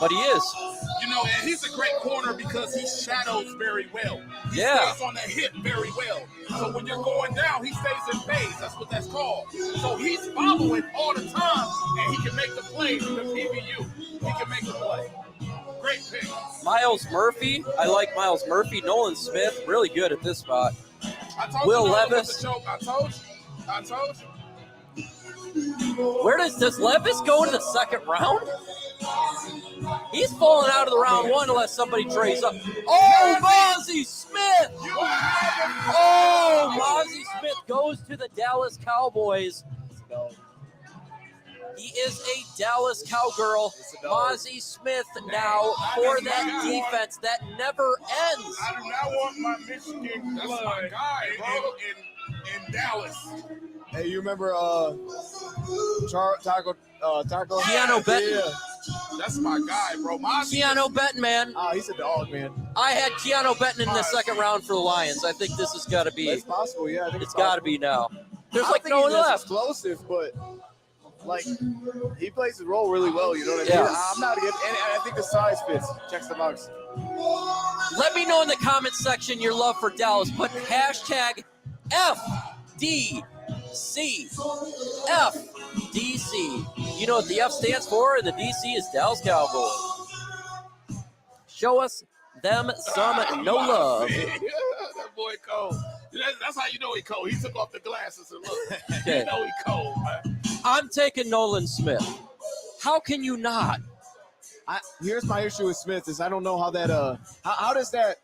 but he is. You know, and he's a great corner because he shadows very well. He Yeah. stays on the hip very well. So when you're going down, he stays in phase. That's what that's called. So he's following all the time, and he can make the play in the PBU. He can make the play. Great pick. Miles Murphy, I like Miles Murphy. Nolan Smith, really good at this spot. I told Will you Levis. was a joke. I told you. Where does Levis go in the second round? He's falling out of the round one unless somebody trades up. Oh, Mozzie Smith! Oh, Mozzie Smith goes to the Dallas Cowboys. He is a Dallas Cowgirl. Mozzie Smith now for that defense that never ends. I do not want my Michigan blood in Dallas. Hey, you remember Taco? Keanu Benton. Yeah. That's my guy, bro. Keanu Benton, man. Oh, he's a dog, man. I had Keanu Benton in the second round for the Lions. I think this has got to be. It's possible, yeah. I think It's got to be now. There's I like think no one he's left. explosive, but like he plays his role really well. You know what I mean? Yeah. I'm not against, and I think the size fits. Checks the box. Let me know in the comments section your love for Dallas. Put hashtag FDC. FDC. You know what the F stands for? And the DC is Dallas Cowboys. Show us them some no love. That boy cold. That's how you know he cold. He took off the glasses and look. Okay. You know he cold, man. I'm taking Nolan Smith. How can you not? Here's my issue with Smith is I don't know how that how does that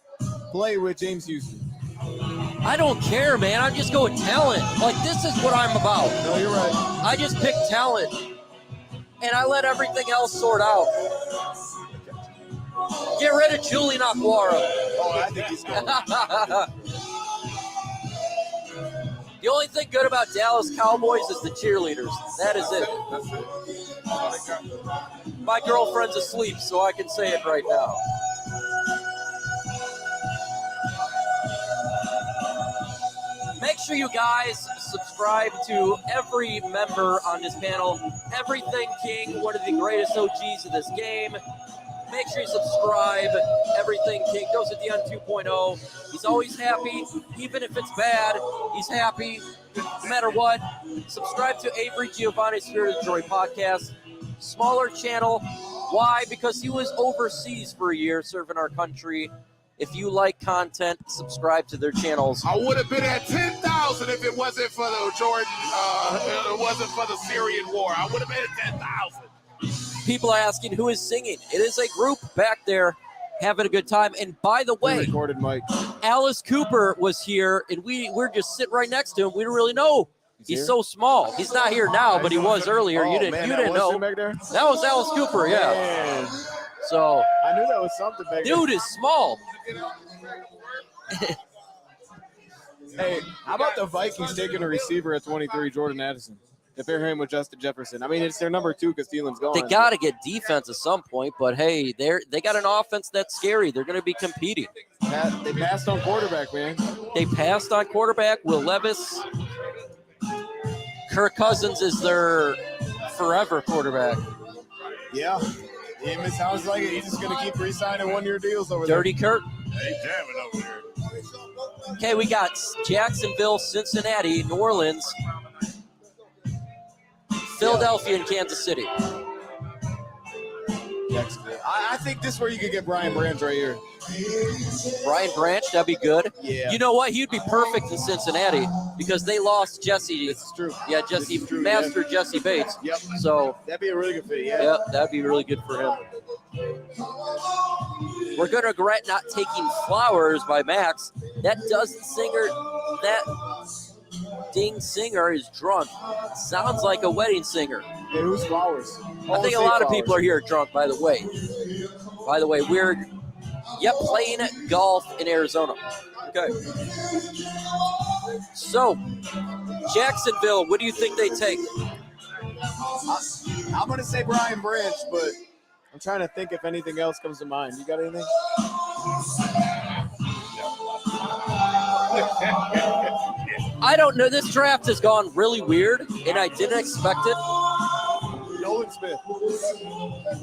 play with James Houston? I don't care, man. I'm just going talent. Like, this is what I'm about. No, you're right. I just pick talent, and I let everything else sort out. Get rid of Julian Aquara. Oh, I think he's good. The only thing good about Dallas Cowboys is the cheerleaders. That is it. My girlfriend's asleep, so I can say it right now. Make sure you guys subscribe to every member on this panel. Everything King, one of the greatest OGs of this game. Make sure you subscribe. Everything King goes at the end 2.0. He's always happy, even if it's bad. He's happy, no matter what. Subscribe to Avery Giovanni's Spirit of Joy podcast. Smaller channel. Why? Because he was overseas for a year serving our country. If you like content, subscribe to their channels. I would have been at 10,000 if it wasn't for the Jordan. It wasn't for the Syrian war. I would have been at 10,000. People are asking who is singing. It is a group back there having a good time. And by the way, recorded Mike. Alice Cooper was here, and we're just sitting right next to him. We don't really know. He's so small. He's not here now, but he was earlier. You didn't know. Back there? That was Alice Cooper, yeah. Man. So I knew that was something back there. dude is small. Hey, how about the Vikings taking a receiver at 23, Jordan Addison? If they're him with Justin Jefferson. I mean, it's their number 2 because Thielen's gone. They got to get defense at some point, but hey, they got an offense that's scary. They're going to be competing. They passed on quarterback, man. They passed on quarterback. Will Levis. Kirk Cousins is their forever quarterback. Yeah. It sounds like it. He's just going to keep re-signing one-year deals over there. Dirty Kirk. They jamming over there. Okay, we got Jacksonville, Cincinnati, New Orleans, Philadelphia, and Kansas City. Jacksonville. I think this is where you could get Brian Branch right here. Brian Branch, that'd be good. Yeah. You know what? He'd be perfect in Cincinnati because they lost Jesse. This is true. Yeah, Jesse, true, Master Jesse Bates. Yep. So that'd be a really good fit, yeah. Yep, that'd be really good for him. We're going to regret not taking Flowers by Max. That ding singer is drunk. Sounds like a wedding singer. Hey, who's Flowers? I think a lot of people are here drunk, by the way. We're playing golf in Arizona. Okay. So, Jacksonville, what do you think they take? I'm going to say Brian Branch, but I'm trying to think if anything else comes to mind. You got anything? I don't know. This draft has gone really weird, and I didn't expect it. Nolan Smith.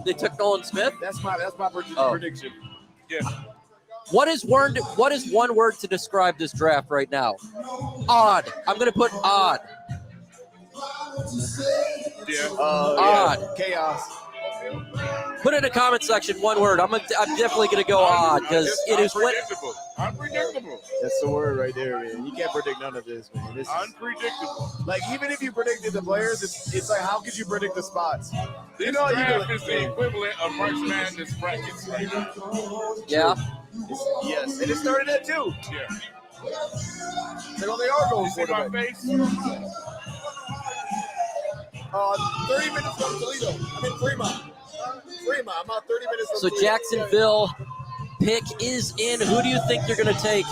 They took Nolan Smith? That's my prediction. Yeah. What is one word to describe this draft right now? Odd. I'm going to put odd. Yeah. Odd. Chaos. Put in the comment section one word. I'm definitely going to go odd because it is unpredictable. Unpredictable. That's the word right there, man. You can't predict none of this, man. This is Unpredictable. like, even if you predicted the players, it's like, how could you predict the spots? This draft is the equivalent of March Madness brackets right now. Yeah. Yes, and it started at 2. Yeah. So they are going You see my face? 30 minutes from Toledo. I'm in Fremont. I'm out 30 minutes from So Toledo. Jacksonville pick is in. Who do you think they're going to take?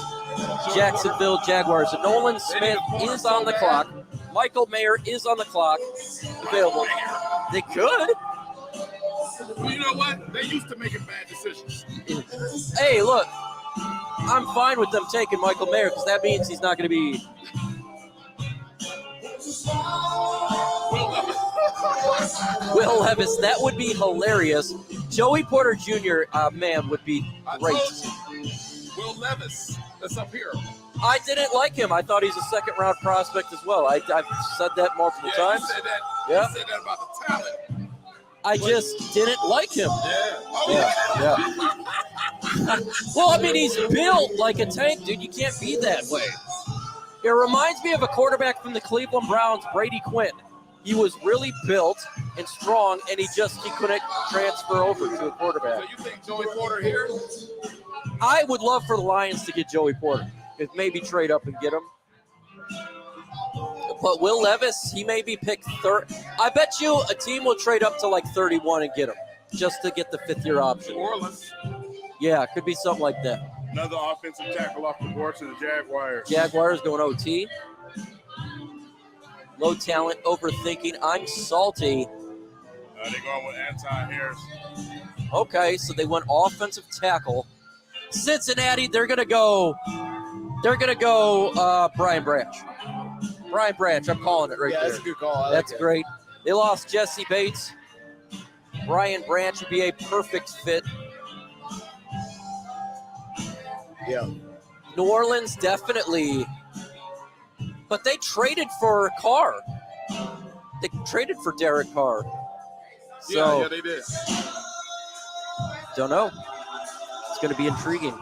Jacksonville Jaguars. So Nolan Smith is on the clock. Michael Mayer is on the clock. Available. They could. Well, you know what? They used to making bad decisions. Hey, look. I'm fine with them taking Michael Mayer because that means he's not going to be. Will Levis, that would be hilarious. Joey Porter Jr., man, would be great. Will Levis, that's up here. I didn't like him. I thought he's a second-round prospect as well. I've said that multiple times. You said that. Yeah. You said that about the talent. I just didn't like him. Yeah. Yeah. Well, I mean, he's built like a tank, dude. You can't be that way. It reminds me of a quarterback from the Cleveland Browns, Brady Quinn. He was really built and strong, and he couldn't transfer over to a quarterback. So you think Joey Porter here? I would love for the Lions to get Joey Porter. If maybe trade up and get him. But Will Levis, he may be picked third. I bet you a team will trade up to like 31 and get him just to get the fifth-year option. New Orleans. Yeah, it could be something like that. Another offensive tackle off the board to the Jaguars. Jaguars going OT. Low talent, overthinking. I'm salty. They're going with Anton Harris. Okay, so they went offensive tackle. Cincinnati, they're gonna go Brian Branch. Brian Branch, I'm calling it right there. That's a good call. That's great. They lost Jesse Bates. Brian Branch would be a perfect fit. Yeah. New Orleans, definitely. But they traded for Carr. They traded for Derek Carr. So, Yeah, they did. Don't know. It's going to be intriguing.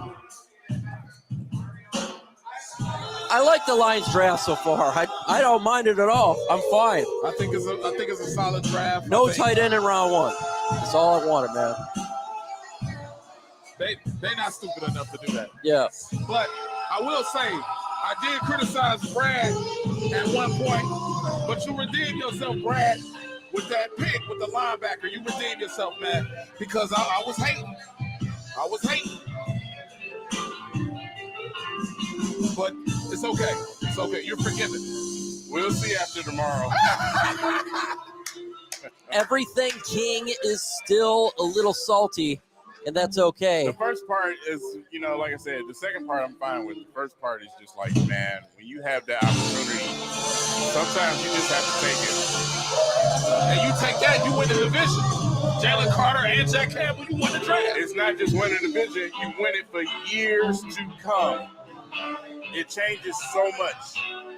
I like the Lions draft so far. I don't mind it at all. I'm fine. I think it's a solid draft. No tight end in round 1. That's all I wanted, man. They're not stupid enough to do that. Yeah. But I will say, I did criticize Brad at one point, but you redeemed yourself, Brad, with that pick with the linebacker. You redeemed yourself, man, because I was hating. But it's okay. It's okay. You're forgiven. We'll see after tomorrow. Everything King is still a little salty, and that's okay. The first part is, like I said, the second part I'm fine with. The first part is just like, man, when you have that opportunity, sometimes you just have to take it. And you take that, you win the division. Jalen Carter and Dan Campbell, you won the draft. It's not just winning the division, you win it for years to come. It changes so much.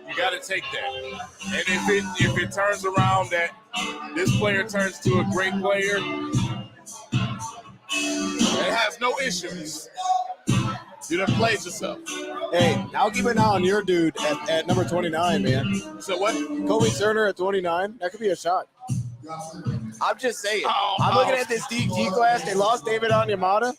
You got to take that. And if it turns around that this player turns to a great player, it has no issues. You done played yourself. Hey, I'll keep an eye on your dude at number 29, man. So what? Kobe Turner at 29. That could be a shot. I'm just saying. I'm looking at this DG class. They lost David Onyemata.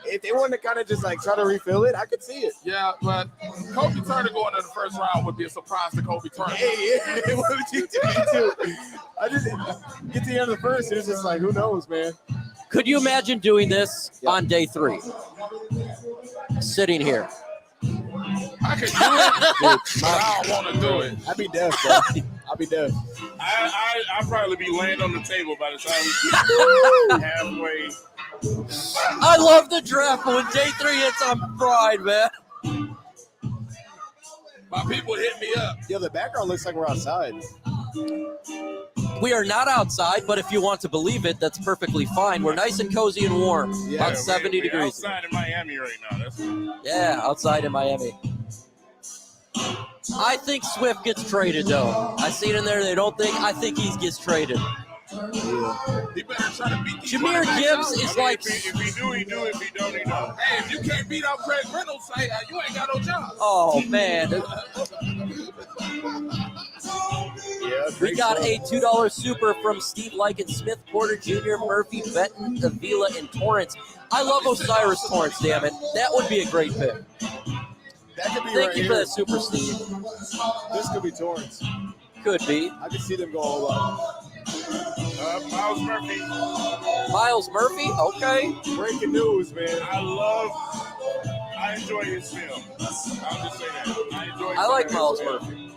If they want to kind of just like try to refill it, I could see it. Yeah, but Kobe Turner going to the first round would be a surprise to Kobe Turner. Hey, what would you do? I just get to the end of the first, and it's just like, who knows, man? Could you imagine doing this on day 3? Sitting here. I could do it, but I don't want to do it. I'd be deaf, bro. I'll be deaf. I'll probably be laying on the table by the time we get halfway. I love the draft, but when day 3 hits, I'm fried, man. My people hit me up. Yo, the background looks like we're outside. We are not outside, but if you want to believe it, that's perfectly fine. We're nice and cozy and warm, about 70 degrees. Outside in Miami right now. Yeah, outside in Miami. I think Swift gets traded, though. I see it in there. They don't think. I think he gets traded. He better try to beat these Jameer quarterbacks Gibbs out. is I mean, like- if he do, he do. If he don't, he don't. Hey, if you can't beat out Craig Reynolds, you ain't got no job. Oh, man. We got a $2 super from Steve Lycan, Smith, Porter Jr., Murphy, Benton, Avila, and Torrance. I love Osiris Torrance, damn it. That would be a great pick. That could be Thank right you here. for that super, Steve. This could be Torrance. Could be. I could see them go all out. Miles Murphy. Miles Murphy? Okay. Breaking news, man. I enjoy his film. I'll just say that. I like some of Miles his film. Murphy.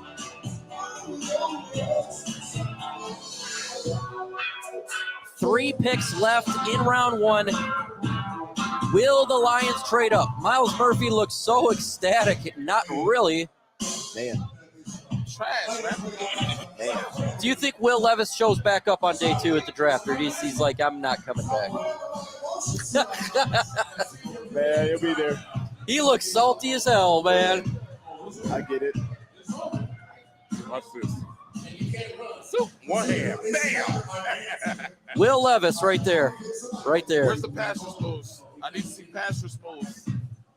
3 picks left in round 1. Will the Lions trade up? Miles Murphy looks so ecstatic. Not really. Man. Trash, man. Do you think Will Levis shows back up on day 2 at the draft, or he's like, I'm not coming back? Man, he'll be there. He looks salty as hell, man. I get it. Watch this. One hand. Bam! Will Levis right there. Right there. Where's the pass rush? I need to see pass rush.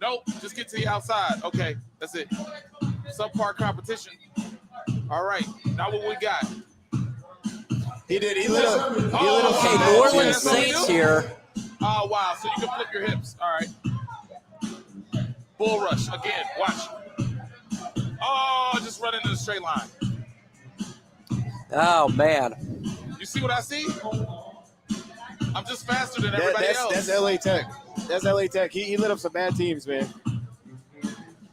Nope, just get to the outside. Okay, that's it. Subpar competition. All right, now what we got? He did. He lit up. Okay, New Orleans Saints here. Oh, wow. So you can flip your hips. All right. Bull rush. Again, watch. Oh, just running in a straight line. Oh, man. You see what I see? I'm just faster than everybody else. That's LA Tech. That's LA Tech. He lit up some bad teams, man.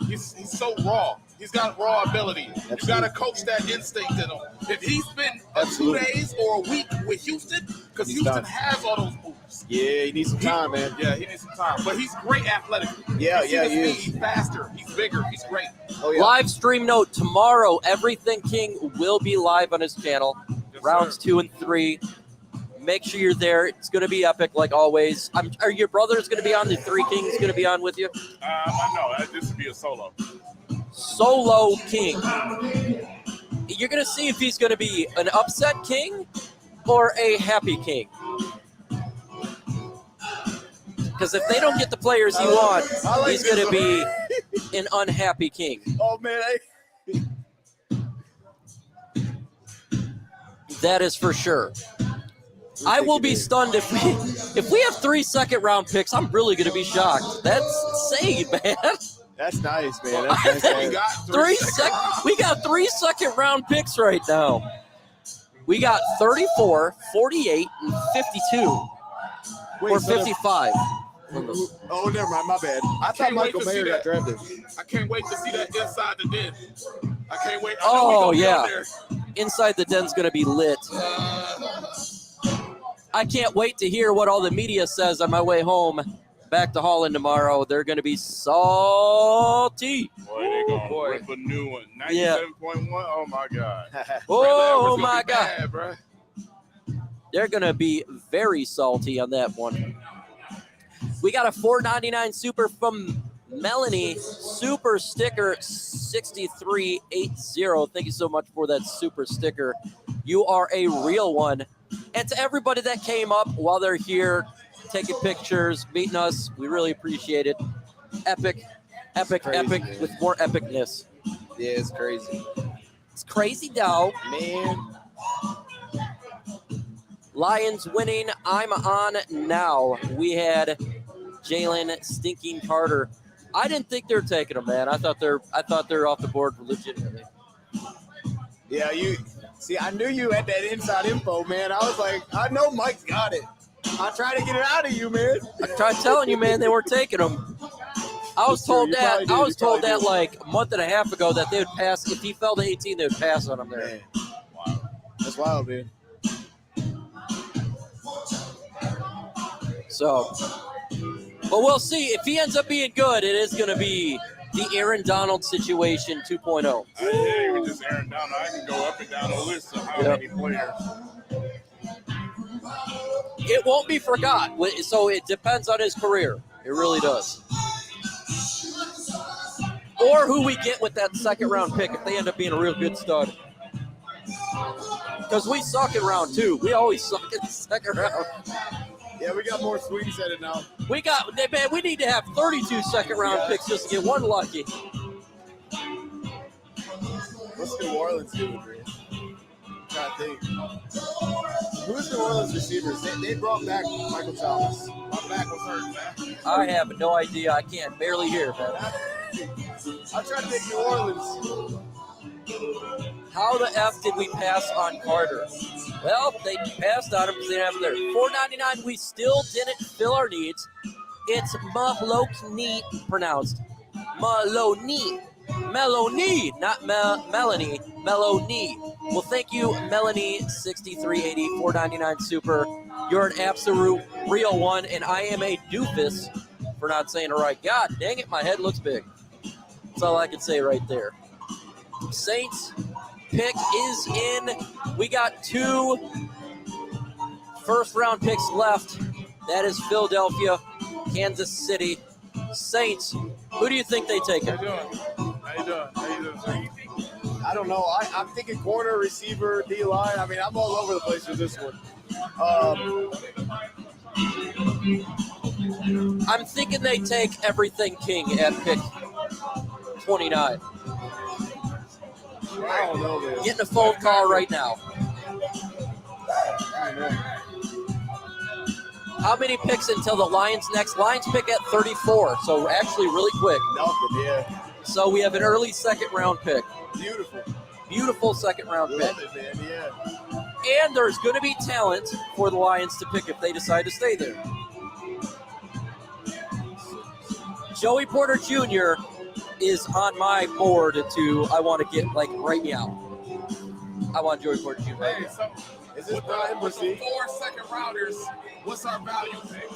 He's so raw. He's got raw ability. Absolutely. You got to coach that instinct in him. If he spent 2 days or a week with Houston, because Houston done. has all those moves. Yeah, he needs some time, man. Yeah, he needs some time. But he's great athletically. Yeah, You see yeah, the he is. speed. He's faster. He's bigger. He's great. Oh, yeah. Live stream note, tomorrow, Everything King will be live on his channel. Rounds 2 and 3. Make sure you're there. It's going to be epic, like always. Are your brothers going to be on? The 3 Kings going to be on with you? I know. This would be a solo. Solo King. You're going to see if he's going to be an upset king or a happy king. Because if they don't get the players he wants, he's going to be an unhappy king. Oh, man. That is for sure. I will be stunned if we have 3 second-round picks. I'm really going to be shocked. That's insane, man. That's nice, man. That's nice. We got 3 second-round picks right now. We got 34, 48, and 52. Or 55. Oh, never mind. My bad. I thought Michael Mayer got drafted. I can't wait to see that inside the den. I can't wait. Oh, yeah. Inside the den's going to be lit. I can't wait to hear what all the media says on my way home back to Holland tomorrow. They're going to be salty. Boy, they're going to rip a new one. 97.1? Oh, my God. Oh, my God. Bad, bro. They're going to be very salty on that one. We got a $4.99 super from Melanie. Super sticker 6380. Thank you so much for that super sticker. You are a real one. And to everybody that came up while they're here, taking pictures, meeting us, we really appreciate it. Epic, crazy, man. with more epicness. Yeah, it's crazy. It's crazy, though. Man. Lions winning. I'm on now. We had Jalen Stinking Carter. I didn't think they were taking him, man. I thought they're off the board legitimately. Yeah, I knew you had that inside info, man. I was like, I know Mike's got it. I tried to get it out of you, man. I tried telling you, man, they weren't taking him. I was told that like a month and a half ago that they would pass. If he fell to 18, they would pass on him there. Man. Wow. That's wild, man. So, but we'll see. If he ends up being good, it is going to be the Aaron Donald situation 2.0. Yeah, even just Aaron Donald. I can go up and down the list of how many players. It won't be forgot. So it depends on his career. It really does. Or who we get with that second round pick if they end up being a real good stud. Because we suck in round 2. We always suck in the second round. Yeah, we got more swings at it now. We need to have 32 second-round picks just to get one lucky. What's New Orleans doing, Green? I'm trying to think. Who's New Orleans receivers? They brought back Michael Thomas. My back was hurt, man. I have no idea. I can't barely hear, man. I'm trying to think New Orleans. How the F did we pass on Carter? Well, they passed on him because they didn't have him there. $4.99, we still didn't fill our needs. It's Maloney pronounced. Maloney, not Melanie. Melanie. Well, thank you, Melanie, 6380, $4.99 super. You're an absolute real one, and I am a doofus for not saying it right. God dang it, my head looks big. That's all I can say right there. Saints pick is in. We got 2 first-round picks left. That is Philadelphia, Kansas City. Saints, who do you think they take it? How you doing? I don't know. I'm thinking corner, receiver, D-line. I mean, I'm all over the place with this one. I'm thinking they take everything King at pick 29. I don't know, man. Getting a phone call right now. I don't know. How many picks until the Lions next? Lions pick at 34, so actually really quick. Nothing, yeah. So we have an early second-round pick. Beautiful. Beautiful second-round pick. Love it, man, yeah. And there's going to be talent for the Lions to pick if they decide to stay there. Joey Porter Jr. is on my board to, I want to get, like, right now. I want Joey Porter Jr. right now. So Is this Brian with Brissy? the 4 second rounders, what's our value pick?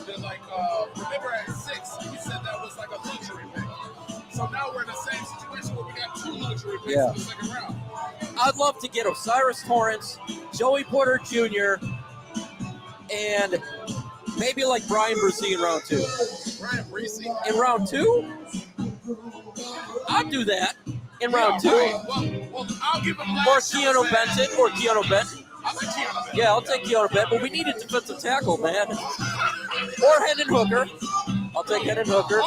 Remember at 6, you said that was like a luxury pick. So now we're in the same situation where we got 2 luxury picks in the second round. I'd love to get Osiris Torrance, Joey Porter Jr., and maybe like Brian Brissy in round 2. Brian Brissy? In round 2? I'd do that in round 2. Well, I'll give him Or Keanu Benton. I'll take Keanu Benton. Yeah, I'll take Keanu Benton, but we need a defensive tackle, man. Or Hendon Hooker. I'll take Hendon Hooker.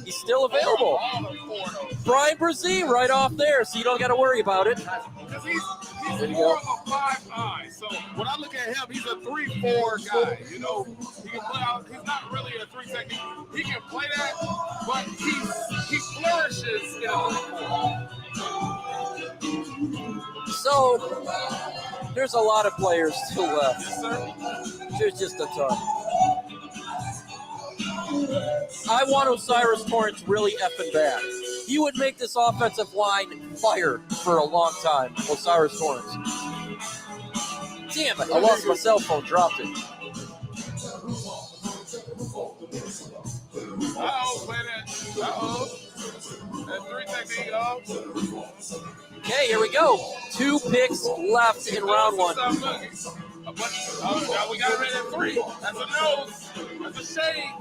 He's still available. Brian Brissy right off there, so you don't got to worry about it. Because he's more of a 5'9". So when I look at him, he's a 3-4 guy. You know, he can play out. He's not really a 3 technique. He can play that, but he flourishes in a 3-4. So there's a lot of players still left. Yes, sir. There's just a ton. I want Osiris Torrance really effing bad. He would make this offensive line fire for a long time, Osiris Torrance. Damn it, I lost my cell phone, dropped it. Uh-oh, play that. Uh-oh. That 3 technique, Okay, here we go. 2 picks left in round 1. Now we got him in at 3. That's a nose. That's a shade.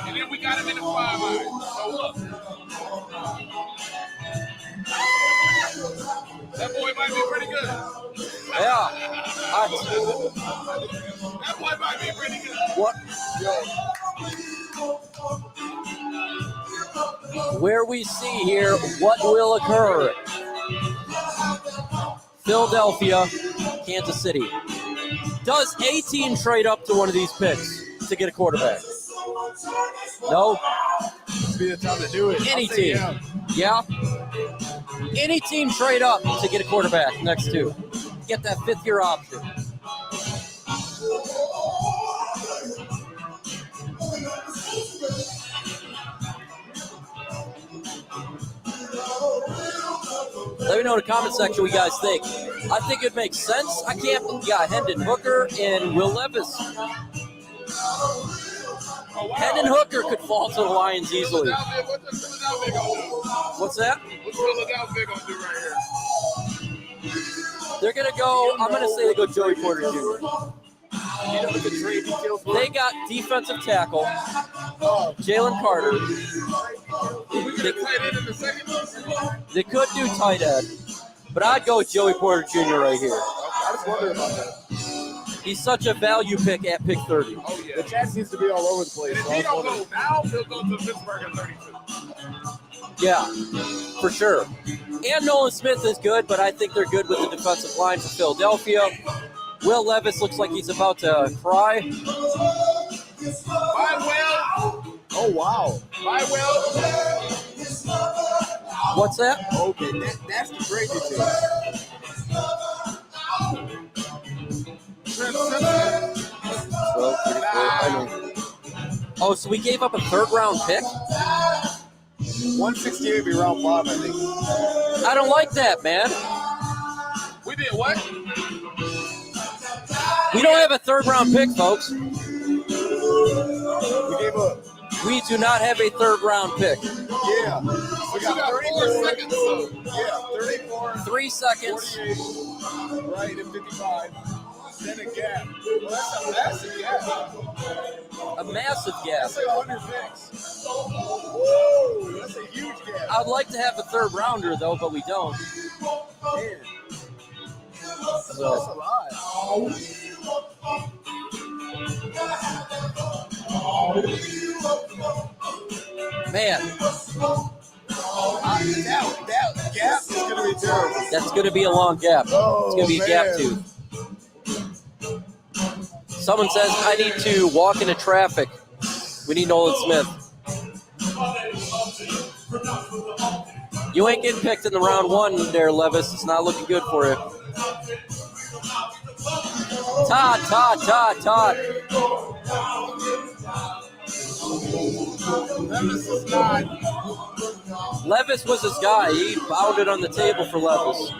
And then we got him in the 5-eye. So look. That boy might be pretty good. Yeah. That boy might be pretty good. What? Where we see here what will occur. Philadelphia, Kansas City. Does a team trade up to one of these picks to get a quarterback? No. This would be the time to do it. Any team. Yeah. Any team trade up to get a quarterback next to. Get that 5th-year option. Let me know in the comment section what you guys think. I think it makes sense. I can't believe you got Hendon Hooker and Will Levis. Hendon Hooker could fall to the Lions easily. What's that? What's Philadelphia going to do right here? They're going to go, I'm going to say they go Joey Porter Jr. You know the trade details? They got defensive tackle, Jalen Carter. get a tight end in the second? They could do tight end, but I'd go with Joey Porter Jr. right here. I just wonder about that. He's such a value pick at pick 30. Oh, yeah. The chat seems to be all over the place. And if so I he was don't wondering. go now, he'll go to Pittsburgh at 32. Yeah, for sure. And Nolan Smith is good, but I think they're good with the defensive line for Philadelphia. Will Levis looks like he's about to cry. Bye, Will. Oh, wow. Bye, Will. What's that? Okay, that's the great Oh, so we gave up a third-round pick? 168 would be round 5, I think. I don't like that, man. We did what? We don't have a third-round pick, folks. We gave up. We do not have a third-round pick. Yeah. We got 4 seconds. Yeah, 34. 3 seconds. 48. Right, and 55. Then a gap. Well, that's a massive gap. A massive gap. That's like 100 picks. Woo! That's a huge gap. I'd like to have a third-rounder, though, but we don't. Man. That's a lot. Man, That gap is going to be terrible. that's going to be a long gap. It's going to be a gap man. tooth. Someone says, I need to walk into traffic. We need Nolan Smith. You ain't getting picked in the round 1 there, Levis. It's not looking good for you. Todd. Levis was his guy. He pounded on the table for Levis.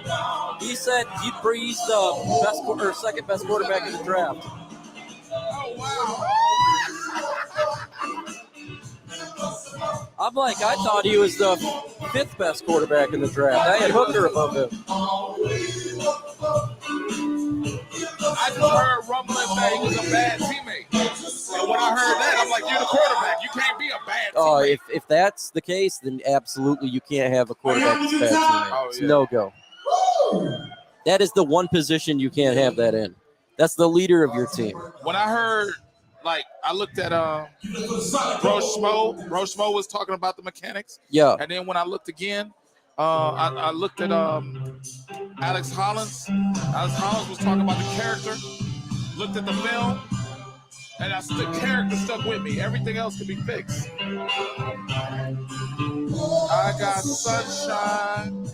He said he's the best or second best quarterback in the draft. I'm like, I thought he was the 5th best quarterback in the draft. I had Hooker above him. I just heard rumbling that he was a bad teammate. And when I heard that, I'm like, you're the quarterback. You can't be a bad Oh, teammate. if that's the case, then absolutely you can't have a quarterback that's a bad teammate. It's no go. That is the one position you can't have that in. That's the leader of your team. When I heard, like, I looked at Roche Smo was talking about the mechanics. Yeah. And then when I looked again, I looked at Alex Hollins. Alex Hollins was talking about the character. Looked at the film, and the character stuck with me. Everything else could be fixed. I got sunshine.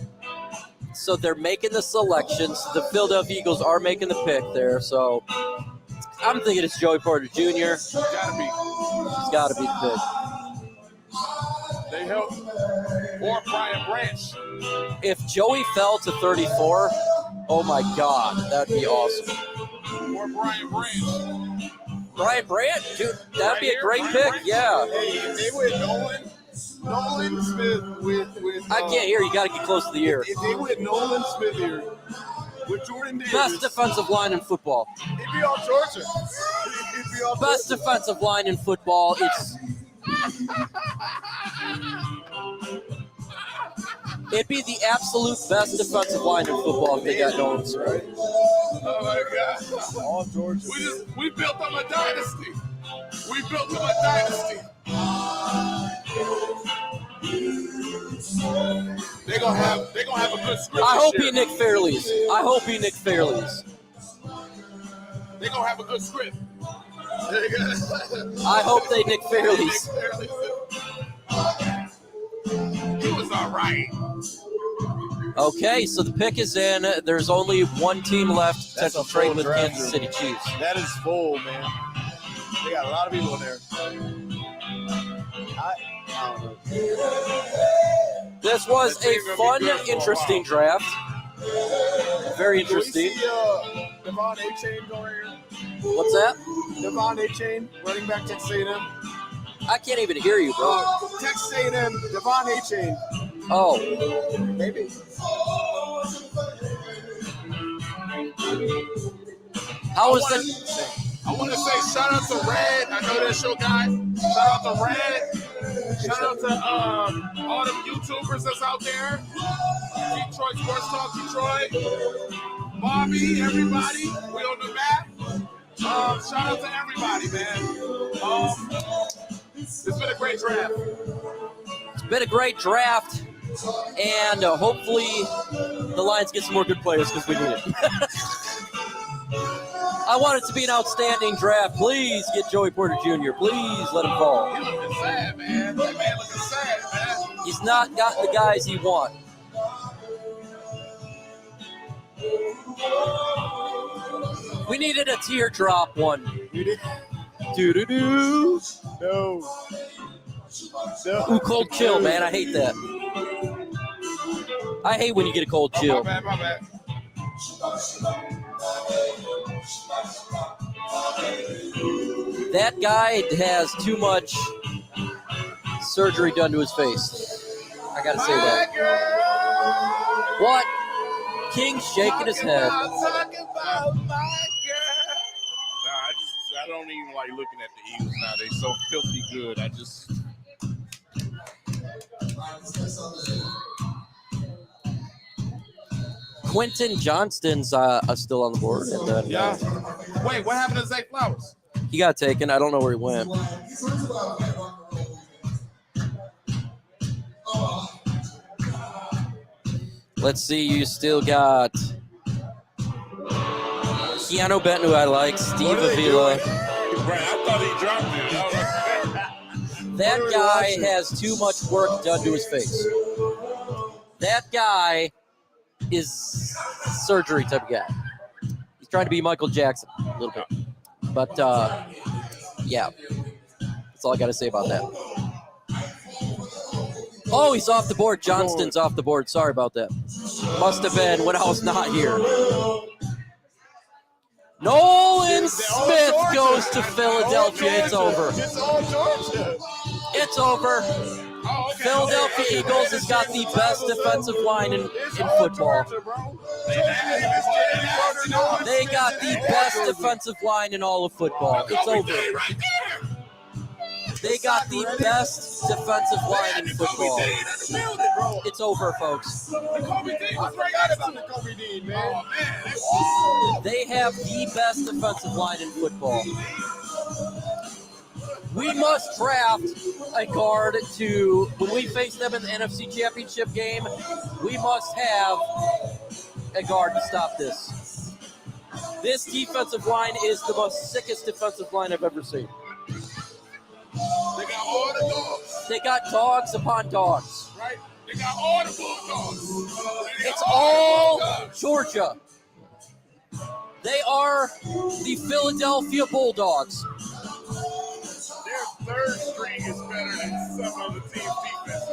So they're making the selections. The Philadelphia Eagles are making the pick there. So I'm thinking it's Joey Porter Jr. Gotta be. He's got to be the pick. They help. Or Brian Branch. If Joey fell to 34, oh my God, that'd be awesome. Or Brian Branch. Brian Branch, dude, that'd be a great pick. Yeah. Hey, if they went Nolan Smith with I can't hear. You got to get close to the ear. If they went Nolan Smith here with Jordan Davis, Best defensive line in football. It'd be all Georgia. It'd be all Best defensive line in football. It'd be the absolute best defensive line in football if they got Nolan Smith. Oh my God. All Georgia. We built them a dynasty. We built them a dynasty. They're gonna have a good script. I hope this he year. Nick Fairley's. They're gonna have a good script. I hope they Nick Fairley's. He was all right. Okay, so the pick is in. There's only one team left to That's a trade full with draft Kansas room. City Chiefs. That is full, man. They got a lot of people in there. I don't know. This was a fun, interesting draft. Very interesting. Do we see Devon A-Chain going here? What's that? Devon A-Chain, running back Texas A&M. I can't even hear you, bro. Texas A&M, Devon A-Chain. Oh. Maybe. How was that? I want to say shout out to Red. I know that's your guy. Shout out to Red. Shout out to all the YouTubers that's out there. Detroit Sports Talk Detroit. Bobby, everybody. We on the map. Shout out to everybody, man. It's been a great draft. It's been a great draft. And hopefully the Lions get some more good players because we need it. I want it to be an outstanding draft. Please get Joey Porter Jr. Please let him fall. He looking sad, man. That man looking sad, man. He's not got the guys he wants. We needed a teardrop one. Do-do-do. No. Ooh, cold chill, man. I hate that. I hate when you get a cold chill. My bad. That guy has too much surgery done to his face. I gotta say that. What? King's shaking his head. I don't even like looking at the Eagles now. They're so filthy good. I just. Quentin Johnston's still on the board. And then, Yeah. Wait, what happened to Zay Flowers? he got taken. I don't know where he went. Let's see. You still got Keanu Benton, who I like. Steve Avila. Right, I thought he dropped it. That guy has too much work done to his face. That guy is surgery type of guy. He's trying to be Michael Jackson a little bit. But, yeah. That's all I got to say about that. Oh, he's off the board. Johnston's off the board. Sorry about that. Must have been when I was not here. Nolan Smith goes to Philadelphia. It's over. It's all Georgia. It's over. Philadelphia Eagles has got the best defensive line in football. They got the best defensive line in all of football. It's over. They got the best defensive line in football. It's over, folks. They have the best defensive line in football. We must draft a guard to, when we face them in the NFC Championship game, we must have a guard to stop this. This defensive line is the most sickest defensive line I've ever seen. They got all the dogs. They got dogs upon dogs. Right? They got all the bulldogs. It's all Georgia. They are the Philadelphia Bulldogs. Their third string is better than some of the team's defense.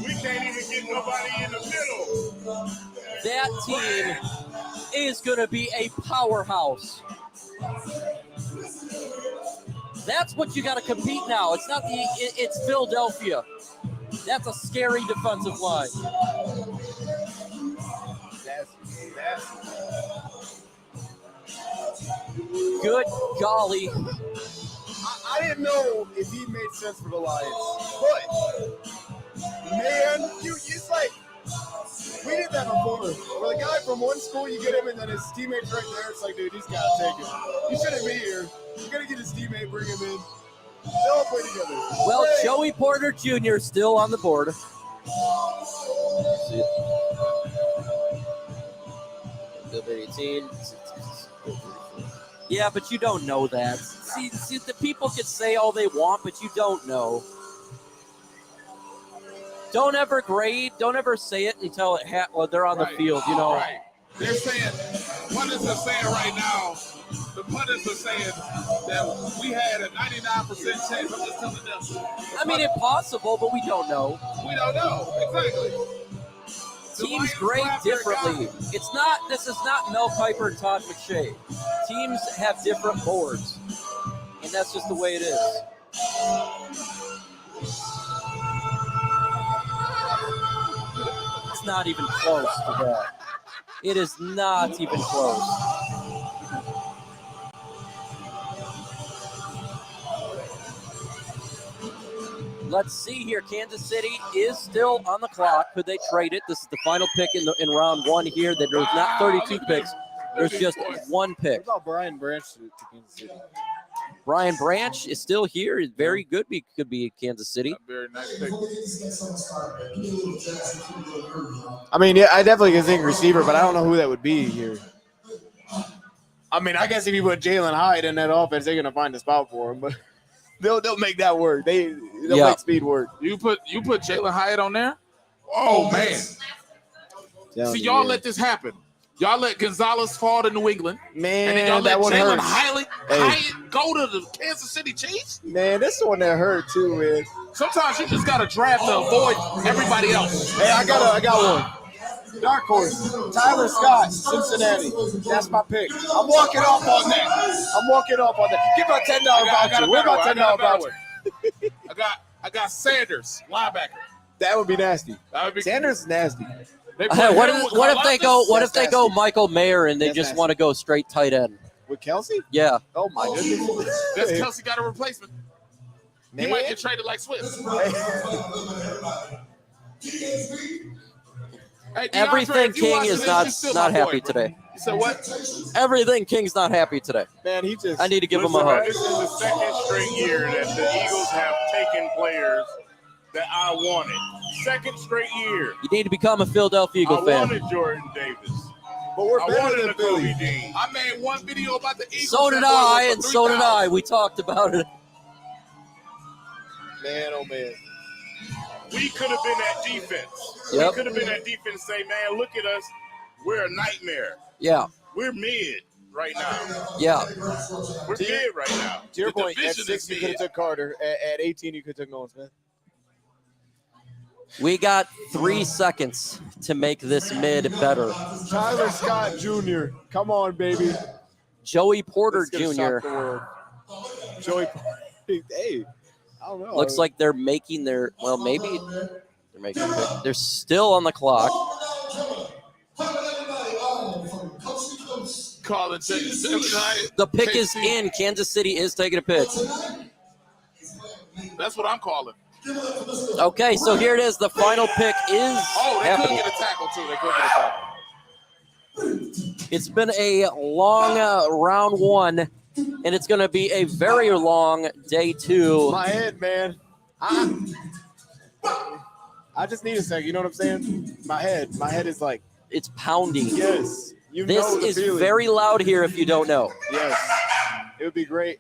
We can't even get nobody in the middle. That team is going to be a powerhouse. That's what you got to compete now. It's not it's Philadelphia. That's a scary defensive line. Good golly. I didn't know if he made sense for the Lions, but man, it's like we did that before. Where the guy from one school, you get him, and then his teammates right there. It's like, dude, he's got to take him. He shouldn't be here. You got to get his teammate, bring him in. They all play together. Well, Play. Joey Porter Jr. is still on the board. Number 18. Yeah, but you don't know that. See, the people can say all they want, but you don't know. Don't ever grade. Don't ever say it until they're on the field, you know. Right. They're saying, pundits are saying right now, the pundits are saying that we had a 99% chance. I'm just telling them. I mean, impossible, but we don't know. We don't know. Exactly. Teams grade differently. This is not Mel Kiper and Todd McShay. Teams have different boards, and that's just the way it is. It's not even close to that. It is not even close. Let's see here. Kansas City is still on the clock. Could they trade it? This is the final pick in round 1 here. There's not 32 picks. There's just 1 pick. What about Brian Branch to Kansas City? Brian Branch is still here. He's very good. Could be Kansas City. Very nice pick. I mean, yeah, I definitely can think receiver, but I don't know who that would be here. I mean, I guess if you put Jalen Hyde in that offense, they're gonna find a spot for him, but they'll make that work. They'll make speed work. You put Jalen Hyde on there? Oh man! See, y'all let this happen. Y'all let Gonzalez fall to New England. Man, and then y'all that let one Jalen hurts. Hyde go to the Kansas City Chiefs. Man, this one that hurt too, man. Sometimes you just gotta draft to avoid everybody else. Hey, I got one. Dark horse, Tyler Scott, Cincinnati. That's my pick. I'm walking off on that. Give me a $10 voucher. Where's my $10 voucher? I got Sanders, linebacker. That would be nasty. Sanders is nasty. What if they go Michael Mayer and they just want to go straight tight end? With Kelsey? Yeah. Oh my goodness. Does Kelsey got a replacement? He might get traded like Swift. Hey, Everything King is not happy today. You said what? Everything King's not happy today. Man, I need to give him a hug. This is the second straight year that the Eagles have taken players that I wanted. Second straight year. You need to become a Philadelphia Eagle fan. I wanted Jordan Davis. But we're better than Philly. I made one video about the Eagles. So did I, and so did I. We talked about it. Man, oh man. We could have been that defense. Yep. We could have been that defense. Say, man, look at us. We're a nightmare. Yeah. We're mid right now. Yeah. We're mid right now. To your The point, at division 6 is you could have mid. took Carter. At 18 you could have took Nolan Smith. We got 3 seconds to make this mid better. Tyler Scott Jr. Come on, baby. Joey Porter This is Jr. gonna shock the world. Joey Porter. Hey, I don't know. Looks like they're making their, well, maybe they're making their pick. They're still on the clock. Calling The pick is in. Kansas City is taking a pick. That's what I'm calling. Okay, so here it is. The final pick is Oh, they happening. couldn't get a tackle, too. They couldn't get a tackle. It's been a long round 1, and it's going to be a very long day 2. My head, man. I just need a second. You know what I'm saying? My head is like. It's pounding. Yes. This is very loud here if you don't know. Yes. It would be great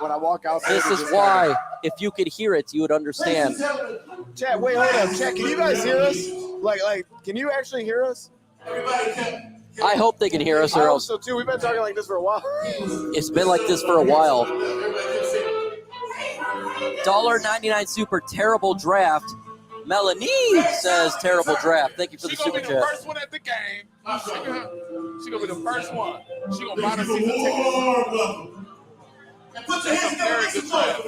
when I walk outside. This is why, if you could hear it, you would understand. Chat, wait, hold up. Chat, can you guys hear us? Like, can you actually hear us? I hope they can hear us, I or hope else so too. We've been talking like this for a while. it's been like this for a while. $1.99 super terrible draft. Melanie says terrible draft. Thank you for the super She's gonna be the chat. first one at the game. She's gonna be the first one. She's gonna buy the season tickets. Put your hands together. Very good draft.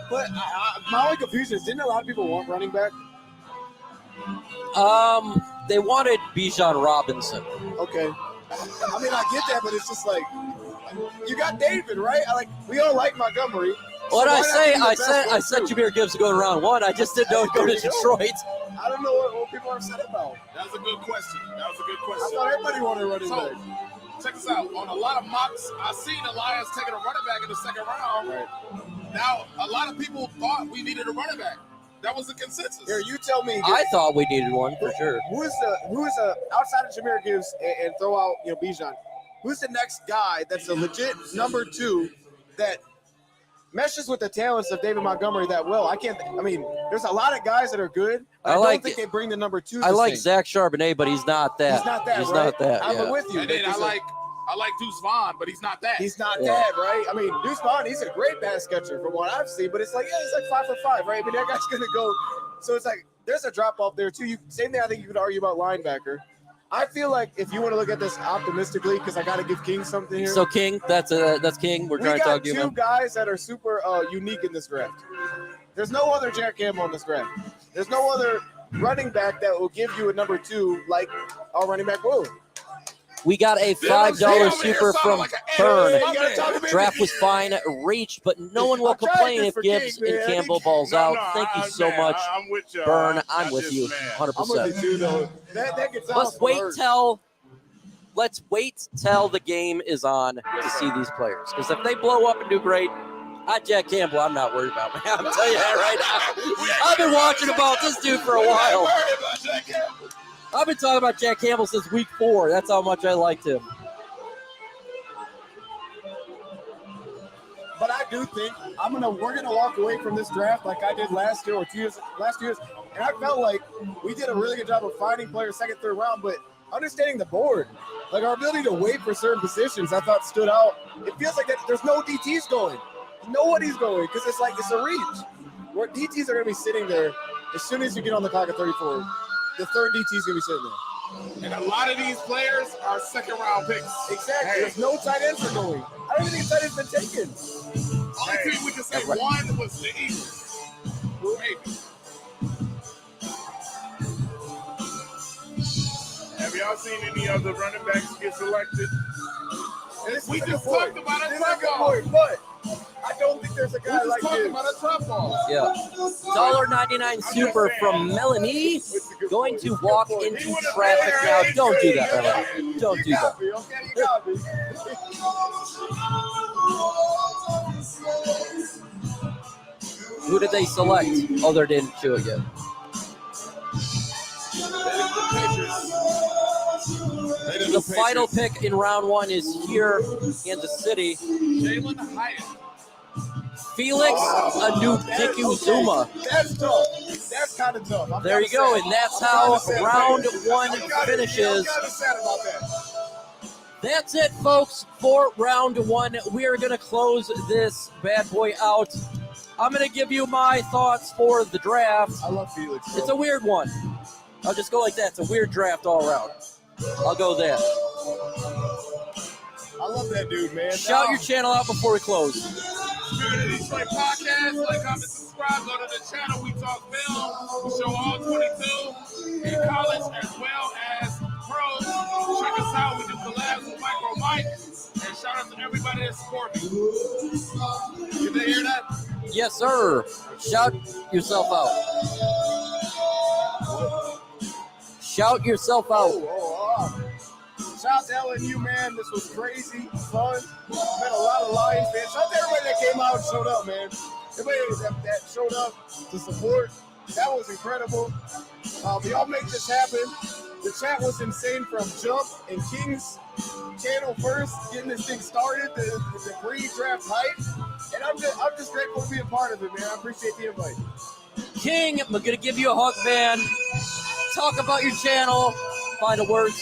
But my only confusion is, didn't a lot of people want running back? They wanted Bijan Robinson. Okay. I mean, I get that, but it's just like, you got David, right? We all like Montgomery. What So I why not say, give him the I best said one, too? Jameer Gibbs going round 1. I just didn't know he'd go to Detroit. I don't know what people are upset about. That was a good question. I thought everybody wanted running So, back. check this out. On a lot of mocks, I've seen the Lions taking a running back in the second round. Right. Now, a lot of people thought we needed a running back. That was the consensus. Here, you tell me. I thought we needed one for sure. Who is outside of Jameer Gibbs and throw out Bijan? Who's the next guy that's a legit number 2 that meshes with the talents of David Montgomery that well? There's a lot of guys that are good. I don't think they bring the number 2. I like Zach Charbonnet, but he's not that. He's not that. He's right? not that. I'm yeah. with you. And then I like Deuce Vaughn, but he's not that. He's not that, right? I mean, Deuce Vaughn, he's a great pass catcher from what I've seen, but it's like, he's like 5'5", right? I mean, that guy's gonna go. So it's like there's a drop off there too. Same thing I think you could argue about linebacker. I feel like if you want to look at this optimistically, because I got to give King something here. So King, that's King. We're trying to talk to you We got about. 2 guys that are super unique in this draft. There's no other Dan Campbell in this draft. There's no other running back that will give you a number 2 like our running back will. We got a $5 super from Burn. Draft was fine, reached, but no one will complain if Gibbs and Campbell balls out. Thank you so much, I'm with you. Burn. I'm with you, 100%. I'm with you too, though. That gets Let's wait till the game is on to see these players. Because if they blow up and do great, Jack Campbell, I'm not worried about. Man, I'm telling you that right now. I've been watching about this dude for a while. I've been talking about Jack Campbell since week 4. That's how much I liked him. But I do think we're gonna walk away from this draft like I did last year or last year's, and I felt like we did a really good job of finding players second, third round, but understanding the board, like our ability to wait for certain positions, I thought stood out. It feels like that there's no DTs going, nobody's going, because it's a reach. Where DTs are gonna be sitting there as soon as you get on the clock at 34. The third DT is gonna be sitting there. And a lot of these players are second-round picks. Exactly. Hey. There's no tight ends are going. I don't even think tight ends been taken. Only team we can say one was the Eagles. Maybe. Have y'all seen any of the running backs get selected? We just talked about a tough ball, but I don't think there's a guy like him. About a tough ball. Yeah. $1.99 super from Melanie. Going to walk into traffic now. Don't do that, Melanie. Don't do that. Who did they select? Oh, they didn't do it yet. The final pick in round 1 is here, Kansas City. Jalen Hyatt. Felix Anudikuzuma. That's tough. That's kind of tough. There you go, and that's how round 1 finishes. That's it, folks, for round 1. We are going to close this bad boy out. I'm going to give you my thoughts for the draft. I love Felix. It's a weird one. I'll just go like that. It's a weird draft all around. I'll go there. I love that dude, man. Shout your channel out before we close. Spirit of Detroit podcast. Like, comment, subscribe. Go to the channel. We talk film. We show all 22 in college as well as pros. Check us out. We do collabs with Micro Mike. And shout out to everybody that support me. Did they hear that? Yes, sir. Shout yourself out. Shout yourself out. Shout out to LNU, man. This was crazy, fun. Met a lot of Lions fans. Shout out to everybody that came out and showed up, man. Everybody that showed up to support. That was incredible. We all make this happen. The chat was insane from Jump and King's channel first, getting this thing started, the pre-draft hype. And I'm just grateful to be a part of it, man. I appreciate the invite. King, I'm going to give you a hug, man. Talk about your channel. Final words.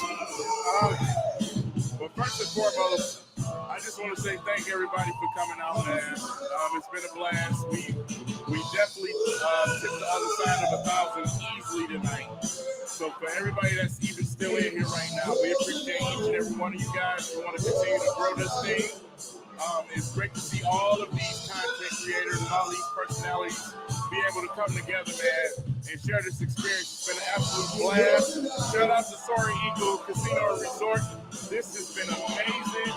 But first and foremost, I just want to say thank everybody for coming out, man. It's been a blast. We definitely tipped the other side of 1,000 easily tonight. So for everybody that's even still in here right now, we appreciate each and every one of you guys who want to continue to grow this thing. It's great to see all of these content creators and all these personalities be able to come together, man, and share this experience. It's been an absolute blast. Shout out to Soaring Eagle Casino and Resort. This has been amazing.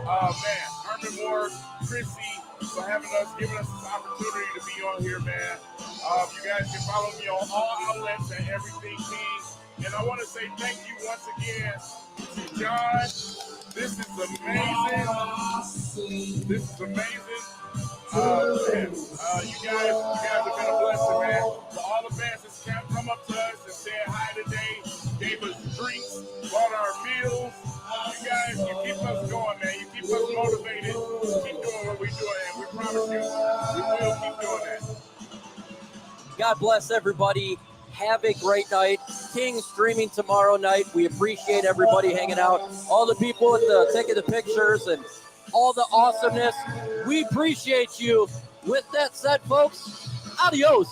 Man, Herman Moore, Chrissy, for giving us this opportunity to be on here, man. You guys can follow me on all outlets at Everything King. And I want to say thank you once again to John. This is amazing. This is amazing. You guys have been a blessing, man. To all the fans that come up to us and said hi today, gave us drinks, bought our meals. You guys, you keep us going, man. You keep us motivated. Keep doing what we're doing, and we promise you, we will keep doing that. God bless everybody. Have a great night. King streaming tomorrow night. We appreciate everybody hanging out. All the people taking the pictures and all the awesomeness. We appreciate you. With that said, folks, adios.